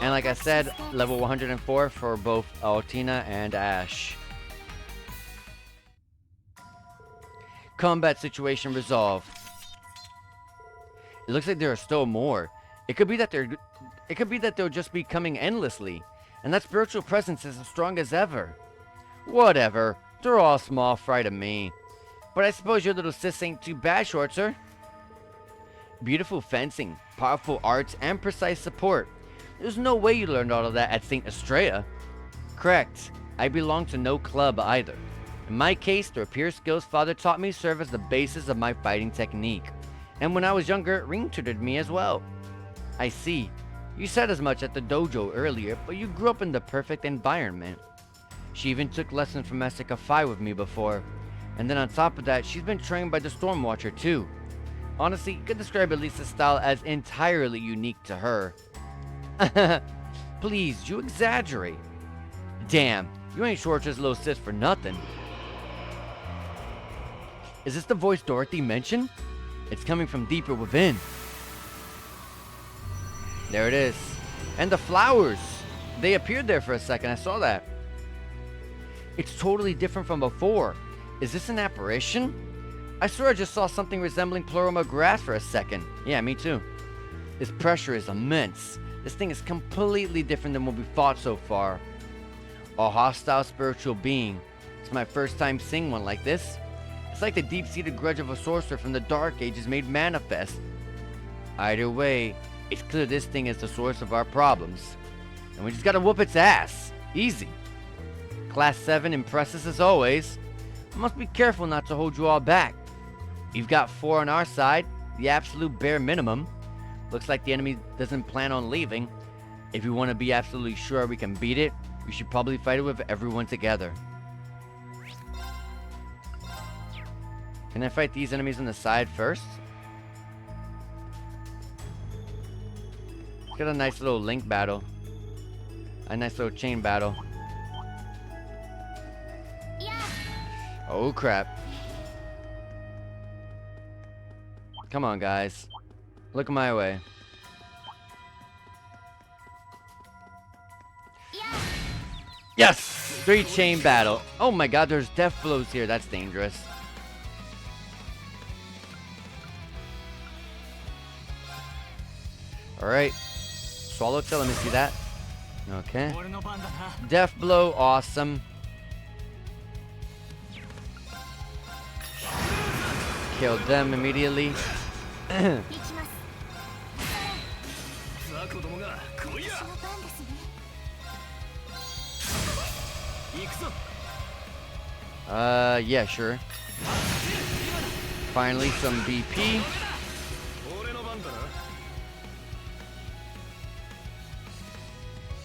And like I said, level 104 for both Altina and Ash. Combat situation resolved. It looks like there are still more. It could be that they'll just be coming endlessly, and that spiritual presence is as strong as ever. Whatever, they're all small fry to me. But I suppose your little sis ain't too bad, short sir. Beautiful fencing, powerful arts, and precise support. There's no way you learned all of that at St. Estrella. Correct. I belong to no club either. In my case, the rapier skills father taught me serve as the basis of my fighting technique. And when I was younger, Ring tutored me as well. I see. You said as much at the dojo earlier, but you grew up in the perfect environment. She even took lessons from Master 5 with me before. And then on top of that, she's been trained by the Stormwatcher too. Honestly, you could describe Elisa's style as entirely unique to her. Please, you exaggerate. Damn, you ain't Shorter's little sis for nothing. Is this the voice Dorothy mentioned? It's coming from deeper within. There it is. And the flowers. They appeared there for a second. I saw that. It's totally different from before. Is this an apparition? I swear I just saw something resembling Pluroma grass for a second. Yeah, me too. This pressure is immense. This thing is completely different than what we fought so far. A hostile spiritual being. It's my first time seeing one like this. It's like the deep-seated grudge of a sorcerer from the Dark Ages made manifest. Either way, it's clear this thing is the source of our problems. And we just gotta whoop its ass. Easy. Class 7 impresses as always. I must be careful not to hold you all back. We've got 4 on our side, the absolute bare minimum. Looks like the enemy doesn't plan on leaving. If you want to be absolutely sure we can beat it, we should probably fight it with everyone together. Can I fight these enemies on the side first? Let's get a nice little link battle. A nice little chain battle. Oh crap. Come on, guys. Look my way. Yes! 3 chain battle. Oh my god, there's death blows here. That's dangerous. Alright. Swallowtail, let me see that. Okay. Death blow, awesome. Killed them immediately. 行きます。さあ子供が来いや。私の番ですね。行くぞ。Yeah, sure. Finally, some BP. 俺の番だな。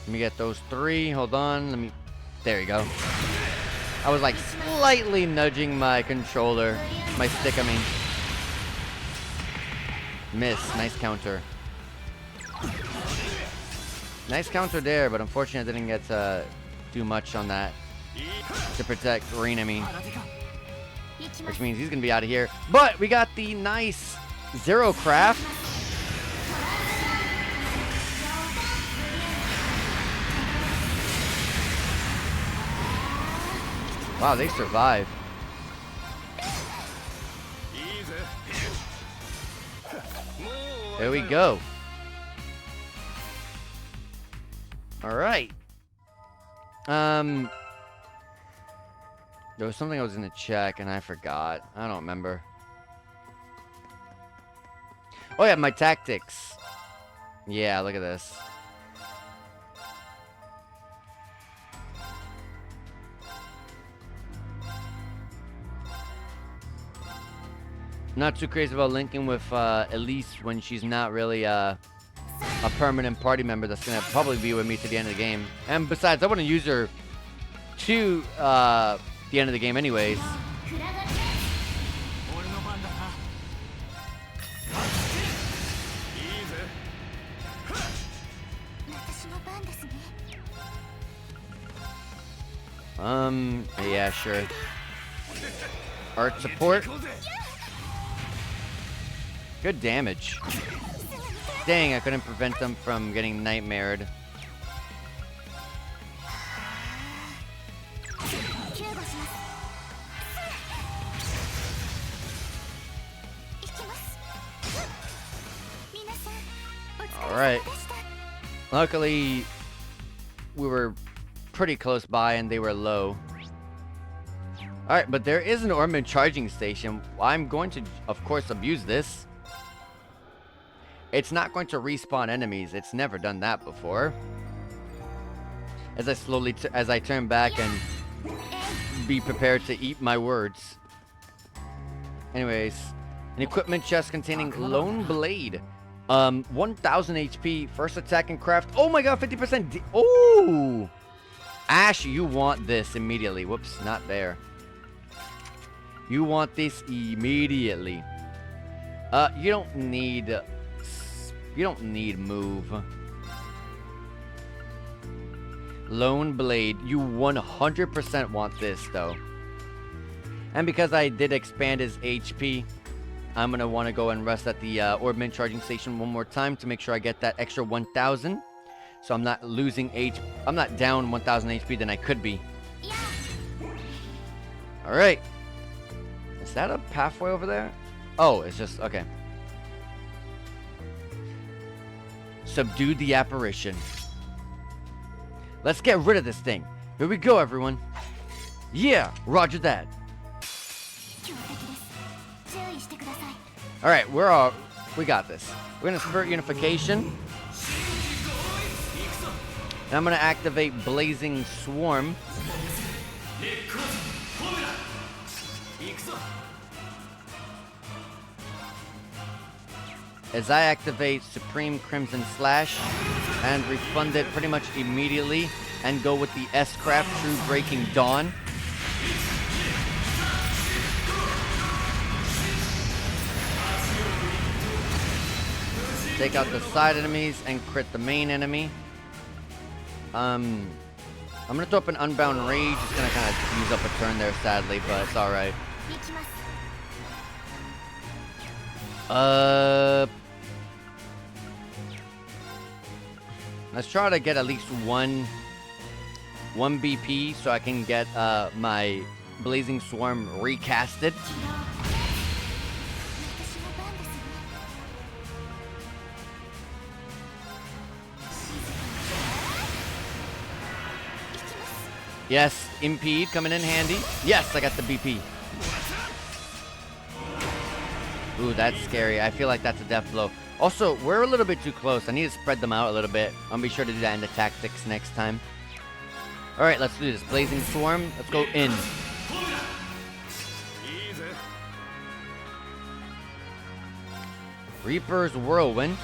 Let me get those 3. Hold on. Let me. There you go. I was like slightly nudging my controller. My stick, I mean. Miss. Nice counter. Nice counter there, but unfortunately I didn't get to do much on that. To protect Green, I mean. Which means he's going to be out of here. But we got the nice Zero Craft. Wow, they survive. There we go. All right. There was something I was gonna check and I forgot. I don't remember. Oh yeah, my tactics. Yeah, look at this. Not too crazy about linking with Elise when she's not really a permanent party member that's gonna probably be with me to the end of the game. And besides, I wouldn't use her to the end of the game anyways. Yeah, sure. Art support. Good damage. Dang, I couldn't prevent them from getting nightmared. Alright. Luckily, we were pretty close by and they were low. Alright, but there is an ornament charging station. I'm going to, of course, abuse this. It's not going to respawn enemies. It's never done that before. As I slowly, as I turn back and be prepared to eat my words. Anyways, an equipment chest containing Lone Blade. 1000 HP, first attack and craft. Oh my god, 50%. Oh! Ash, you want this immediately. Whoops, not there. You want this immediately. You don't need move. Lone Blade. You 100% want this, though. And because I did expand his HP, I'm going to want to go and rest at the Orbment Charging Station one more time to make sure I get that extra 1,000. So I'm not losing HP. I'm not down 1,000 HP than I could be. Alright. Is that a pathway over there? Oh, it's just... Okay. Subdue the apparition. Let's get rid of this thing. Here we go, everyone. Yeah, roger that. Alright, we got this. We're gonna Spirit Unification. And I'm gonna activate Blazing Swarm. As I activate Supreme Crimson Slash and refund it pretty much immediately and go with the S-Craft True Breaking Dawn. Take out the side enemies and crit the main enemy. I'm gonna throw up an Unbound Rage. It's gonna kind of use up a turn there, sadly, but it's alright. Let's try to get at least one BP so I can get my Blazing Swarm recasted. Yes, Impede coming in handy. Yes, I got the BP. Ooh, that's scary. I feel like that's a death blow. Also, we're a little bit too close. I need to spread them out a little bit. I'll be sure to do that in the tactics next time. Alright, let's do this. Blazing Storm. Let's go in. Reaper's Whirlwind.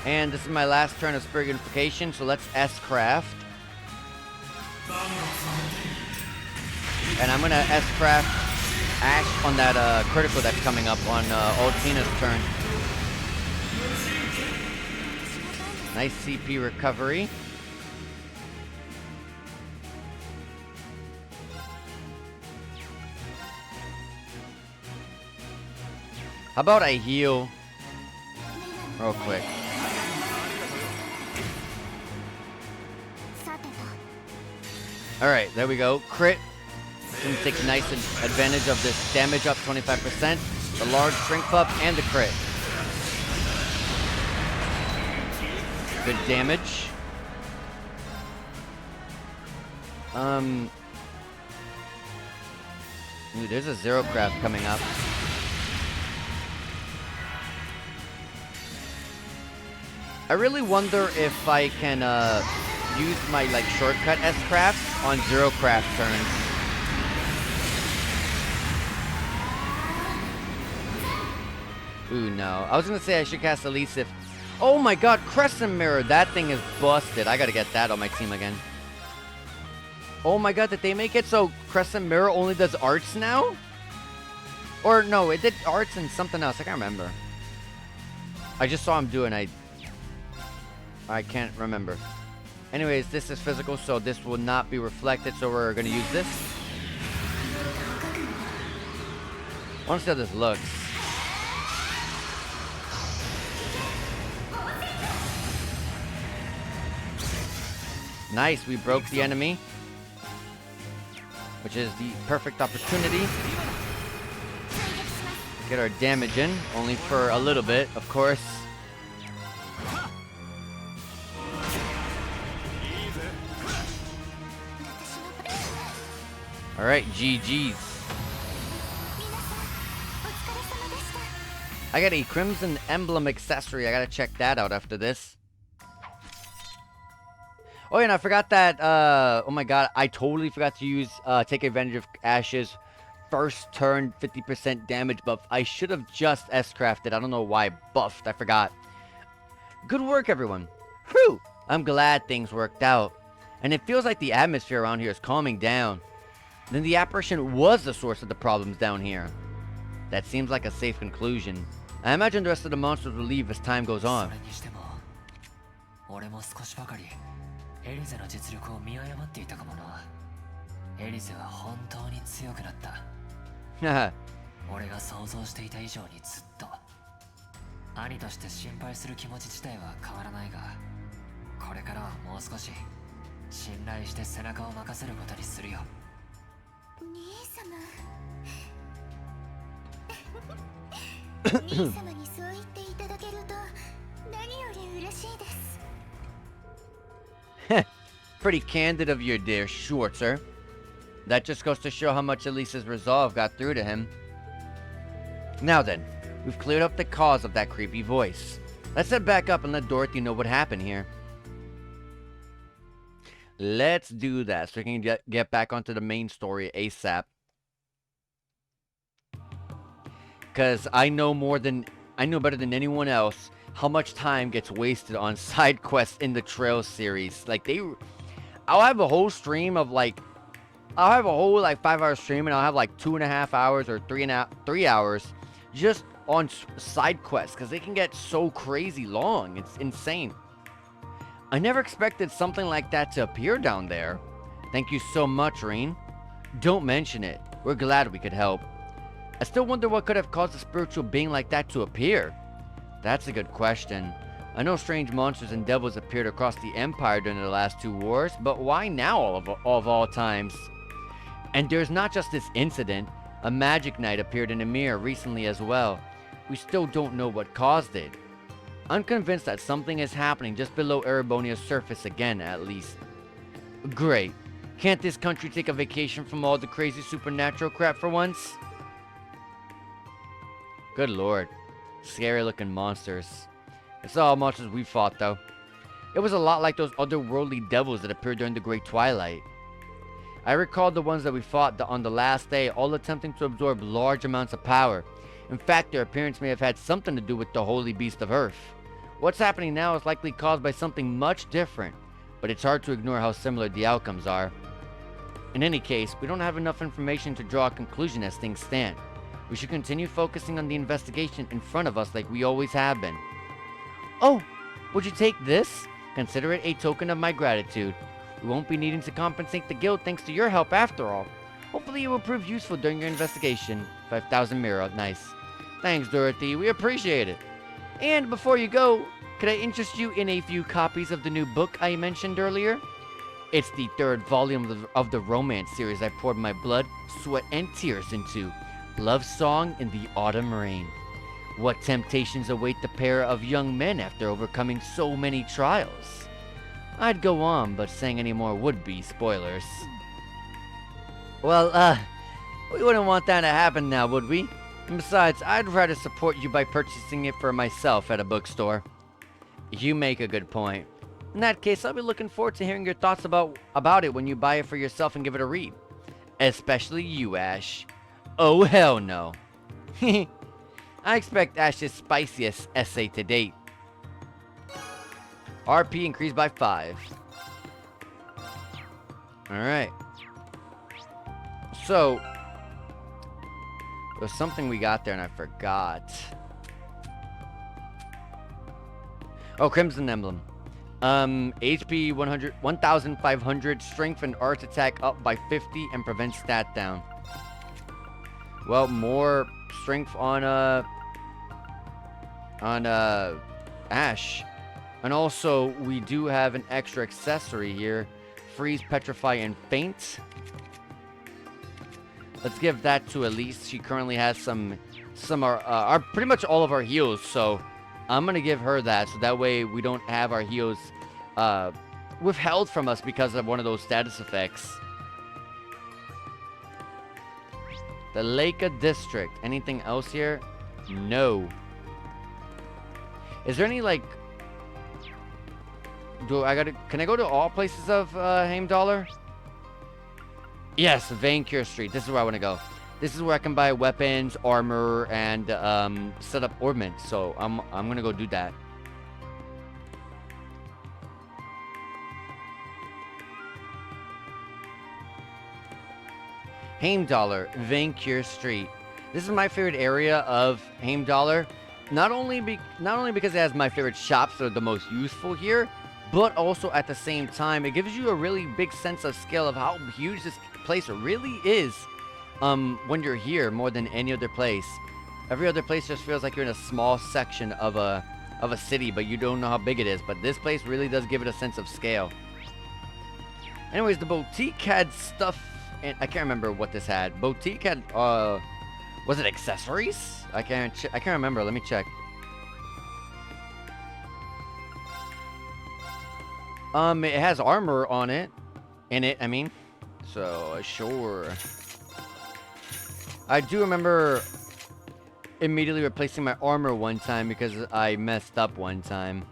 And this is my last turn of Spirit Unification, so let's S-Craft. And I'm gonna S-Craft Ash on that critical that's coming up on Altina's turn. Nice CP recovery. How about I heal real quick? Alright, there we go. Crit. Gonna take nice advantage of this damage up 25%, the large shrink up, and the crit. Good damage. Ooh, there's a Zero Craft coming up. I really wonder if I can use my like shortcut S-Crafts on Zero Craft turns. Ooh, no. I was gonna say I should cast Elise if... Oh my god, Crescent Mirror! That thing is busted. I gotta get that on my team again. Oh my god, did they make it so Crescent Mirror only does arts now? Or no, it did arts and something else. I can't remember. I just saw him do it and I can't remember. Anyways, this is physical, so this will not be reflected, so we're gonna use this. I wanna see how this looks. Nice, we broke the enemy, which is the perfect opportunity. Get our damage in, only for a little bit, of course. Alright, GG's. I got a Crimson Emblem accessory. I gotta check that out after this. Oh, yeah, and I forgot that, oh my god, I totally forgot to use, take advantage of Ash's first turn 50% damage buff. I should have just S-crafted. I don't know why I buffed. I forgot. Good work, everyone. Whew! I'm glad things worked out. And it feels like the atmosphere around here is calming down. Then the apparition was the source of the problems down here. That seems like a safe conclusion. I imagine the rest of the monsters will leave as time goes on. エリゼの実力を見誤っていたかもな。エリゼは本当に強くなった。俺が想像していた以上にずっと。兄として心配する気持ち自体は変わらないが、これからはもう少し信頼して背中を任せることにするよ。兄様にそう言っていただけると何より嬉しいです。Pretty candid of you, dear Schwarzer. That just goes to show how much Elise's resolve got through to him. Now then, we've cleared up the cause of that creepy voice. Let's head back up and let Dorothy know what happened here. Let's do that so we can get back onto the main story ASAP. Because I know better than anyone else how much time gets wasted on side quests in the Trails series. Like, I'll have a whole stream of like, I'll have a whole like 5-hour stream and I'll have like 2.5 hours or 3 hours just on side quests because they can get so crazy long. It's insane. I never expected something like that to appear down there. Thank you so much, Reen. Don't mention it. We're glad we could help. I still wonder what could have caused a spiritual being like that to appear. That's a good question. I know strange monsters and devils appeared across the Empire during the last 2 wars, but why now of all times? And there's not just this incident. A magic knight appeared in a mirror recently as well. We still don't know what caused it. I'm convinced that something is happening just below Erebonia's surface again, at least. Great. Can't this country take a vacation from all the crazy supernatural crap for once? Good lord. Scary looking monsters. It's all monsters we fought though. It was a lot like those otherworldly devils that appeared during the Great Twilight. I recall the ones that we fought on the last day, all attempting to absorb large amounts of power. In fact, their appearance may have had something to do with the holy beast of Earth. What's happening now is likely caused by something much different, but it's hard to ignore how similar the outcomes are. In any case, we don't have enough information to draw a conclusion as things stand. We should continue focusing on the investigation in front of us like we always have been. Oh, would you take this? Consider it a token of my gratitude. We won't be needing to compensate the guild thanks to your help after all. Hopefully it will prove useful during your investigation. 5,000 Mira, nice. Thanks, Dorothy, we appreciate it. And before you go, could I interest you in a few copies of the new book I mentioned earlier? It's the third volume of the romance series I poured my blood, sweat, and tears into. Love Song in the Autumn Rain. What temptations await the pair of young men after overcoming so many trials? I'd go on, but saying any more would be spoilers. Well, we wouldn't want that to happen now, would we? And besides, I'd rather support you by purchasing it for myself at a bookstore. You make a good point. In that case, I'll be looking forward to hearing your thoughts about it when you buy it for yourself and give it a read. Especially you, Ash. Oh, hell no. I expect Ash's spiciest essay to date. RP increased by 5. Alright. So, there's something we got there and I forgot. Oh, Crimson Emblem. HP 1,500, strength and arts attack up by 50 and prevent stat down. Well, more strength on Ash. And also, we do have an extra accessory here. Freeze, Petrify, and Faint. Let's give that to Elise. She currently has some are pretty much all of our heals, so I'm gonna give her that, so that way we don't have our heals withheld from us because of one of those status effects. The Leica District. Anything else here? No. Is there any, like... Can I go to all places of Heimdallr? Yes, Vancure Street. This is where I want to go. This is where I can buy weapons, armor, and set up ornaments. So I'm gonna go do that. Heimdallr, Vancure Street. This is my favorite area of Heimdallr. Not only because it has my favorite shops that are the most useful here, but also at the same time, it gives you a really big sense of scale of how huge this place really is when you're here more than any other place. Every other place just feels like you're in a small section of a city, but you don't know how big it is. But this place really does give it a sense of scale. Anyways, the boutique had stuff, and I can't remember what this had. Boutique had, was it accessories? I can't remember. Let me check. It has armor on it. I mean. So, sure. I do remember immediately replacing my armor one time because I messed up one time.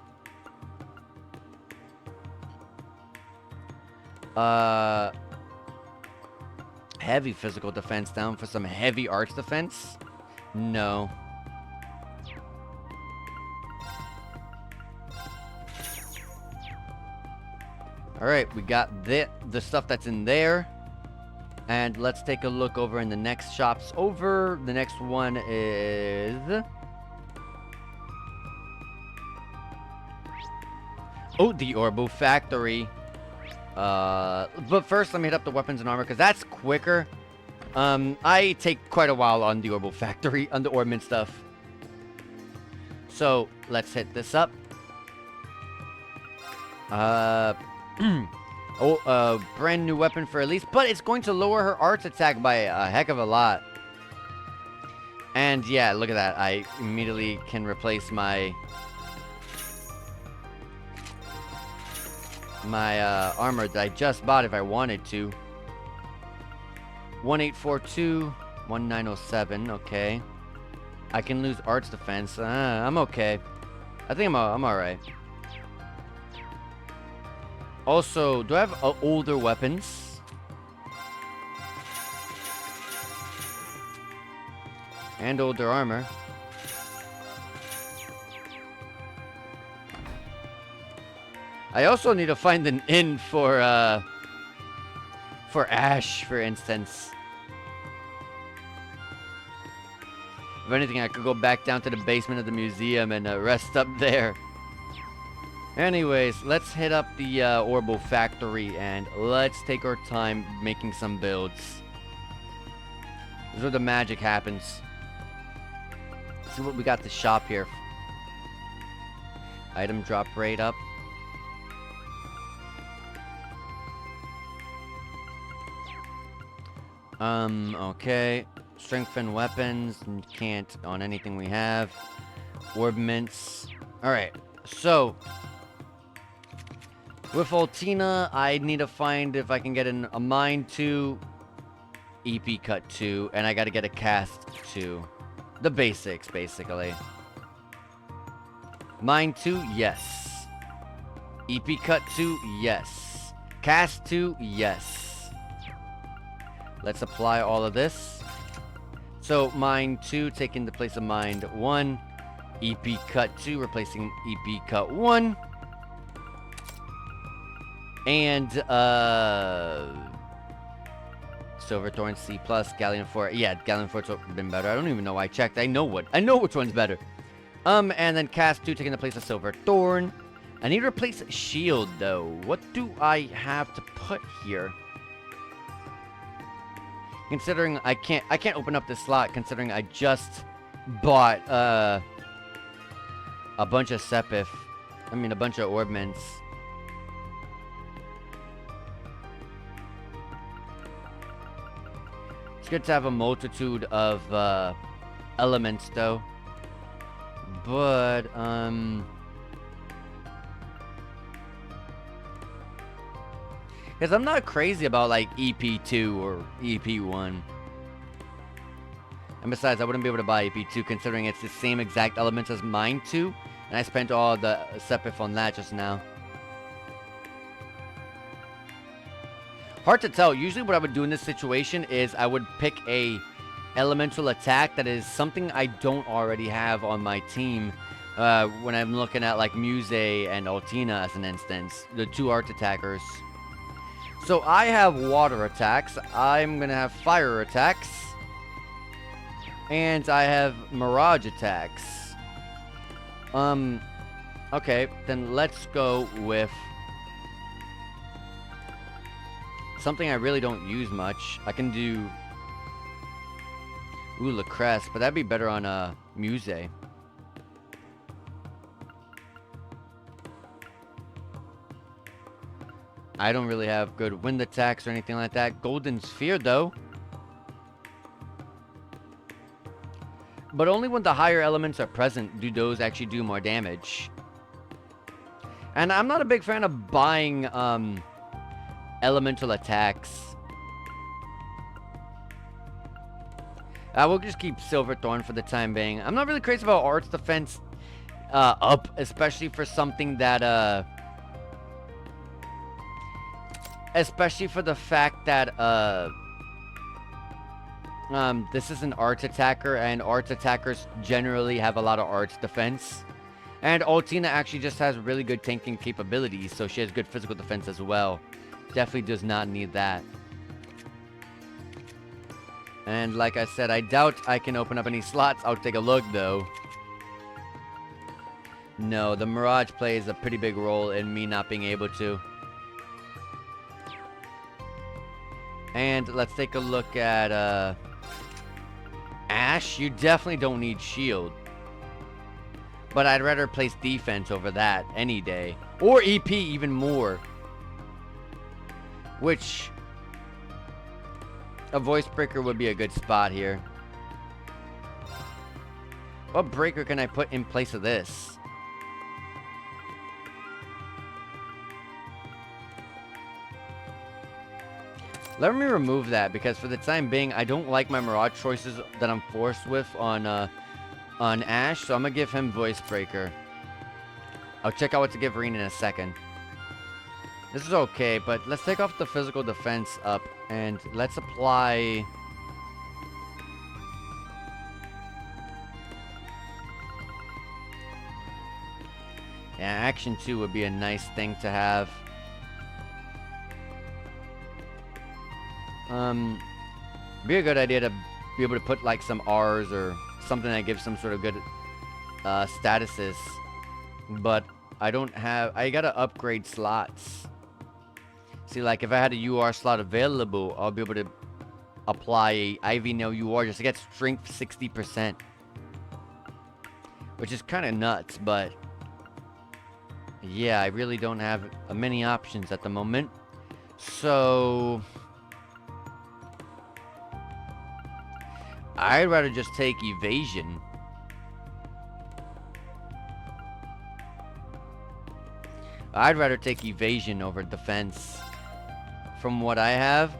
Heavy physical defense down for some heavy arts defense? No. Alright, we got the stuff that's in there. And let's take a look over in the next shops over. The next one is... oh, the Orbo Factory. But first, let me hit up the weapons and armor, because that's quicker. I take quite a while on the Orbo Factory, on the ornament stuff. So, let's hit this up. Brand new weapon for Elise, but it's going to lower her arts attack by a heck of a lot. And yeah, look at that. I immediately can replace my... my armor that I just bought if I wanted to. 1842, 1907. Okay. I can lose arts defense. I'm okay. I think I'm alright. Also, do I have older weapons? And older armor. I also need to find an inn for Ash, for instance. If anything, I could go back down to the basement of the museum and rest up there. Anyways, let's hit up the Orbital factory and let's take our time making some builds. This is where the magic happens. See what we got to shop here. Item drop rate up. Okay. Strengthen weapons. Can't on anything we have. Orb mints. Alright. So, with Altina, I need to find if I can get a mine 2, EP cut 2, and I gotta get a cast 2. The basics, basically. Mine 2, yes. EP cut 2, yes. Cast 2, yes. Let's apply all of this. So, mine 2 taking the place of mine 1. EP cut 2 replacing EP cut 1. And, Silverthorn C+, Galleon 4. Yeah, Galleon 4's been better. I don't even know why I checked. I know which one's better. And then Cast 2 taking the place of Silverthorn. I need to replace Shield, though. What do I have to put here? Considering I can't open up this slot, considering I just bought, a bunch of Sepith. I mean, a bunch of Orb Mints. It's good to have a multitude of elements, though. But, because I'm not crazy about, like, EP2 or EP1. And besides, I wouldn't be able to buy EP2 considering it's the same exact elements as mine 2. And I spent all the Sepith on that just now. Hard to tell. Usually what I would do in this situation is I would pick a elemental attack that is something I don't already have on my team. When I'm looking at like Muse and Altina as an instance. The 2 art attackers. So I have water attacks. I'm going to have fire attacks. And I have mirage attacks. Okay, then let's go with something I really don't use much. I can do Lacresse, but that'd be better on Muse. I don't really have good wind attacks or anything like that. Golden Sphere, though. But only when the higher elements are present do those actually do more damage. And I'm not a big fan of buying elemental attacks. I will just keep Silverthorn for the time being. I'm not really crazy about Arts Defense up, especially for something that especially for the fact that this is an arts attacker, and arts attackers generally have a lot of arts defense. And Altina actually just has really good tanking capabilities, so she has good physical defense as well. Definitely does not need that. And like I said, I doubt I can open up any slots. I'll take a look, though. No, the Mirage plays a pretty big role in me not being able to. And let's take a look at, Ash. You definitely don't need shield. But I'd rather place defense over that any day. Or EP even more. Which, a voice breaker would be a good spot here. What breaker can I put in place of this? Let me remove that because for the time being, I don't like my Mirage choices that I'm forced with on Ash, so I'm gonna give him Voice Breaker. I'll check out what to give Reen in a second. This is okay, but let's take off the physical defense up and let's apply. Yeah, Action 2 would be a nice thing to have. Be a good idea to be able to put like some R's or something that gives some sort of good statuses. But I don't have, I gotta upgrade slots. See, like if I had a UR slot available, I'll be able to apply a IV no UR just to get strength 60%. Which is kind of nuts, but yeah, I really don't have many options at the moment. So I'd rather just take evasion. I'd rather take evasion over defense. From what I have.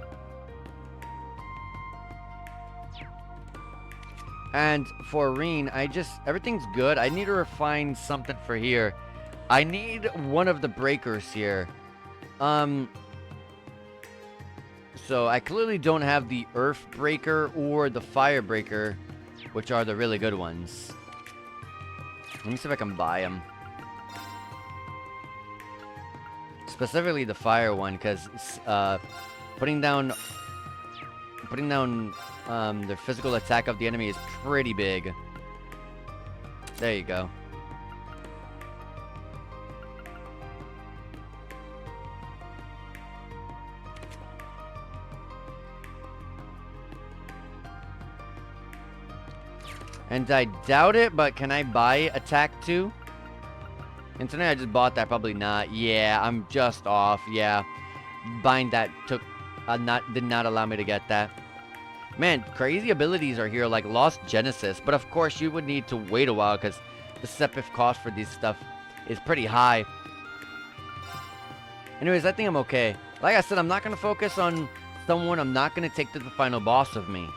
And for Reen, everything's good. I need to refine something for here. I need one of the breakers here. So I clearly don't have the Earth Breaker or the Fire Breaker, which are the really good ones. Let me see if I can buy them. Specifically the Fire one, because putting down the physical attack of the enemy is pretty big. There you go. And I doubt it, but can I buy attack 2? Internet, I just bought that. Probably not. Yeah, I'm just off. Yeah. Buying that did not allow me to get that. Man, crazy abilities are here, like Lost Genesis. But of course, you would need to wait a while because the step-if cost for this stuff is pretty high. Anyways, I think I'm okay. Like I said, I'm not going to focus on someone I'm not going to take to the final boss of me.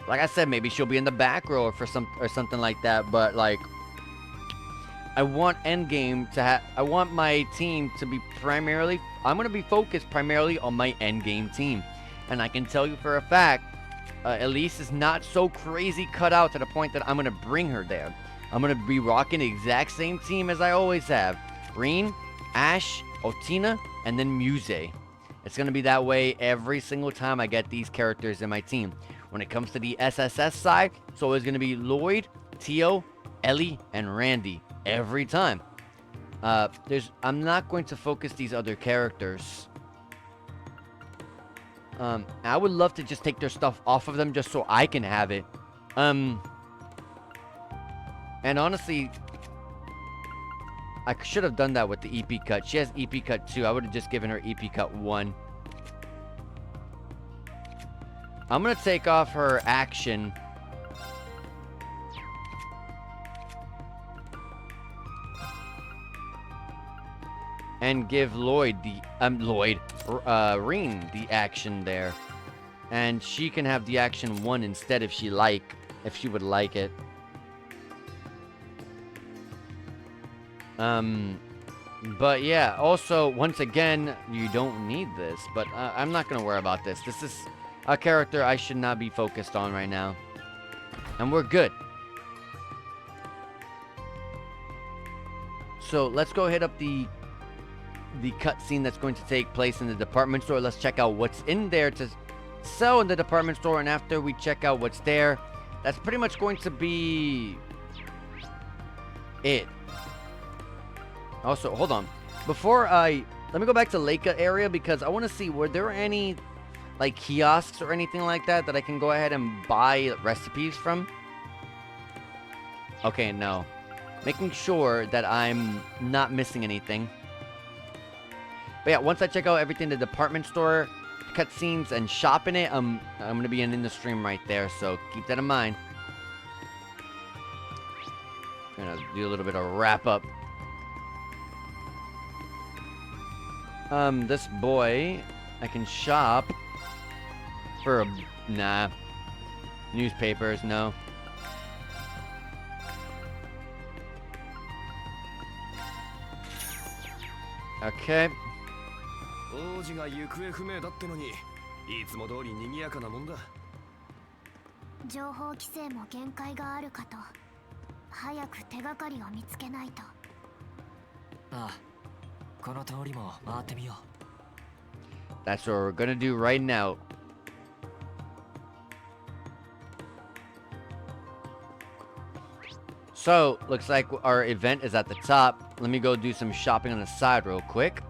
Like I said, maybe she'll be in the back row or something like that. But like, I want endgame to have. I want my team to be primarily. I'm gonna be focused primarily on my endgame team, and I can tell you for a fact, Elise is not so crazy cut out to the point that I'm gonna bring her there. I'm gonna be rocking the exact same team as I always have: Reen, Ash, Otina, and then Muse. It's gonna be that way every single time I get these characters in my team. When it comes to the SSS side, it's always going to be Lloyd, Tio, Ellie, and Randy. Every time. I'm not going to focus these other characters. I would love to just take their stuff off of them just so I can have it. And honestly, I should have done that with the EP cut. She has EP cut 2. I would have just given her EP cut 1. I'm going to take off her action. And give Reen the action there. And she can have the action 1 instead if she would like it. But yeah, also, once again, you don't need this. But I'm not going to worry about this. This is a character I should not be focused on right now. And we're good. So let's go hit up the cutscene that's going to take place in the department store. Let's check out what's in there to sell in the department store. And after we check out what's there, that's pretty much going to be it. Also, hold on. Let me go back to Leica area because I want to see, were there any like kiosks or anything like that I can go ahead and buy recipes from? Okay, no. Making sure that I'm not missing anything. But yeah, once I check out everything in the department store, cutscenes, and shop in it, I'm going to be in the stream right there, so keep that in mind. I'm going to do a little bit of wrap up. This boy, I can shop. For nah. Newspapers, no. Okay. 王子が行方不明だってのに、いつも通り賑やかなもんだ。情報規制も限界があるかと。早く手がかりを見つけないと。ああ、この通りも回ってみよう。 That's what we're gonna do right now. So, looks like our event is at the top. Let me go do some shopping on the side real quick.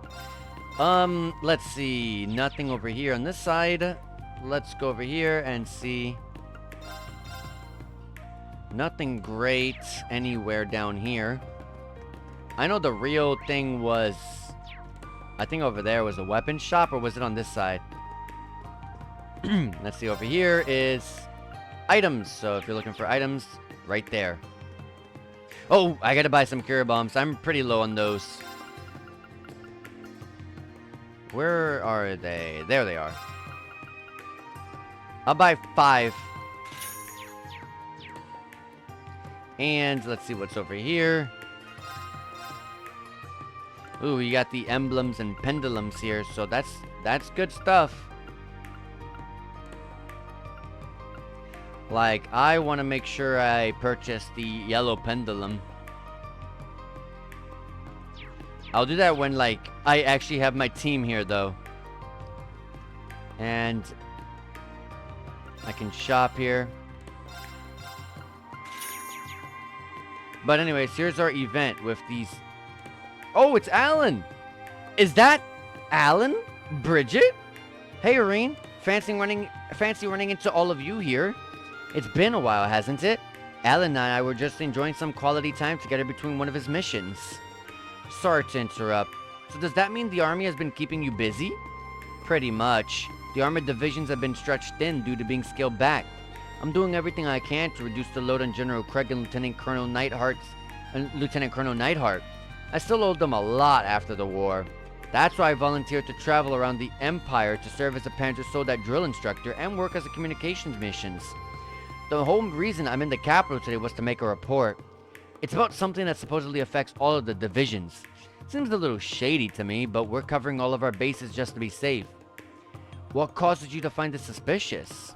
Let's see. Nothing over here on this side. Let's go over here and see. Nothing great anywhere down here. I know the real thing was... I think over there was a weapon shop, or was it on this side? Let's see, over here is items. So if you're looking for items, right there. Oh, I gotta buy some cure bombs. I'm pretty low on those. Where are they? There they are. I'll buy 5. And let's see what's over here. Ooh, you got the emblems and pendulums here, so that's good stuff. Like, I want to make sure I purchase the yellow pendulum. I'll do that when, like, I actually have my team here, though. And I can shop here. But anyways, here's our event with these... Oh, it's Alan! Is that Alan? Bridget? Hey, Irene. Fancy running into all of you here. It's been a while, hasn't it? Alan and I were just enjoying some quality time together between one of his missions. Sorry to interrupt. So does that mean the army has been keeping you busy? Pretty much. The armored divisions have been stretched thin due to being scaled back. I'm doing everything I can to reduce the load on General Craig and Lieutenant Colonel Neidhart. I still owed them a lot after the war. That's why I volunteered to travel around the Empire to serve as a Panzer Soldat drill instructor and work as a communications missions. The whole reason I'm in the capital today was to make a report. It's about something that supposedly affects all of the divisions. Seems a little shady to me, but we're covering all of our bases just to be safe. What causes you to find this suspicious?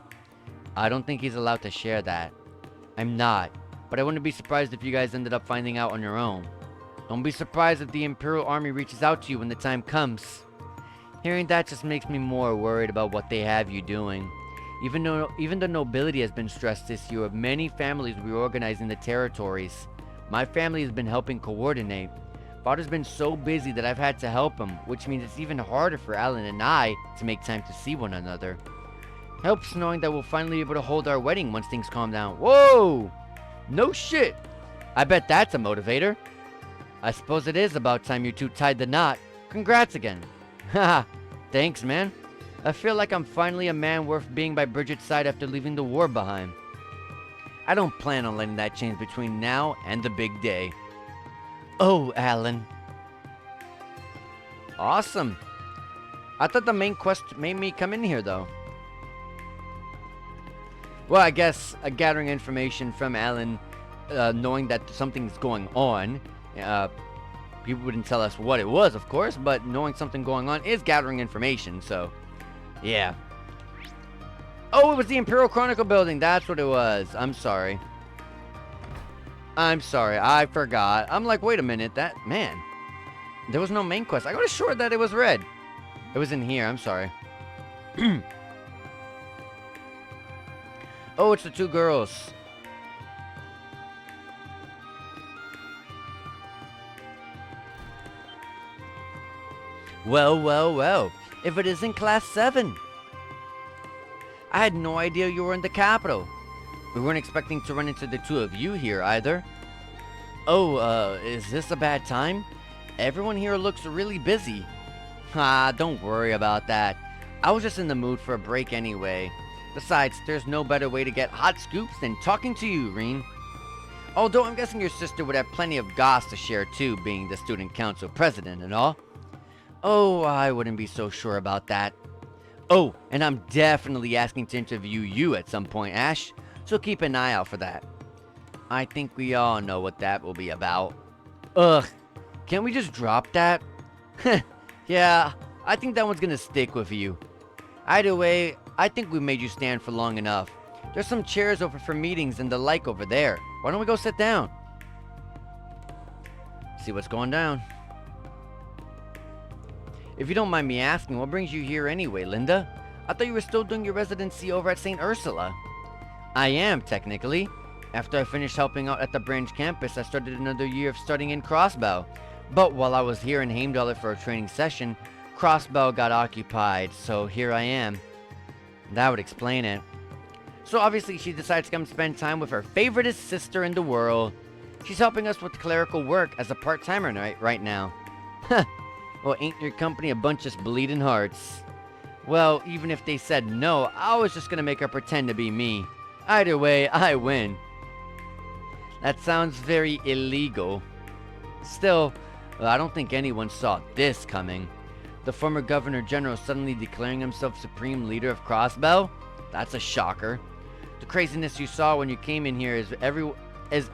I don't think he's allowed to share that. I'm not, but I wouldn't be surprised if you guys ended up finding out on your own. Don't be surprised if the Imperial Army reaches out to you when the time comes. Hearing that just makes me more worried about what they have you doing. Even the nobility has been stressed this year, with many families reorganizing the territories. My family has been helping coordinate. Father's been so busy that I've had to help him, which means it's even harder for Alan and I to make time to see one another. Helps knowing that we'll finally be able to hold our wedding once things calm down. Whoa! No shit! I bet that's a motivator. I suppose it is about time you two tied the knot. Congrats again. Haha, thanks, man. I feel like I'm finally a man worth being by Bridget's side after leaving the war behind. I don't plan on letting that change between now and the big day. Oh, Alan. Awesome. I thought the main quest made me come in here, though. Well, I guess gathering information from Alan, knowing that something's going on. People wouldn't tell us what it was, of course, but knowing something going on is gathering information, so... Yeah. Oh, it was the Imperial Chronicle building. That's what it was. I'm sorry. I'm sorry. I forgot. I'm like, wait a minute. That... Man. There was no main quest. I got assured that it was red. It was in here. I'm sorry. Oh, it's the two girls. Well, well, well. If it isn't Class 7. I had no idea you were in the capital. We weren't expecting to run into the two of you here either. Oh, is this a bad time? Everyone here looks really busy. Ah, don't worry about that. I was just in the mood for a break anyway. Besides, there's no better way to get hot scoops than talking to you, Reen. Although I'm guessing your sister would have plenty of goss to share too, being the student council president and all. Oh, I wouldn't be so sure about that. Oh, and I'm definitely asking to interview you at some point, Ash, so keep an eye out for that. I think we all know what that will be about. Ugh, can't we just drop that? Yeah, I think that one's gonna stick with you. Either way, I think we made you stand for long enough. There's some chairs over for meetings and the like over there. Why don't we go sit down? See what's going down. If you don't mind me asking, what brings you here anyway, Linda? I thought you were still doing your residency over at St. Ursula. I am, technically. After I finished helping out at the branch campus, I started another year of studying in Crossbow. But while I was here in Heimdall for a training session, Crossbow got occupied, so here I am. That would explain it. So obviously she decides to come spend time with her favoriteest sister in the world. She's helping us with clerical work as a part-timer right now. Huh. Well, ain't your company a bunch of bleeding hearts? Well, even if they said no, I was just gonna make her pretend to be me. Either way, I win. That sounds very illegal. Still, I don't think anyone saw this coming. The former Governor General suddenly declaring himself Supreme Leader of Crossbow? That's a shocker. The craziness you saw when you came in here is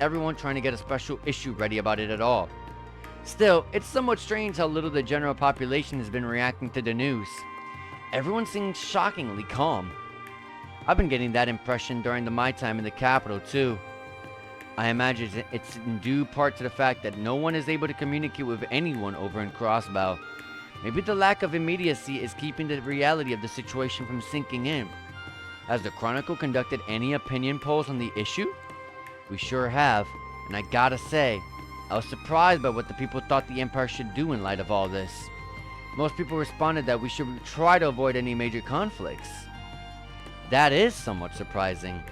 everyone trying to get a special issue ready about it at all. Still, it's somewhat strange how little the general population has been reacting to the news. Everyone seems shockingly calm. I've been getting that impression during my time in the capital too. I imagine it's in due part to the fact that no one is able to communicate with anyone over in Crossbow. Maybe the lack of immediacy is keeping the reality of the situation from sinking in. Has the Chronicle conducted any opinion polls on the issue? We sure have, and I gotta say, I was surprised by what the people thought the Empire should do in light of all this. Most people responded that we should try to avoid any major conflicts. That is somewhat surprising.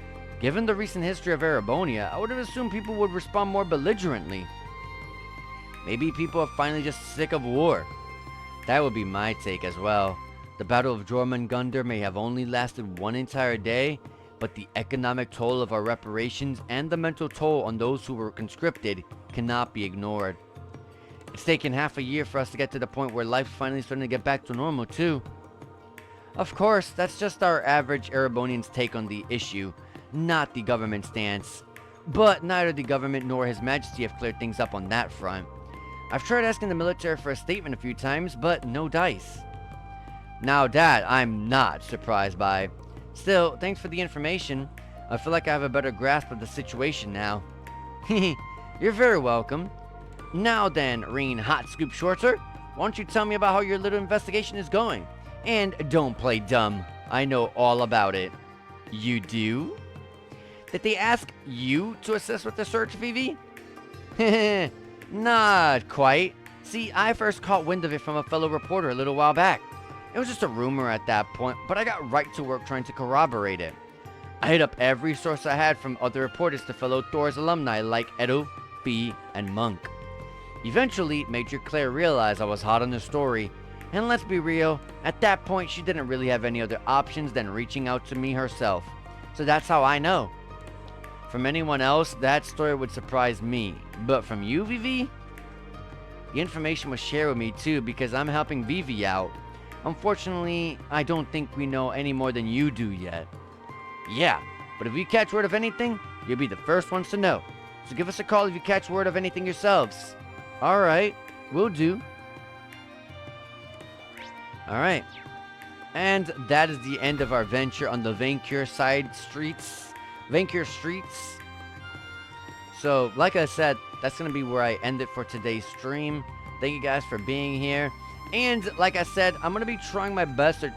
Given the recent history of Erebonia, I would have assumed people would respond more belligerently. Maybe people are finally just sick of war. That would be my take as well. The Battle of Jormungandr may have only lasted one entire day, but the economic toll of our reparations and the mental toll on those who were conscripted cannot be ignored. It's taken half a year for us to get to the point where life's finally starting to get back to normal too. Of course, that's just our average Erebonian's take on the issue, not the government stance. But neither the government nor His Majesty have cleared things up on that front. I've tried asking the military for a statement a few times, but no dice. Now that I'm not surprised by. Still, thanks for the information. I feel like I have a better grasp of the situation now. You're very welcome. Now then, Reen Hot Scoop Shorter, why don't you tell me about how your little investigation is going? And don't play dumb. I know all about it. You do? Did they ask you to assist with the search, Vivi? Not quite. See, I first caught wind of it from a fellow reporter a little while back. It was just a rumor at that point, but I got right to work trying to corroborate it. I hit up every source I had from other reporters to fellow Thor's alumni like Edo, Fee, and Monk. Eventually, Major Claire realized I was hot on the story, and let's be real, at that point she didn't really have any other options than reaching out to me herself. So that's how I know. From anyone else, that story would surprise me, but from you, Vivi? The information was shared with me too because I'm helping Vivi out. Unfortunately, I don't think we know any more than you do yet. Yeah, but if you catch word of anything, you'll be the first ones to know. So give us a call if you catch word of anything yourselves. Alright, will do. Alright. And that is the end of our venture on the Vancure streets. So, like I said, that's going to be where I end it for today's stream. Thank you guys for being here. And like I said, I'm going to be trying my best to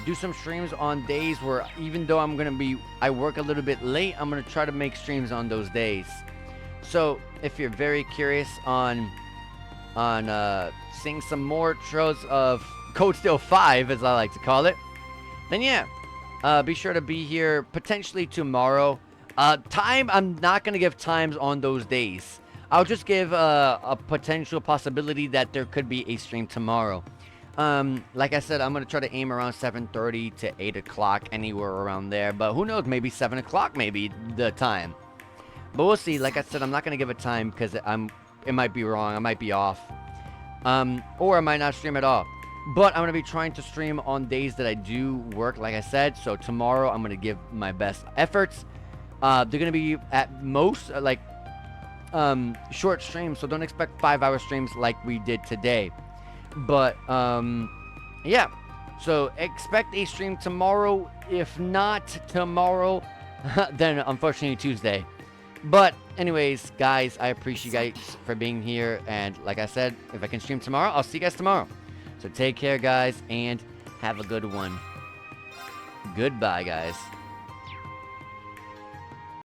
do some streams on days where even though I work a little bit late, I'm going to try to make streams on those days. So if you're very curious on seeing some more trails of Code Steel 5, as I like to call it, then yeah, be sure to be here potentially tomorrow. Time, I'm not going to give times on those days. I'll just give a potential possibility that there could be a stream tomorrow. Like I said, I'm going to try to aim around 7:30 to 8 o'clock, anywhere around there. But who knows, maybe 7 o'clock maybe the time. But we'll see. Like I said, I'm not going to give a time because it might be wrong. I might be off. Or I might not stream at all. But I'm going to be trying to stream on days that I do work, like I said. So tomorrow I'm going to give my best efforts. They're going to be at most short streams, so don't expect 5-hour streams like we did today. But yeah, so expect a stream tomorrow. If not tomorrow, then unfortunately Tuesday. But anyways, guys, I appreciate you guys for being here, and like I said, if I can stream tomorrow, I'll see you guys tomorrow. So take care, guys, and have a good one. Goodbye, guys.